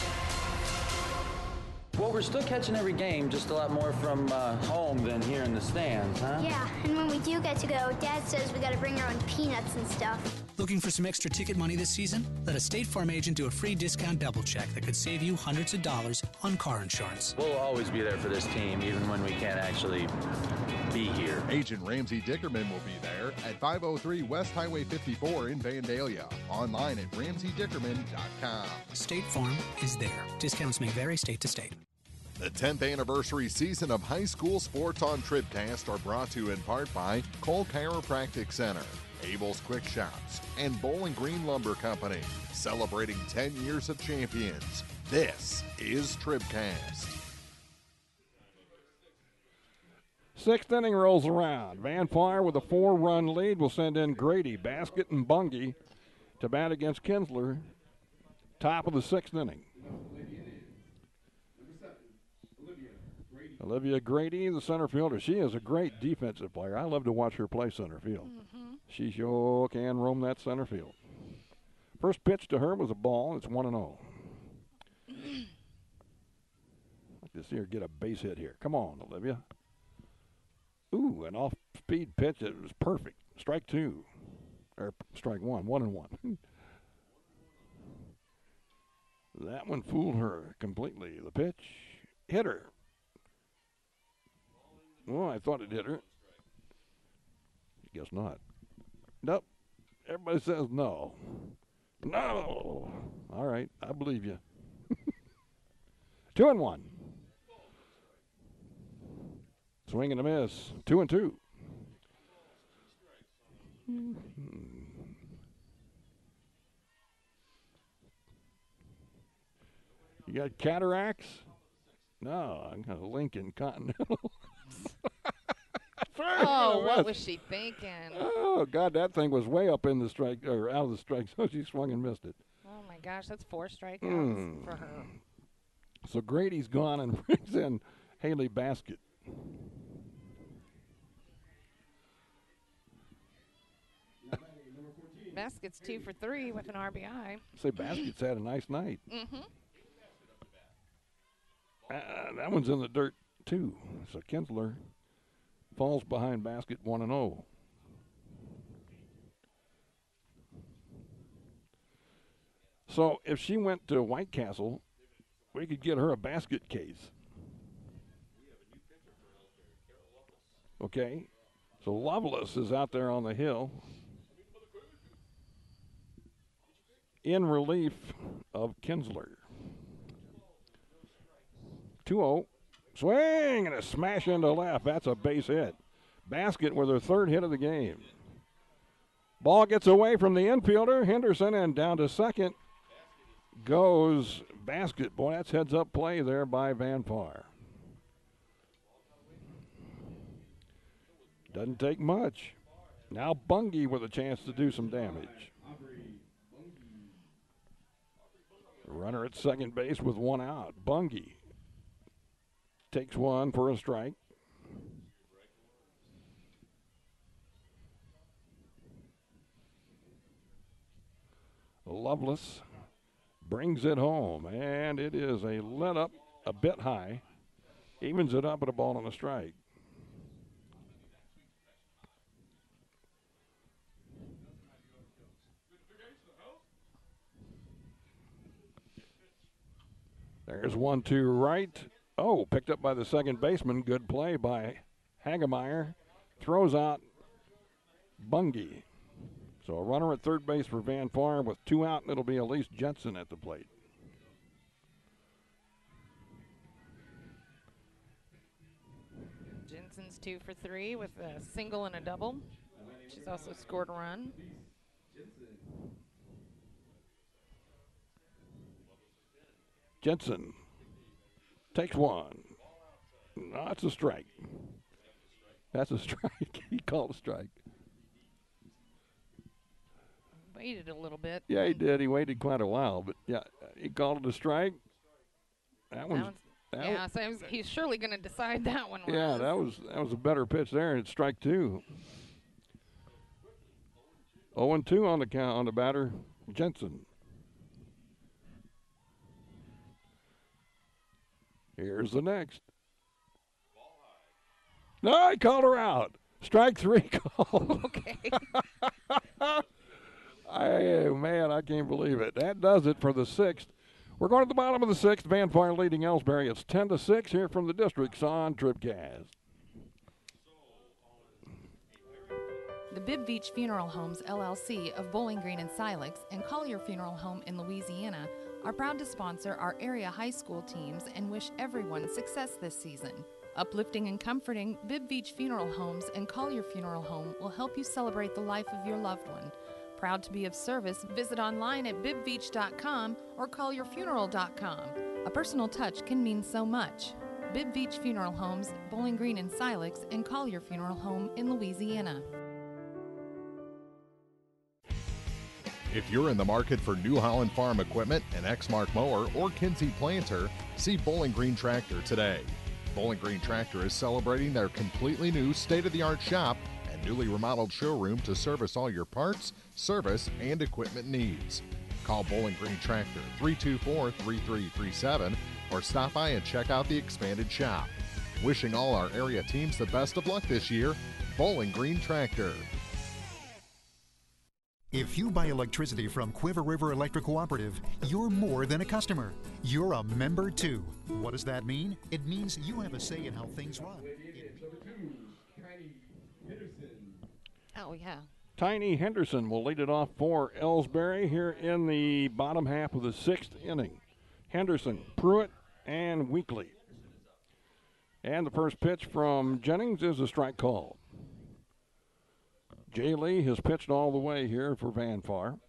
Well, we're still catching every game, just a lot more from home than here in the stands, huh? Yeah, and when we do get to go, Dad says we gotta bring our own peanuts and stuff. Looking for some extra ticket money this season? Let a State Farm agent do a free discount double check that could save you hundreds of dollars on car insurance. We'll always be there for this team, even when we can't actually be here. Agent Ramsey Dickerman will be there at 503 West Highway 54 in Vandalia. Online at RamseyDickerman.com. State Farm is there. Discounts may vary state to state. The 10th anniversary season of high school sports on TribCast are brought to you in part by Cole Chiropractic Center, Abel's Quick Shops, and Bowling Green Lumber Company, celebrating 10 years of champions. This is TribCast. 6th inning rolls around. Van Far with a 4-run lead will send in Grady, Basket, and Bungie to bat against Kinsler. Top of the 6th inning. Olivia Grady, the center fielder. She is a great defensive player. I love to watch her play center field. She sure can roam that center field. First pitch to her was a ball. It's 1-0. I'd like to see her get a base hit here. Come on, Olivia. Ooh, an off-speed pitch. It was perfect. Strike 2. Or strike 1. 1-1. That one fooled her completely. The pitch hit her. Well, I thought it hit her. Guess not. Nope. Everybody says no. No. All right, I believe you. 2-1. Swing and a miss. 2-2. You got cataracts? No, I got a Lincoln Continental. Oh, what was she thinking? Oh, God, that thing was way up in the strike, or out of the strike, so she swung and missed it. Oh, my gosh, that's 4 strikeouts for her. So Grady's gone and brings in Haley Basket. Basket's 2 for 3 with an RBI. Say Basket's had a nice night. Mm-hmm. That one's in the dirt, too. So Kinsler falls behind Basket 1-0. So if she went to White Castle, we could get her a basket case. Okay. So Lovelace is out there on the hill in relief of Kinsler. 2-0. Swing and a smash into left. That's a base hit. Basket with her 3rd hit of the game. Ball gets away from the infielder, Henderson, and down to second goes Basket. Boy, that's heads-up play there by Van Far. Doesn't take much. Now Bungie with a chance to do some damage. Runner at second base with 1 out. Bungie takes 1 for a strike. Lovelace brings it home, and it is a let up a bit high. Evens it up at a ball and a strike. There's 1-2 right. Oh, picked up by the second baseman. Good play by Hagemeyer. Throws out Bungie. So a runner at third base for Van Farm with 2 out, and it'll be Elise Jensen at the plate. Jensen's 2 for 3 with a single and a double. She's also scored a run. Jensen takes one. That's a strike. That's a strike. He called a strike. Waited a little bit. Yeah, he did. He waited quite a while, but yeah, he called it a strike. He's surely going to decide that one. Yeah, that was a better pitch there, and it's strike 2. 0-2 on the count on the batter, Jensen. Here's the next. No, he called her out. Strike 3 call. Okay. Man, I can't believe it. That does it for the 6th. We're going to the bottom of the 6th. Van Farm leading Elsberry. It's 10-6 here from the districts on TribCast. The Bibb Beach Funeral Homes, LLC of Bowling Green and Silex and Collier Funeral Home in Louisiana are proud to sponsor our area high school teams and wish everyone success this season. Uplifting and comforting, Bibb Beach Funeral Homes and Collier Funeral Home will help you celebrate the life of your loved one. Proud to be of service, visit online at bibbbeach.com or collierfuneral.com. A personal touch can mean so much. Bibb Beach Funeral Homes, Bowling Green and Silex, and Collier Funeral Home in Louisiana. If you're in the market for New Holland Farm equipment, an Exmark mower, or Kinsey planter, see Bowling Green Tractor today. Bowling Green Tractor is celebrating their completely new state-of-the-art shop and newly remodeled showroom to service all your parts, service, and equipment needs. Call Bowling Green Tractor 324-3337 or stop by and check out the expanded shop. Wishing all our area teams the best of luck this year, Bowling Green Tractor. If you buy electricity from Quiver River Electric Cooperative, you're more than a customer. You're a member too. What does that mean? It means you have a say in how things run. Oh, yeah. Tiny Henderson will lead it off for Elsberry here in the bottom half of the 6th inning. Henderson, Pruitt, and Weekly. And the first pitch from Jennings is a strike call. Jay Lee has pitched all the way here for Van Farm.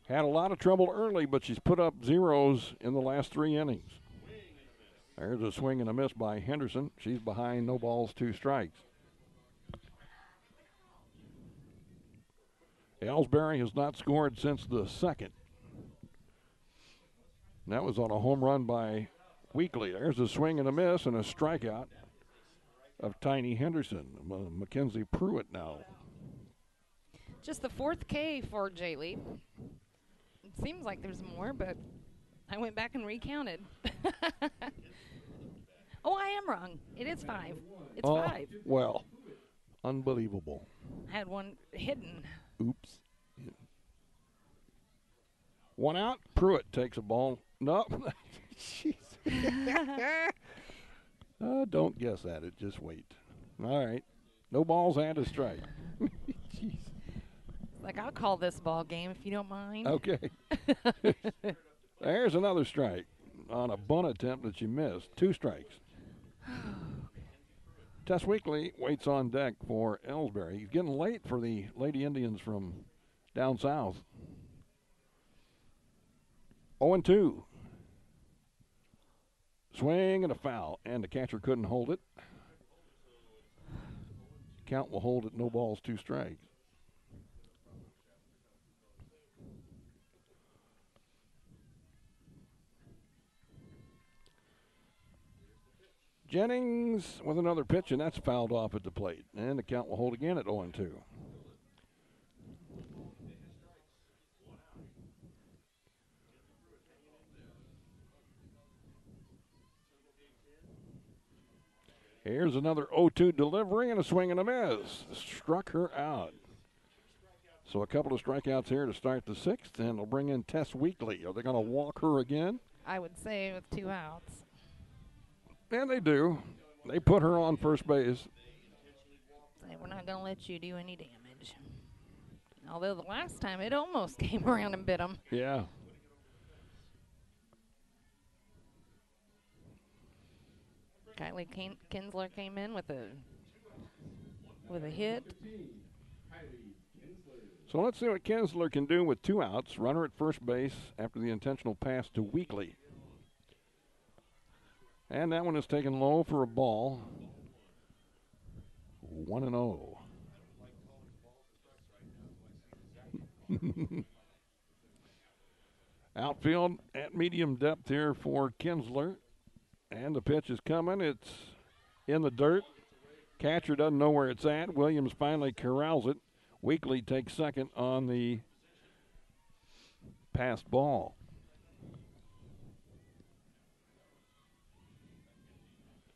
Had a lot of trouble early, but she's put up zeros in the last 3 innings. There's a swing and a miss by Henderson. She's behind, no balls, 2 strikes. Elsberry has not scored since the 2nd. That was on a home run by Weekly. There's a swing and a miss and a strikeout of Tiny Henderson. Mackenzie Pruitt now. Just the 4th K for Jaylee. It seems like there's more, but I went back and recounted. Oh, I am wrong. It is 5. It's 5. Well, unbelievable. I had one hidden. Oops. Yeah. 1 out. Pruitt takes a ball. No. Jeez. Don't guess at it. Just wait. All right. No balls and a strike. Jeez. Like, I'll call this ball game if you don't mind. Okay. There's another strike on a bunt attempt that she missed. 2 strikes. Tess Weekly waits on deck for Elsberry. He's getting late for the Lady Indians from down south. 0-2. Swing and a foul, and the catcher couldn't hold it. Count will hold it, no balls, 2 strikes. Jennings with another pitch, and that's fouled off at the plate. And the count will hold again at 0-2. Here's another 0-2 delivery and a swing and a miss. Struck her out. So a couple of strikeouts here to start the 6th, and they'll bring in Tess Weekly. Are they going to walk her again? I would say, with 2 outs. And they do. They put her on first base. Say, we're not going to let you do any damage. Although the last time it almost came around and bit them. Yeah. Kylie Kinsler came in with a hit. So let's see what Kinsler can do with 2 outs. Runner at first base after the intentional pass to Weekly. And that one is taken low for a ball. 1-0. Outfield at medium depth here for Kinsler. And the pitch is coming. It's in the dirt. Catcher doesn't know where it's at. Williams finally corrals it. Weekly takes second on the passed ball.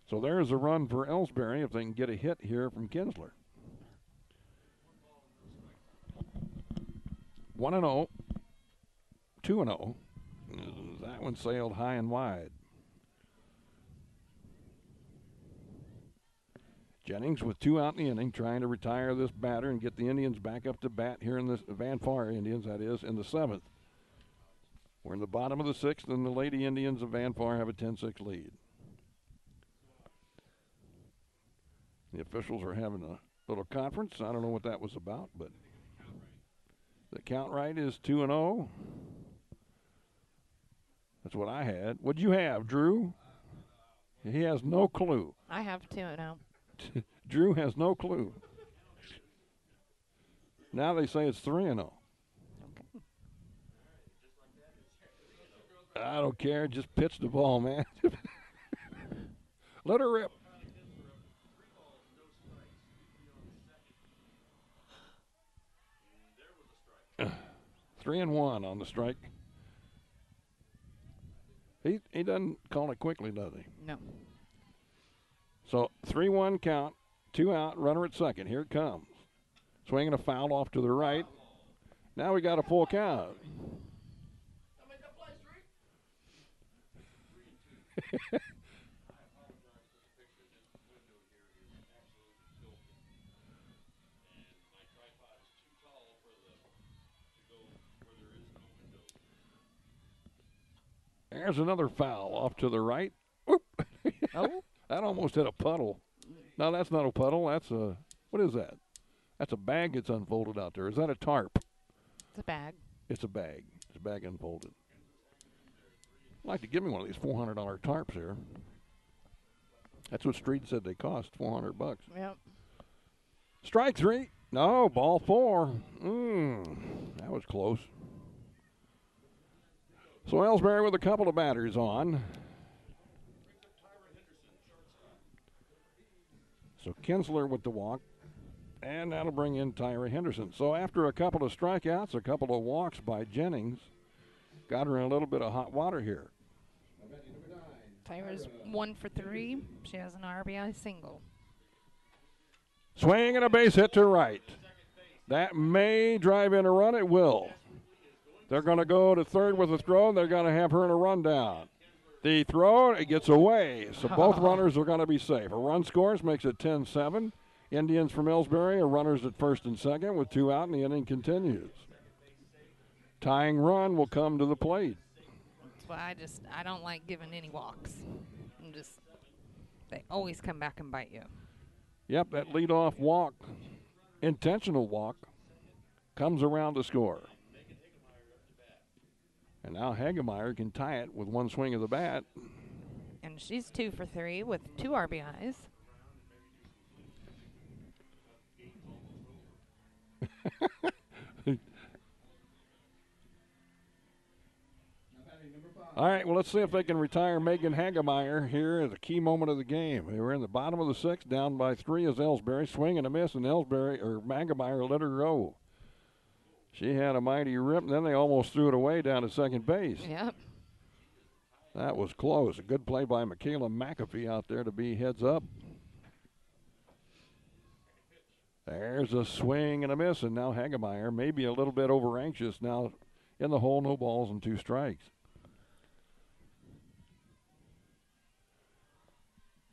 So there's a run for Elsberry if they can get a hit here from Kinsler. 1-0. 2-0. That one sailed high and wide. Jennings with 2 out in the inning, trying to retire this batter and get the Indians back up to bat here in the Van Far Indians, that is, in the 7th. We're in the bottom of the 6th, and the Lady Indians of Van Far have a 10-6 lead. The officials are having a little conference. I don't know what that was about, but the count right is 2-0. That's what I had. What'd you have, Drew? He has no clue. I have 2-0. Drew has no clue. Now they say it's 3-0. Okay. I don't care. Just pitch the ball, man. Let her rip. Three and one on the strike. He doesn't call it quickly, does he? No. So 3-1 count, 2 out, runner at second. Here it comes. Swinging a foul off to the right. Now we got a full count. There's another foul off to the right. Oh. That almost hit a puddle. No, that's not a puddle. That's a, what is that? That's a bag that's unfolded out there. Is that a tarp? It's a bag. It's a bag. It's a bag unfolded. I'd like to give me one of these $400 tarps here. That's what Street said they cost, $400. Yep. Strike 3. No, ball 4. That was close. So Elsberry with a couple of batters on. So Kinsler with the walk. And that'll bring in Tyra Henderson. So after a couple of strikeouts, a couple of walks by Jennings, got her in a little bit of hot water here. Tyra's 1 for 3. She has an RBI single. Swing and a base hit to right. That may drive in a run. It will. They're going to go to third with a throw. They're going to have her in a rundown. The throw, it gets away. So both runners are going to be safe. A run scores, makes it 10-7. Indians from Elsberry are runners at first and second with 2 out, and the inning continues. Tying run will come to the plate. That's why I don't like giving any walks. They always come back and bite you. Yep, that leadoff walk, intentional walk, comes around to score. And now Hagemeyer can tie it with one swing of the bat. And she's 2 for 3 with 2 RBIs. All right, well, let's see if they can retire Megan Hagemeyer here at a key moment of the game. They were in the bottom of the 6th, down by 3 as Elsberry. Swing and a miss, and Hagemeyer let her go. She had a mighty rip, and then they almost threw it away down to second base. Yep. That was close. A good play by Michaela McAfee out there to be heads up. There's a swing and a miss, and now Hagemeyer maybe a little bit over anxious now in the hole, no balls and 2 strikes.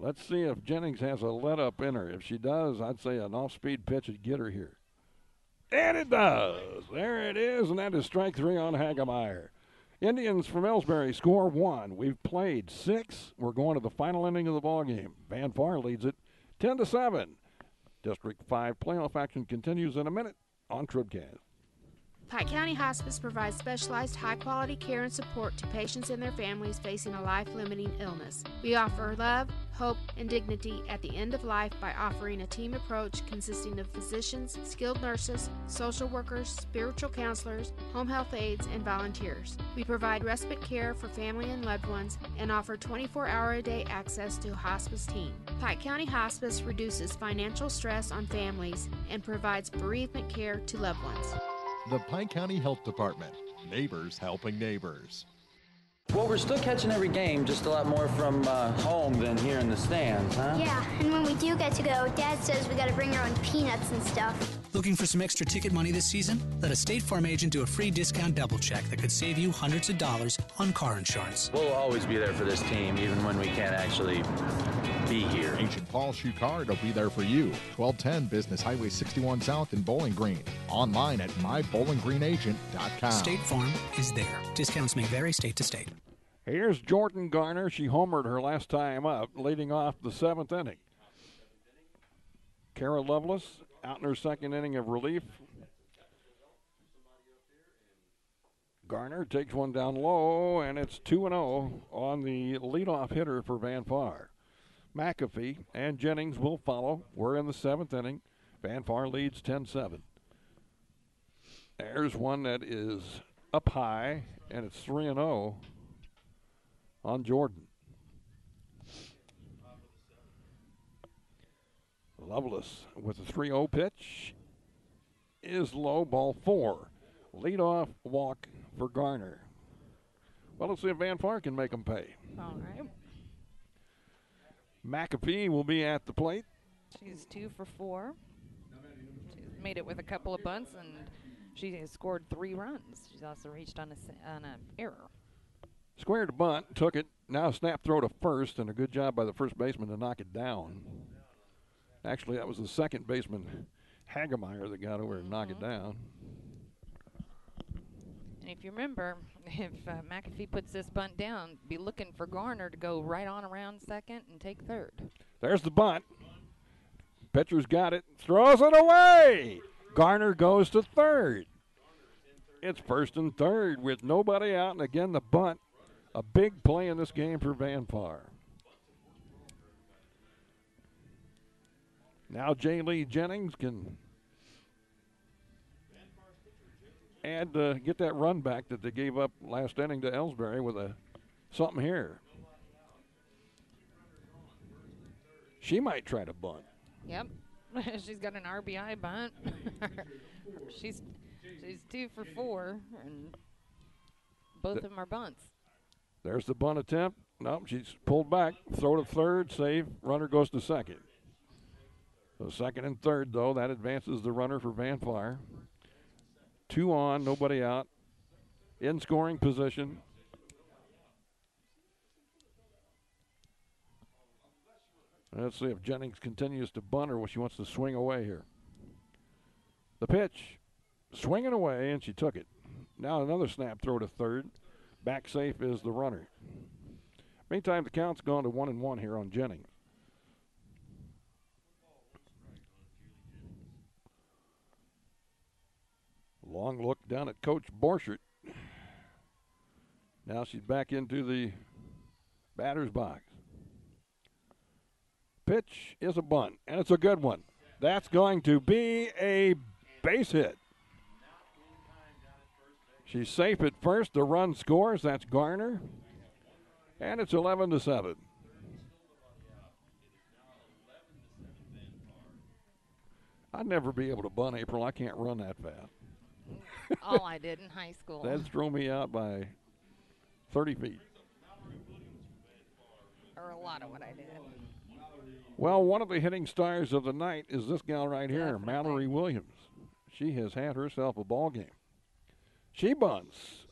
Let's see if Jennings has a let-up in her. If she does, I'd say an off-speed pitch would get her here. And it does. There it is, and that is strike 3 on Hagemeyer. Indians from Elsberry score 1. We've played 6. We're going to the final inning of the ballgame. Van Far leads it 10-7. District 5 playoff action continues in a minute on TribCast. Pike County Hospice provides specialized high-quality care and support to patients and their families facing a life-limiting illness. We offer love, hope, and dignity at the end of life by offering a team approach consisting of physicians, skilled nurses, social workers, spiritual counselors, home health aides, and volunteers. We provide respite care for family and loved ones and offer 24-hour-a-day access to a hospice team. Pike County Hospice reduces financial stress on families and provides bereavement care to loved ones. The Pike County Health Department. Neighbors helping neighbors. Well, we're still catching every game, just a lot more from home than here in the stands, huh? Yeah, and when we do get to go, Dad says we gotta bring our own peanuts and stuff. Looking for some extra ticket money this season? Let a State Farm agent do a free discount double check that could save you hundreds of dollars on car insurance. We'll always be there for this team, even when we can't actually be here. Ancient Paul Shoe Card will be there for you. 1210 Business Highway 61 South in Bowling Green. Online at mybowlinggreenagent.com. State Farm is there. Discounts may vary state to state. Here's Jordan Garner. She homered her last time up, leading off the 7th inning. Kara Lovelace out in her 2nd inning of relief. Garner takes one down low, and it's 2-0 on the leadoff hitter for Van Far. McAfee and Jennings will follow. We're in the 7th inning. Van Far leads 10-7. There's one that is up high, and it's 3-0 on Jordan. Lovelace with a 3-0 pitch is low, ball 4. Leadoff walk for Garner. Well, let's see if Van Far can make them pay. All right. McAfee will be at the plate. She's 2 for 4. She's made it with a couple of bunts, and she has scored 3 runs. She's also reached on an error. Squared a bunt, took it. Now a snap throw to first, and a good job by the first baseman to knock it down. Actually, that was the second baseman, Hagemeyer, that got over and knocked it down. And if you remember, if McAfee puts this bunt down, be looking for Garner to go right on around second and take third. There's the bunt. Pitcher's got it, throws it away. Garner goes to third. It's first and third with nobody out, and again the bunt. A big play in this game for Van Far. Now J. Lee Jennings can get that run back that they gave up last inning to Elsberry with something here. She might try to bunt. Yep. She's got an RBI bunt. she's 2 for 4, and both of them are bunts. There's the bunt attempt. Nope, she's pulled back. Throw to third, save. Runner goes to second. So second and third, though, that advances the runner for Van Far. 2 on, nobody out. In scoring position. Let's see if Jennings continues to bunt or she wants to swing away here. The pitch, swinging away, and she took it. Now another snap throw to third. Back safe is the runner. Meantime, the count's gone to 1-1 here on Jennings. Long look down at Coach Borchert. Now she's back into the batter's box. Pitch is a bunt, and it's a good one. That's going to be a base hit. She's safe at first. The run scores. That's Garner. And it's 11-7. I'd never be able to bunt, April. I can't run that fast. All I did in high school. That'd throw me out by 30 feet. Or a lot of what I did. Well, one of the hitting stars of the night is this gal right here, Definitely. Mallory Williams. She has had herself a ball game. She bunts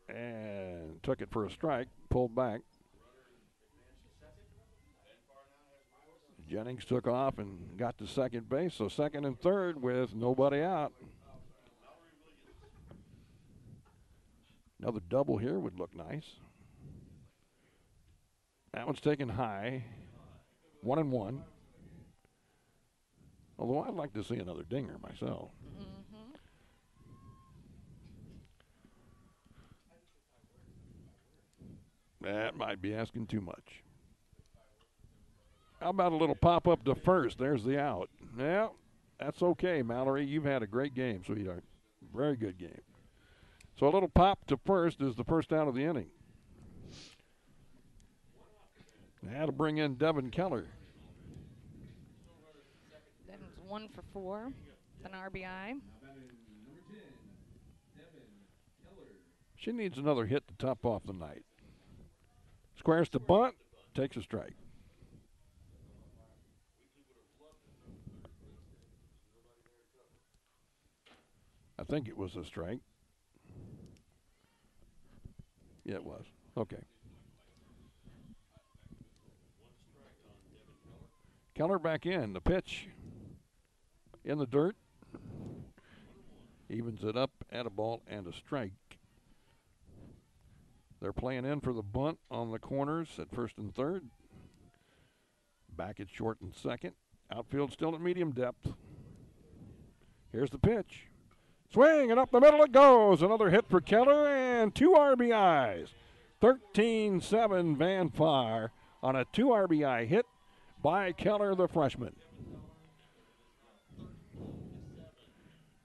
and took it for a strike, pulled back. Jennings took off and got to second base, so second and third with nobody out. Another double here would look nice. That one's taken high. 1-1. Although I'd like to see another dinger myself. That might be asking too much. How about a little pop up to first? There's the out. Well, that's okay, Mallory. You've had a great game, sweetheart. Very good game. So a little pop to first is the first out of the inning. That'll bring in Devin Keller. Devin's 1 for 4, an RBI. She needs another hit to top off the night. Squares to bunt, takes a strike. I think it was a strike. Yeah, it was. Okay. Keller back in. The pitch in the dirt. Evens it up at a ball and a strike. They're playing in for the bunt on the corners at first and third. Back at short and second. Outfield still at medium depth. Here's the pitch. Swing, and up the middle it goes. Another hit for Keller and 2 RBIs. 13-7 Van Far on a 2 RBI hit by Keller, the freshman.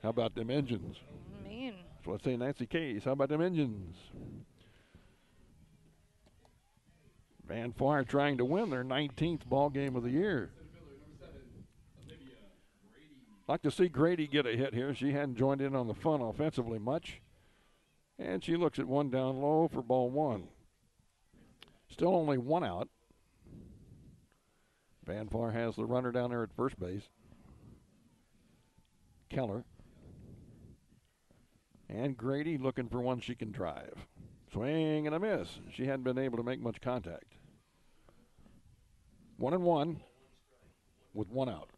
How about them engines? Man. So let's say Nancy Case. How about them engines? Van Far trying to win their 19th ball game of the year. Like to see Grady get a hit here. She hadn't joined in on the fun offensively much. And she looks at one down low for ball 1. Still only 1 out. Van Far has the runner down there at first base. Keller. And Grady looking for one she can drive. Swing and a miss. She hadn't been able to make much contact. 1-1 with 1 out.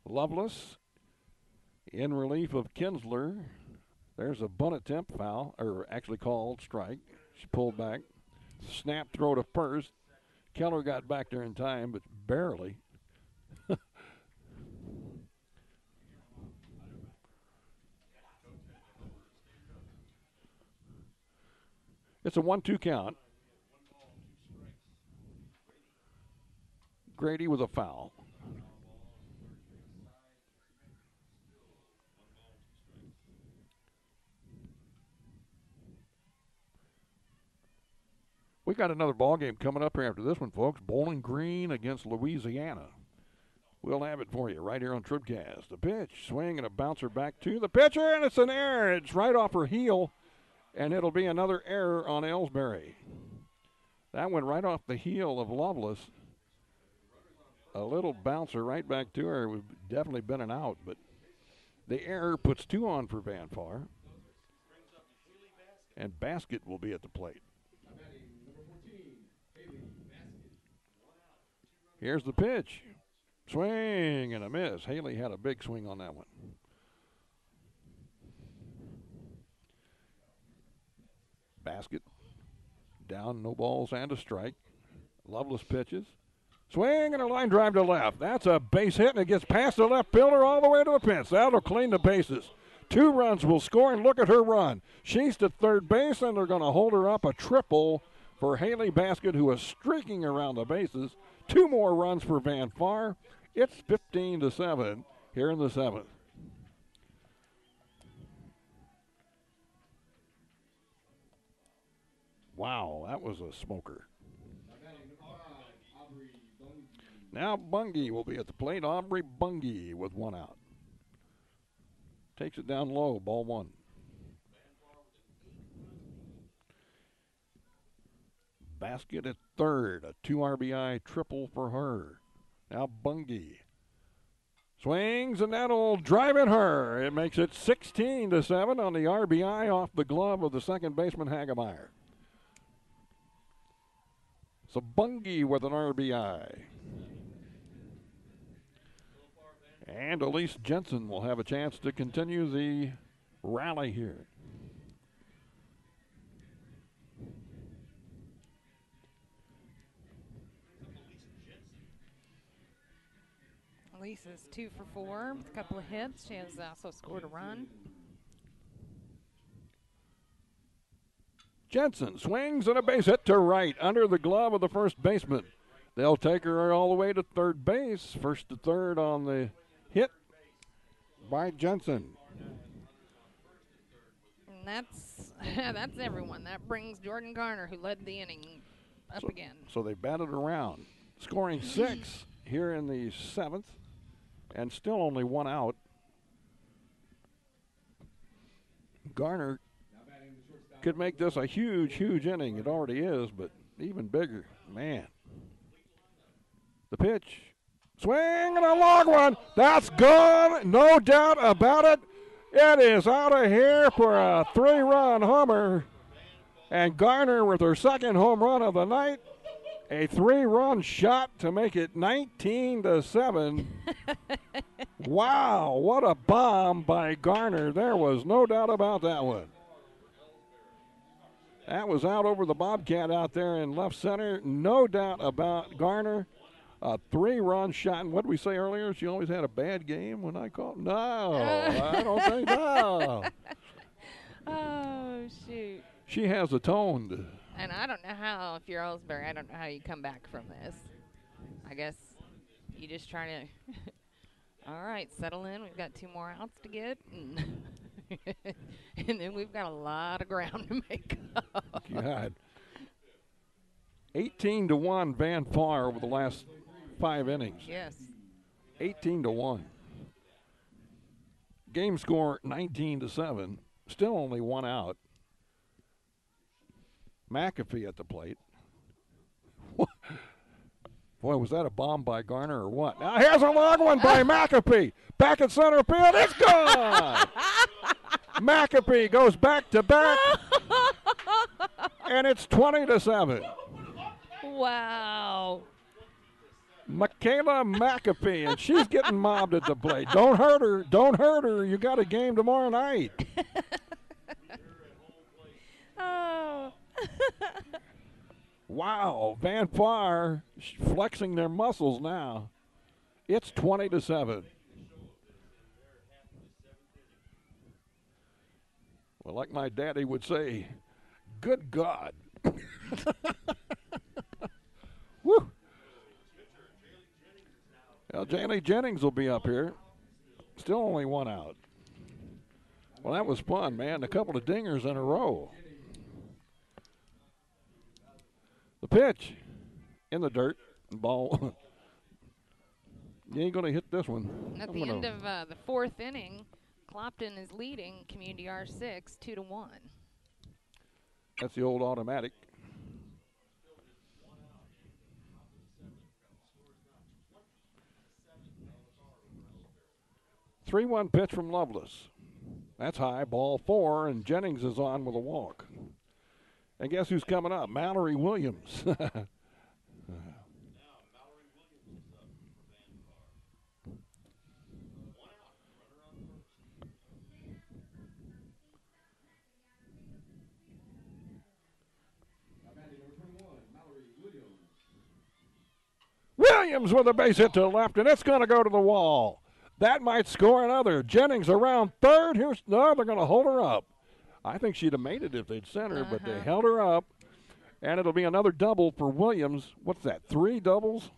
Loveless in relief of Kinsler. There's a bunt attempt, foul, or actually called strike. She pulled back. Snap throw to first. Keller got back there in time, but barely. It's a 1-2 count. Grady with a foul. We got another ball game coming up here after this one, folks. Bowling Green against Louisiana. We'll have it for you right here on TribCast. The pitch, swing, and a bouncer back to the pitcher, and it's an error. It's right off her heel, and it'll be another error on Elsberry. That went right off the heel of Loveless. A little bouncer right back to her. Would definitely been an out, but the error puts 2 on for Van Far. And Basket will be at the plate. Here's the pitch. Swing and a miss. Haley had a big swing on that one. Basket. Down, no balls and a strike. Loveless pitches. Swing and a line drive to left. That's a base hit, and it gets past the left fielder all the way to the fence. That'll clean the bases. 2 runs will score, and look at her run. She's to third base, and they're going to hold her up a triple for Haley Basket, who is streaking around the bases. 2 more runs for Van Far. It's 15-7 here in the 7th. Wow, that was a smoker. Now Bungie will be at the plate. Aubrey Bungie with 1 out. Takes it down low, ball 1. Basket at third, a 2 RBI triple for her. Now Bungie swings, and that'll drive in her. It makes it 16-7 on the RBI off the glove of the second baseman Hagemeyer. Bungie with an RBI. And Elise Jensen will have a chance to continue the rally here. Elise is 2 for 4 with a couple of hits. She has also scored a run. Jensen swings and a base hit to right under the glove of the first baseman. They'll take her all the way to third base. First to third on the hit by Jensen. And that's everyone. That brings Jordan Garner, who led the inning, up again. So they batted around, scoring 6 here in the 7th, and still only 1 out. Garner could make this a huge, huge inning. It already is, but even bigger. Man. The pitch. Swing and a long one. That's gone. No doubt about it. It is out of here for a 3-run homer. And Garner with her second home run of the night. A 3-run shot to make it 19-7. Wow, what a bomb by Garner. There was no doubt about that one. That was out over the Bobcat out there in left center. No doubt about Garner. A 3-run shot. And what did we say earlier? She always had a bad game when I called? No, I don't think so. Oh, shoot. She has atoned. And I don't know how, if you're Elsberry, I don't know how you come back from this. I guess you just try to, all right, settle in. We've got 2 more outs to get. And then we've got a lot of ground to make up. God. 18-1 Van Far over the last 5 innings. Yes. 18-1. Game score 19-7. Still only 1 out. McAfee at the plate. Boy, was that a bomb by Garner or what? Now here's a long one by McAfee. Back at center field. It's gone. McAfee goes back to back. And it's 20-7. Wow. Michaela McAfee, and she's getting mobbed at the plate. Don't hurt her. Don't hurt her. You got a game tomorrow night. Oh. Wow. Van Far flexing their muscles now. It's 20-7. Well, like my daddy would say, good God. Woo. Well, Jaylee Jennings will be up here. Still only 1 out. Well, that was fun, man. A couple of dingers in a row. The pitch in the dirt. Ball. You ain't going to hit this one. At the end of the 4th inning, Clopton is leading Community R6 2-1. That's the old automatic. Three-one pitch from Lovelace. That's high, ball 4, and Jennings is on with a walk. And guess who's coming up? Mallory Williams. 21, Mallory Williams. Williams with a base hit to the left, and it's going to go to the wall. That might score another. Jennings around third. No, they're going to hold her up. I think she'd have made it if they'd sent her, but they held her up. And it'll be another double for Williams. What's that, 3 doubles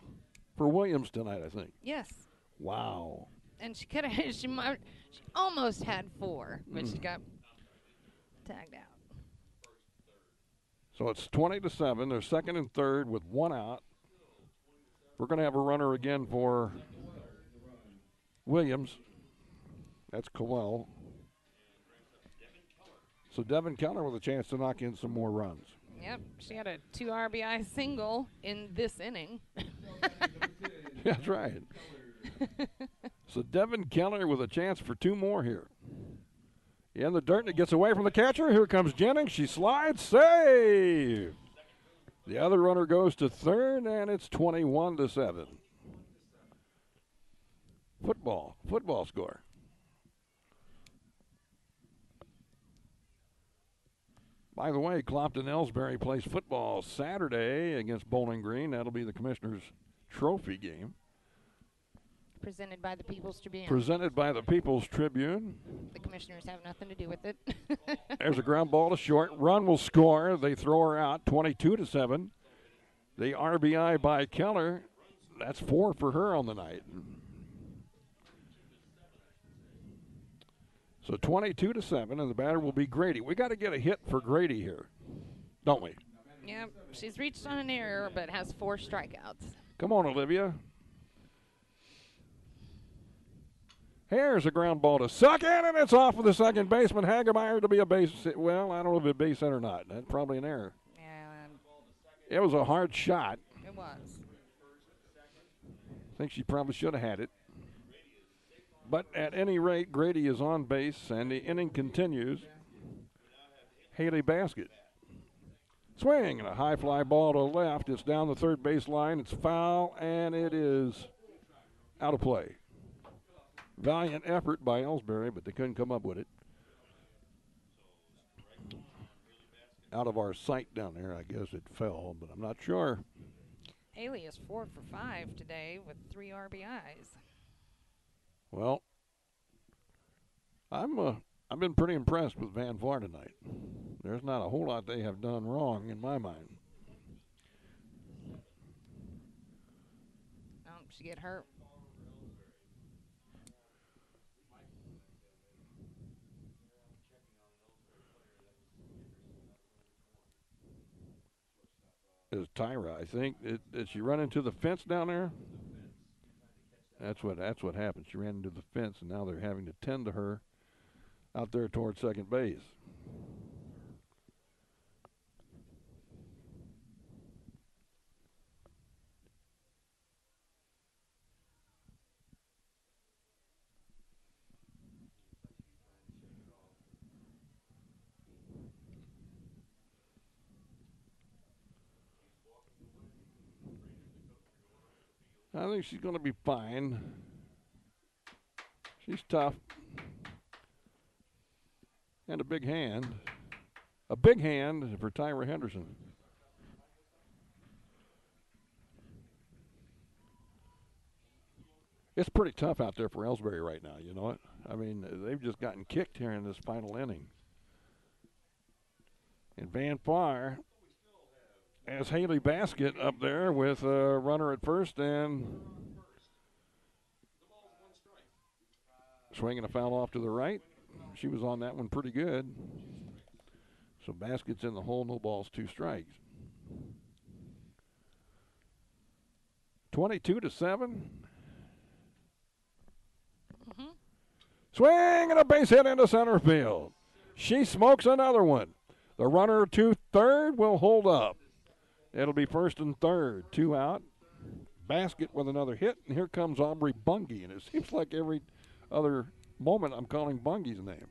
for Williams tonight, I think? Yes. Wow. And she could have, she almost had 4, but she got tagged out. So it's 20-7. They're second and third with 1 out. We're going to have a runner again for Williams. That's Cowell. So Devin Keller with a chance to knock in some more runs. Yep, she had a 2 RBI single in this inning. That's right. So Devin Keller with a chance for 2 more here. In the dirt, and it gets away from the catcher. Here comes Jennings. She slides. Save. The other runner goes to third, and it's 21-7. Football score. By the way, Clopton-Elsberry plays football Saturday against Bowling Green. That'll be the Commissioner's Trophy game. Presented by the People's Tribune. Presented by the People's Tribune. The Commissioners have nothing to do with it. There's a ground ball to short. Run will score. They throw her out 22-7. The RBI by Keller. That's 4 for her on the night. So 22-7, and the batter will be Grady. We got to get a hit for Grady here, don't we? Yeah, she's reached on an error, but has 4 strikeouts. Come on, Olivia. Here's a ground ball to second, and it's off of the second baseman. Hagemeyer to be a base. Well, I don't know if it's a base hit or not. That's probably an error. Yeah. It was a hard shot. It was. I think she probably should have had it. But at any rate, Grady is on base, and the inning continues. Haley Baskett. Swing, and a high fly ball to left. It's down the third base line. It's foul, and it is out of play. Valiant effort by Elsberry, but they couldn't come up with it. Out of our sight down there, I guess it fell, but I'm not sure. Haley is 4 for 5 today with 3 RBIs. Well, I've been pretty impressed with Van Var tonight. There's not a whole lot they have done wrong in my mind. Oh, she get hurt. Is Tyra, I think. Did she run into the fence down there? That's what happened. She ran into the fence, and now they're having to tend to her out there towards second base. I think she's going to be fine. She's tough. And a big hand. A big hand for Tyra Henderson. It's pretty tough out there for Elsberry right now, you know what? I mean, they've just gotten kicked here in this final inning. And Van Far has Haley Baskett up there with a runner at first and swinging a foul off to the right. She was on that one pretty good. So Baskett's in the hole, no balls, 2 strikes. 22-7. Swing and a base hit into center field. She smokes another one. The runner to third will hold up. It'll be first and third, 2 out. Baskett with another hit, and here comes Aubrey Bungie. And it seems like every other moment I'm calling Bungie's name.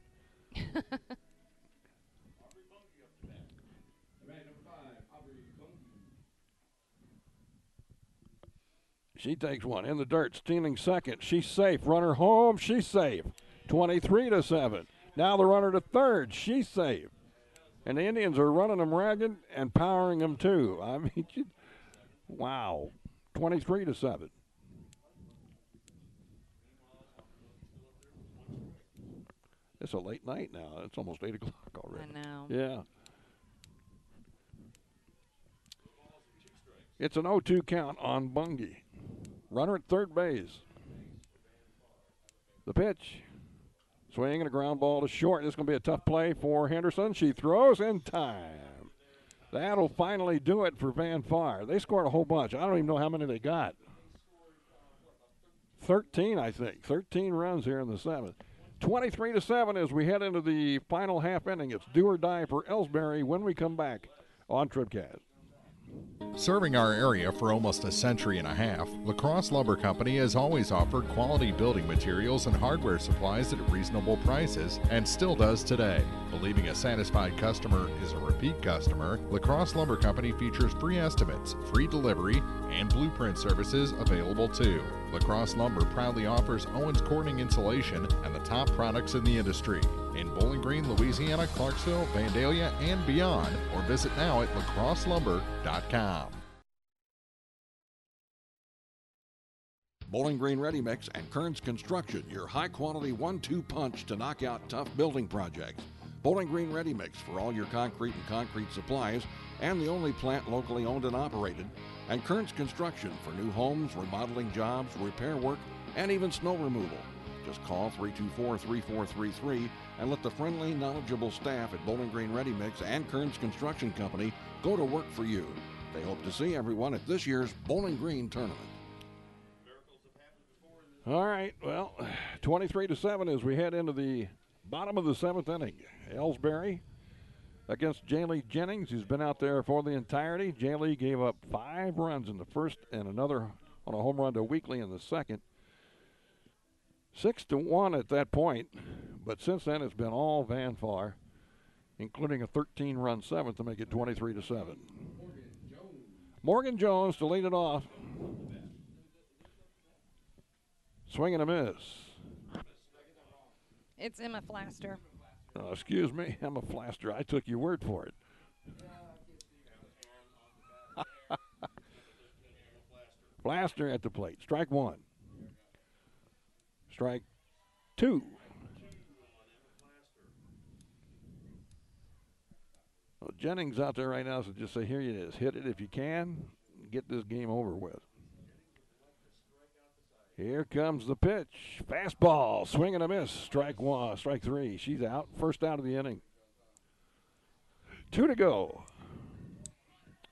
She takes one in the dirt, stealing second. She's safe. Runner home. She's safe. 23-7. Now the runner to third. She's safe. And the Indians are running them ragged and powering them too. I mean, wow. 23-7. It's a late night now. It's almost 8 o'clock already. I know. Yeah. It's an 0-2 count on Bungie. Runner at third base. The pitch. Swing and a ground ball to short. This is going to be a tough play for Henderson. She throws in time. That'll finally do it for Van Far. They scored a whole bunch. I don't even know how many they got. 13, I think. 13 runs here in the 7th. 23-7 as we head into the final half inning. It's do or die for Elsberry when we come back on TribCast. Serving our area for almost a century and a half, La Crosse Lumber Company has always offered quality building materials and hardware supplies at reasonable prices and still does today. Believing a satisfied customer is a repeat customer, La Crosse Lumber Company features free estimates, free delivery, and blueprint services available too. La Crosse Lumber proudly offers Owens Corning insulation and the top products in the industry. In Bowling Green, Louisiana, Clarksville, Vandalia, and beyond, or visit now at lacrosselumber.com. Bowling Green Ready Mix and Kearns Construction, your high-quality 1-2 punch to knock out tough building projects. Bowling Green Ready Mix for all your concrete and concrete supplies, and the only plant locally owned and operated. And Kearns Construction for new homes, remodeling jobs, repair work, and even snow removal. Just call 324-3433 and let the friendly, knowledgeable staff at Bowling Green Ready Mix and Kearns Construction Company go to work for you. They hope to see everyone at this year's Bowling Green tournament. All right, well, 23-7 as we head into the bottom of the 7th inning. Elsberry against Jaylee Jennings, who's been out there for the entirety. Jaylee gave up 5 runs in the first and another on a home run to Weekly in the second. 6-1 at that point, but since then it's been all Van Far, including a 13-run 7th to make it 23-7. Morgan Jones to lead it off. Swing and a miss. It's Emma Flaster. Oh, excuse me, Emma Flaster. I took your word for it. Flaster at the plate. Strike 1. Strike 2. Well, Jennings out there right now, so just say, here it is. Hit it if you can. Get this game over with. Here comes the pitch. Fastball. Swing and a miss. Strike 1. Strike 3. She's out. First out of the inning. 2 to go.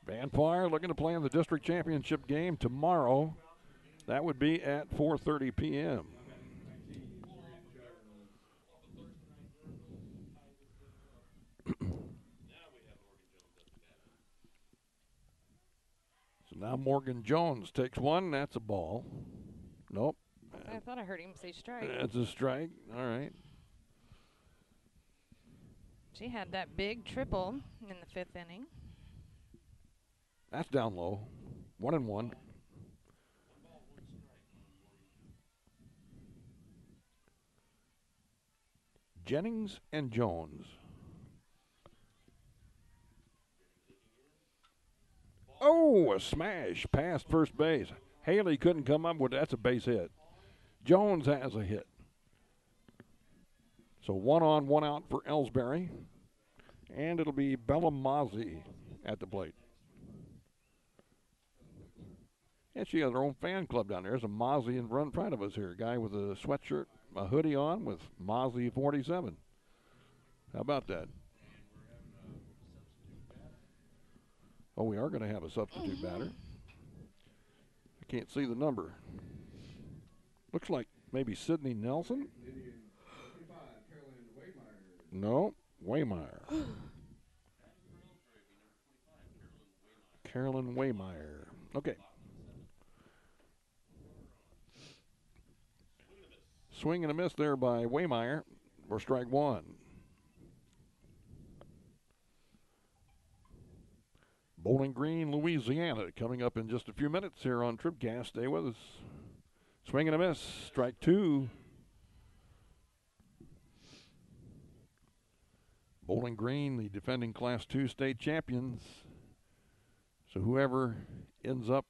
Van Fire looking to play in the district championship game tomorrow. That would be at 4:30 p.m. So now Morgan Jones takes one. That's a ball. Nope. I thought I heard him say strike. That's a strike. All right. She had that big triple in the 5th inning. That's down low. 1-1. Jennings and Jones. Oh, a smash past first base. Haley couldn't come up with it. That's a base hit. Jones has a hit. So 1 on, 1 out for Elsberry. And it'll be Bella Mozzie at the plate. And she has her own fan club down there. There's a Mozzie in front of us here. A guy with a sweatshirt, a hoodie on with Mozzie 47. How about that? Oh, we are going to have a substitute batter. I can't see the number. Looks like maybe Sydney Nelson. No, Waymeyer. Carolyn Waymeyer. Okay. Swing and a miss there by Waymeyer for strike 1. Bowling Green, Louisiana, coming up in just a few minutes here on TribCast. Stay with us. Swing and a miss. Strike 2. Bowling Green, the defending Class 2 state champions. So whoever ends up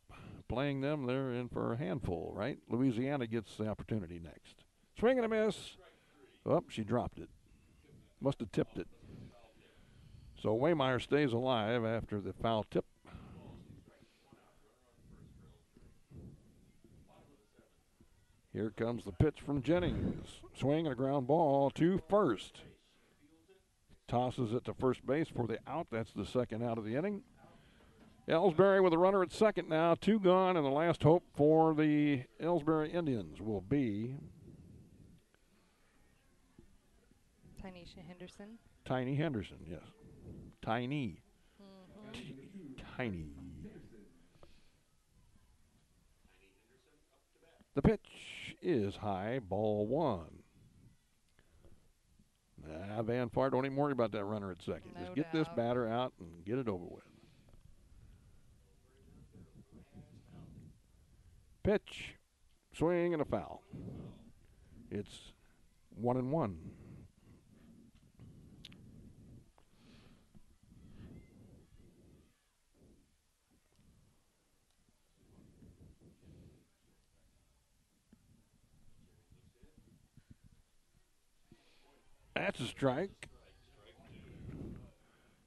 playing them, they're in for a handful, right? Louisiana gets the opportunity next. Swing and a miss. Oh, she dropped it. Must have tipped it. So Waymeyer stays alive after the foul tip. Here comes the pitch from Jennings. Swing and a ground ball to first. Tosses it to first base for the out. That's the second out of the inning. Elsberry with a runner at second now. 2 gone, and the last hope for the Elsberry Indians will be Tynesha Henderson. Tiny Henderson, yes. Tiny. Tiny. The pitch is high, ball one. Van Far, don't even worry about that runner at second. No Just get this batter out and get it over with. Pitch, swing, and a foul. It's 1-1. That's a strike.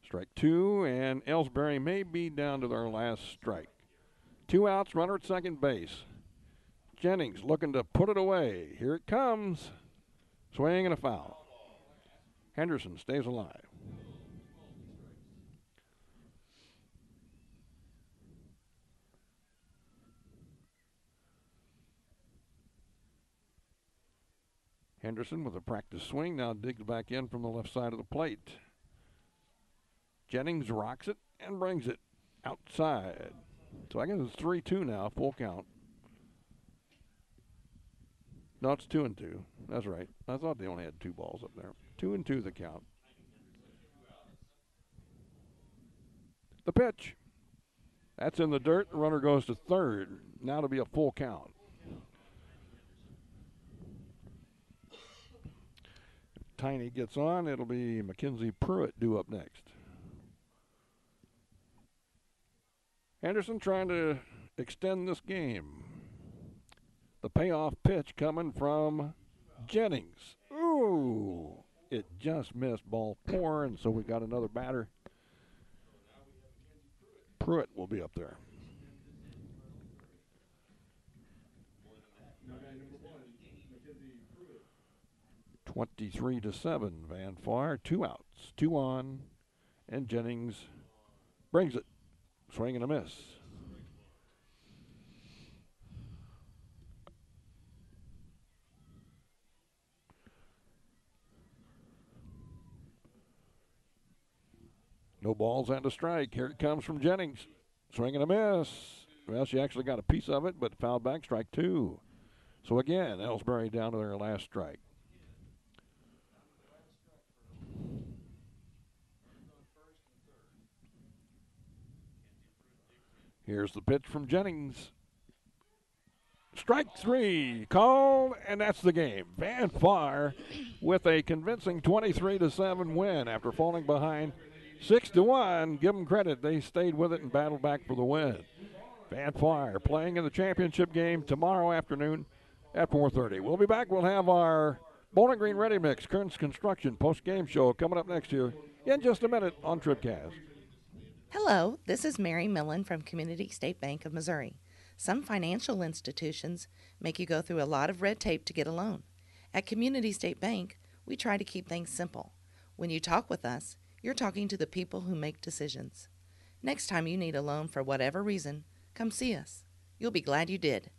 Strike two, and Elsberry may be down to their last strike. 2 outs, runner at second base. Jennings looking to put it away. Here it comes. Swing and a foul. Henderson stays alive. Henderson with a practice swing now digs back in from the left side of the plate. Jennings rocks it and brings it outside. So I guess it's 3-2 now, full count. No, it's 2-2. That's right. I thought they only had 2 balls up there. 2-2 the count. The pitch. That's in the dirt. The runner goes to third. Now to be a full count. If Tiny gets on, it'll be Mackenzie Pruitt due up next. Henderson trying to extend this game. The payoff pitch coming from Jennings. Ooh, it just missed ball 4, and so we got another batter. Pruitt will be up there. (23-7). Van Far, 2 outs, 2 on, and Jennings brings it. Swing and a miss. No balls and a strike. Here it comes from Jennings. Swing and a miss. Well, she actually got a piece of it, but fouled back, strike 2. So again, Elsberry down to their last strike. Here's the pitch from Jennings. Strike 3 called, and that's the game. Van Far with a convincing 23-7 win after falling behind 6-1. Give them credit. They stayed with it and battled back for the win. Van Far playing in the championship game tomorrow afternoon at 4:30. We'll be back. We'll have our Bowling Green Ready Mix, Kearns Construction post-game show coming up next here in just a minute on TribCast. Hello, this is Mary Millen from Community State Bank of Missouri. Some financial institutions make you go through a lot of red tape to get a loan. At Community State Bank, we try to keep things simple. When you talk with us, you're talking to the people who make decisions. Next time you need a loan for whatever reason, come see us. You'll be glad you did.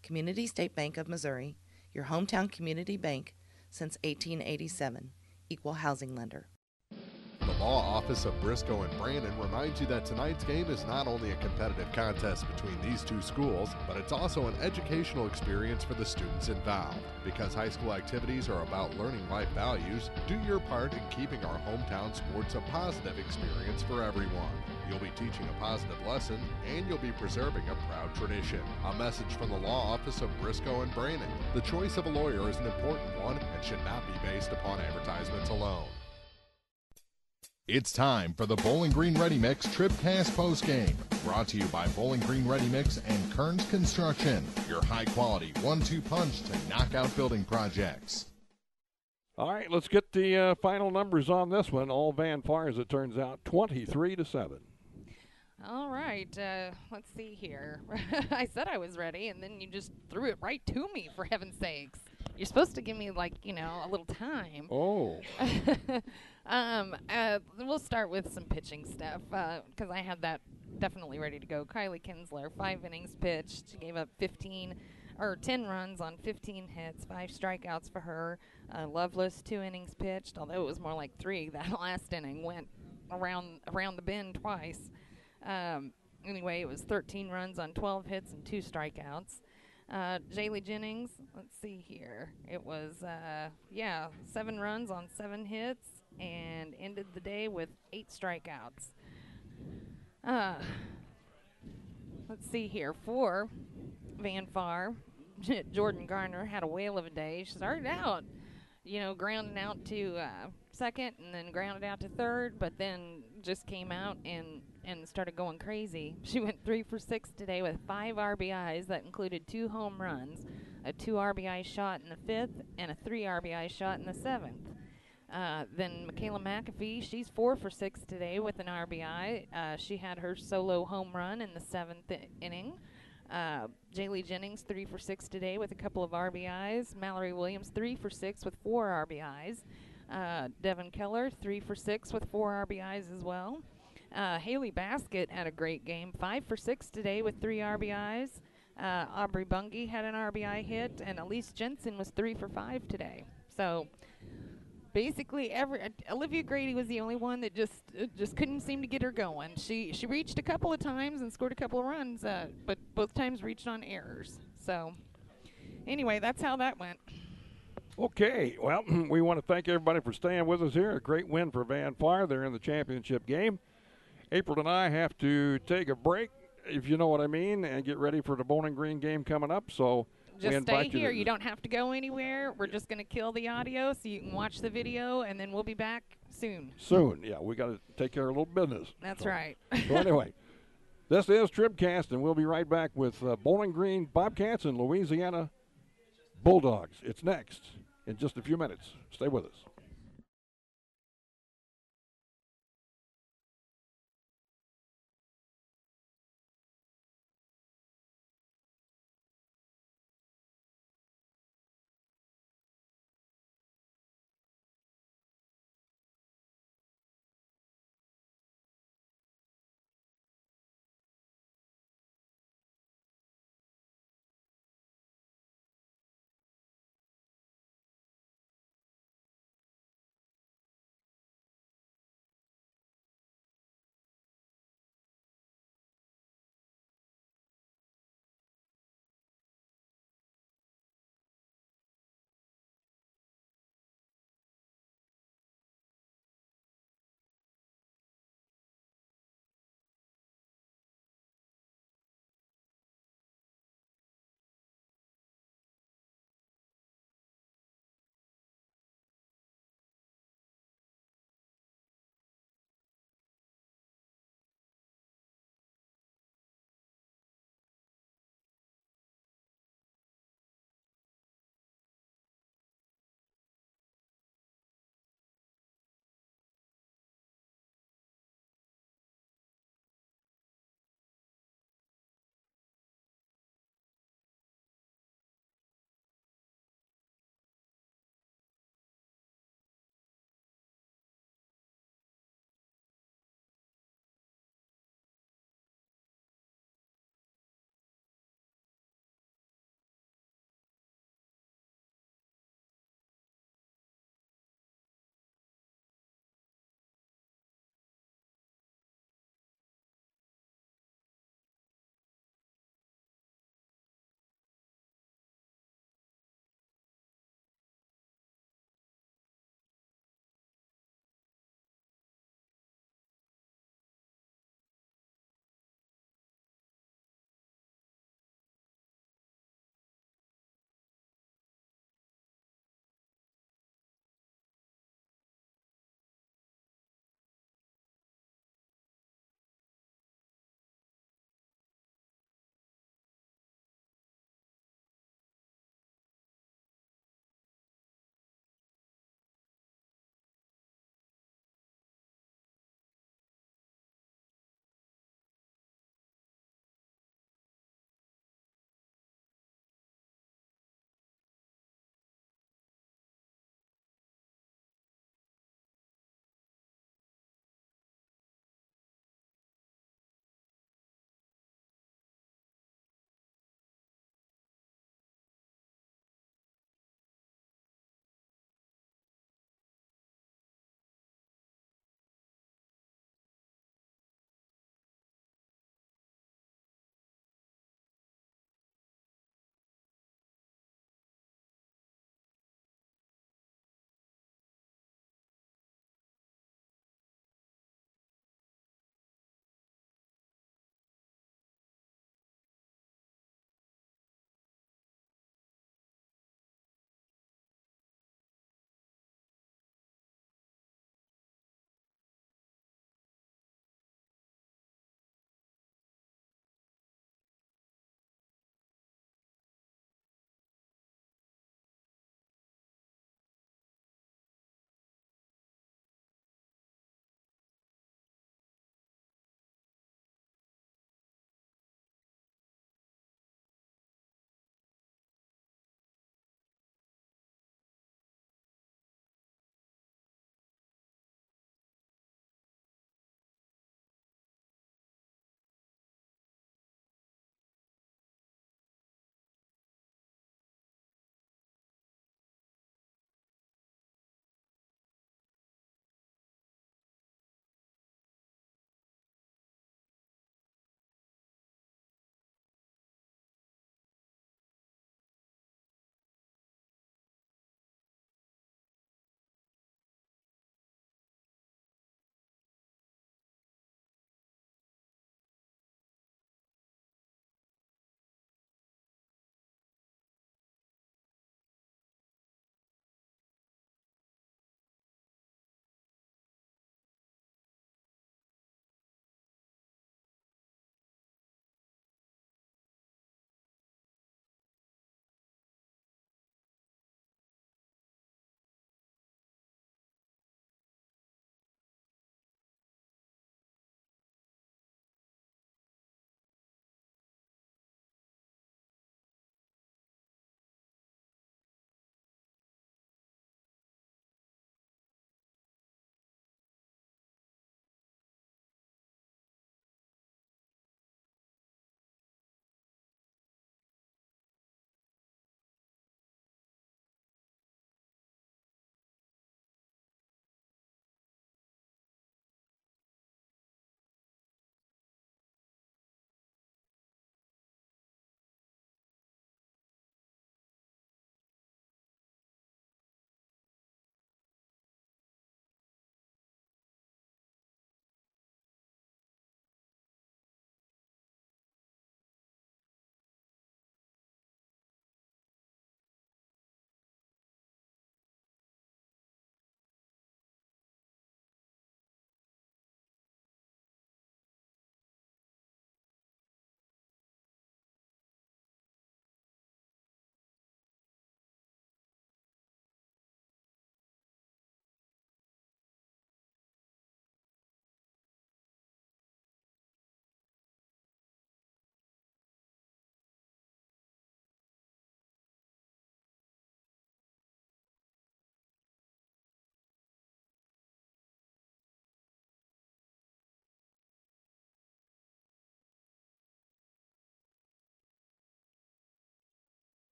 Community State Bank of Missouri, your hometown community bank since 1887. Equal housing lender. The Law Office of Briscoe and Brandon reminds you that tonight's game is not only a competitive contest between these two schools, but it's also an educational experience for the students involved. Because high school activities are about learning life values, do your part in keeping our hometown sports a positive experience for everyone. You'll be teaching a positive lesson, and you'll be preserving a proud tradition. A message from the Law Office of Briscoe and Brandon. The choice of a lawyer is an important one and should not be based upon advertisements alone. It's time for the Bowling Green Ready Mix TribCast postgame. Brought to you by Bowling Green Ready Mix and Kearns Construction, your high-quality 1-2 punch to knock out building projects. All right, let's get the final numbers on this one. All Van Far, as it turns out, 23-7. All right, let's see here. I said I was ready, and then you just threw it right to me, for heaven's sakes. You're supposed to give me, like, a little time. Oh. We'll start with some pitching stuff, because I had that definitely ready to go. Kylie Kinsler, 5 innings pitched. She gave up 10 runs on 15 hits, 5 strikeouts for her. Loveless, 2 innings pitched, although it was more like 3. That last inning went around the bend twice. Anyway, it was 13 runs on 12 hits and 2 strikeouts. Jaylee Jennings, let's see here. It was, 7 runs on 7 hits and ended the day with 8 strikeouts. Let's see here. For Van Far, Jordan Garner had a whale of a day. She started out, grounding out to second and then grounded out to third, but then just came out and started going crazy. She went 3 for 6 today with 5 RBIs. That included 2 home runs, a 2 RBI shot in the 5th, and a 3 RBI shot in the 7th. Then Michaela McAfee, she's 4 for 6 today with an RBI. She had her solo home run in the 7th inning. Jaylee Jennings, 3 for 6 today with a couple of RBIs. Mallory Williams, 3 for 6 with 4 RBIs. Devin Keller, 3 for 6 with 4 RBIs as well. Haley Baskett had a great game, 5 for 6 today with 3 RBIs. Aubrey Bungie had an RBI hit, and Elise Jensen was 3 for 5 today. So basically, Olivia Grady was the only one that just couldn't seem to get her going. She reached a couple of times and scored a couple of runs, but both times reached on errors. So anyway, that's how that went. Okay, well, we want to thank everybody for staying with us here. A great win for Van Fire. They're in the championship game. April and I have to take a break, if you know what I mean, and get ready for the Bowling Green game coming up. So just stay here. You don't have to go anywhere. We're just going to kill the audio so you can watch the video, and then we'll be back soon. Yeah. We got to take care of a little business. That's right. So anyway, this is TribCast, and we'll be right back with Bowling Green Bobcats and Louisiana Bulldogs. It's next in just a few minutes. Stay with us.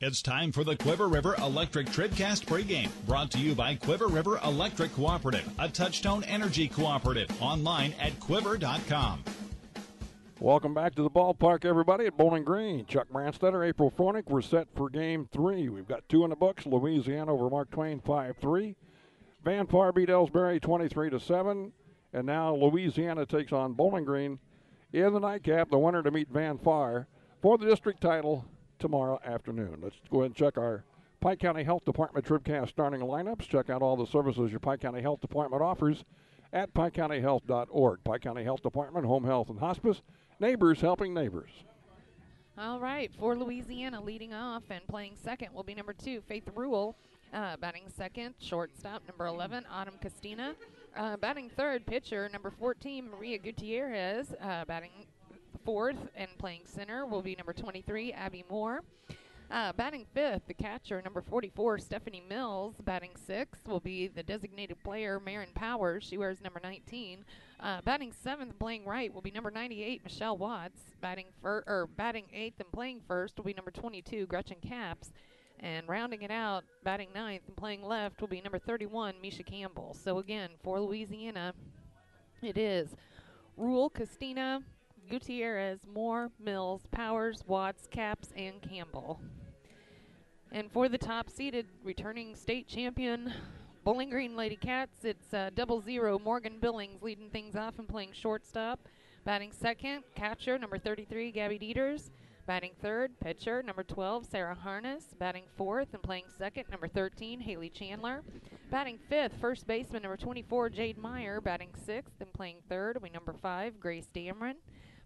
It's time for the Quiver River Electric TribCast pregame, brought to you by Quiver River Electric Cooperative, a Touchstone Energy Cooperative, online at quiver.com. Welcome back to the ballpark, everybody, at Bowling Green. Chuck Branstetter, April Fornick. We're set for Game 3. We've got 2 in the books. Louisiana over Mark Twain, 5-3. Van Far beat Elsberry 23-7. And now Louisiana takes on Bowling Green in the nightcap, the winner to meet Van Far for the district title tomorrow afternoon. Let's go ahead and check our Pike County Health Department TribCast starting lineups. Check out all the services your Pike County Health Department offers at PikeCountyHealth.org. Pike County Health Department, home health and hospice, neighbors helping neighbors. All right, for Louisiana, leading off and playing second will be number 2, Faith Ruhl. Batting second, shortstop, number 11, Autumn Castina. Batting third, pitcher, number 14, Maria Gutierrez. Batting fourth and playing center will be number 23, Abby Moore. Batting fifth, the catcher, number 44, Stephanie Mills. Batting sixth will be the designated player, Marin Powers. She wears number 19. Batting seventh, playing right, will be number 98, Michelle Watts. Batting eighth and playing first will be number 22, Gretchen Capps. And rounding it out, batting ninth and playing left will be number 31, Misha Campbell. So again, for Louisiana, it is Ruhl, Castina, Gutierrez, Moore, Mills, Powers, Watts, Capps, and Campbell. And for the top-seeded returning state champion, Bowling Green Lady Cats, it's 00 Morgan Billings leading things off and playing shortstop. Batting second, catcher, number 33, Gabby Dieters. Batting third, pitcher, number 12, Sarah Harness. Batting fourth and playing second, number 13, Haley Chandler. Batting fifth, first baseman, number 24, Jade Meyer. Batting sixth and playing third will be number 5, Grace Dameron.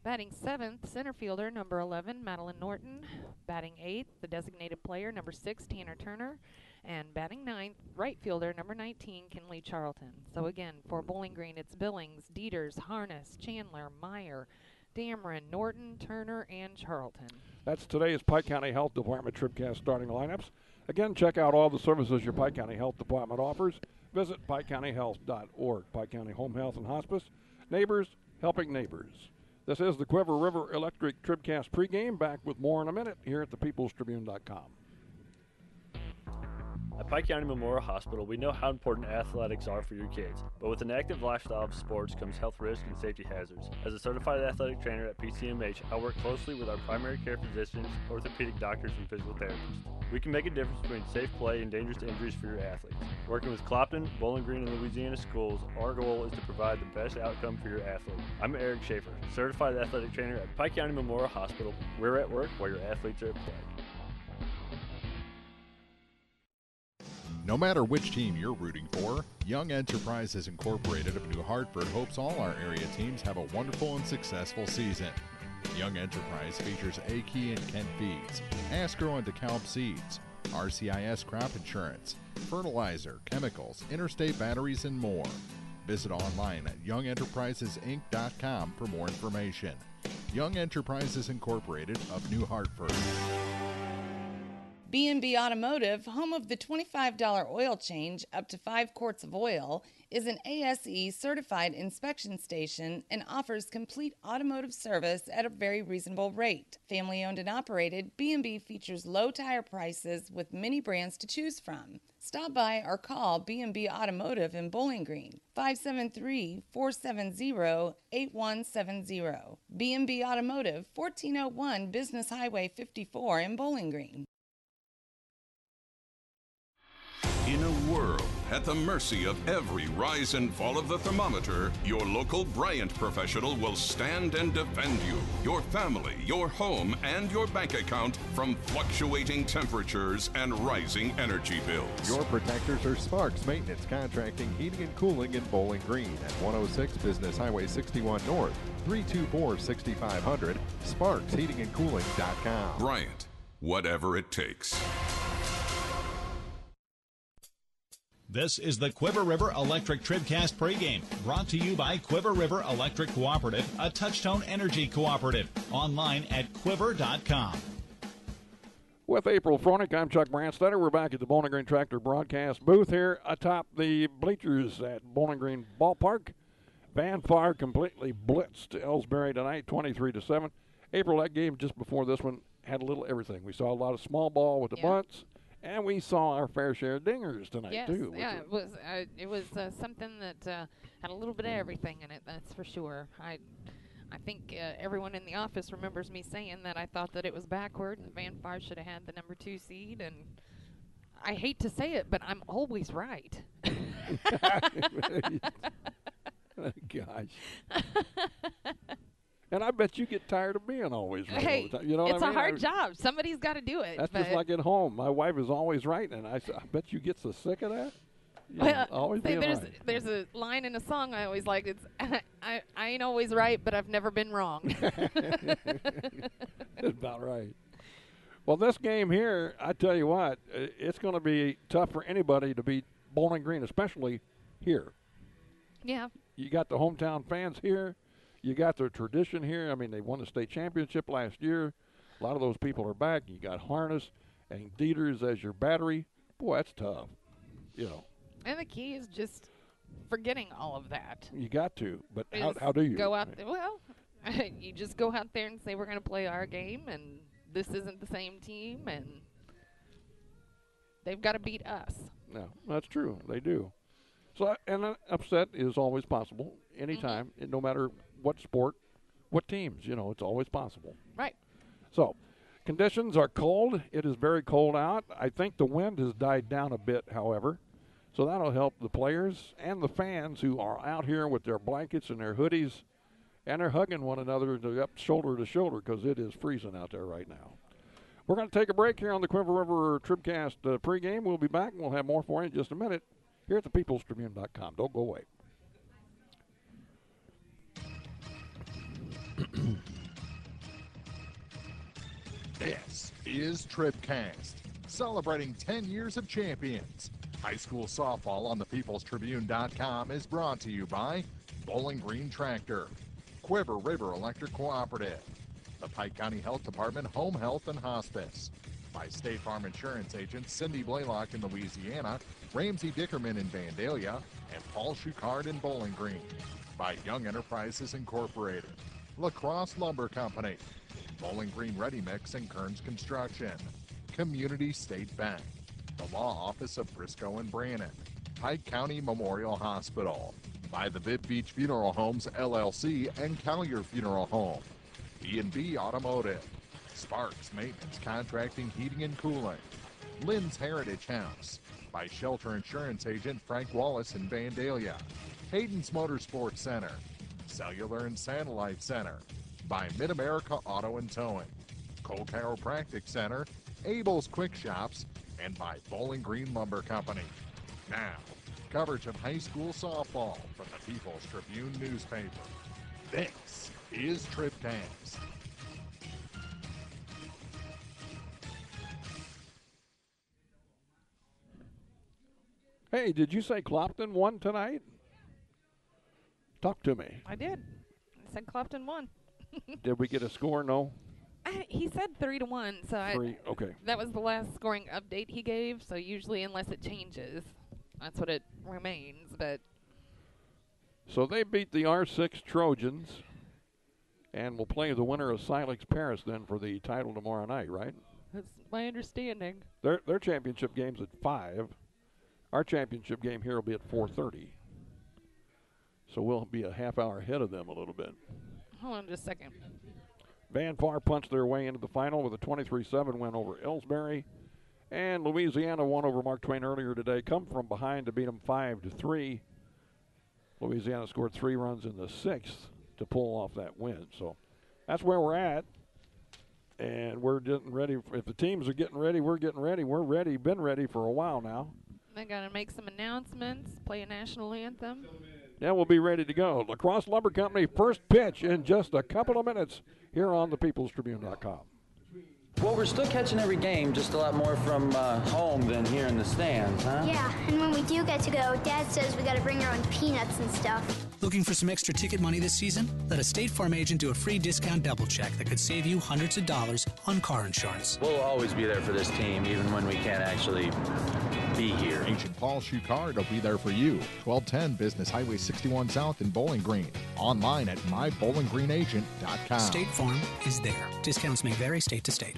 Batting seventh, center fielder, number 11, Madeline Norton. Batting eighth, the designated player, number 6, Tanner Turner. And batting ninth, right fielder, number 19, Kinley Charlton. So again, for Bowling Green, it's Billings, Dieters, Harness, Chandler, Meyer, Dameron, Norton, Turner, and Charlton. That's today's Pike County Health Department TribCast starting lineups. Again, check out all the services your Pike County Health Department offers. Visit PikeCountyHealth.org. Pike County Home Health and Hospice, neighbors helping neighbors. This is the Quiver River Electric TribCast pregame. Back with more in a minute here at thepeoplestribune.com. At Pike County Memorial Hospital, we know how important athletics are for your kids, but with an active lifestyle of sports comes health risks and safety hazards. As a certified athletic trainer at PCMH, I work closely with our primary care physicians, orthopedic doctors, and physical therapists. We can make a difference between safe play and dangerous injuries for your athletes. Working with Clopton, Bowling Green, and Louisiana schools, our goal is to provide the best outcome for your athlete. I'm Eric Schaefer, certified athletic trainer at Pike County Memorial Hospital. We're at work while your athletes are at play. No matter which team you're rooting for, Young Enterprises Incorporated of New Hartford hopes all our area teams have a wonderful and successful season. Young Enterprise features A-Key and Kent Feeds, Asgrow and DeKalb Seeds, RCIS Crop Insurance, fertilizer, chemicals, interstate batteries, and more. Visit online at youngenterprisesinc.com for more information. Young Enterprises Incorporated of New Hartford. B&B Automotive, home of the $25 oil change up to 5 quarts of oil, is an ASE certified inspection station and offers complete automotive service at a very reasonable rate. Family owned and operated, B&B features low tire prices with many brands to choose from. Stop by or call B&B Automotive in Bowling Green, 573-470-8170. B&B Automotive, 1401 Business Highway 54 in Bowling Green. In a world at the mercy of every rise and fall of the thermometer, your local Bryant professional will stand and defend you, your family, your home, and your bank account from fluctuating temperatures and rising energy bills. Your protectors are Sparks Maintenance Contracting, Heating and Cooling in Bowling Green at 106 Business Highway 61 North, 324-6500, sparksheatingandcooling.com. Bryant, whatever it takes. This is the Quiver River Electric TribCast pregame, brought to you by Quiver River Electric Cooperative, a Touchstone Energy Cooperative, online at quiver.com. With April Fronick, I'm Chuck Branstetter. We're back at the Bowling Green Tractor broadcast booth here atop the bleachers at Bowling Green Ballpark. Van Far completely blitzed Elsberry tonight, 23-7. April, that game just before this one had a little everything. We saw a lot of small ball with the bunts, and we saw our fair share of dingers tonight too. Yeah, it was something that had a little bit of everything in it. That's for sure. I think everyone in the office remembers me saying that I thought that it was backward and Van Far should have had the number 2 seed, and I hate to say it, but I'm always right. Gosh. And I bet you get tired of being always right. Hey, all the time. You know it's what I mean? a hard job. Somebody's got to do it. That's just like at home. My wife is always right, and I bet you get so sick of that. Well, always being right. There's a line in a song I always like. It's I ain't always right, but I've never been wrong. That's about right. Well, this game here, I tell you what, it's going to be tough for anybody to beat Bowling Green, especially here. Yeah. You got the hometown fans here. You got their tradition here. I mean, they won the state championship last year. A lot of those people are back. You got Harness and Dieters as your battery. Boy, that's tough. You know. And the key is just forgetting all of that. You got to, but how do you? Go out there. Well, you just go out there and say we're going to play our game, and this isn't the same team, and they've got to beat us. No, that's true. They do. So, and an upset is always possible anytime, no matter what sport, what teams. You know, it's always possible. Right. So, conditions are cold. It is very cold out. I think the wind has died down a bit, however. So that'll help the players and the fans who are out here with their blankets and their hoodies, and they're hugging one another up shoulder to shoulder because it is freezing out there right now. We're going to take a break here on the Quiver River TribCast pregame. We'll be back, and we'll have more for you in just a minute here at thepeoplestribune.com. Don't go away. This is TribCast, celebrating 10 years of champions. High school softball on thepeoplestribune.com is brought to you by Bowling Green Tractor, Quiver River Electric Cooperative, the Pike County Health Department Home Health and Hospice, by State Farm Insurance agents Cindy Blaylock in Louisiana, Ramsey Dickerman in Vandalia, and Paul Schuchard in Bowling Green, by Young Enterprises Incorporated, La Crosse Lumber Company, Bowling Green Ready Mix and Kearns Construction, Community State Bank, the Law Office of Briscoe and Brannon, Pike County Memorial Hospital, by the Viv Beach Funeral Homes LLC and Collier Funeral Home, B&B Automotive, Sparks Maintenance Contracting Heating and Cooling, Lynn's Heritage House, by Shelter Insurance Agent Frank Wallace in Vandalia, Hayden's Motorsports Center, Cellular and Satellite Center, by Mid-America Auto and Towing, Cole Chiropractic Center, Abel's Quick Shops, and by Bowling Green Lumber Company. Now, coverage of high school softball from the People's Tribune newspaper. This is TribCast. Hey, did you say Clopton won tonight? Talk to me. I did. I said Clopton won. Did we get a score? No? He said 3-1, so 3, okay. That was the last scoring update he gave, so usually unless it changes, that's what it remains. But so they beat the R6 Trojans and will play the winner of Silex Paris then for the title tomorrow night, right? That's my understanding. Their championship game's at 5. Our championship game here will be at 4:30. So we'll be a half hour ahead of them a little bit. Hold on just a second. Van Far punched their way into the final with a 23-7 win over Elsberry. And Louisiana won over Mark Twain earlier today. Come from behind to beat them 5-3. Louisiana scored 3 runs in the 6th to pull off that win. So that's where we're at. And we're getting ready. If the teams are getting ready, we're getting ready. We're ready, been ready for a while now. They got to make some announcements, play a national anthem. Yeah, we'll be ready to go. La Crosse Lumber Company, first pitch in just a couple of minutes here on thepeoplestribune.com. Well, we're still catching every game, just a lot more from home than here in the stands, huh? Yeah, and when we do get to go, Dad says we got to bring our own peanuts and stuff. Looking for some extra ticket money this season? Let a State Farm agent do a free discount double check that could save you hundreds of dollars on car insurance. We'll always be there for this team, even when we can't actually be here. Agent Paul Schuchard will be there for you. 1210 Business Highway 61 South in Bowling Green. Online at mybowlinggreenagent.com. State Farm is there. Discounts may vary state to state.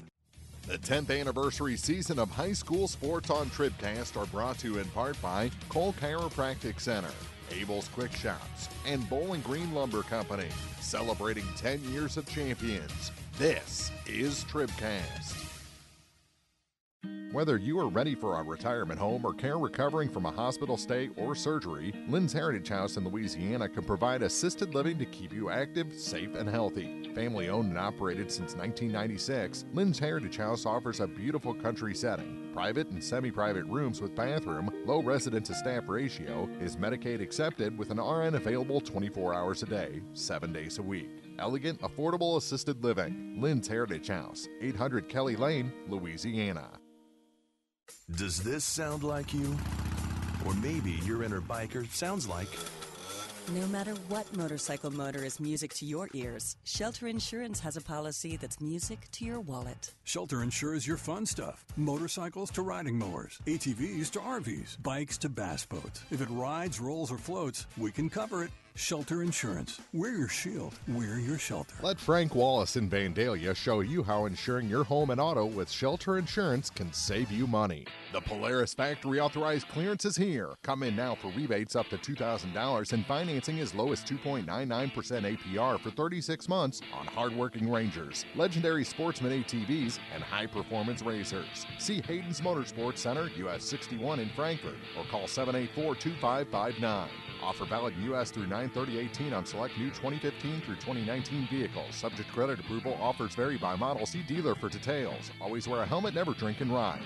The 10th anniversary season of high school sports on TribCast are brought to you in part by Cole Chiropractic Center, Abel's Quick Shops, and Bowling Green Lumber Company, celebrating 10 years of champions. This is TribCast. Whether you are ready for a retirement home or care recovering from a hospital stay or surgery, Lynn's Heritage House in Louisiana can provide assisted living to keep you active, safe, and healthy. Family owned and operated since 1996, Lynn's Heritage House offers a beautiful country setting, private and semi-private rooms with bathroom, low resident to staff ratio, is Medicaid accepted with an RN available 24 hours a day, 7 days a week. Elegant, affordable assisted living. Lynn's Heritage House, 800 Kelly Lane, Louisiana. Does this sound like you? Or maybe your inner biker sounds like... No matter what motorcycle motor is music to your ears, Shelter Insurance has a policy that's music to your wallet. Shelter insures your fun stuff. Motorcycles to riding mowers, ATVs to RVs, bikes to bass boats. If it rides, rolls, or floats, we can cover it. Shelter Insurance. We're your shield. We're your shelter. Let Frank Wallace in Vandalia show you how insuring your home and auto with Shelter Insurance can save you money. The Polaris Factory Authorized Clearance is here. Come in now for rebates up to $2,000 and financing as low as 2.99% APR for 36 months on hardworking Rangers, legendary Sportsman ATVs, and high-performance racers. See Hayden's Motorsports Center, US 61 in Frankfort, or call 784-2559. Offer valid in U.S. through 9/30/18 on select new 2015 through 2019 vehicles. Subject to credit approval. Offers vary by model. See dealer for details. Always wear a helmet, never drink and ride.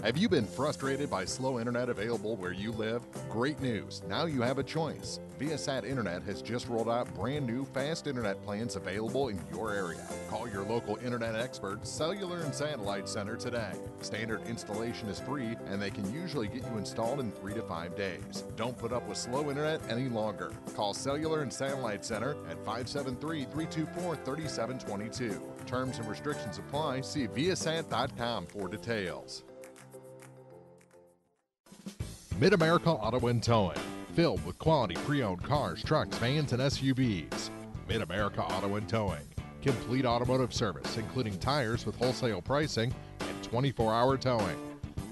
Have you been frustrated by slow internet available where you live? Great news. Now you have a choice. Viasat Internet has just rolled out brand new fast internet plans available in your area. Call your local internet expert, Cellular and Satellite Center today. Standard installation is free and they can usually get you installed in 3 to 5 days. Don't put up with slow internet any longer. Call Cellular and Satellite Center at 573-324-3722. Terms and restrictions apply. See viasat.com for details. Mid-America Auto and Towing, filled with quality pre-owned cars, trucks, vans, and SUVs. Mid-America Auto and Towing, complete automotive service, including tires with wholesale pricing and 24-hour towing.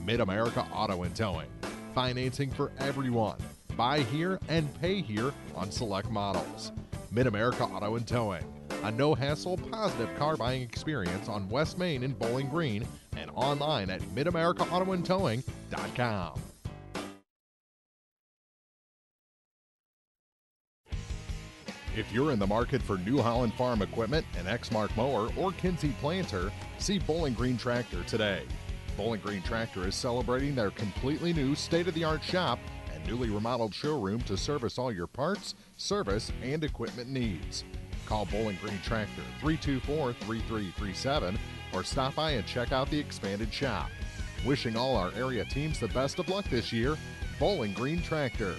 Mid-America Auto and Towing, financing for everyone. Buy here and pay here on select models. Mid-America Auto and Towing, a no-hassle, positive car buying experience on West Main in Bowling Green and online at midamericaautoandtowing.com. If you're in the market for New Holland Farm equipment, an Exmark mower, or Kinsey planter, see Bowling Green Tractor today. Bowling Green Tractor is celebrating their completely new state-of-the-art shop and newly remodeled showroom to service all your parts, service, and equipment needs. Call Bowling Green Tractor 324-3337 or stop by and check out the expanded shop. Wishing all our area teams the best of luck this year, Bowling Green Tractor.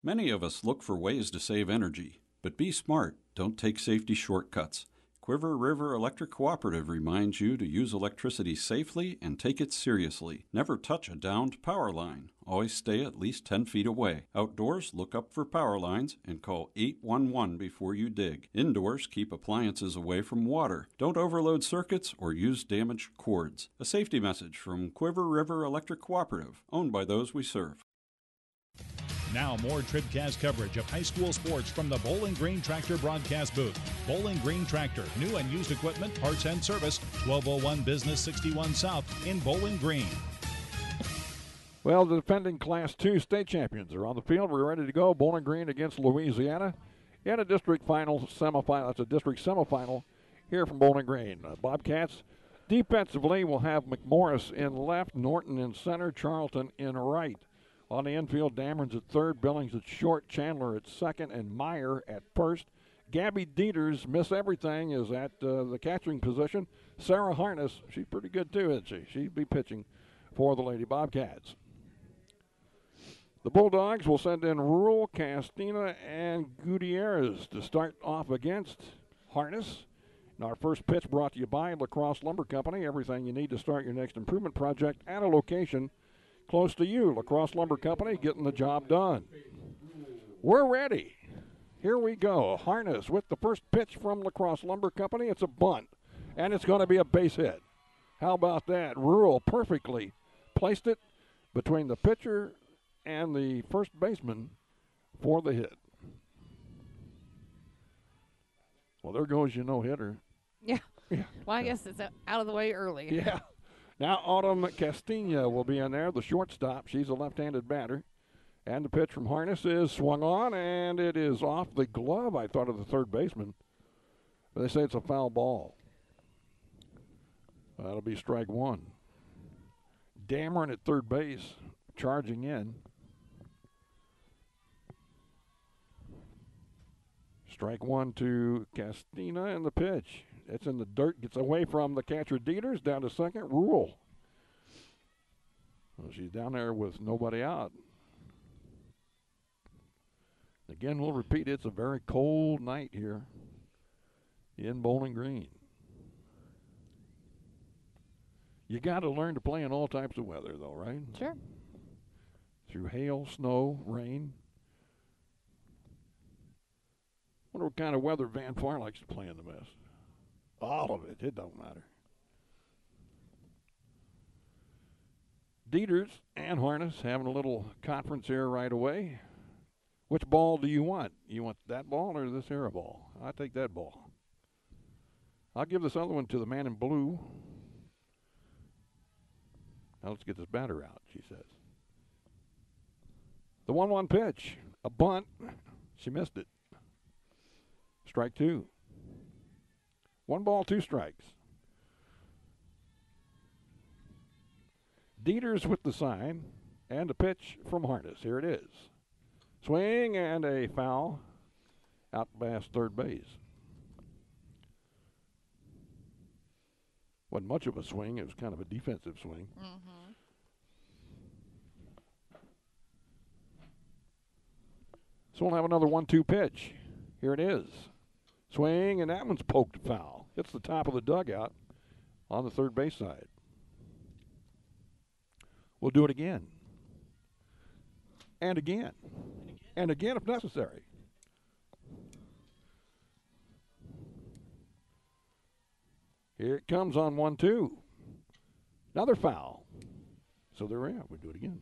Many of us look for ways to save energy, but be smart. Don't take safety shortcuts. Quiver River Electric Cooperative reminds you to use electricity safely and take it seriously. Never touch a downed power line. Always stay at least 10 feet away. Outdoors, look up for power lines and call 811 before you dig. Indoors, keep appliances away from water. Don't overload circuits or use damaged cords. A safety message from Quiver River Electric Cooperative, owned by those we serve. Now more TribCast coverage of high school sports from the Bowling Green Tractor broadcast booth. Bowling Green Tractor, new and used equipment, parts and service, 1201 Business 61 South in Bowling Green. Well, the defending Class 2 state champions are on the field. We're ready to go. Bowling Green against Louisiana in a district final semifinal. That's a district semifinal here from Bowling Green. Bobcats defensively will have McMorris in left, Norton in center, Charlton in right. On the infield, Dameron's at third, Billings at short, Chandler at second, and Meyer at first. Gabby Dieters, Miss Everything, is at the catching position. Sarah Harness, she's pretty good too, isn't she? She'd be pitching for the Lady Bobcats. The Bulldogs will send in Rule, Castina, and Gutierrez to start off against Harness. And our first pitch brought to you by Lacrosse Lumber Company. Everything you need to start your next improvement project at a location close to you. Lacrosse Lumber Company, getting the job done. We're ready. Here we go. Harness with the first pitch from Lacrosse Lumber Company. It's a bunt, and it's going to be a base hit. How about that? Rural perfectly placed it between the pitcher and the first baseman for the hit. Well, there goes your no-hitter. Yeah. Well, I guess it's out of the way early. Yeah. Now Autumn Castilla will be in there, the shortstop. She's a left-handed batter. And the pitch from Harness is swung on, and it is off the glove, I thought, of the third baseman. But they say it's a foul ball. That'll be strike one. Dameron at third base, charging in. Strike one to Castina, and the pitch. It's in the dirt, gets away from the catcher Dieters, down to second. Rule. Well, she's down there with nobody out. Again, we'll repeat, it's a very cold night here in Bowling Green. You got to learn to play in all types of weather, though, right? Sure. Through hail, snow, rain. Wonder what kind of weather Van Far likes to play in the West. All of it. It don't matter. Dieters and Harness having a little conference here right away. Which ball do you want? You want that ball or this here ball? I take that ball. I'll give this other one to the man in blue. Now let's get this batter out, she says. The 1-1 pitch. A bunt. She missed it. Strike two. 1 ball, 2 strikes. Dieters with the sign and a pitch from Harness. Here it is. Swing and a foul out past third base. Wasn't much of a swing. It was kind of a defensive swing. Mm-hmm. So we'll have another 1-2 pitch. Here it is. Swing, and that one's poked foul. Hits the top of the dugout on the third base side. We'll do it again. And again. And again if necessary. Here it comes on 1-2. Another foul. So there we are. We'll do it again.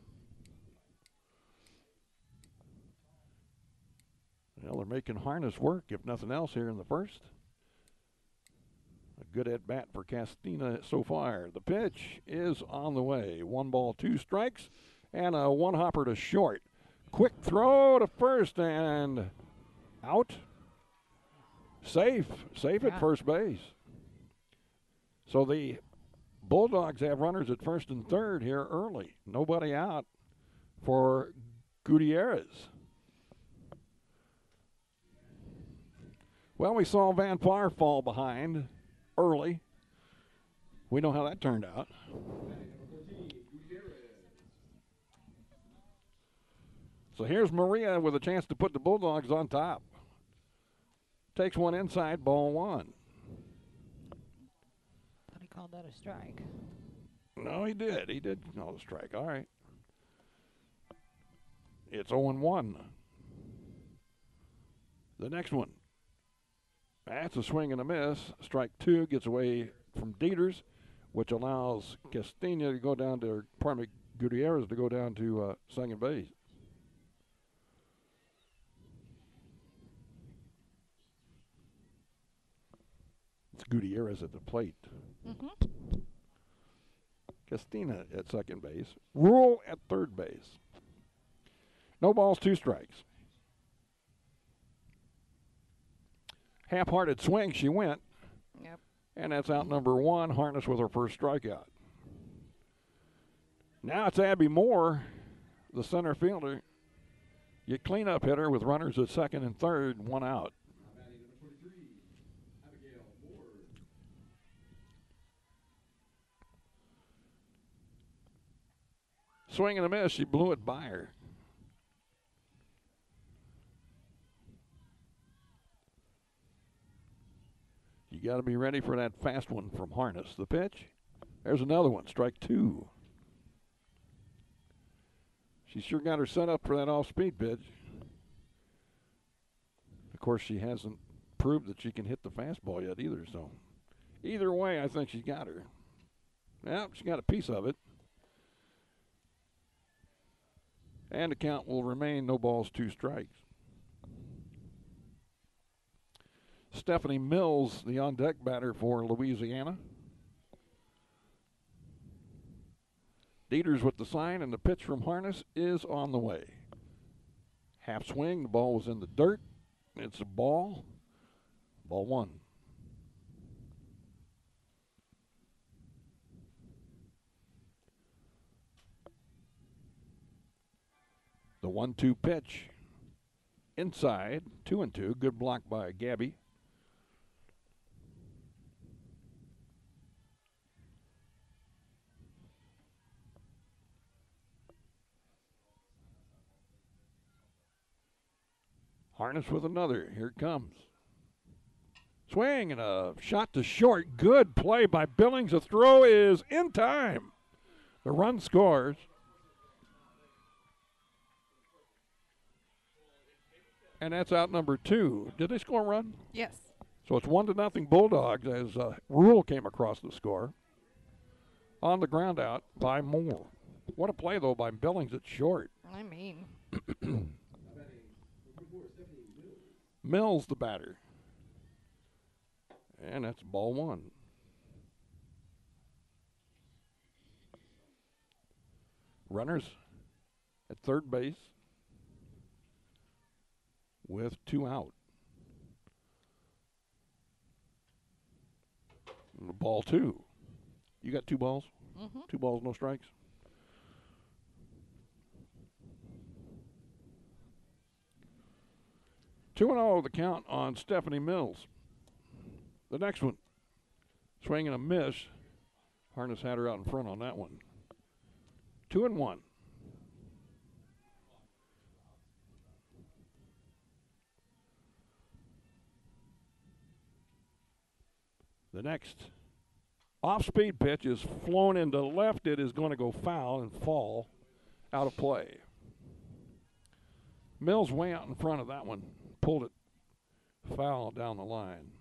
Well, they're making Harness work, if nothing else, here in the first. A good at-bat for Castina so far. The pitch is on the way. 1 ball, 2 strikes, and a one-hopper to short. Quick throw to first, and out. Safe at first base. So the Bulldogs have runners at first and third here early. Nobody out for Gutierrez. Well, we saw Van Far fall behind early. We know how that turned out. So here's Maria with a chance to put the Bulldogs on top. Takes one inside, ball 1. Thought he called that a strike. No, he did. He did call the strike. All right. It's 0-1. The next one. That's a swing and a miss. Strike 2 gets away from Dieters, which allows Castina to go down to, Gutierrez to go down to second base. It's Gutierrez at the plate. Mm-hmm. Castina at second base. Rule at third base. No balls, 2 strikes. Half-hearted swing, she went. Yep. And that's out number 1, Harness with her first strikeout. Now it's Abby Moore, the center fielder. You clean-up hitter with runners at second and third, 1 out. Swing and a miss, she blew it by her. You got to be ready for that fast one from Harness. The pitch. There's another one, strike 2. She sure got her set up for that off-speed pitch. Of course, she hasn't proved that she can hit the fastball yet either, so either way, I think she's got her. Yeah, she got a piece of it. And the count will remain no balls, 2 strikes. Stephanie Mills, the on-deck batter for Louisiana. Dieters with the sign, and the pitch from Harness is on the way. Half swing, the ball was in the dirt. It's a ball. Ball 1. The 1-2 pitch. Inside, 2-2. Good block by Gabby. Harness with another. Here it comes. Swing and a shot to short. Good play by Billings. The throw is in time. The run scores. And that's out number 2. Did they score a run? Yes. So it's 1-0 Bulldogs as Rule came across the score. On the ground out by Moore. What a play, though, by Billings at short. I mean. Mills, the batter. And that's ball 1. Runners at third base with 2 out. And ball 2. You got 2 balls? Mm-hmm. 2 balls, no strikes. Two 2-0 the count on Stephanie Mills. The next one, swing and a miss. Harness had her out in front on that one. 2-1. The next off-speed pitch is flown into left. It is going to go foul and fall out of play. Mills way out in front of that one. Pulled it foul down the line.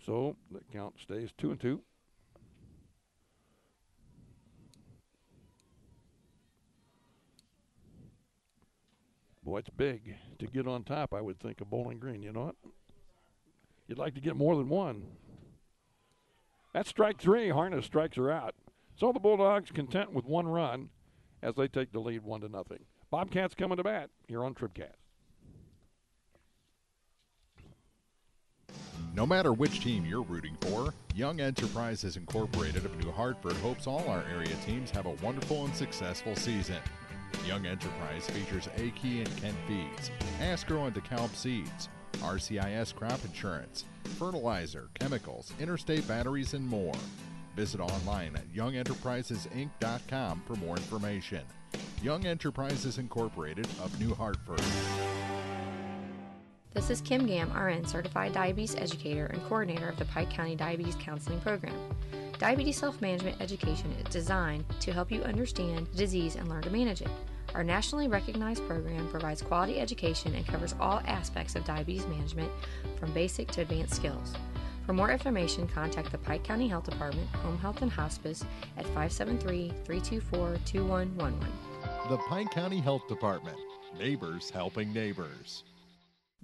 So the count stays 2-2. Boy, it's big to get on top, I would think, of Bowling Green. You know what? You'd like to get more than one. That's strike 3. Harness strikes her out. So the Bulldogs content with 1 run as they take the lead 1-0. Bobcats coming to bat here on TribCast. No matter which team you're rooting for, Young Enterprises Incorporated of New Hartford hopes all our area teams have a wonderful and successful season. Young Enterprise features A-Key and Kent Feeds, Asgrow and DeKalb Seeds, RCIS Crop Insurance, fertilizer, chemicals, interstate batteries, and more. Visit online at youngenterprisesinc.com for more information. Young Enterprises Incorporated of New Hartford. This is Kim Gam, RN, Certified Diabetes Educator and Coordinator of the Pike County Diabetes Counseling Program. Diabetes self-management education is designed to help you understand the disease and learn to manage it. Our nationally recognized program provides quality education and covers all aspects of diabetes management from basic to advanced skills. For more information, contact the Pike County Health Department, Home Health and Hospice at 573-324-2111. The Pike County Health Department. Neighbors helping neighbors.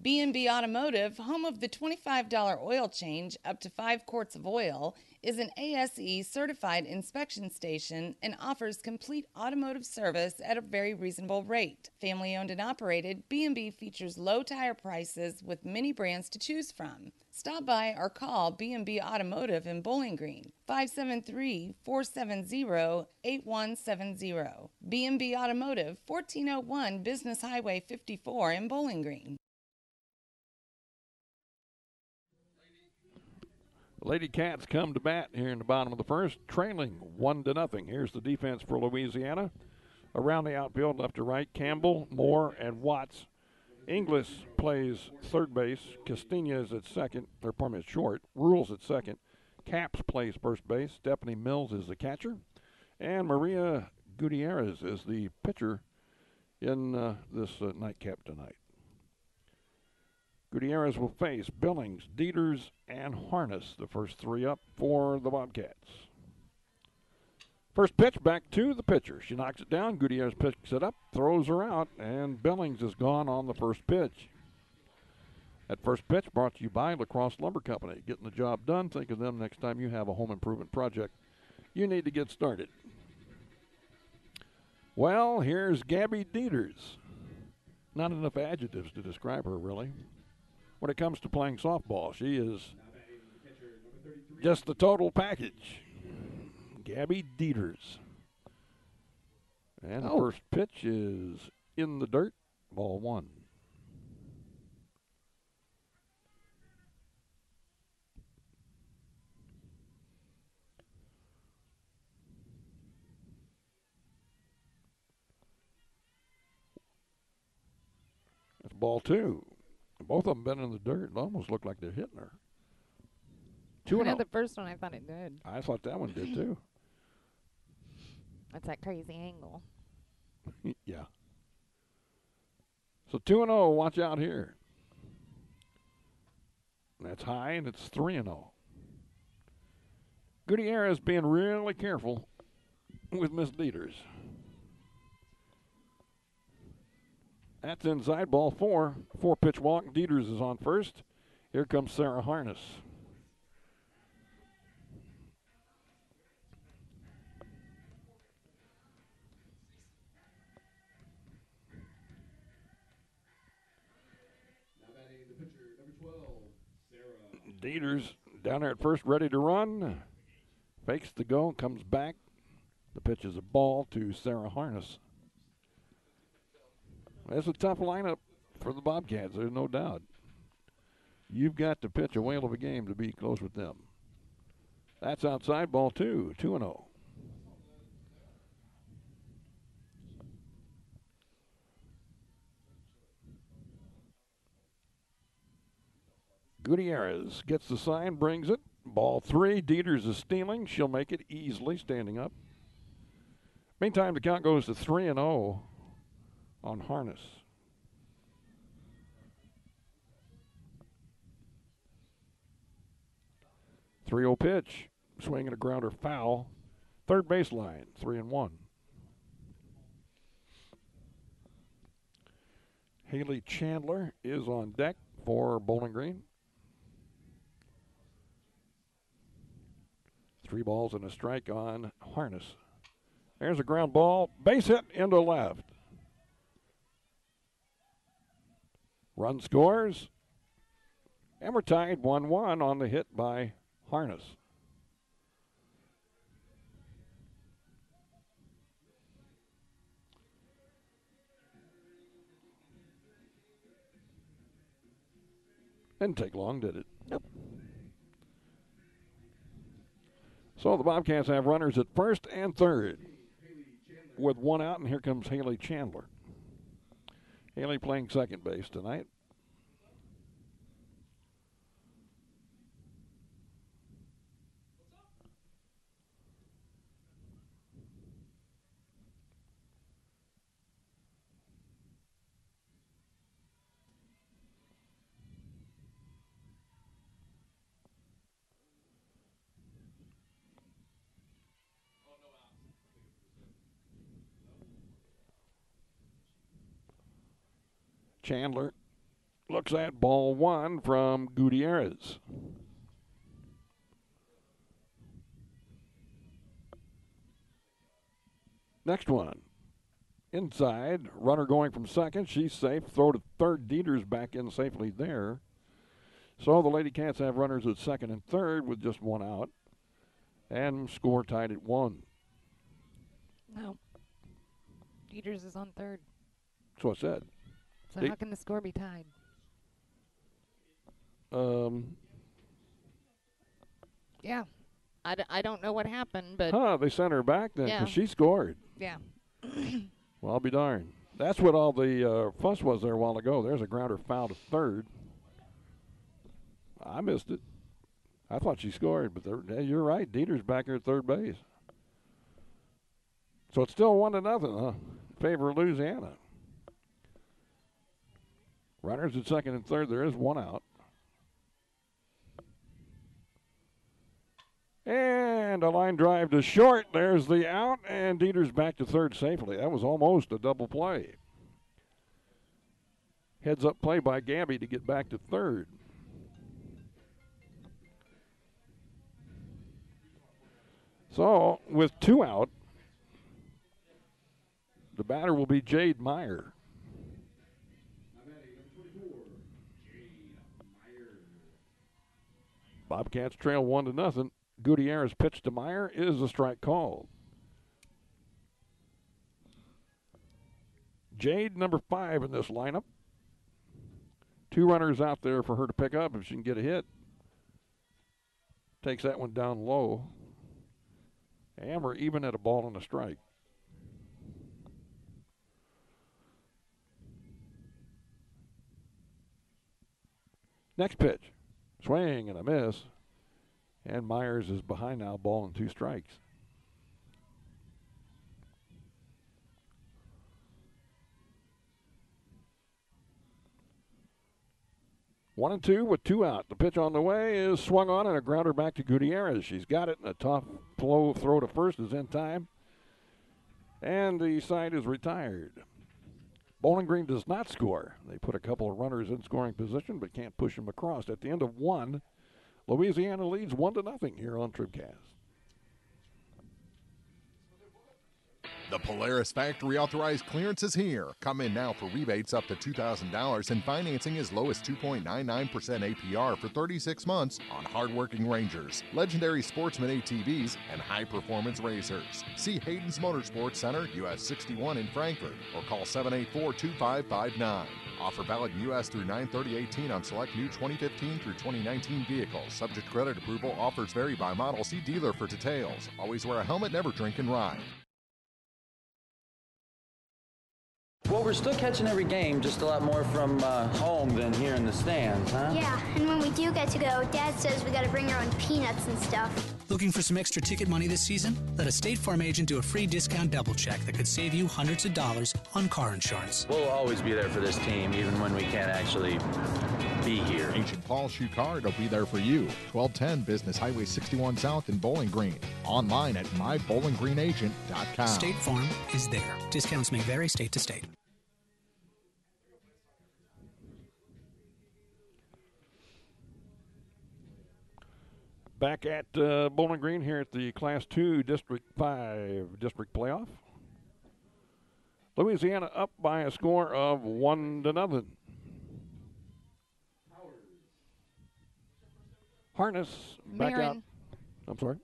B&B Automotive, home of the $25 oil change up to 5 quarts of oil, is an ASE certified inspection station and offers complete automotive service at a very reasonable rate. Family owned and operated, B&B features low tire prices with many brands to choose from. Stop by or call B&B Automotive in Bowling Green, 573-470-8170. B&B Automotive, 1401 Business Highway 54 in Bowling Green. Lady Cats come to bat here in the bottom of the first, trailing 1-0. Here's the defense for Louisiana. Around the outfield, left to right, Campbell, Moore, and Watts. Inglis plays third base. Castilla is at second, or pardon me, short. Rules at second. Caps plays first base. Stephanie Mills is the catcher. And Maria Gutierrez is the pitcher in this nightcap tonight. Gutierrez will face Billings, Dieters, and Harness, the first three up for the Bobcats. First pitch back to the pitcher. She knocks it down. Gutierrez picks it up, throws her out, and Billings is gone on the first pitch. That first pitch brought to you by LaCrosse Lumber Company. Getting the job done. Think of them next time you have a home improvement project you need to get started. Well, here's Gabby Dieters. Not enough adjectives to describe her, really. When it comes to playing softball, she is just the total package. Gabby Dieters. And the first pitch is in the dirt, ball one. That's ball two. Both of them been in the dirt. It almost looked like they're hitting her. 2-0. The first one I thought it did. I thought that one did too. That's that crazy angle. Yeah. So 2-0, watch out here. That's high, and it's 3-0. Gutierrez being really careful with Miss Dieters. That's inside, ball four. 4-pitch walk. Dieters is on first. Here comes Sarah Harness. Dieters down there at first, ready to run. Fakes the go, comes back. The pitch is a ball to Sarah Harness. That's a tough lineup for the Bobcats, there's no doubt. You've got to pitch a whale of a game to be close with them. That's outside, ball two, 2-0. Gutierrez gets the sign, brings it. Ball three. Dieters is stealing. She'll make it easily, standing up. Meantime, the count goes to 3-0 on Harness. .30 pitch. Swinging a grounder foul. Third baseline, 3-1. Haley Chandler is on deck for Bowling Green. 3 balls and a strike on Harness. There's a ground ball, base hit into left. Run scores, and we're tied 1-1 on the hit by Harness. Didn't take long, did it? Nope. So the Bobcats have runners at first and third with one out, and here comes Haley Chandler. Haley playing second base tonight. Chandler looks at ball one from Gutierrez. Next one. Inside, runner going from second. She's safe. Throw to third. Dieters back in safely there. So the Lady Cats have runners at second and third with just one out. And score tied at 1. No. Dieters is on third. That's what I said. So how can the score be tied? Yeah. I don't know what happened, but... They sent her back then because she scored. Yeah. Well, I'll be darned. That's what all the fuss was there a while ago. There's a grounder foul to third. I missed it. I thought she scored, but you're right. Dieter's back here at third base. So it's still 1-0, huh? In favor of Louisiana. Runners at second and third. There is one out. And a line drive to short. There's the out, and Dieter's back to third safely. That was almost a double play. Heads up play by Gabby to get back to third. So, with two out, the batter will be Jade Meyer. Bobcats trail 1-0. Gutierrez pitch to Meyer is a strike called. Jade, number 5 in this lineup. 2 runners out there for her to pick up if she can get a hit. Takes that one down low. And we're even at a ball and a strike. Next pitch. Swing and a miss. And Myers is behind now, ball and 2 strikes. One and two with 2 out. The pitch on the way is swung on and a grounder back to Gutierrez. She's got it, and a tough throw to first is in time. And the side is retired. Bowling Green does not score. They put a couple of runners in scoring position but can't push them across. At the end of 1, Louisiana leads 1-0 here on TribCast. The Polaris factory authorized clearance is here. Come in now for rebates up to $2,000 and financing as low as 2.99% APR for 36 months on hardworking Rangers, legendary Sportsman ATVs, and high-performance racers. See Hayden's Motorsports Center, US 61 in Frankfort, or call 784-2559. Offer valid in U.S. through 9/30/18 on select new 2015 through 2019 vehicles. Subject to credit approval. Offers vary by model. See dealer for details. Always wear a helmet, never drink and ride. Well, we're still catching every game, just a lot more from home than here in the stands, huh? Yeah, and when we do get to go, Dad says we gotta bring our own peanuts and stuff. Looking for some extra ticket money this season? Let a State Farm agent do a free discount double check that could save you hundreds of dollars on car insurance. We'll always be there for this team, even when we can't actually be here. Ancient Paul Shoe Card will be there for you. 1210 Business Highway 61 South in Bowling Green. Online at mybowlinggreenagent.com. State Farm is there. Discounts may vary state to state. Back at Bowling Green here at the Class 2 District 5 District Playoff. Louisiana up by a score of 1-0. Harness back out. I'm sorry?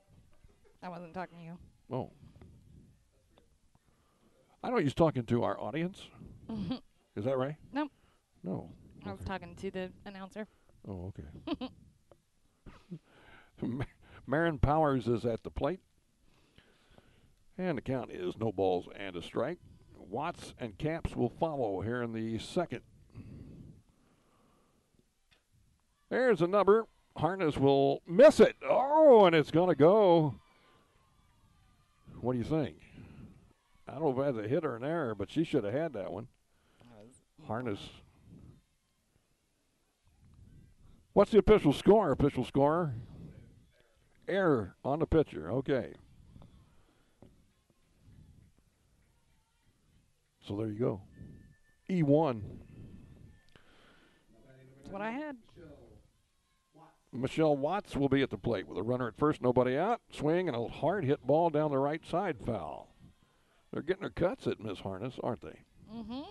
I wasn't talking to you. Oh. I know he's talking to our audience. Is that right? Nope. No. I was talking to the announcer. Oh, okay. Marin Powers is at the plate. And the count is no balls and a strike. Watts and Caps will follow here in the second. There's a number. Harness will miss it. Oh, and it's going to go. What do you think? I don't know if that's a hit or an error, but she should have had that one. Harness. What's the official score? Official score? Error on the pitcher. Okay. So there you go. E1. That's what I had. Michelle Watts will be at the plate with a runner at first, nobody out. Swing and a hard hit ball down the right side, foul. They're getting their cuts at Miss Harness, aren't they? Mm-hmm.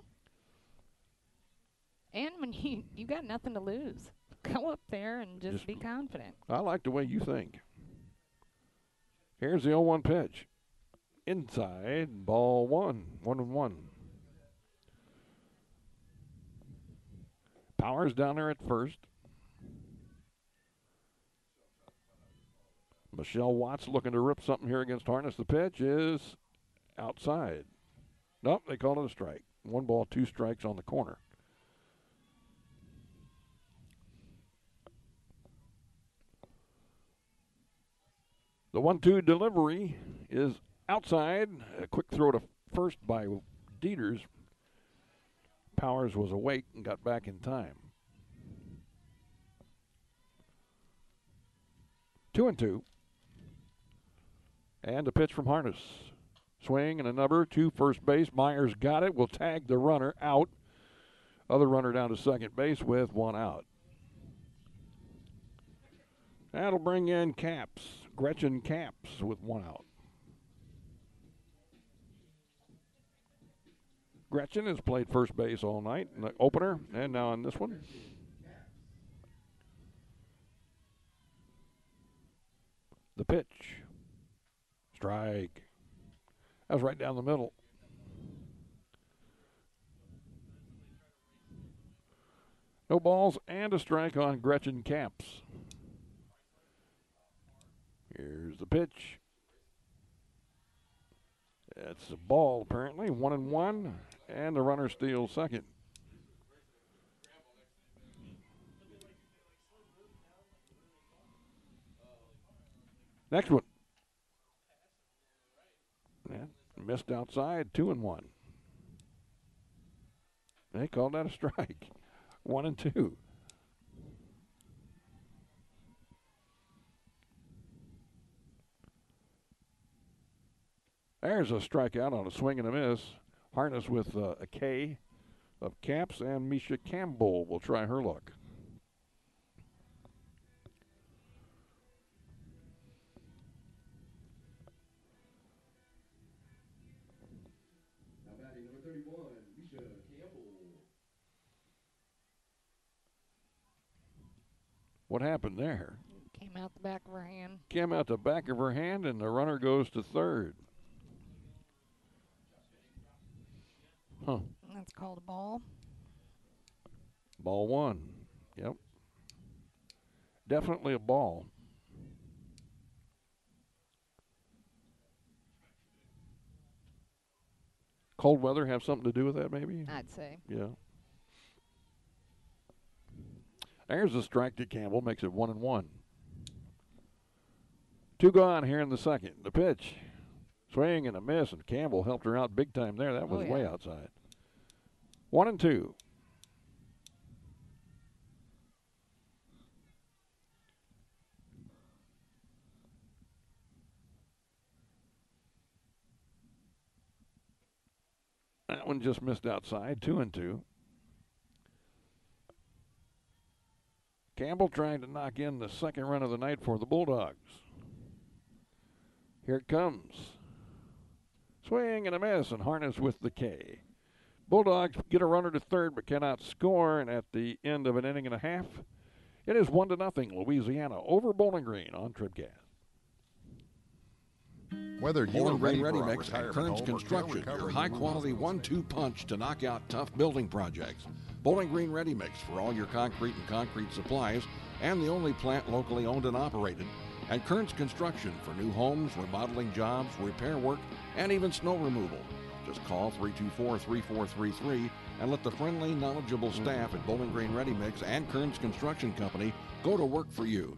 And when you got nothing to lose, go up there and just be confident. I like the way you think. Here's the 0-1 pitch. Inside, ball 1, 1-1. Powers down there at first. Michelle Watts looking to rip something here against Harness. The pitch is outside. Nope, they call it a strike. 1 ball, 2 strikes on the corner. The 1-2 delivery is outside. A quick throw to first by Dieters. Powers was awake and got back in time. 2-2. And a pitch from Harness. Swing and a number to first base. Myers got it. Will tag the runner out. Other runner down to second base with one out. That'll bring in Caps. Gretchen Caps with one out. Gretchen has played first base all night in the opener and now in this one. The pitch. Strike. That was right down the middle. No balls and a strike on Gretchen Caps. Here's the pitch. It's a ball, apparently. 1-1, and the runner steals second. Next one. Yeah, missed outside, 2-1. They called that a strike. 1-2. There's a strikeout on a swing and a miss. Harness with a K of Caps, and Misha Campbell will try her luck. Now batting number 31, Misha Campbell. What happened there? Came out the back of her hand. Came out the back of her hand, and the runner goes to third. Huh. That's called a ball. Ball one. Yep. Definitely a ball. Cold weather have something to do with that, maybe? I'd say. Yeah. There's a strike to Campbell, makes it 1-1. 2 gone here in the second. The pitch. Swing and a miss, and Campbell helped her out big time there. That was way outside. 1-2. That one just missed outside. 2-2. Campbell trying to knock in the second run of the night for the Bulldogs. Here it comes. Swing and a miss, and Harness with the K. Bulldogs get a runner to third but cannot score, and at the end of an inning and a half, it is 1-0 Louisiana over Bowling Green on TribCast. Whether you Bowling are ready Green for a Ready Mix and retirement Kearns home or Construction, your recovery high-quality 1-2 punch to knock out tough building projects. Bowling Green Ready Mix for all your concrete and concrete supplies, and the only plant locally owned and operated. And Kearns Construction for new homes, remodeling jobs, repair work, and even snow removal. Just call 324-3433 and let the friendly, knowledgeable staff at Bowling Green Ready Mix and Kearns Construction Company go to work for you.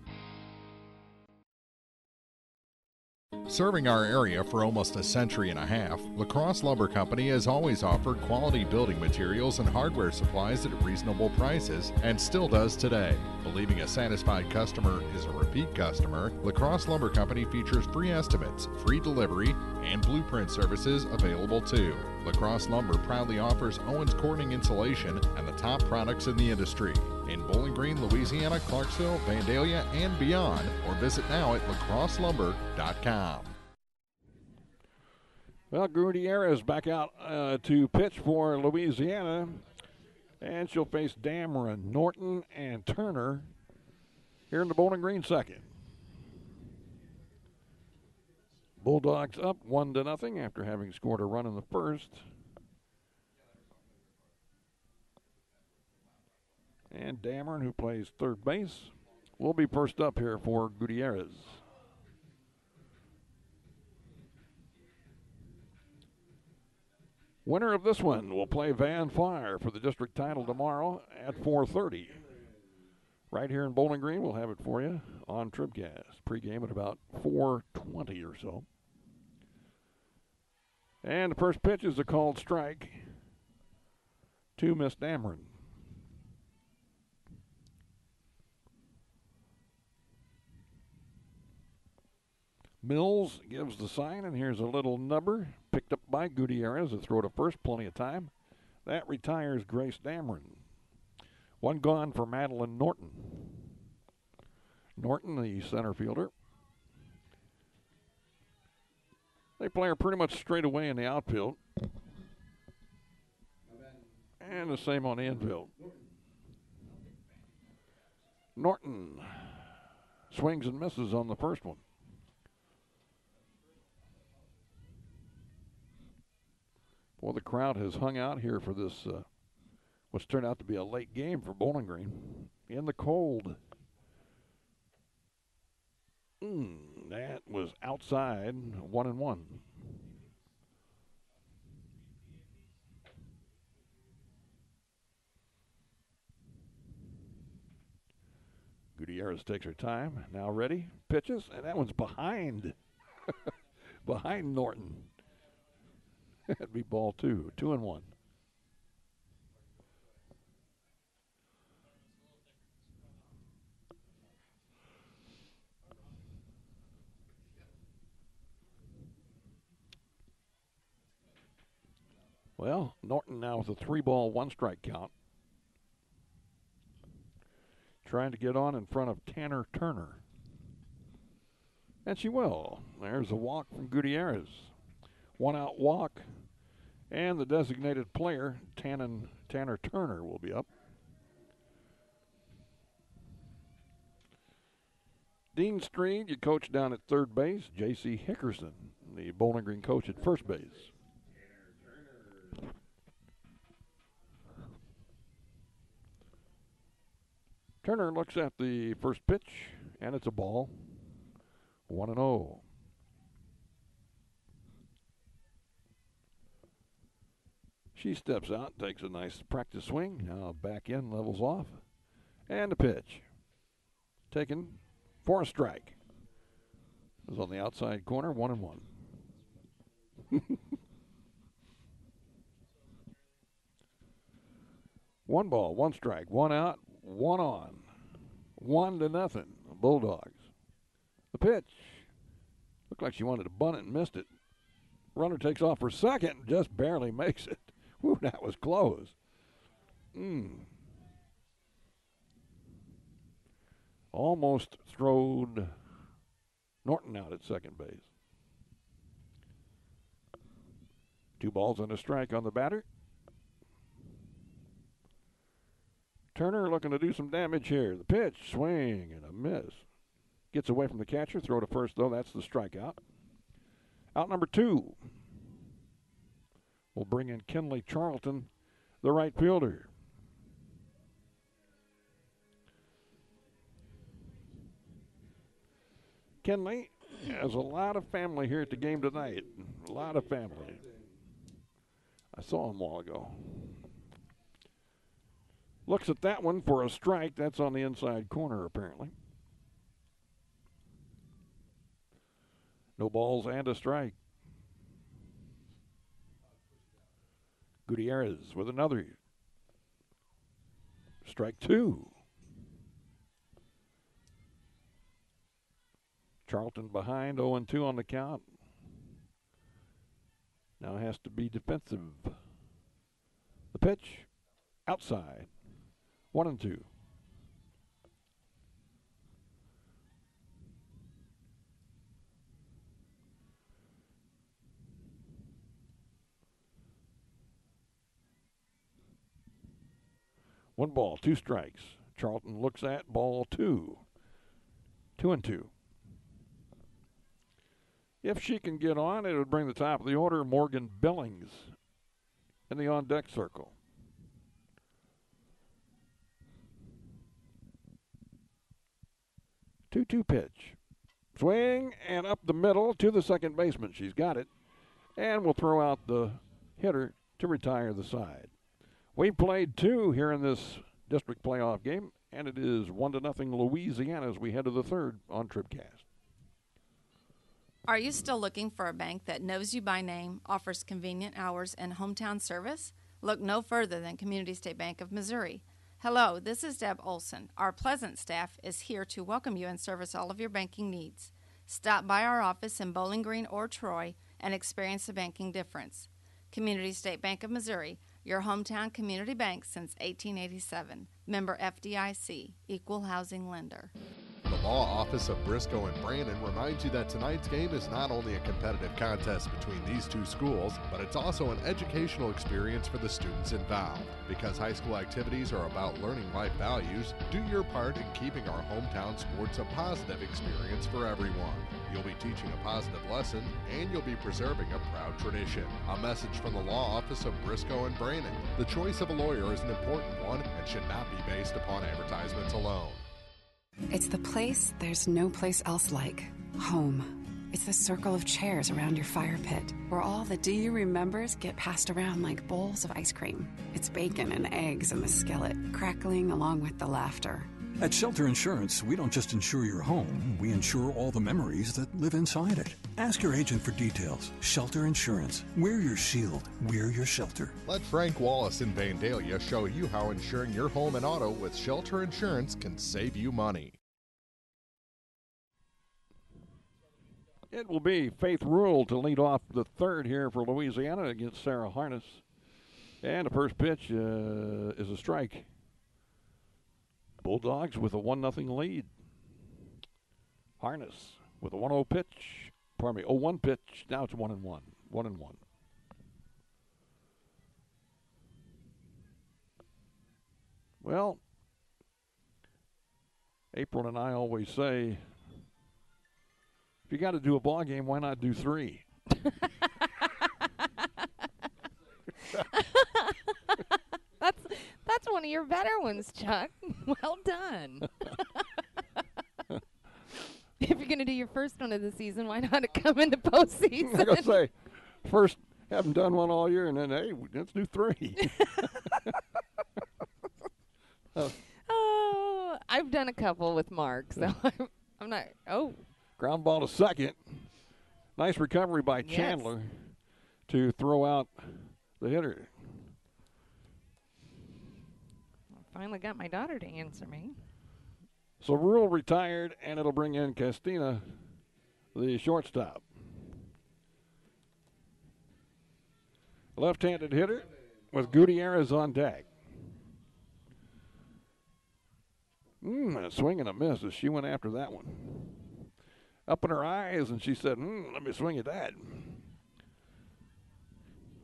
Serving our area for almost a century and a half, La Crosse Lumber Company has always offered quality building materials and hardware supplies at reasonable prices and still does today. Believing a satisfied customer is a repeat customer, La Crosse Lumber Company features free estimates, free delivery, and blueprint services available too. La Crosse Lumber proudly offers Owens Corning insulation and the top products in the industry. In Bowling Green, Louisiana, Clarksville, Vandalia, and beyond, or visit now at lacrosselumber.com. Well, Gutierrez back out to pitch for Louisiana, and she'll face Dameron, Norton, and Turner here in the Bowling Green second. Bulldogs up 1-0 after having scored a run in the first. And Dameron, who plays third base, will be first up here for Gutierrez. Winner of this one will play Van Fire for the district title tomorrow at 4:30. Right here in Bowling Green, we'll have it for you on TribCast. Pre-game at about 4:20 or so. And the first pitch is a called strike. to Miss Dameron. Mills gives the sign, and here's a little nubber picked up by Gutierrez. A throw to first, plenty of time. That retires Grace Dameron. One gone for Madeline Norton. Norton, the center fielder. They play her pretty much straight away in the outfield. And the same on the infield. Norton swings and misses on the first one. Well, the crowd has hung out here for this, what's turned out to be a late game for Bowling Green. In the cold. That was outside, 1-1. Gutierrez takes her time, now ready, pitches, and that one's behind. Behind Norton. That'd be ball 2, 2-1. Well, Norton now with a 3-ball, 1-strike count. Trying to get on in front of Tanner Turner. And she will. There's a walk from Gutierrez. 1-out walk. And the designated player, Tanner Turner, will be up. Dean Street, you coach down at third base. J.C. Hickerson, the Bowling Green coach at first base. Turner looks at the first pitch, and it's a ball. 1-0. She steps out, takes a nice practice swing. Now back in, levels off. And a pitch. Taken for a strike. It was on the outside corner, 1-1. 1 ball, 1 strike, 1 out, 1 on. 1-0, Bulldogs. The pitch. Looked like she wanted to bunt it and missed it. Runner takes off for second, just barely makes it. Whew, that was close. Almost throwed Norton out at second base. 2 balls and a strike on the batter. Turner looking to do some damage here. The pitch, swing, and a miss. Gets away from the catcher. Throw to first, though. That's the strikeout. Out number 2. We'll bring in Kenley Charlton, the right fielder. Kenley has a lot of family here at the game tonight. A lot of family. I saw him a while ago. Looks at that one for a strike. That's on the inside corner, apparently. No balls and a strike. Gutierrez with another. Strike 2. Charlton behind, 0-2 on the count. Now has to be defensive. The pitch, outside. 1-2. One ball, 2 strikes. Charlton looks at ball 2. 2-2. If she can get on, it would bring the top of the order, Morgan Billings, in the on-deck circle. 2-2 pitch. Swing and up the middle to the second baseman. She's got it. And we'll throw out the hitter to retire the side. We played 2 here in this district playoff game, and it is 1-0 Louisiana as we head to the third on TribCast. Are you still looking for a bank that knows you by name, offers convenient hours, and hometown service? Look no further than Community State Bank of Missouri. Hello, this is Deb Olson. Our pleasant staff is here to welcome you and service all of your banking needs. Stop by our office in Bowling Green or Troy and experience the banking difference. Community State Bank of Missouri, your hometown community bank since 1887. Member FDIC, equal housing lender. The Law Office of Briscoe and Brandon reminds you that tonight's game is not only a competitive contest between these two schools, but it's also an educational experience for the students involved. Because high school activities are about learning life values, do your part in keeping our hometown sports a positive experience for everyone. You'll be teaching a positive lesson, and you'll be preserving a proud tradition. A message from the Law Office of Briscoe and Brandon. The choice of a lawyer is an important one and should not be based upon advertisements alone. It's the place there's no place else like. Home. It's the circle of chairs around your fire pit, where all the do you remembers get passed around like bowls of ice cream. It's bacon and eggs in the skillet, crackling along with the laughter. At Shelter Insurance, we don't just insure your home, we insure all the memories that live inside it. Ask your agent for details. Shelter Insurance. We're your shield. We're your shelter. Let Frank Wallace in Vandalia show you how insuring your home and auto with Shelter Insurance can save you money. It will be Faith Rule to lead off the third here for Louisiana against Sarah Harness. And the first pitch is a strike. Bulldogs with a 1-0 lead. Harness with a 1-0 pitch. 0-1 pitch. Now it's 1-1. 1-1. Well, April and I always say, if you got to do a ball game, why not do 3? That's one of your better ones, Chuck. Well done. If you're going to do your first one of the season, why not come into postseason? I'm going to say, first, haven't done one all year, and then, hey, let's do 3. Oh, I've done a couple with Mark, so I'm not. Oh. Ground ball to second. Nice recovery by Chandler to throw out the hitter. Finally got my daughter to answer me. So Rule retired, and it'll bring in Castina, the shortstop. Left-handed hitter with Gutierrez on deck. A swing and a miss as she went after that one. Up in her eyes, and she said, let me swing at that.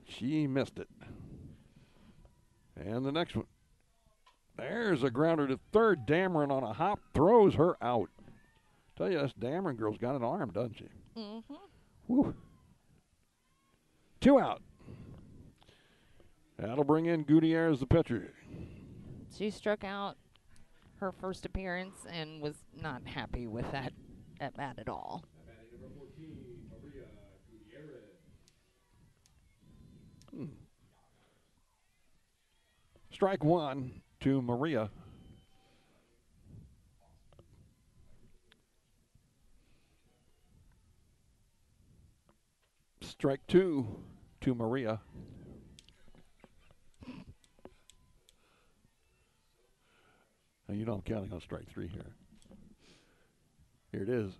She missed it. And the next one. There's a grounder to third. Dameron on a hop throws her out. Tell you, this Dameron girl's got an arm, doesn't she? Mm-hmm. Woo. 2 out. That'll bring in Gutierrez, the pitcher. She struck out her first appearance and was not happy with that at bat at all. Strike 1 to Maria. Strike 2 to Maria. Now, you know I'm counting on strike 3 here. Here it is.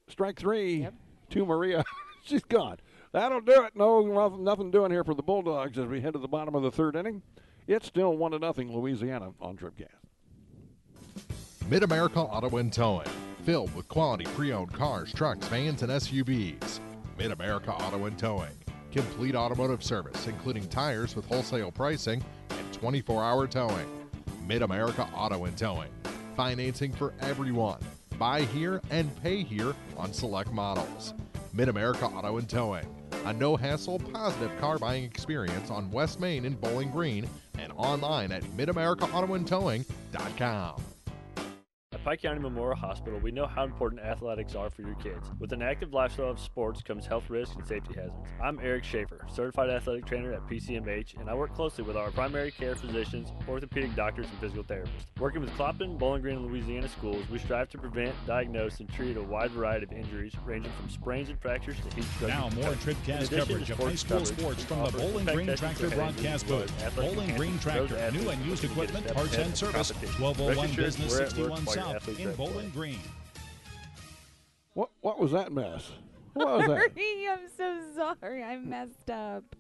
Strike 3 to Maria. She's gone. That'll do it. No, nothing doing here for the Bulldogs as we head to the bottom of the third inning. It's still 1-0 Louisiana on TribCast. Mid-America Auto and Towing, filled with quality pre-owned cars, trucks, vans, and SUVs. Mid-America Auto and Towing, complete automotive service, including tires with wholesale pricing and 24-hour towing. Mid-America Auto and Towing, financing for everyone. Buy here and pay here on select models. Mid-America Auto and Towing, a no-hassle, positive car buying experience on West Main in Bowling Green and online at midamericaautoandtowing.com. At Pike County Memorial Hospital, we know how important athletics are for your kids. With an active lifestyle of sports comes health risks and safety hazards. I'm Eric Schaefer, certified athletic trainer at PCMH, and I work closely with our primary care physicians, orthopedic doctors, and physical therapists. Working with Clopton, Bowling Green, and Louisiana schools, we strive to prevent, diagnose, and treat a wide variety of injuries, ranging from sprains and fractures to heat stroke. Now more TribCast coverage of high school sports from the Bowling Green Tractor broadcast booth. Bowling Green Tractor, new and used equipment, parts and service, 1201 Business 61 South in Bowling Green. What was that mess? What was that? Sorry, I'm so sorry. I messed up.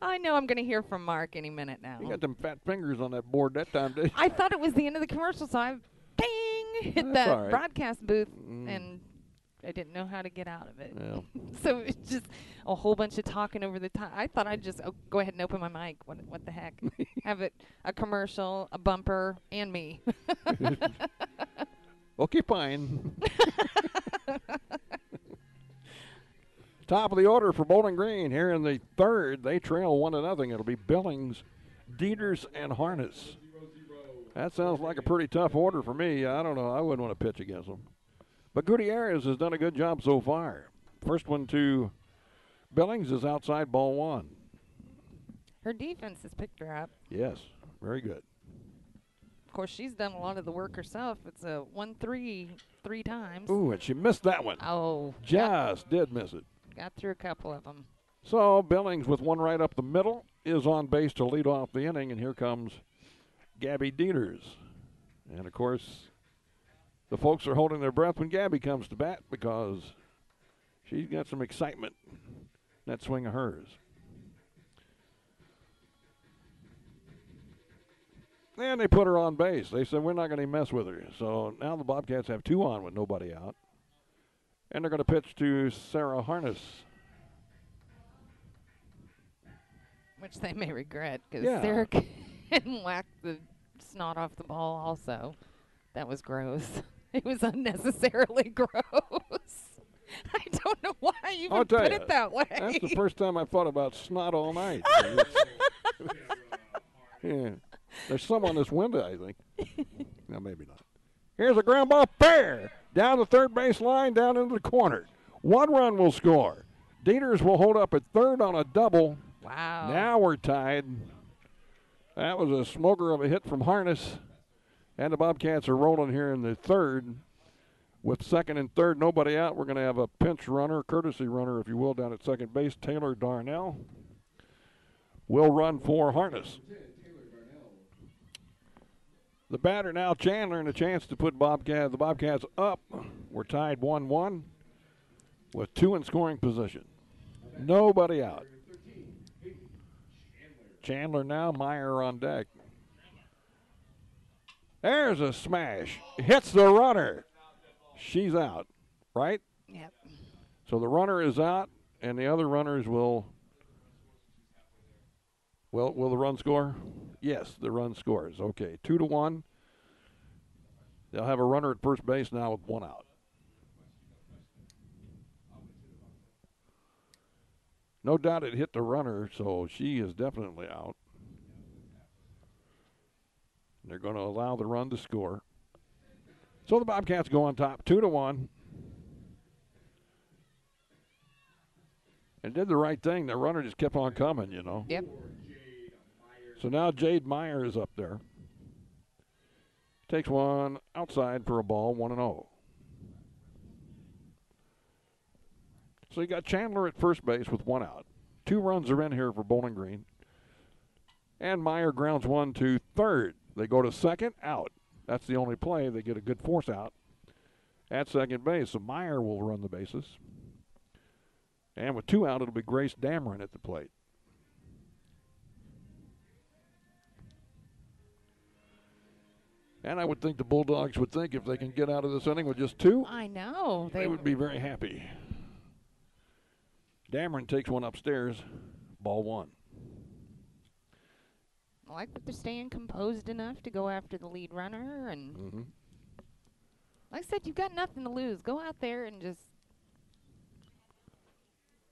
I know I'm going to hear from Mark any minute now. You got them fat fingers on that board that time, did you? I thought it was the end of the commercial, so I hit that broadcast booth, and I didn't know how to get out of it. Yeah. So it's just a whole bunch of talking over the time. I thought I'd just go ahead and open my mic. What the heck? Have it a commercial, a bumper, and me. Okay, fine. Top of the order for Bowling Green here in the third. They trail 1-0. It'll be Billings, Dieters, and Harness. That sounds like a pretty tough order for me. I don't know. I wouldn't want to pitch against them. But Gutierrez has done a good job so far. First one to Billings is outside ball one. Her defense has picked her up. Yes, very good. Of course, she's done a lot of the work herself. It's a 1-3 3 times. Ooh, and she missed that one. Oh. Just did miss it. Got through a couple of them. So Billings with one right up the middle is on base to lead off the inning, and here comes Gabby Dieters. And, of course, the folks are holding their breath when Gabby comes to bat because she's got some excitement in that swing of hers. And they put her on base. They said, we're not going to mess with her. So now the Bobcats have 2 on with nobody out. And they're going to pitch to Sarah Harness. Which they may regret because Sarah can whack the snot off the ball also. That was gross. It was unnecessarily gross. I don't know why you even put it that way. That's the first time I thought about snot all night. Yeah. There's some on this window, I think. No, maybe not. Here's a ground ball fair. Down the third base line, down into the corner. 1 run will score. Dieters will hold up at third on a double. Wow. Now we're tied. That was a smoker of a hit from Harness. And the Bobcats are rolling here in the third. With second and third, nobody out. We're going to have a pinch runner, courtesy runner, if you will, down at second base. Taylor Darnell will run for Harness. The batter now, Chandler, and a chance to put the Bobcats up. We're tied 1-1 with 2 in scoring position. Nobody out. Chandler now, Meyer on deck. There's a smash. Hits the runner. She's out, right? Yep. So the runner is out, and the other runners will the run score? Yes, the run scores. Okay, 2-1. They'll have a runner at first base now with 1 out. No doubt it hit the runner, so she is definitely out. They're going to allow the run to score. So the Bobcats go on top, 2-1. And did the right thing. The runner just kept on coming, you know. Yep. So now Jade Meyer is up there. Takes one outside for a ball, 1-0. So you got Chandler at first base with 1 out. 2 runs are in here for Bowling Green. And Meyer grounds one to third. They go to second, out. That's the only play. They get a good force out at second base. So Meyer will run the bases. And with 2 out, it'll be Grace Dameron at the plate. And I would think the Bulldogs would think if they can get out of this inning with just 2. I know. They would be very happy. Dameron takes one upstairs. Ball 1. I like that they're staying composed enough to go after the lead runner. And like I said, you've got nothing to lose. Go out there and just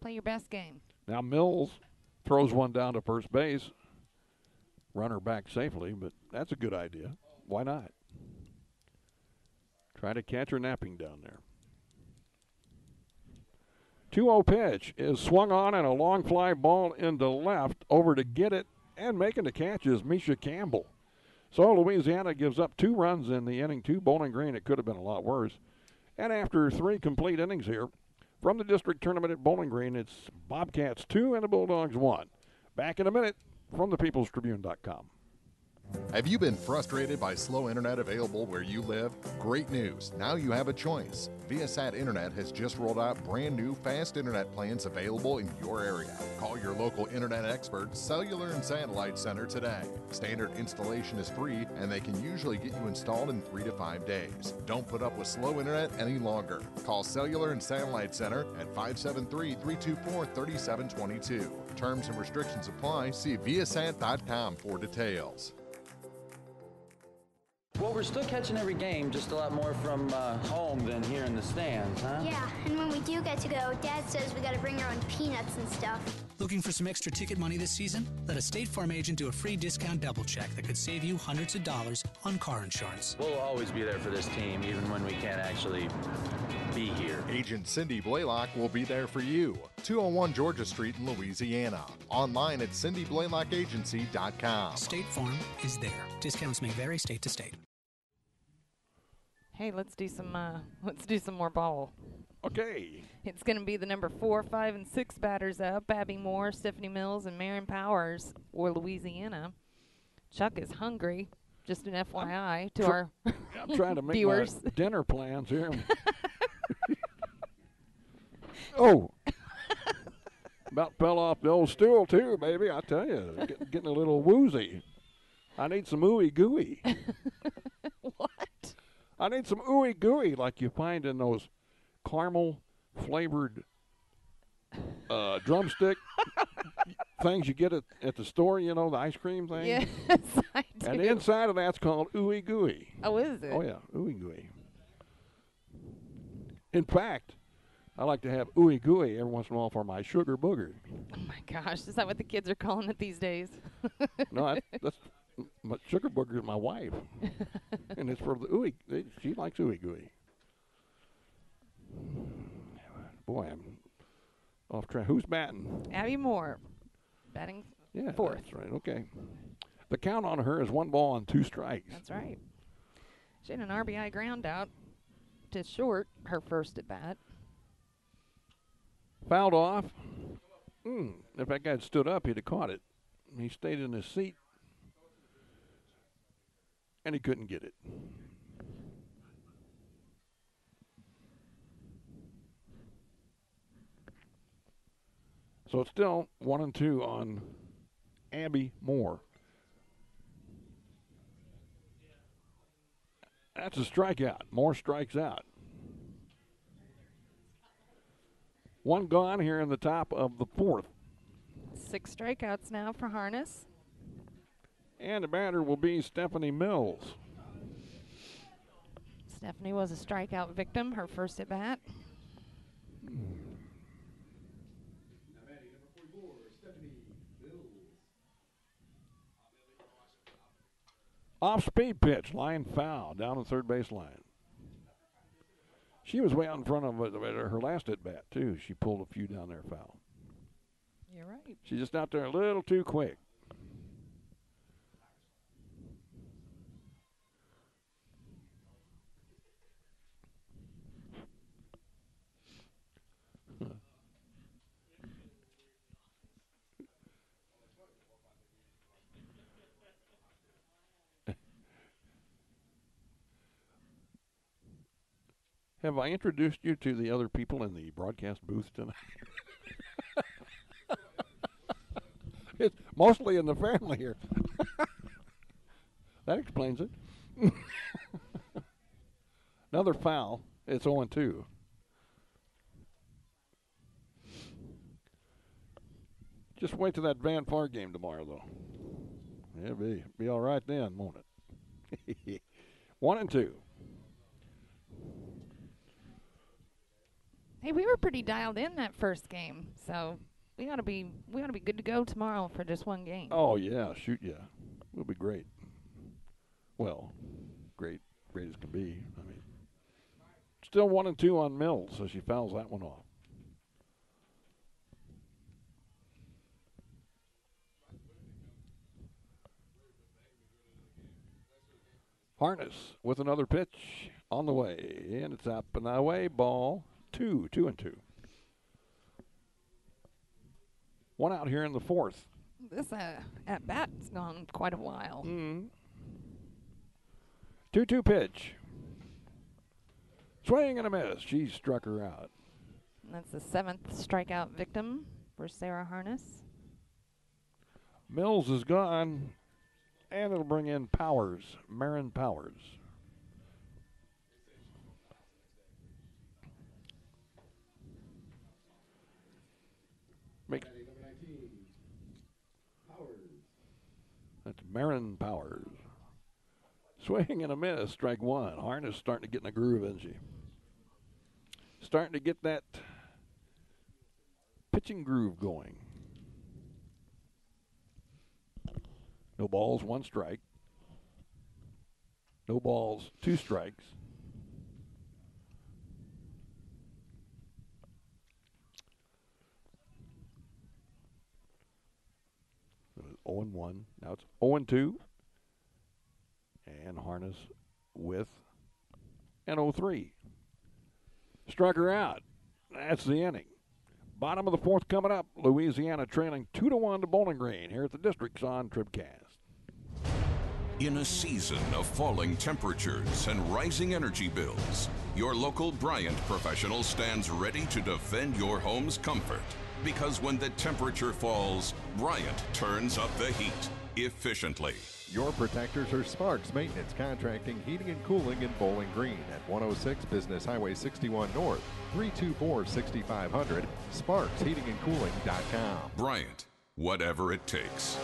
play your best game. Now Mills throws one down to first base. Runner back safely, but that's a good idea. Why not? Try to catch her napping down there. 2-0 pitch is swung on and a long fly ball into left. Over to get it and making the catch is Misha Campbell. So Louisiana gives up 2 runs in the inning to Bowling Green. It could have been a lot worse. And after 3 complete innings here from the district tournament at Bowling Green, it's Bobcats 2 and the Bulldogs 1. Back in a minute from thepeoplestribune.com. Have you been frustrated by slow internet available where you live? Great news. Now you have a choice. Viasat Internet has just rolled out brand new fast internet plans available in your area. Call your local internet expert, Cellular and Satellite Center today. Standard installation is free and they can usually get you installed in 3 to 5 days. Don't put up with slow internet any longer. Call Cellular and Satellite Center at 573-324-3722. Terms and restrictions apply. See viasat.com for details. Well, we're still catching every game, just a lot more from home than here in the stands, huh? Yeah, and when we do get to go, Dad says we gotta bring our own peanuts and stuff. Looking for some extra ticket money this season? Let a State Farm agent do a free discount double check that could save you hundreds of dollars on car insurance. We'll always be there for this team, even when we can't actually be here. Agent Cindy Blaylock will be there for you. 201 Georgia Street in Louisiana. Online at cindyblaylockagency.com. State Farm is there. Discounts may vary state to state. Hey, let's do some more ball. Okay. It's going to be the number 4, 5, and 6 batters up. Abby Moore, Stephanie Mills, and Marion Powers for Louisiana. Chuck is hungry. Just an FYI to our I'm trying to make viewers. my dinner plans here. Oh. About fell off the old stool, too, baby. I tell you, getting a little woozy. I need some ooey gooey. What? I need some ooey gooey like you find in those caramel flavored drumstick things you get at the store, you know, the ice cream thing. Yes, I do. And the inside of that's called ooey gooey. Oh, is it? Oh, yeah, ooey gooey. In fact, I like to have ooey gooey every once in a while for my sugar booger. Oh, my gosh. Is that what the kids are calling it these days? No, that's my sugar booger is my wife. And it's for the ooey. She likes ooey gooey. Boy, I'm off track. Who's batting? Abby Moore, batting fourth. That's right. Okay. The count on her is 1 ball and 2 strikes. That's right. She had an RBI ground out to short, her first at bat. Fouled off. If that guy had stood up, he'd have caught it. He stayed in his seat, and he couldn't get it. So it's still 1-2 on Abby Moore. That's a strikeout. Moore strikes out. 1 gone here in the top of the 4th. 6 strikeouts now for Harness. And the batter will be Stephanie Mills. Stephanie was a strikeout victim, her first at bat. Off-speed pitch, line foul, down the third base line. She was way out in front of her last at-bat, too. She pulled a few down there foul. You're right. She's just out there a little too quick. Have I introduced you to the other people in the broadcast booth tonight? It's mostly in the family here. That explains it. Another foul. It's 0-2. Just wait till that Van Far game tomorrow, though. It'll be all right then, won't it? 1-2. Hey, we were pretty dialed in that first game, so we ought to be good to go tomorrow for just 1 game. Oh yeah, shoot yeah, we'll be great. Well, great as can be. I mean, still 1-2 on Mills, so she fouls that one off. Harness with another pitch on the way, and it's up and away. Ball 2-2. One out here in the fourth. This at bat's gone quite a while. 2-2 pitch. Swing and a miss. She struck her out. And that's the 7th strikeout victim for Sarah Harness. Mills is gone, and it'll bring in Powers, Marin Powers. That's Marin Powers. Swing and a miss, strike one. Harness starting to get in a groove, isn't she? Starting to get that pitching groove going. No balls, 1 strike. No balls, 2 strikes. It was 0-1. Now it's 0-2. And Harness with an 0-3. Struck her out. That's the inning. Bottom of the fourth coming up. Louisiana trailing 2-1 to Bowling Green here at the Districts on TribCast. In a season of falling temperatures and rising energy bills, your local Bryant professional stands ready to defend your home's comfort. Because when the temperature falls, Bryant turns up the heat efficiently. Your protectors are Sparks Maintenance Contracting, Heating and Cooling in Bowling Green at 106 Business Highway 61 North, 324-6500, sparksheatingandcooling.com. Bryant, whatever it takes.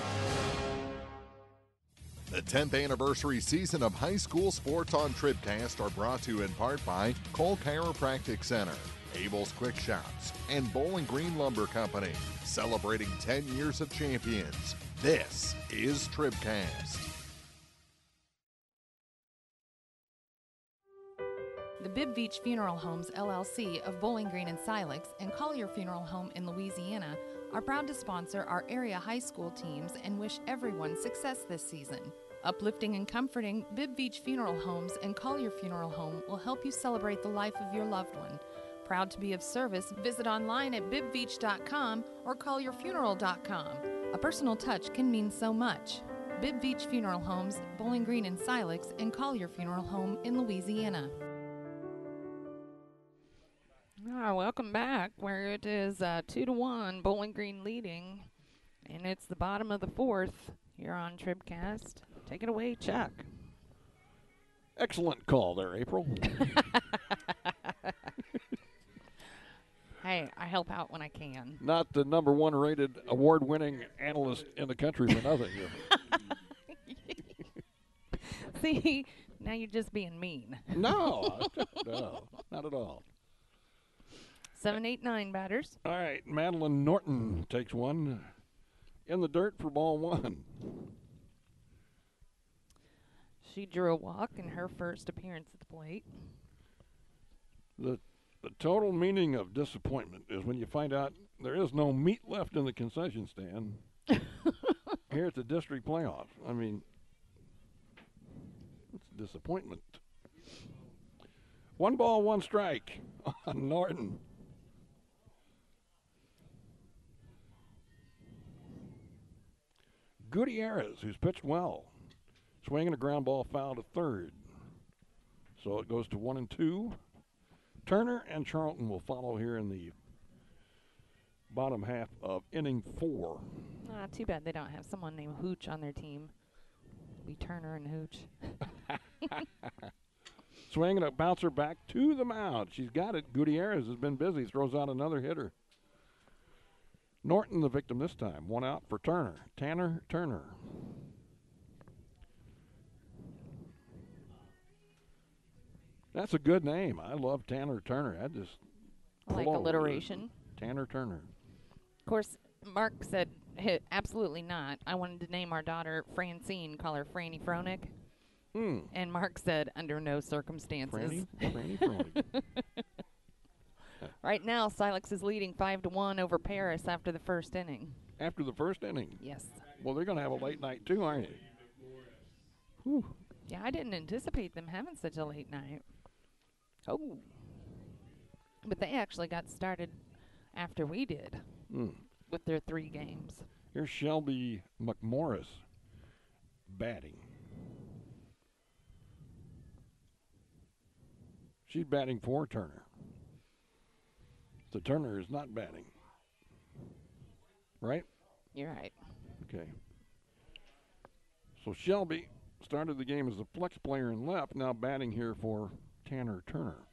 The 10th anniversary season of high school sports on TribCast are brought to you in part by Cole Chiropractic Center, Abel's Quick Shops, and Bowling Green Lumber Company, celebrating 10 years of champions. This is TribCast. The Bibb Beach Funeral Homes, LLC of Bowling Green and Silex and Collier Funeral Home in Louisiana are proud to sponsor our area high school teams and wish everyone success this season. Uplifting and comforting, Bibb Beach Funeral Homes and Collier Funeral Home will help you celebrate the life of your loved one. Proud to be of service, visit online at bibbbeach.com or collierfuneral.com. A personal touch can mean so much. Bibb Beach Funeral Homes, Bowling Green and Silex, and Collier Funeral Home in Louisiana. Welcome back, where it is 2-1, Bowling Green leading, and it's the bottom of the fourth here on TribCast. Take it away, Chuck. Excellent call there, April. Hey, I help out when I can. Not the number 1 rated award-winning analyst in the country for nothing. See, now you're just being mean. No, not at all. 7-8-9 batters. All right, Madeline Norton takes one in the dirt for ball 1. She drew a walk in her first appearance at the plate. The total meaning of disappointment is when you find out there is no meat left in the concession stand here at the district playoffs. I mean, it's a disappointment. 1 ball, 1 strike on Norton. Gutierrez, who's pitched well, swinging a ground ball foul to third. So it goes to 1-2. Turner and Charlton will follow here in the bottom half of inning 4. Too bad they don't have someone named Hooch on their team. It'll be Turner and Hooch. Swinging a bouncer back to the mound. She's got it. Gutierrez has been busy. Throws out another hitter. Norton the victim this time. 1 out for Turner. Tanner Turner. That's a good name. I love Tanner Turner. I like alliteration. Tanner Turner. Of course, Mark said, hey, absolutely not. I wanted to name our daughter Francine, call her Franny Fronick. And Mark said, under no circumstances. Franny. Right now, Silex is leading 5-1 over Paris after the first inning. After the first inning? Yes. Well, they're going to have a late night, too, aren't they? Whew. Yeah, I didn't anticipate them having such a late night. Oh. But they actually got started after we did with their 3 games. Here's Shelby McMorris batting. She's batting for Turner. So Turner is not batting. Right? You're right. Okay. So Shelby started the game as a flex player in left, now batting here for Tanner Turner.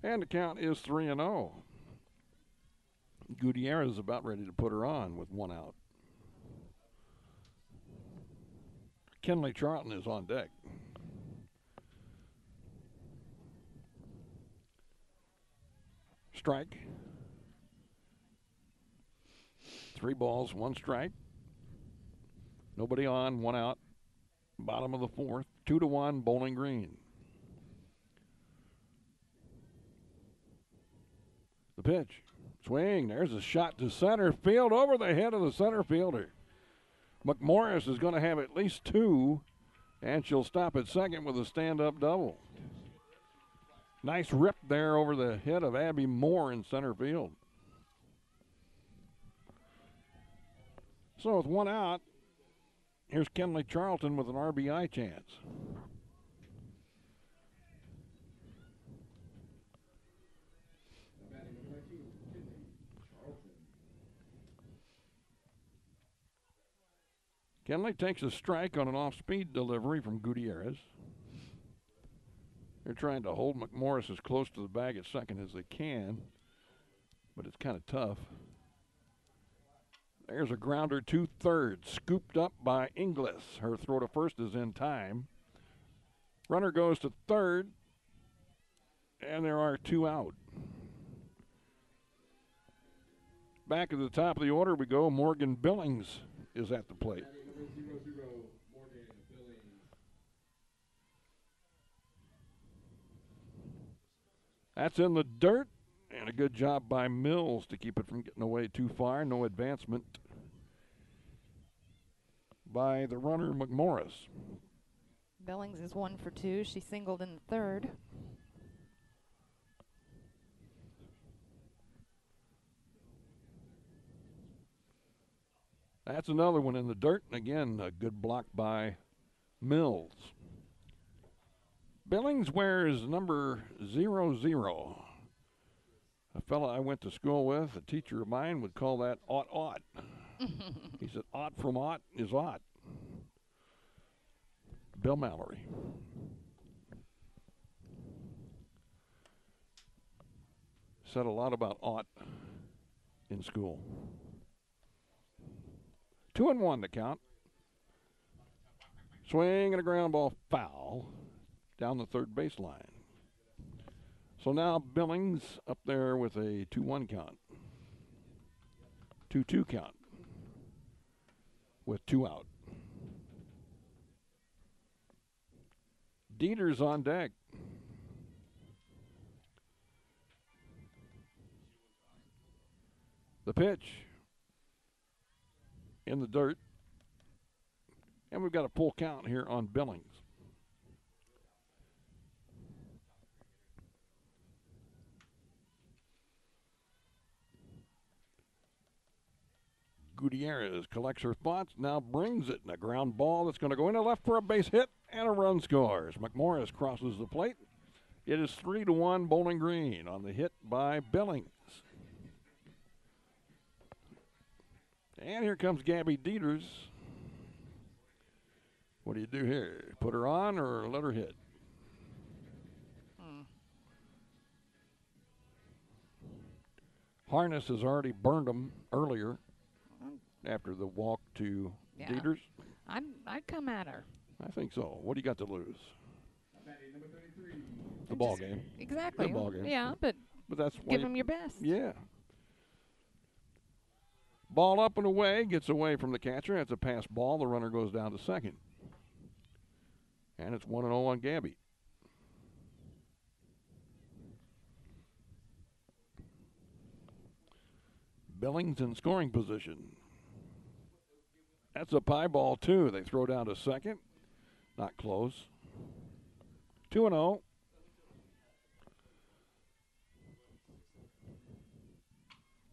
And the count is 3-0. Gutierrez is about ready to put her on with 1 out. Kenley Charlton is on deck. Strike. 3 balls, 1 strike. Nobody on, 1 out. Bottom of the 4th, 2-1, Bowling Green. The pitch. Swing. There's a shot to center field over the head of the center fielder. McMorris is going to have at least 2, and she'll stop at second with a stand-up double. Nice rip there over the head of Abby Moore in center field. So with 1 out, here's Kenley Charlton with an RBI chance. Kenley takes a strike on an off-speed delivery from Gutierrez. They're trying to hold McMorris as close to the bag at second as they can, but it's kind of tough. There's a grounder to third, scooped up by Inglis. Her throw to first is in time. Runner goes to third, and there are 2 out. Back at the top of the order we go. Morgan Billings is at the plate. That's in the dirt, and a good job by Mills to keep it from getting away too far. No advancement by the runner, McMorris. Billings is 1 for 2. She singled in the 3rd. That's another one in the dirt, and again, a good block by Mills. Billings wears number 00. A fella I went to school with, a teacher of mine, would call that ought. He said, ought from ought is ought. Bill Mallory. Said a lot about ought in school. 2-1 the count. Swing and a ground ball foul down the third baseline. So now Billings up there with a 2-1 count. 2-2 count with 2 out. Dieter's on deck. The pitch in the dirt. And we've got a full count here on Billings. Gutierrez collects her thoughts, now brings it in a ground ball that's going to go into left for a base hit, and a run scores. McMorris crosses the plate. It is 3-1 Bowling Green on the hit by Billings. And here comes Gabby Dieters. What do you do here? Put her on or let her hit? Harness has already burned them earlier after the walk to Dieters. I'd come at her. I think so. What do you got to lose? The ball game. Exactly. The ball game. Yeah, but that's give them your best. Yeah. Ball up and away, gets away from the catcher. That's a pass ball. The runner goes down to second. And it's 1-0 on Gabby. Billings in scoring position. That's a pie ball, too. They throw down to second. Not close. 2-0.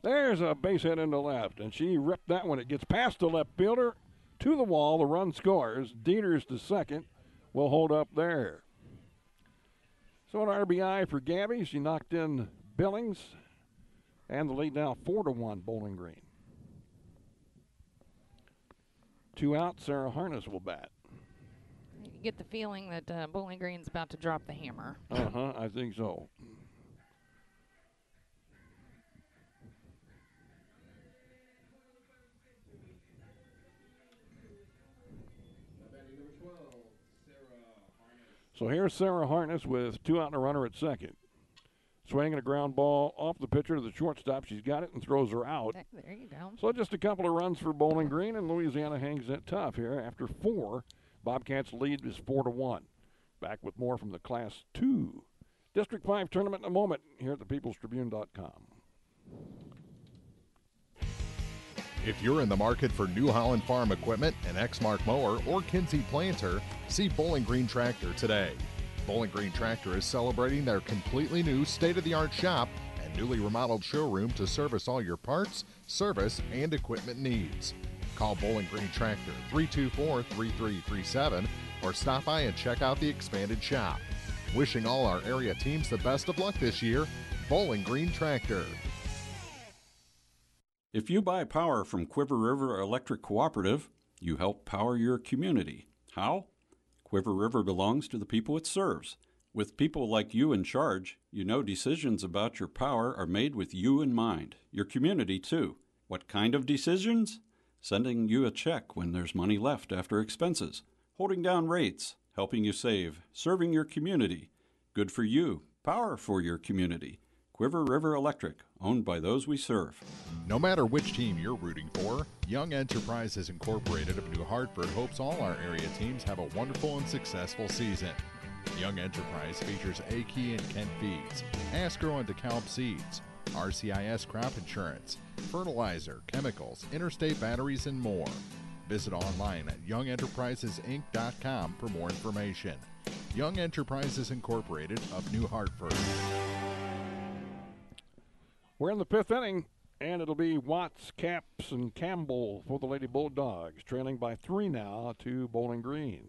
There's a base hit into left, and she ripped that one. It gets past the left fielder to the wall. The run scores. Dieters to second. Will hold up there. So an RBI for Gabby. She knocked in Billings. And the lead now 4-1 Bowling Green. 2 out, Sarah Harness will bat. You get the feeling that Bowling Green's about to drop the hammer. I think so. So here's Sarah Harness with 2 out and a runner at second. Swinging a ground ball off the pitcher to the shortstop. She's got it and throws her out. There you go. So just a couple of runs for Bowling Green, and Louisiana hangs it tough here. After 4, Bobcats' lead is 4-1. Back with more from the Class 2 District 5 tournament in a moment here at thepeoplestribune.com. If you're in the market for New Holland Farm equipment, an Exmark mower, or Kinsey planter, see Bowling Green Tractor today. Bowling Green Tractor is celebrating their completely new state-of-the-art shop and newly remodeled showroom to service all your parts, service, and equipment needs. Call Bowling Green Tractor 324-3337 or stop by and check out the expanded shop. Wishing all our area teams the best of luck this year, Bowling Green Tractor. If you buy power from Quiver River Electric Cooperative, you help power your community. How? Quiver River belongs to the people it serves. With people like you in charge, you know decisions about your power are made with you in mind, your community too. What kind of decisions? Sending you a check when there's money left after expenses, holding down rates, helping you save, serving your community. Good for you, power for your community. Quiver River Electric, owned by those we serve. No matter which team you're rooting for, Young Enterprises Incorporated of New Hartford hopes all our area teams have a wonderful and successful season. Young Enterprise features A-Key and Kent Feeds, Asgrow and DeKalb Seeds, RCIS Crop Insurance, fertilizer, chemicals, interstate batteries, and more. Visit online at youngenterprisesinc.com for more information. Young Enterprises Incorporated of New Hartford. We're in the 5th inning, and it'll be Watts, Capps, and Campbell for the Lady Bulldogs, trailing by 3 now to Bowling Green.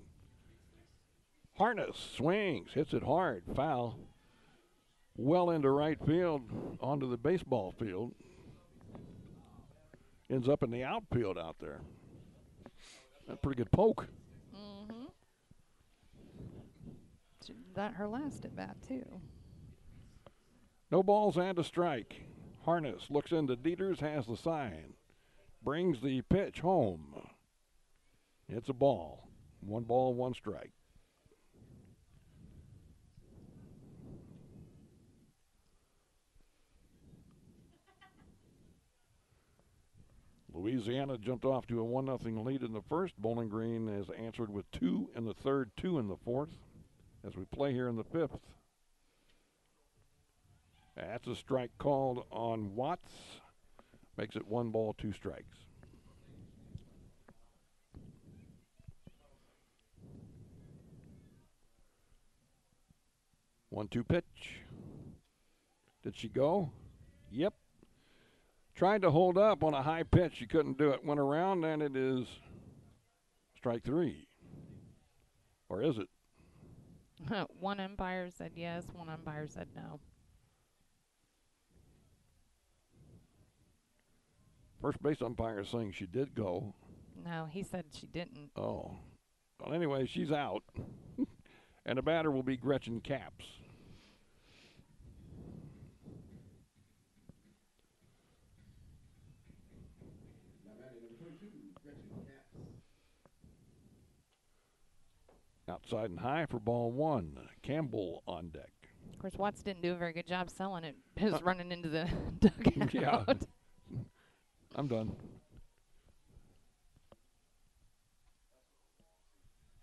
Harness swings, hits it hard, foul. Well into right field, onto the baseball field. Ends up in the outfield out there. A pretty good poke. Mm-hmm. That her last at bat, too. No balls and a strike. Harness looks into Dieters, has the sign. Brings the pitch home. It's a ball. 1 ball, 1 strike. Louisiana jumped off to a 1-0 lead in the first. Bowling Green has answered with 2 in the third, 2 in the fourth, as we play here in the 5th. That's a strike called on Watts. Makes it 1 ball, 2 strikes. One-two pitch. Did she go? Yep. Tried to hold up on a high pitch. She couldn't do it. Went around, and it is strike 3. Or is it? One umpire said yes, one umpire said no. First base umpire is saying she did go. No, he said she didn't. Oh. Well, anyway, she's out. And the batter will be Gretchen Capps. Outside and high for ball 1. Campbell on deck. Of course, Watts didn't do a very good job selling it. His running into the dugout. Yeah. I'm done.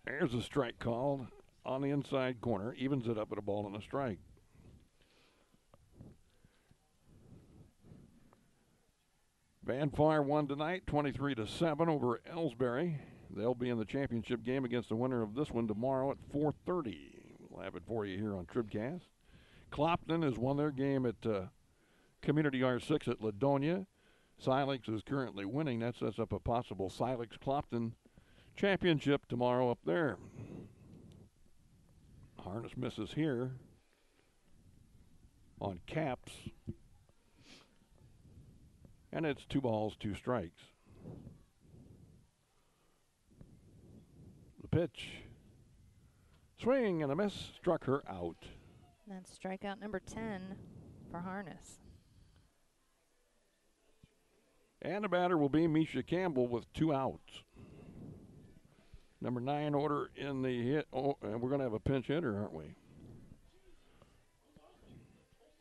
There's a strike called. on the inside corner, evens it up at a ball and a strike. Van Far won tonight 23-7 over Elsberry. They'll be in the championship game against the winner of this one tomorrow at 4:30. We'll have it for you here on TribCast. Clopton has won their game at Community R6 at Ladonia. Silex is currently winning. That sets up a possible Silex-Clopton championship tomorrow up there. Harness misses here on Caps. And it's 2 balls, 2 strikes. The pitch. Swing and a miss. Struck her out. That's strikeout number 10 for Harness. And the batter will be Misha Campbell with 2 outs. Number 9 order in the hit. Oh, and we're going to have a pinch hitter, aren't we?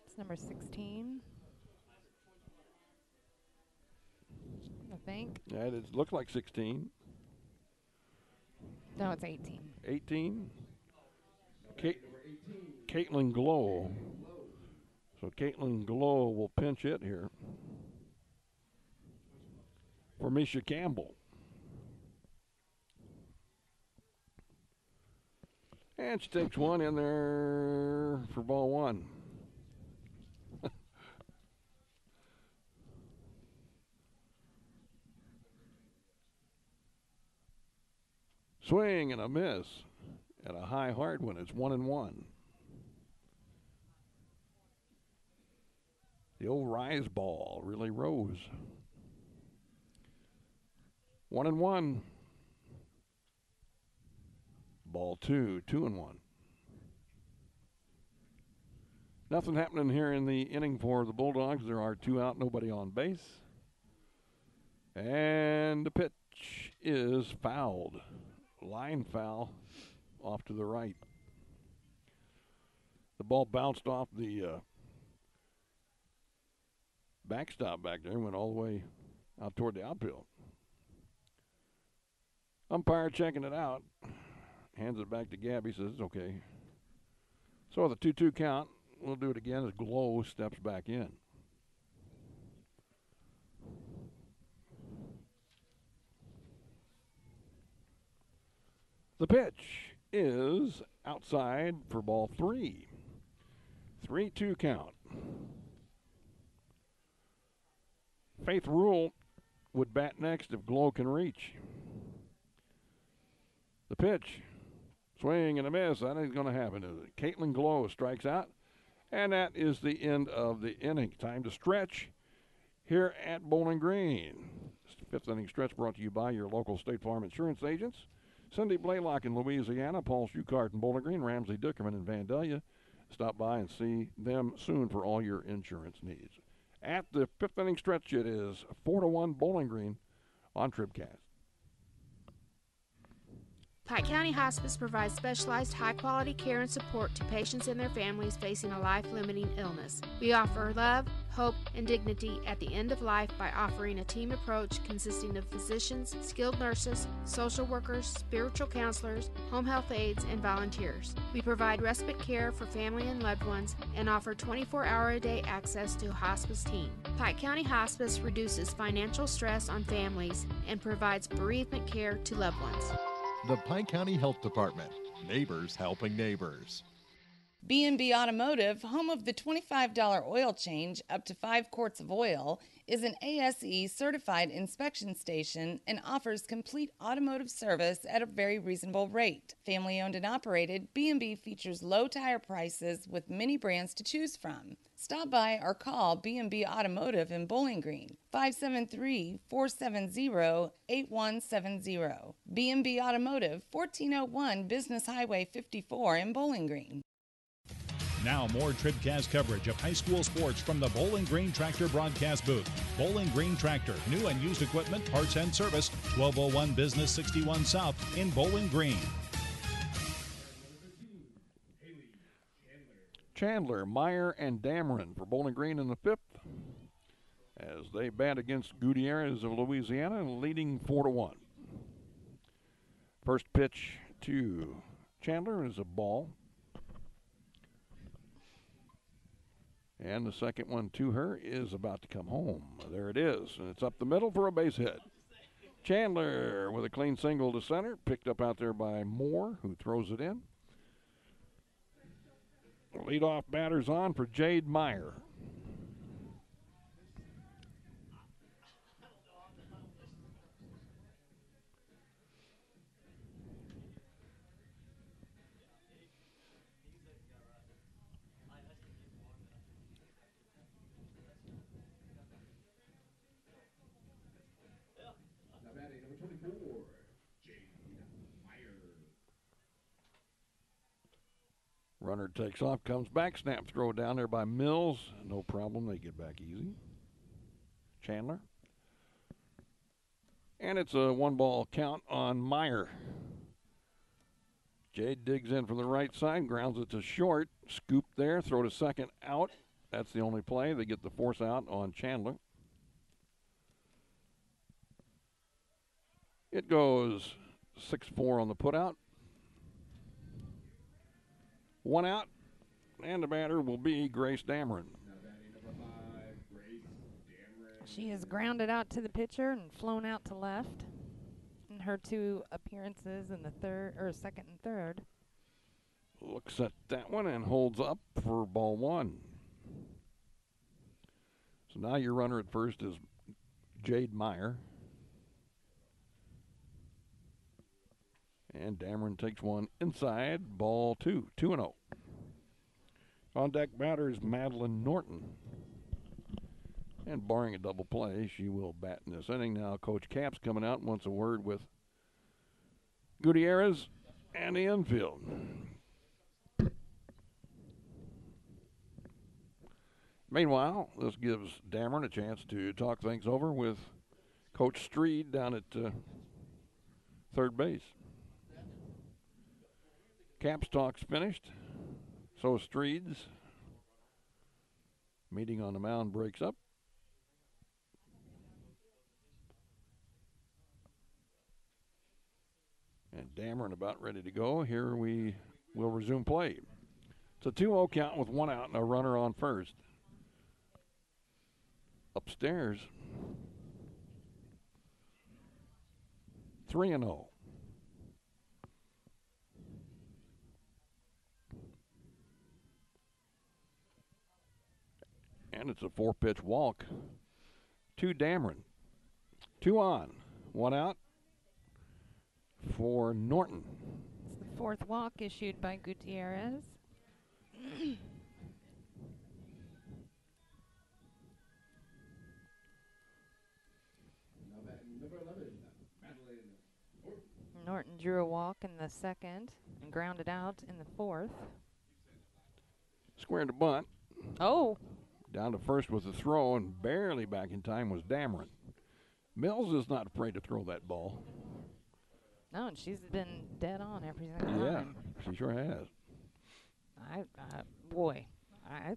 It's number 16. I think. Yeah, it looks like 16. No, it's 18. 18. Caitlin Glow. So Caitlin Glow will pinch hit here for Misha Campbell. And she takes one in there for ball 1. Swing and a miss at a high hard one. It's 1-1. The old rise ball really rose. 1-1. Ball 2, 2-1. Nothing happening here in the inning for the Bulldogs. There are 2 out, nobody on base. And the pitch is fouled. Line foul off to the right. The ball bounced off the backstop back there and went all the way out toward the outfield. Umpire checking it out. Hands it back to Gabby, says it's okay. So the 2-2 count. We'll do it again as Glow steps back in. The pitch is outside for ball 3. 3-2 count. Faith Rule would bat next if Glow can reach. The pitch. Swing and a miss. That ain't going to happen, is it? Caitlin Glow strikes out. And that is the end of the inning. Time to stretch here at Bowling Green. Fifth inning stretch brought to you by your local State Farm insurance agents. Cindy Blaylock in Louisiana, Paul Schuchart in Bowling Green, Ramsey Dickerman in Vandalia. Stop by and see them soon for all your insurance needs. At the fifth inning stretch, it is 4-1 Bowling Green on TribCast. Pike County Hospice provides specialized high-quality care and support to patients and their families facing a life-limiting illness. We offer love, hope, and dignity at the end of life by offering a team approach consisting of physicians, skilled nurses, social workers, spiritual counselors, home health aides, and volunteers. We provide respite care for family and loved ones and offer 24-hour-a-day access to a hospice team. Pike County Hospice reduces financial stress on families and provides bereavement care to loved ones. The Pike County Health Department. Neighbors helping neighbors. B&B Automotive, home of the $25 oil change up to 5 quarts of oil, is an ASE certified inspection station and offers complete automotive service at a very reasonable rate. Family owned and operated, B&B features low tire prices with many brands to choose from. Stop by or call B&B Automotive in Bowling Green, 573-470-8170. B&B Automotive, 1401 Business Highway 54 in Bowling Green. Now more TribCast coverage of high school sports from the Bowling Green Tractor broadcast booth. Bowling Green Tractor, new and used equipment, parts and service, 1201 Business 61 South in Bowling Green. Chandler, Meyer, and Dameron for Bowling Green in the fifth as they bat against Gutierrez of Louisiana, leading 4-1. First pitch to Chandler is a ball. And the second one to her is about to come home. There it is, and it's up the middle for a base hit. Chandler with a clean single to center, picked up out there by Moore, who throws it in. Leadoff batter's on for Jade Meyer. Runner takes off, comes back, snap throw down there by Mills. No problem, they get back easy. Chandler. And it's a 1-ball count on Meyer. Jade digs in from the right side, grounds it to short. Scoop there, throw to second, out. That's the only play. They get the force out on Chandler. It goes 6-4 on the putout. 1 out, and the batter will be Grace Dameron. She has grounded out to the pitcher and flown out to left in her 2 appearances in the second and third. Looks at that one and holds up for ball 1. So now your runner at first is Jade Meyer. And Dameron takes one inside, ball 2, 2-0. On deck batter is Madeline Norton. And barring a double play, she will bat in this inning. Now Coach Capps coming out and wants a word with Gutierrez and the infield. Meanwhile, this gives Dameron a chance to talk things over with Coach Streed down at third base. Capps talk's finished. So Streed's. Meeting on the mound breaks up. And Dameron about ready to go. Here we will resume play. It's a 2-0 count with 1 out and a runner on first. Upstairs, 3-0. And it's a 4-pitch walk to Dameron. 2 on, 1 out for Norton. It's the 4th walk issued by Gutierrez. Norton drew a walk in the 2nd and grounded out in the 4th. Squared to bunt. Oh. Down to first with the throw, and barely back in time was Dameron. Mills is not afraid to throw that ball. No, and she's been dead on every single time. Yeah, she sure has. I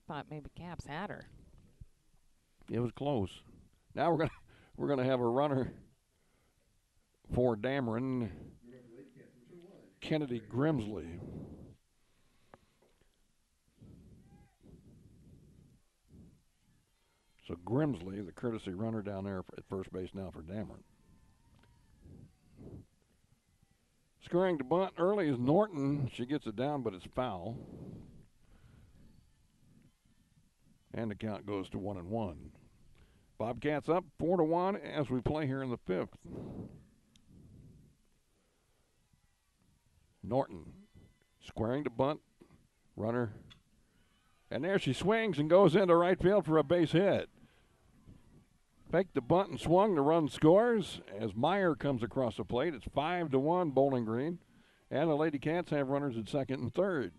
thought maybe Capps had her. It was close. Now we're gonna have a runner for Dameron, Kennedy Grimsley. So Grimsley, the courtesy runner down there at first base now for Dameron. Scoring to bunt early is Norton. She gets it down, but it's foul. And the count goes to 1-1. Bobcats up 4-1 as we play here in the 5th. Norton squaring to bunt. Runner. And there she swings and goes into right field for a base hit. Faked the bunt and swung. The run scores as Meyer comes across the plate. It's 5-1 Bowling Green. And the Lady Cats have runners at second and third.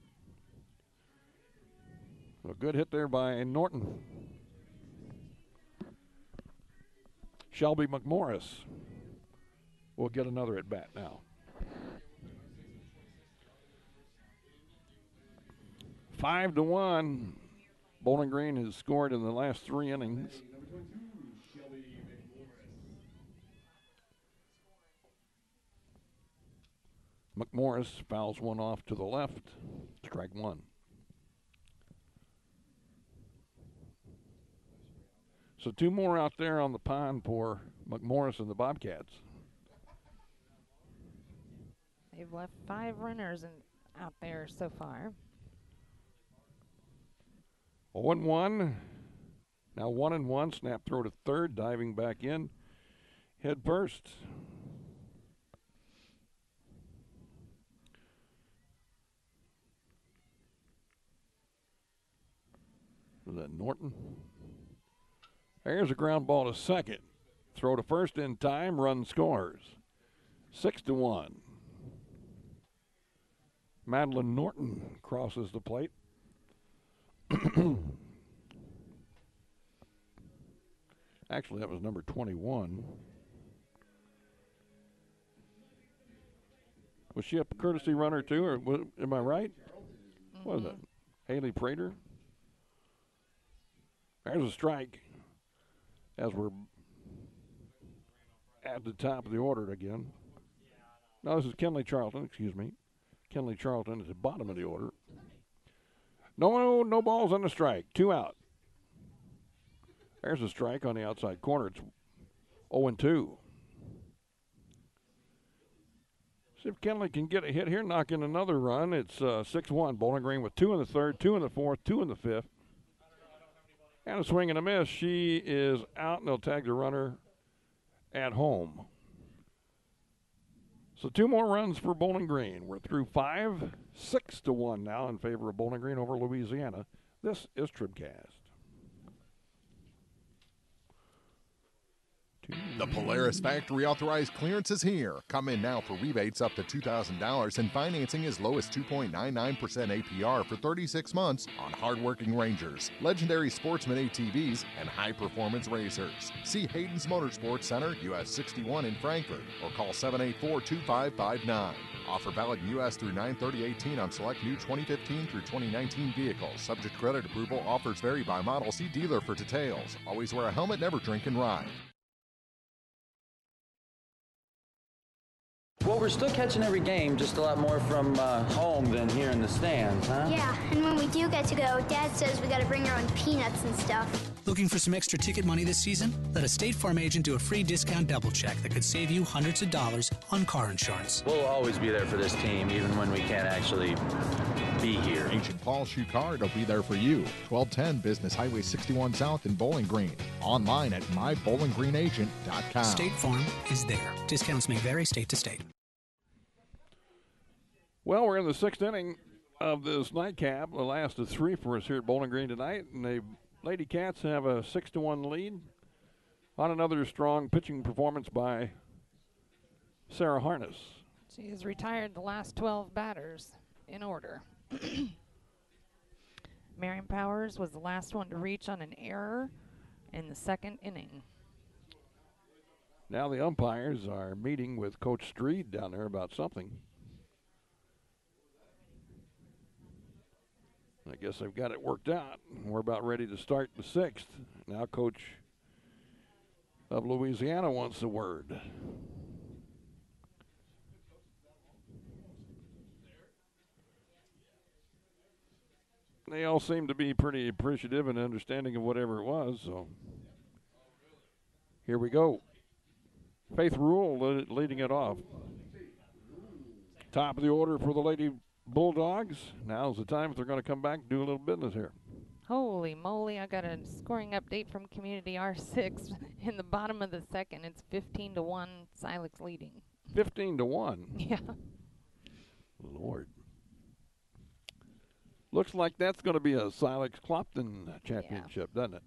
A good hit there by Norton. Shelby McMorris will get another at bat now. 5-1. Bowling Green has scored in the last 3 innings. McMorris fouls one off to the left. Strike one. So two more out there on the pond for McMorris and the Bobcats. They've left 5 runners out there so far. 0-1. Now 1-1. Snap throw to third. Diving back in. Head first. Was that Norton? There's a ground ball to second. Throw to first in time. Run scores. 6-1. Madeline Norton crosses the plate. Actually, that was number 21. Was she a courtesy runner too, or am I right? What was that? Haley Prater? There's a strike as we're at the top of the order again. No, this is Kenley Charlton, excuse me. Kenley Charlton is at the bottom of the order. No balls on the strike. 2 out. There's a strike on the outside corner. It's 0-2. See if Kenley can get a hit here, knock in another run. It's 6-1. Bowling Green with 2 in the third, 2 in the fourth, 2 in the fifth. And a swing and a miss. She is out, and they'll tag the runner at home. So 2 more runs for Bowling Green. We're through 5, 6-1 now in favor of Bowling Green over Louisiana. This is TribCast. The Polaris Factory Authorized Clearance is here. Come in now for rebates up to $2,000 and financing as low as 2.99% APR for 36 months on hardworking Rangers, legendary Sportsman ATVs, and high-performance racers. See Hayden's Motorsports Center, US 61 in Frankfort, or call 784-2559. Offer valid U.S. through 9/30/18 on select new 2015 through 2019 vehicles. Subject to credit approval. Offers vary by model. See dealer for details. Always wear a helmet, never drink and ride. Well, we're still catching every game, just a lot more from home than here in the stands, huh? Yeah, and when we do get to go, Dad says we got to bring our own peanuts and stuff. Looking for some extra ticket money this season? Let a State Farm agent do a free discount double check that could save you hundreds of dollars on car insurance. We'll always be there for this team, even when we can't actually be here. Agent Paul Shucard will be there for you. 1210 Business Highway 61 South in Bowling Green. Online at mybowlinggreenagent.com. State Farm is there. Discounts may vary state to state. Well, we're in the 6th inning of this nightcap. The last of 3 for us here at Bowling Green tonight. And the Lady Cats have a 6-1 lead on another strong pitching performance by Sarah Harness. She has retired the last 12 batters in order. Marion Powers was the last one to reach on an error in the 2nd inning. Now the umpires are meeting with Coach Streed down there about something. I guess they've got it worked out. We're about ready to start the 6th. Now Coach of Louisiana wants the word. They all seem to be pretty appreciative and understanding of whatever it was, so here we go. Faith Rule leading it off. Top of the order for the Lady Bulldogs. Now's the time if they're going to come back and do a little business here. Holy moly, I got a scoring update from Community R6 in the bottom of the 2nd. It's 15-1, Silex leading. 15-1? Yeah. Lord. Looks like that's going to be a Silex-Clopton championship, doesn't it?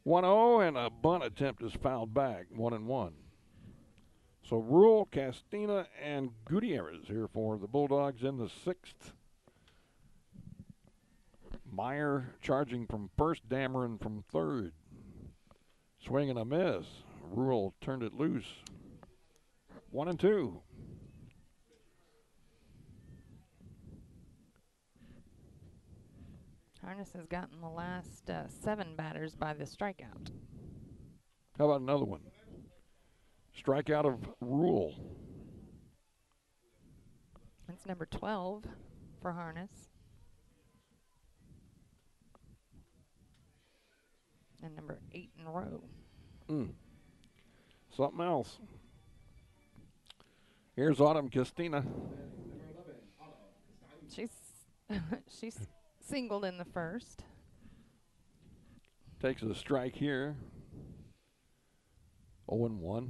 1-0, and a bunt attempt is fouled back, 1-1. So Rule, Castina, and Gutierrez here for the Bulldogs in the 6th. Meyer charging from first, Dameron from third. Swing and a miss. Rule turned it loose. 1-2. Harness has gotten the last 7 batters by the strikeout. How about another one? Strikeout of Rule. That's number 12 for Harness. And number 8 in a row. Something else. Here's Autumn Castina. She's singled in the first. Takes a strike here. 0-1.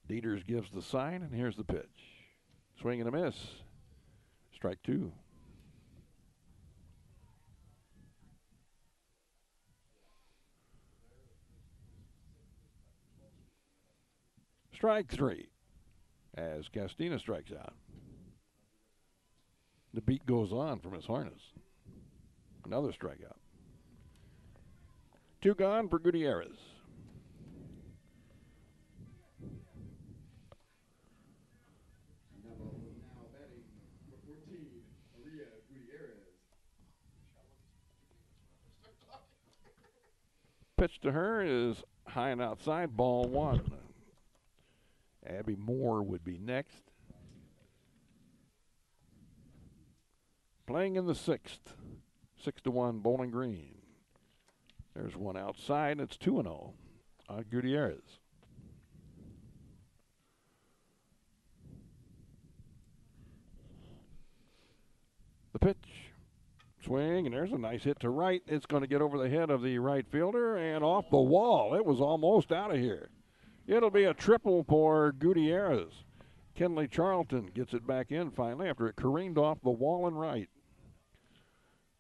Dieters gives the sign, and here's the pitch. Swing and a miss. Strike 2. Strike 3 as Castina strikes out. The beat goes on from his Harness. Another strikeout. 2 gone for Gutierrez. Now batting number 14, Maria Gutierrez. Pitch to her is high and outside, ball 1. Abby Moore would be next. Playing in the 6th. 6-1 Bowling Green. There's one outside. It's 2-0 on Gutierrez. The pitch. Swing, and there's a nice hit to right. It's going to get over the head of the right fielder and off the wall. It was almost out of here. It'll be a triple for Gutierrez. Kenley Charlton gets it back in finally after it careened off the wall and right.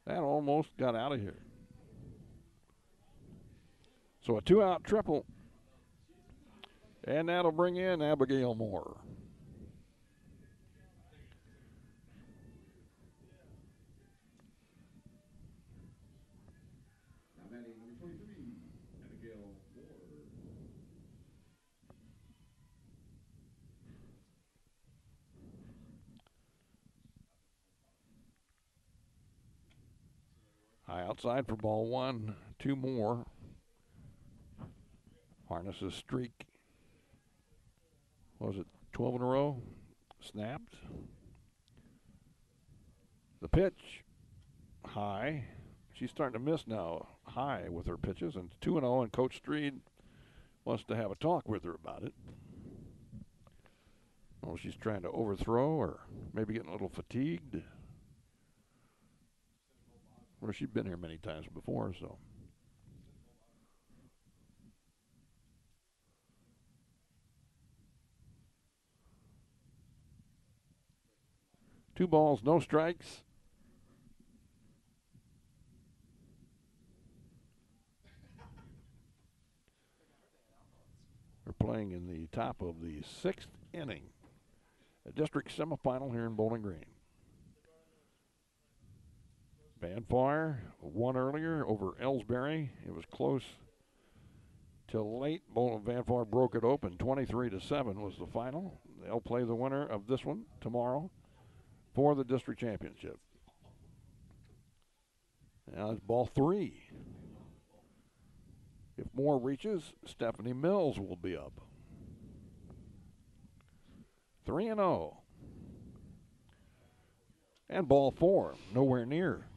That almost got out of here. So a 2-out triple. And that'll bring in Abigail Moore. Now batting number 23, Abigail Moore. High outside for ball 1. 2 more. Harness's streak. Was it 12 in a row? Snapped. The pitch. High. She's starting to miss now. High with her pitches. And 2-0, and Coach Streed wants to have a talk with her about it. Oh, she's trying to overthrow or maybe getting a little fatigued. Well, she's been here many times before, so. Two balls, no strikes. We're playing in the top of the 6th inning. A district semifinal here in Bowling Green. Vanfar won earlier over Elsberry. It was close till late. Vanfar broke it open. 23-7 was the final. They'll play the winner of this one tomorrow for the district championship. Now it's ball 3. If Moore reaches, Stephanie Mills will be up. 3-0. And ball 4, nowhere near.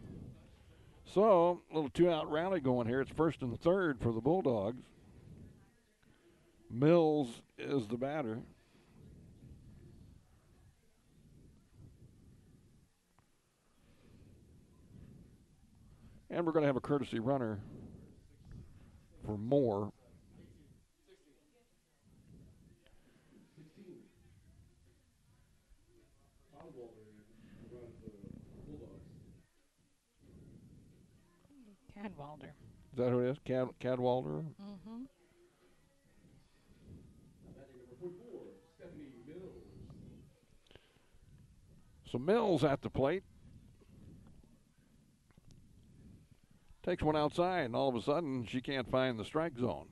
So, a little 2-out rally going here. It's 1st and 3rd for the Bulldogs. Mills is the batter. And we're going to have a courtesy runner for Moore. 16. Cadwalder runs the Bulldogs. Cadwalder. Is that who it is? Cadwalder? Mm-hmm. Batting number 44, Stephanie Mills. So Mills at the plate. Takes one outside, and all of a sudden, she can't find the strike zone.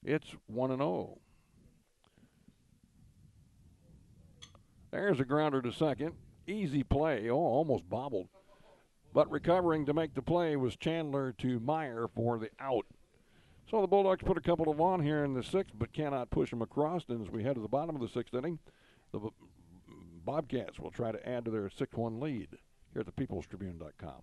It's 1-0. There's a grounder to second. Easy play. Oh, almost bobbled. But recovering to make the play was Chandler to Meyer for the out. So the Bulldogs put a couple of on here in the sixth, but cannot push them across. And as we head to the bottom of the sixth inning, the Bobcats will try to add to their 6-1 lead here at the peoplestribune.com.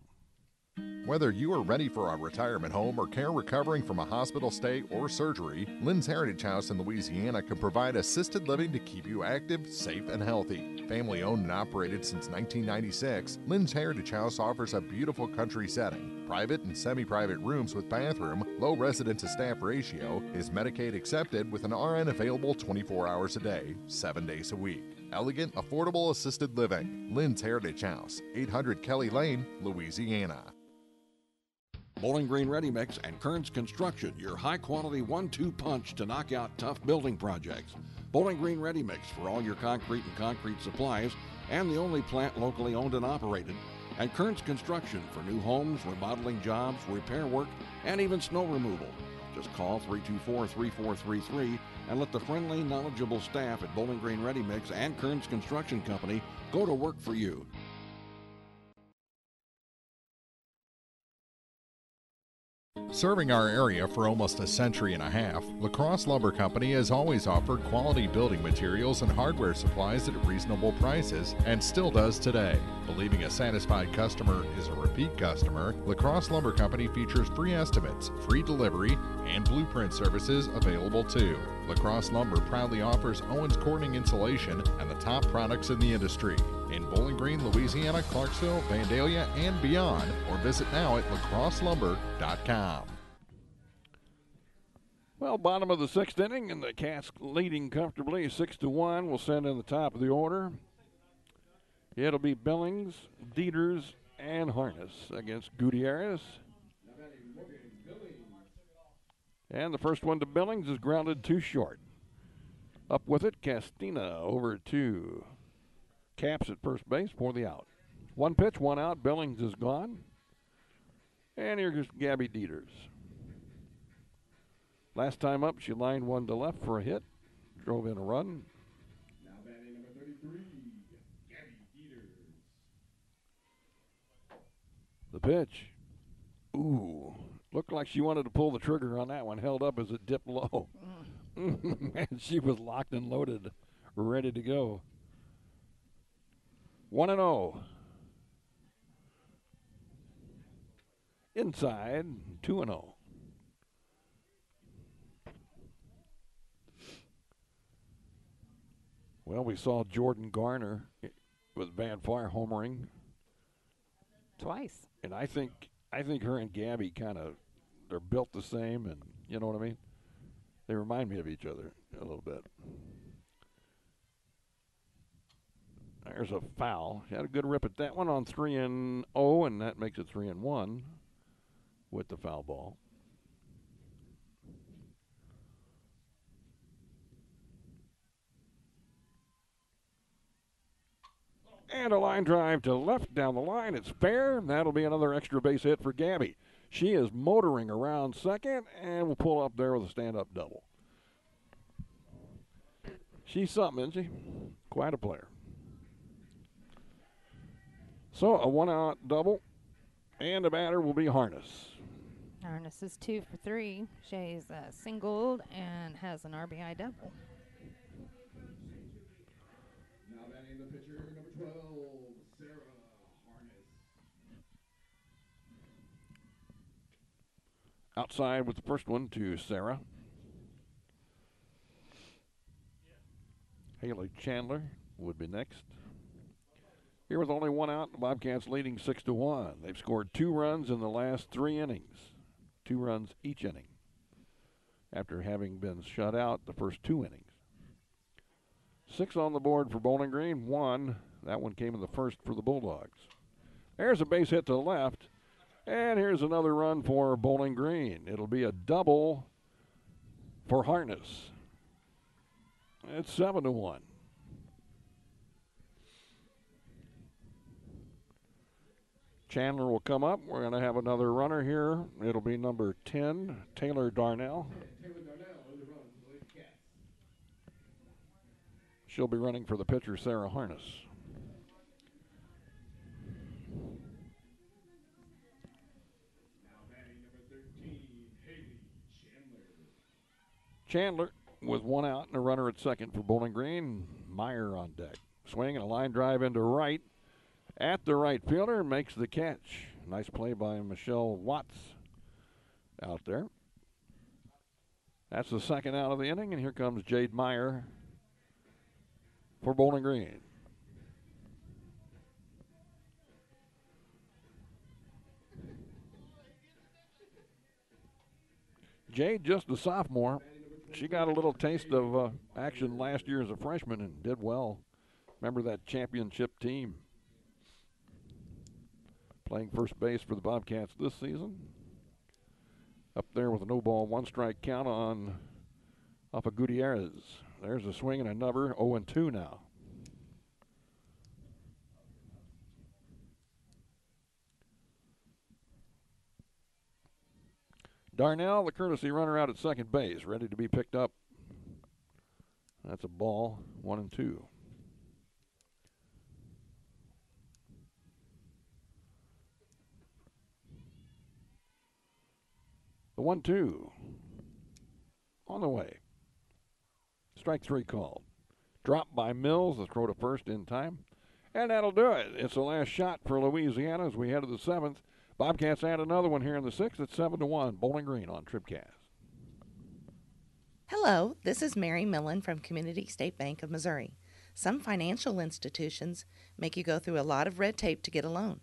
Whether you are ready for a retirement home or care recovering from a hospital stay or surgery, Lynn's Heritage House in Louisiana can provide assisted living to keep you active, safe, and healthy. Family owned and operated since 1996, Lynn's Heritage House offers a beautiful country setting, private and semi-private rooms with bathroom, low resident to staff ratio, is Medicaid accepted with an RN available 24 hours a day, 7 days a week. Elegant, affordable assisted living. Lynn's Heritage House, 800 Kelly Lane, Louisiana. Bowling Green Ready Mix and Kearns Construction, your high-quality 1-2 punch to knock out tough building projects. Bowling Green Ready Mix for all your concrete and concrete supplies, and the only plant locally owned and operated. And Kearns Construction for new homes, remodeling jobs, repair work, and even snow removal. Just call 324-3433 and let the friendly, knowledgeable staff at Bowling Green Ready Mix and Kearns Construction Company go to work for you. Serving our area for almost a century and a half, La Crosse Lumber Company has always offered quality building materials and hardware supplies at reasonable prices and still does today. Believing a satisfied customer is a repeat customer, La Crosse Lumber Company features free estimates, free delivery, and blueprint services available too. La Crosse Lumber proudly offers Owens Corning insulation and the top products in the industry. In Bowling Green, Louisiana, Clarksville, Vandalia, and beyond, or visit now at lacrosselumber.com. Well, bottom of the sixth inning, and the Cats leading comfortably 6-1. We'll send in the top of the order. It'll be Billings, Dieters, and Harness against Gutierrez. And the first one to Billings is grounded too short. Up with it, Castina over to Caps at first base for the out. One pitch, one out. Billings is gone. And here's Gabby Dieters. Last time up, she lined one to left for a hit. Drove in a run. Now batting number 33, Gabby Dieters. The pitch. Ooh. Looked like she wanted to pull the trigger on that one. Held up as it dipped low. And she was locked and loaded, ready to go. 1-0. Inside, 2-0. Well, we saw Jordan Garner with Van Fire homering twice. And I think her and Gabby they're built the same, and you know what I mean? They remind me of each other a little bit. There's a foul. She had a good rip at that one on 3-0, and that makes it 3-1 with the foul ball. And a line drive to left down the line. It's fair. That'll be another extra base hit for Gabby. She is motoring around second and will pull up there with a stand-up double. She's something, isn't she? Quite a player. So a one-out double, and the batter will be Harness. Harness is 2 for 3. She's singled and has an RBI double. Now batting the pitcher, number 12, Sarah Harness. Outside with the first one to Sarah. Haley Chandler would be next. Here with only one out, the Bobcats leading 6-1. They've scored 2 runs in the last 3 innings. 2 runs each inning after having been shut out the first 2 innings. 6 on the board for Bowling Green, 1. That one came in the first for the Bulldogs. There's a base hit to the left, and here's another run for Bowling Green. It'll be a double for Harness. It's 7-1. Chandler will come up. We're going to have another runner here. It'll be number 10, Taylor Darnell. She'll be running for the pitcher, Sarah Harness. Now batting number 13, Haley Chandler. Chandler with one out and a runner at second for Bowling Green. Meyer on deck. Swing and a line drive into right. At the right fielder, makes the catch. Nice play by Michelle Watts out there. That's the second out of the inning, and here comes Jade Meyer for Bowling Green. Jade, just a sophomore. She got a little taste of action last year as a freshman and did well. Remember that championship team. Playing first base for the Bobcats this season. Up there with a no ball, one strike count on off of Gutierrez. There's a swing and another, 0-2 now. Darnell, the courtesy runner out at second base, ready to be picked up. That's a ball, 1-2. The 1-2 on the way. Strike three called. Dropped by Mills, the throw to first in time. And that'll do it. It's the last shot for Louisiana as we head to the seventh. Bobcats add another one here in the sixth. It's 7-1. Bowling Green on TribCast. Hello, this is Mary Millen from Community State Bank of Missouri. Some financial institutions make you go through a lot of red tape to get a loan.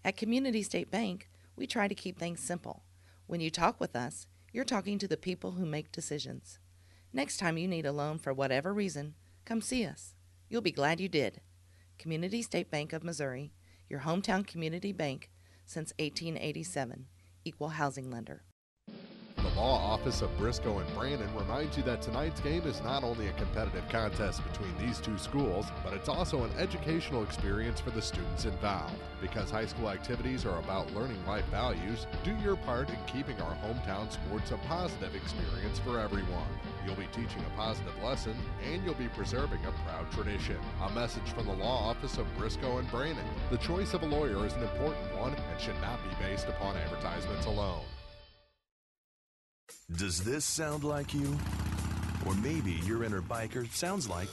At Community State Bank, we try to keep things simple. When you talk with us, you're talking to the people who make decisions. Next time you need a loan for whatever reason, come see us. You'll be glad you did. Community State Bank of Missouri, your hometown community bank since 1887, equal housing lender. The Law Office of Briscoe and Brandon reminds you that tonight's game is not only a competitive contest between these two schools, but it's also an educational experience for the students involved. Because high school activities are about learning life values, do your part in keeping our hometown sports a positive experience for everyone. You'll be teaching a positive lesson, and you'll be preserving a proud tradition. A message from the Law Office of Briscoe and Brandon. The choice of a lawyer is an important one and should not be based upon advertisements alone. Does this sound like you? Or maybe your inner biker sounds like...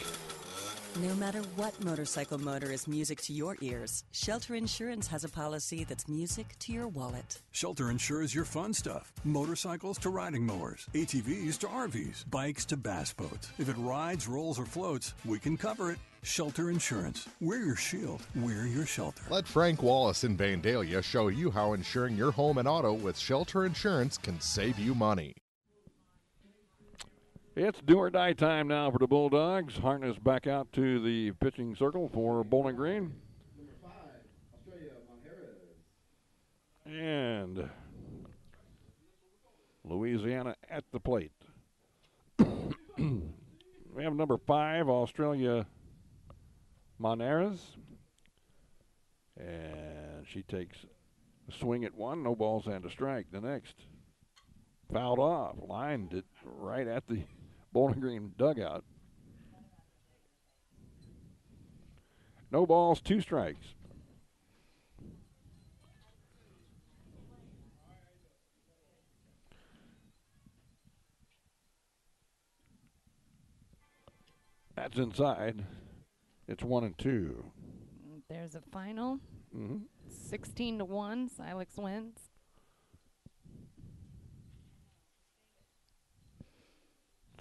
No matter what motorcycle motor is music to your ears, Shelter Insurance has a policy that's music to your wallet. Shelter insures your fun stuff. Motorcycles to riding mowers, ATVs to RVs, bikes to bass boats. If it rides, rolls, or floats, we can cover it. Shelter Insurance. We're your shield. We're your shelter. Let Frank Wallace in Vandalia show you how insuring your home and auto with Shelter Insurance can save you money. It's do or die time now for the Bulldogs. Harness back out to the pitching circle for Bowling Green. And Louisiana at the plate. We have number 5, Australia Monares. And she takes a swing at one, no balls and a strike. The next, fouled off, lined it right at the Bowling Green dugout. No balls, 2 strikes. That's inside. It's 1-2. There's a final. 16-1. Silex wins.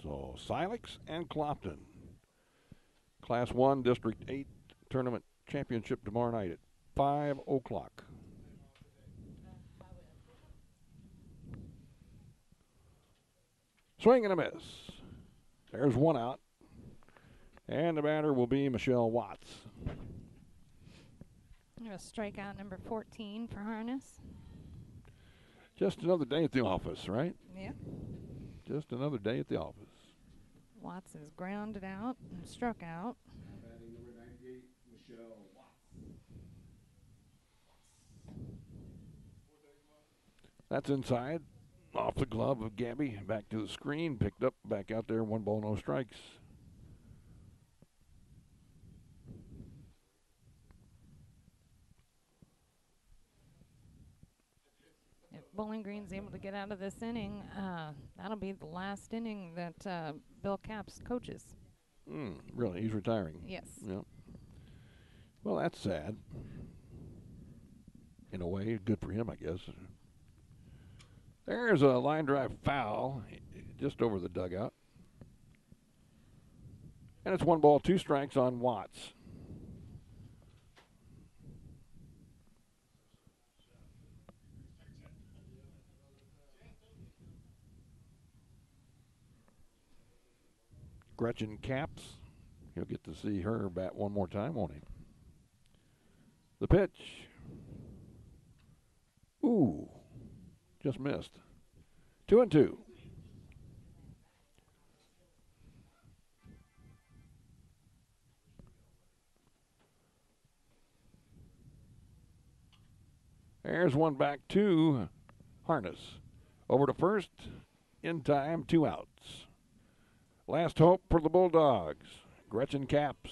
So Silex and Clopton. Class 1, District 8 tournament championship tomorrow night at 5 o'clock. Swing and a miss. There's one out. And the batter will be Michelle Watts. A strikeout number 14 for Harness. Just another day at the office, right? Yeah. Just another day at the office. Watts is grounded out and struck out. Batting number 98, Michelle Watts. That's inside. Off the glove of Gabby. Back to the screen. Picked up. Back out there. 1 ball, no strikes. Bowling Green's able to get out of this inning, that'll be the last inning that Bill Capps coaches. Really? He's retiring? Yes. Yep. Well, that's sad. In a way, good for him, I guess. There's a line drive foul just over the dugout. And it's 1 ball, 2 strikes on Watts. Gretchen Capps. He'll get to see her bat one more time, won't he? The pitch. Ooh, just missed. 2-2. There's one back to Harness. Over to first. In time, 2 outs. Last hope for the Bulldogs. Gretchen Capps.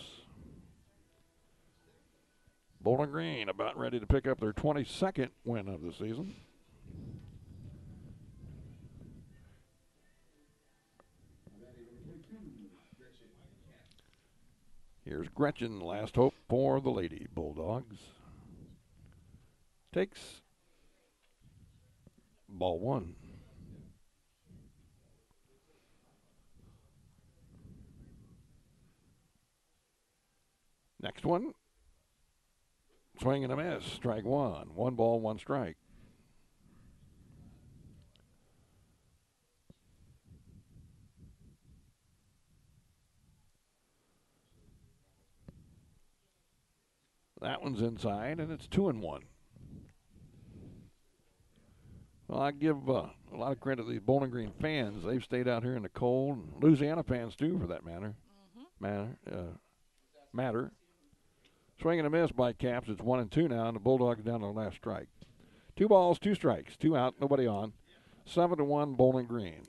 Bowling Green about ready to pick up their 22nd win of the season. Here's Gretchen, last hope for the Lady Bulldogs. Takes ball 1. Next one. Swing and a miss. Strike 1. 1 ball, 1 strike. That one's inside, and it's 2-1. Well, I give a lot of credit to the Bowling Green fans. They've stayed out here in the cold. And Louisiana fans, too, for that matter. Swing and a miss by Capps. It's 1-2 now, and the Bulldogs down to the last strike. 2 balls, 2 strikes, 2 out, nobody on. 7-1 Bowling Green.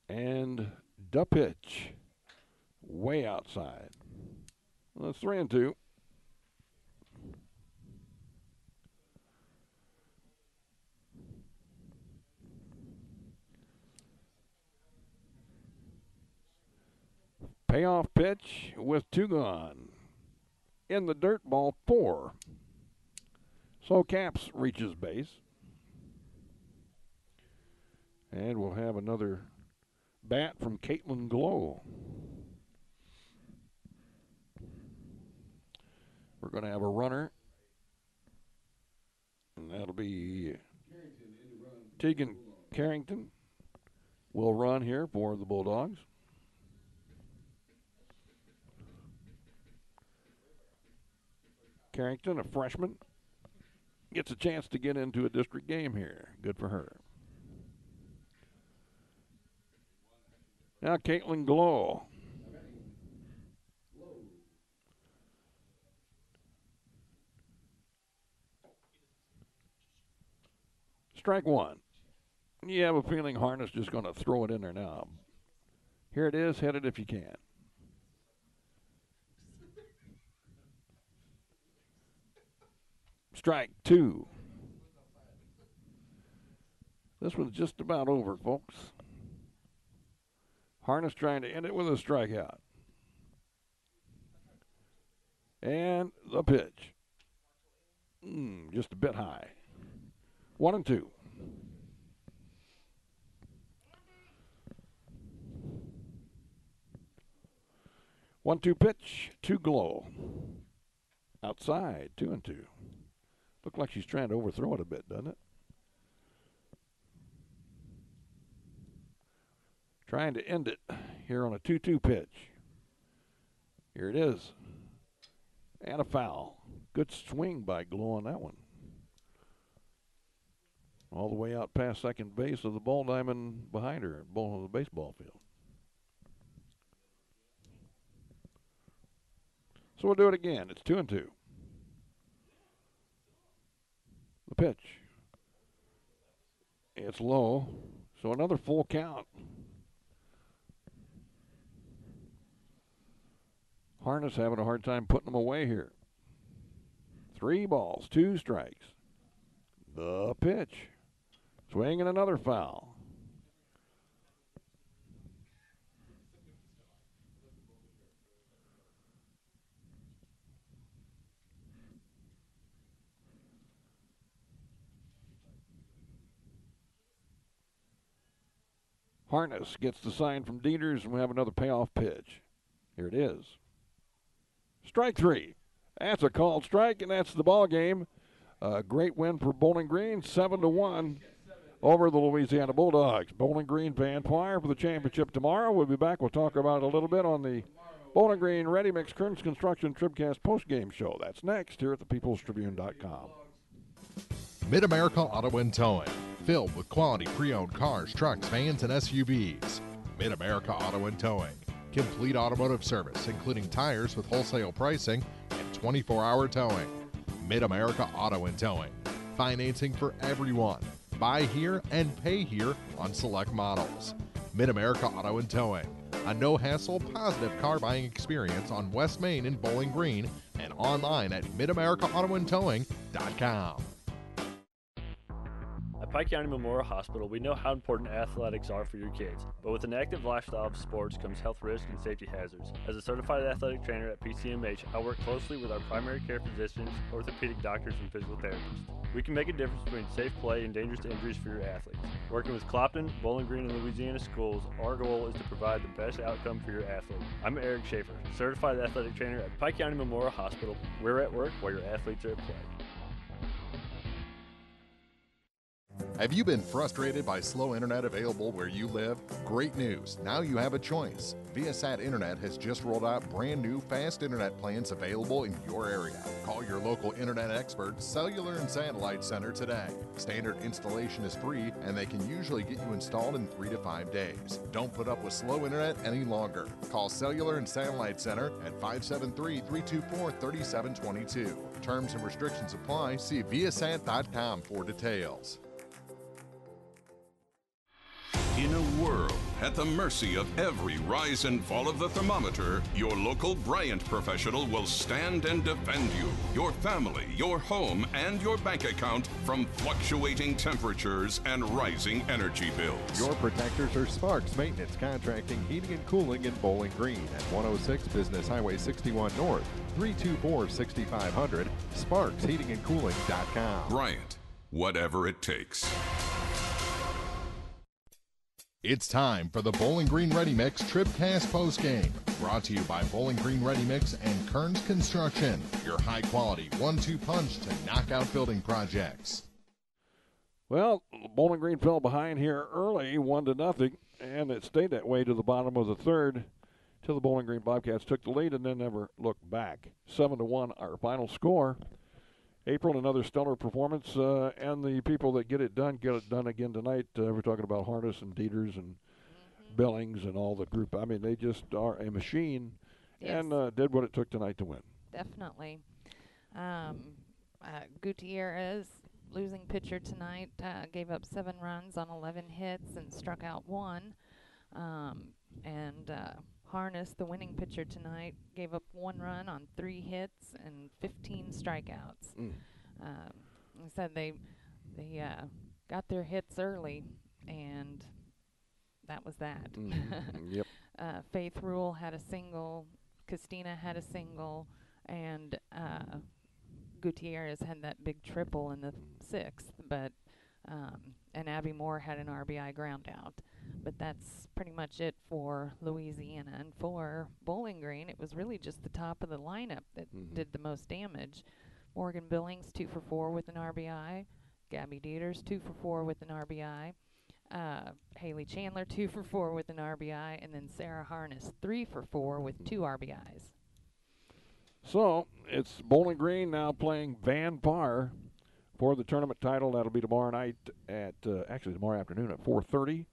And the pitch. Way outside. Well, it's 3-2. Payoff pitch with 2 gone. In the dirt, ball 4. So Capps reaches base. And we'll have another bat from Caitlin Glow. We're going to have a runner. And that'll be Tegan Carrington will run here for the Bulldogs. Carrington, a freshman, gets a chance to get into a district game here. Good for her. Now Caitlin Glow. Strike 1. You have a feeling Harness just going to throw it in there now. Here it is. Hit it if you can. Strike 2. This one's just about over, folks. Harness trying to end it with a strikeout. And the pitch. Just a bit high. 1-2. One-two pitch to Glow. Outside, 2-2. Look like she's trying to overthrow it a bit, doesn't it? Trying to end it here on a 2-2 pitch. Here it is. And a foul. Good swing by Glow on that one. All the way out past second base of the ball diamond behind her, on the baseball field. So we'll do it again. It's 2-2. The pitch. It's low, so another full count. Harness having a hard time putting them away here. 3 balls, 2 strikes. The pitch. Swing and another foul. Harness gets the sign from Dieters, and we have another payoff pitch. Here it is. Strike 3. That's a called strike, and that's the ball game. A great win for Bowling Green, 7-1 over the Louisiana Bulldogs. Bowling Green Van Twire for the championship tomorrow. We'll be back. We'll talk about it a little bit on the Bowling Green Ready Mix Kearns Construction TribCast postgame show. That's next here at thepeoplestribune.com. Mid-America Auto and Towing, filled with quality pre-owned cars, trucks, vans, and SUVs. Mid-America Auto and Towing, complete automotive service, including tires with wholesale pricing and 24-hour towing. Mid-America Auto and Towing, financing for everyone. Buy here and pay here on select models. Mid-America Auto and Towing, a no-hassle, positive car buying experience on West Main in Bowling Green and online at midamericaautoandtowing.com. At Pike County Memorial Hospital, we know how important athletics are for your kids, but with an active lifestyle of sports comes health risks and safety hazards. As a certified athletic trainer at PCMH, I work closely with our primary care physicians, orthopedic doctors, and physical therapists. We can make a difference between safe play and dangerous injuries for your athletes. Working with Clopton, Bowling Green, and Louisiana schools, our goal is to provide the best outcome for your athlete. I'm Eric Schaefer, certified athletic trainer at Pike County Memorial Hospital. We're at work while your athletes are at play. Have you been frustrated by slow internet available where you live? Great news. Now you have a choice. Viasat Internet has just rolled out brand new fast internet plans available in your area. Call your local internet expert, Cellular and Satellite Center today. Standard installation is free, and they can usually get you installed in 3 to 5 days. Don't put up with slow internet any longer. Call Cellular and Satellite Center at 573-324-3722. Terms and restrictions apply. See viasat.com for details. In a world at the mercy of every rise and fall of the thermometer, your local Bryant professional will stand and defend you, your family, your home, and your bank account from fluctuating temperatures and rising energy bills. Your protectors are Sparks Maintenance Contracting, Heating and Cooling in Bowling Green at 106 Business Highway 61 North, 324-6500, sparksheatingandcooling.com. Bryant, whatever it takes. It's time for the Bowling Green Ready Mix TribCast postgame, brought to you by Bowling Green Ready Mix and Kearns Construction, your high-quality 1-2 punch to knock out building projects. Well, Bowling Green fell behind here early, 1-0, and it stayed that way to the bottom of the third till the Bowling Green Bobcats took the lead and then never looked back. 7-1, our final score. April, another stellar performance, and the people that get it done again tonight. We're talking about Harness and Dieters and Billings and all the group. I mean, they just are a machine, and did what it took tonight to win. Definitely. Gutierrez, losing pitcher tonight, gave up 7 runs on 11 hits and struck out 1. Harness, the winning pitcher tonight, gave up 1 run on 3 hits and 15 strikeouts. They said they got their hits early, and that was that. Yep. Faith Rule had a single, Castina had a single, and Gutierrez had that big triple in the 6th, but and Abby Moore had an RBI ground out. But that's pretty much it for Louisiana. And for Bowling Green, it was really just the top of the lineup that did the most damage. Morgan Billings, 2 for 4 with an RBI. Gabby Dieters, 2 for 4 with an RBI. Haley Chandler, 2 for 4 with an RBI. And then Sarah Harness, 3 for 4 with 2 RBIs. So it's Bowling Green now playing Van Par for the tournament title. That'll be tomorrow night at, tomorrow afternoon at 4:30.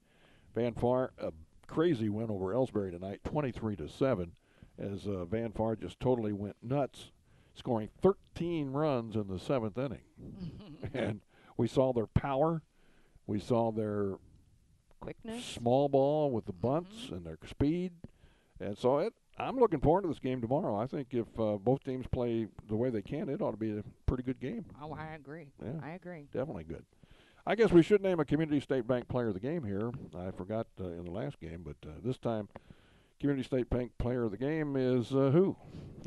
Van Far, a crazy win over Elsberry tonight, 23-7, as Van Far just totally went nuts, scoring 13 runs in the 7th inning. And we saw their power. We saw their quickness, small ball with the bunts, and their speed. And so I'm looking forward to this game tomorrow. I think if both teams play the way they can, it ought to be a pretty good game. Oh, I agree. Yeah, I agree. Definitely good. I guess we should name a Community State Bank player of the game here. I forgot in the last game, but this time Community State Bank player of the game is who?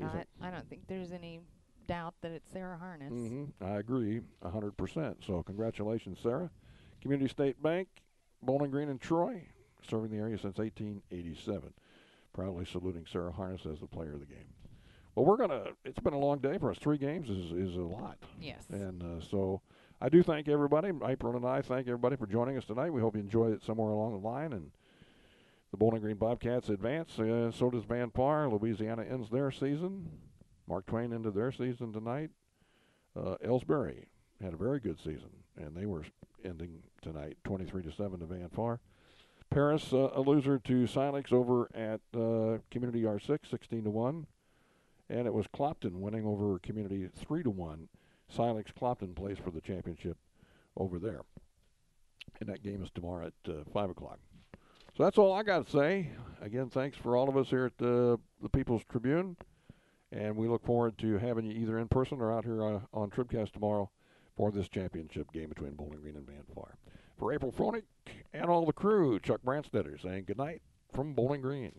I don't think there's any doubt that it's Sarah Harness. I agree 100%. So congratulations, Sarah. Community State Bank, Bowling Green and Troy, serving the area since 1887. Proudly saluting Sarah Harness as the player of the game. Well, it's been a long day for us. 3 games is a lot. Yes. And so I do thank everybody. April and I thank everybody for joining us tonight. We hope you enjoyed it somewhere along the line. And the Bowling Green Bobcats advance. So does Van Par. Louisiana ends their season. Mark Twain ended their season tonight. Elsberry had a very good season, and they were ending tonight 23-7 to Van Par. Paris, a loser to Silex over at Community R6, 16-1. And it was Clopton winning over Community 3-1. Silex Clopton plays for the championship over there. And that game is tomorrow at 5 o'clock. So that's all I got to say. Again, thanks for all of us here at the People's Tribune. And we look forward to having you either in person or out here on TribCast tomorrow for this championship game between Bowling Green and Van Par. For April Fronick and all the crew, Chuck Branstetter saying good night from Bowling Green.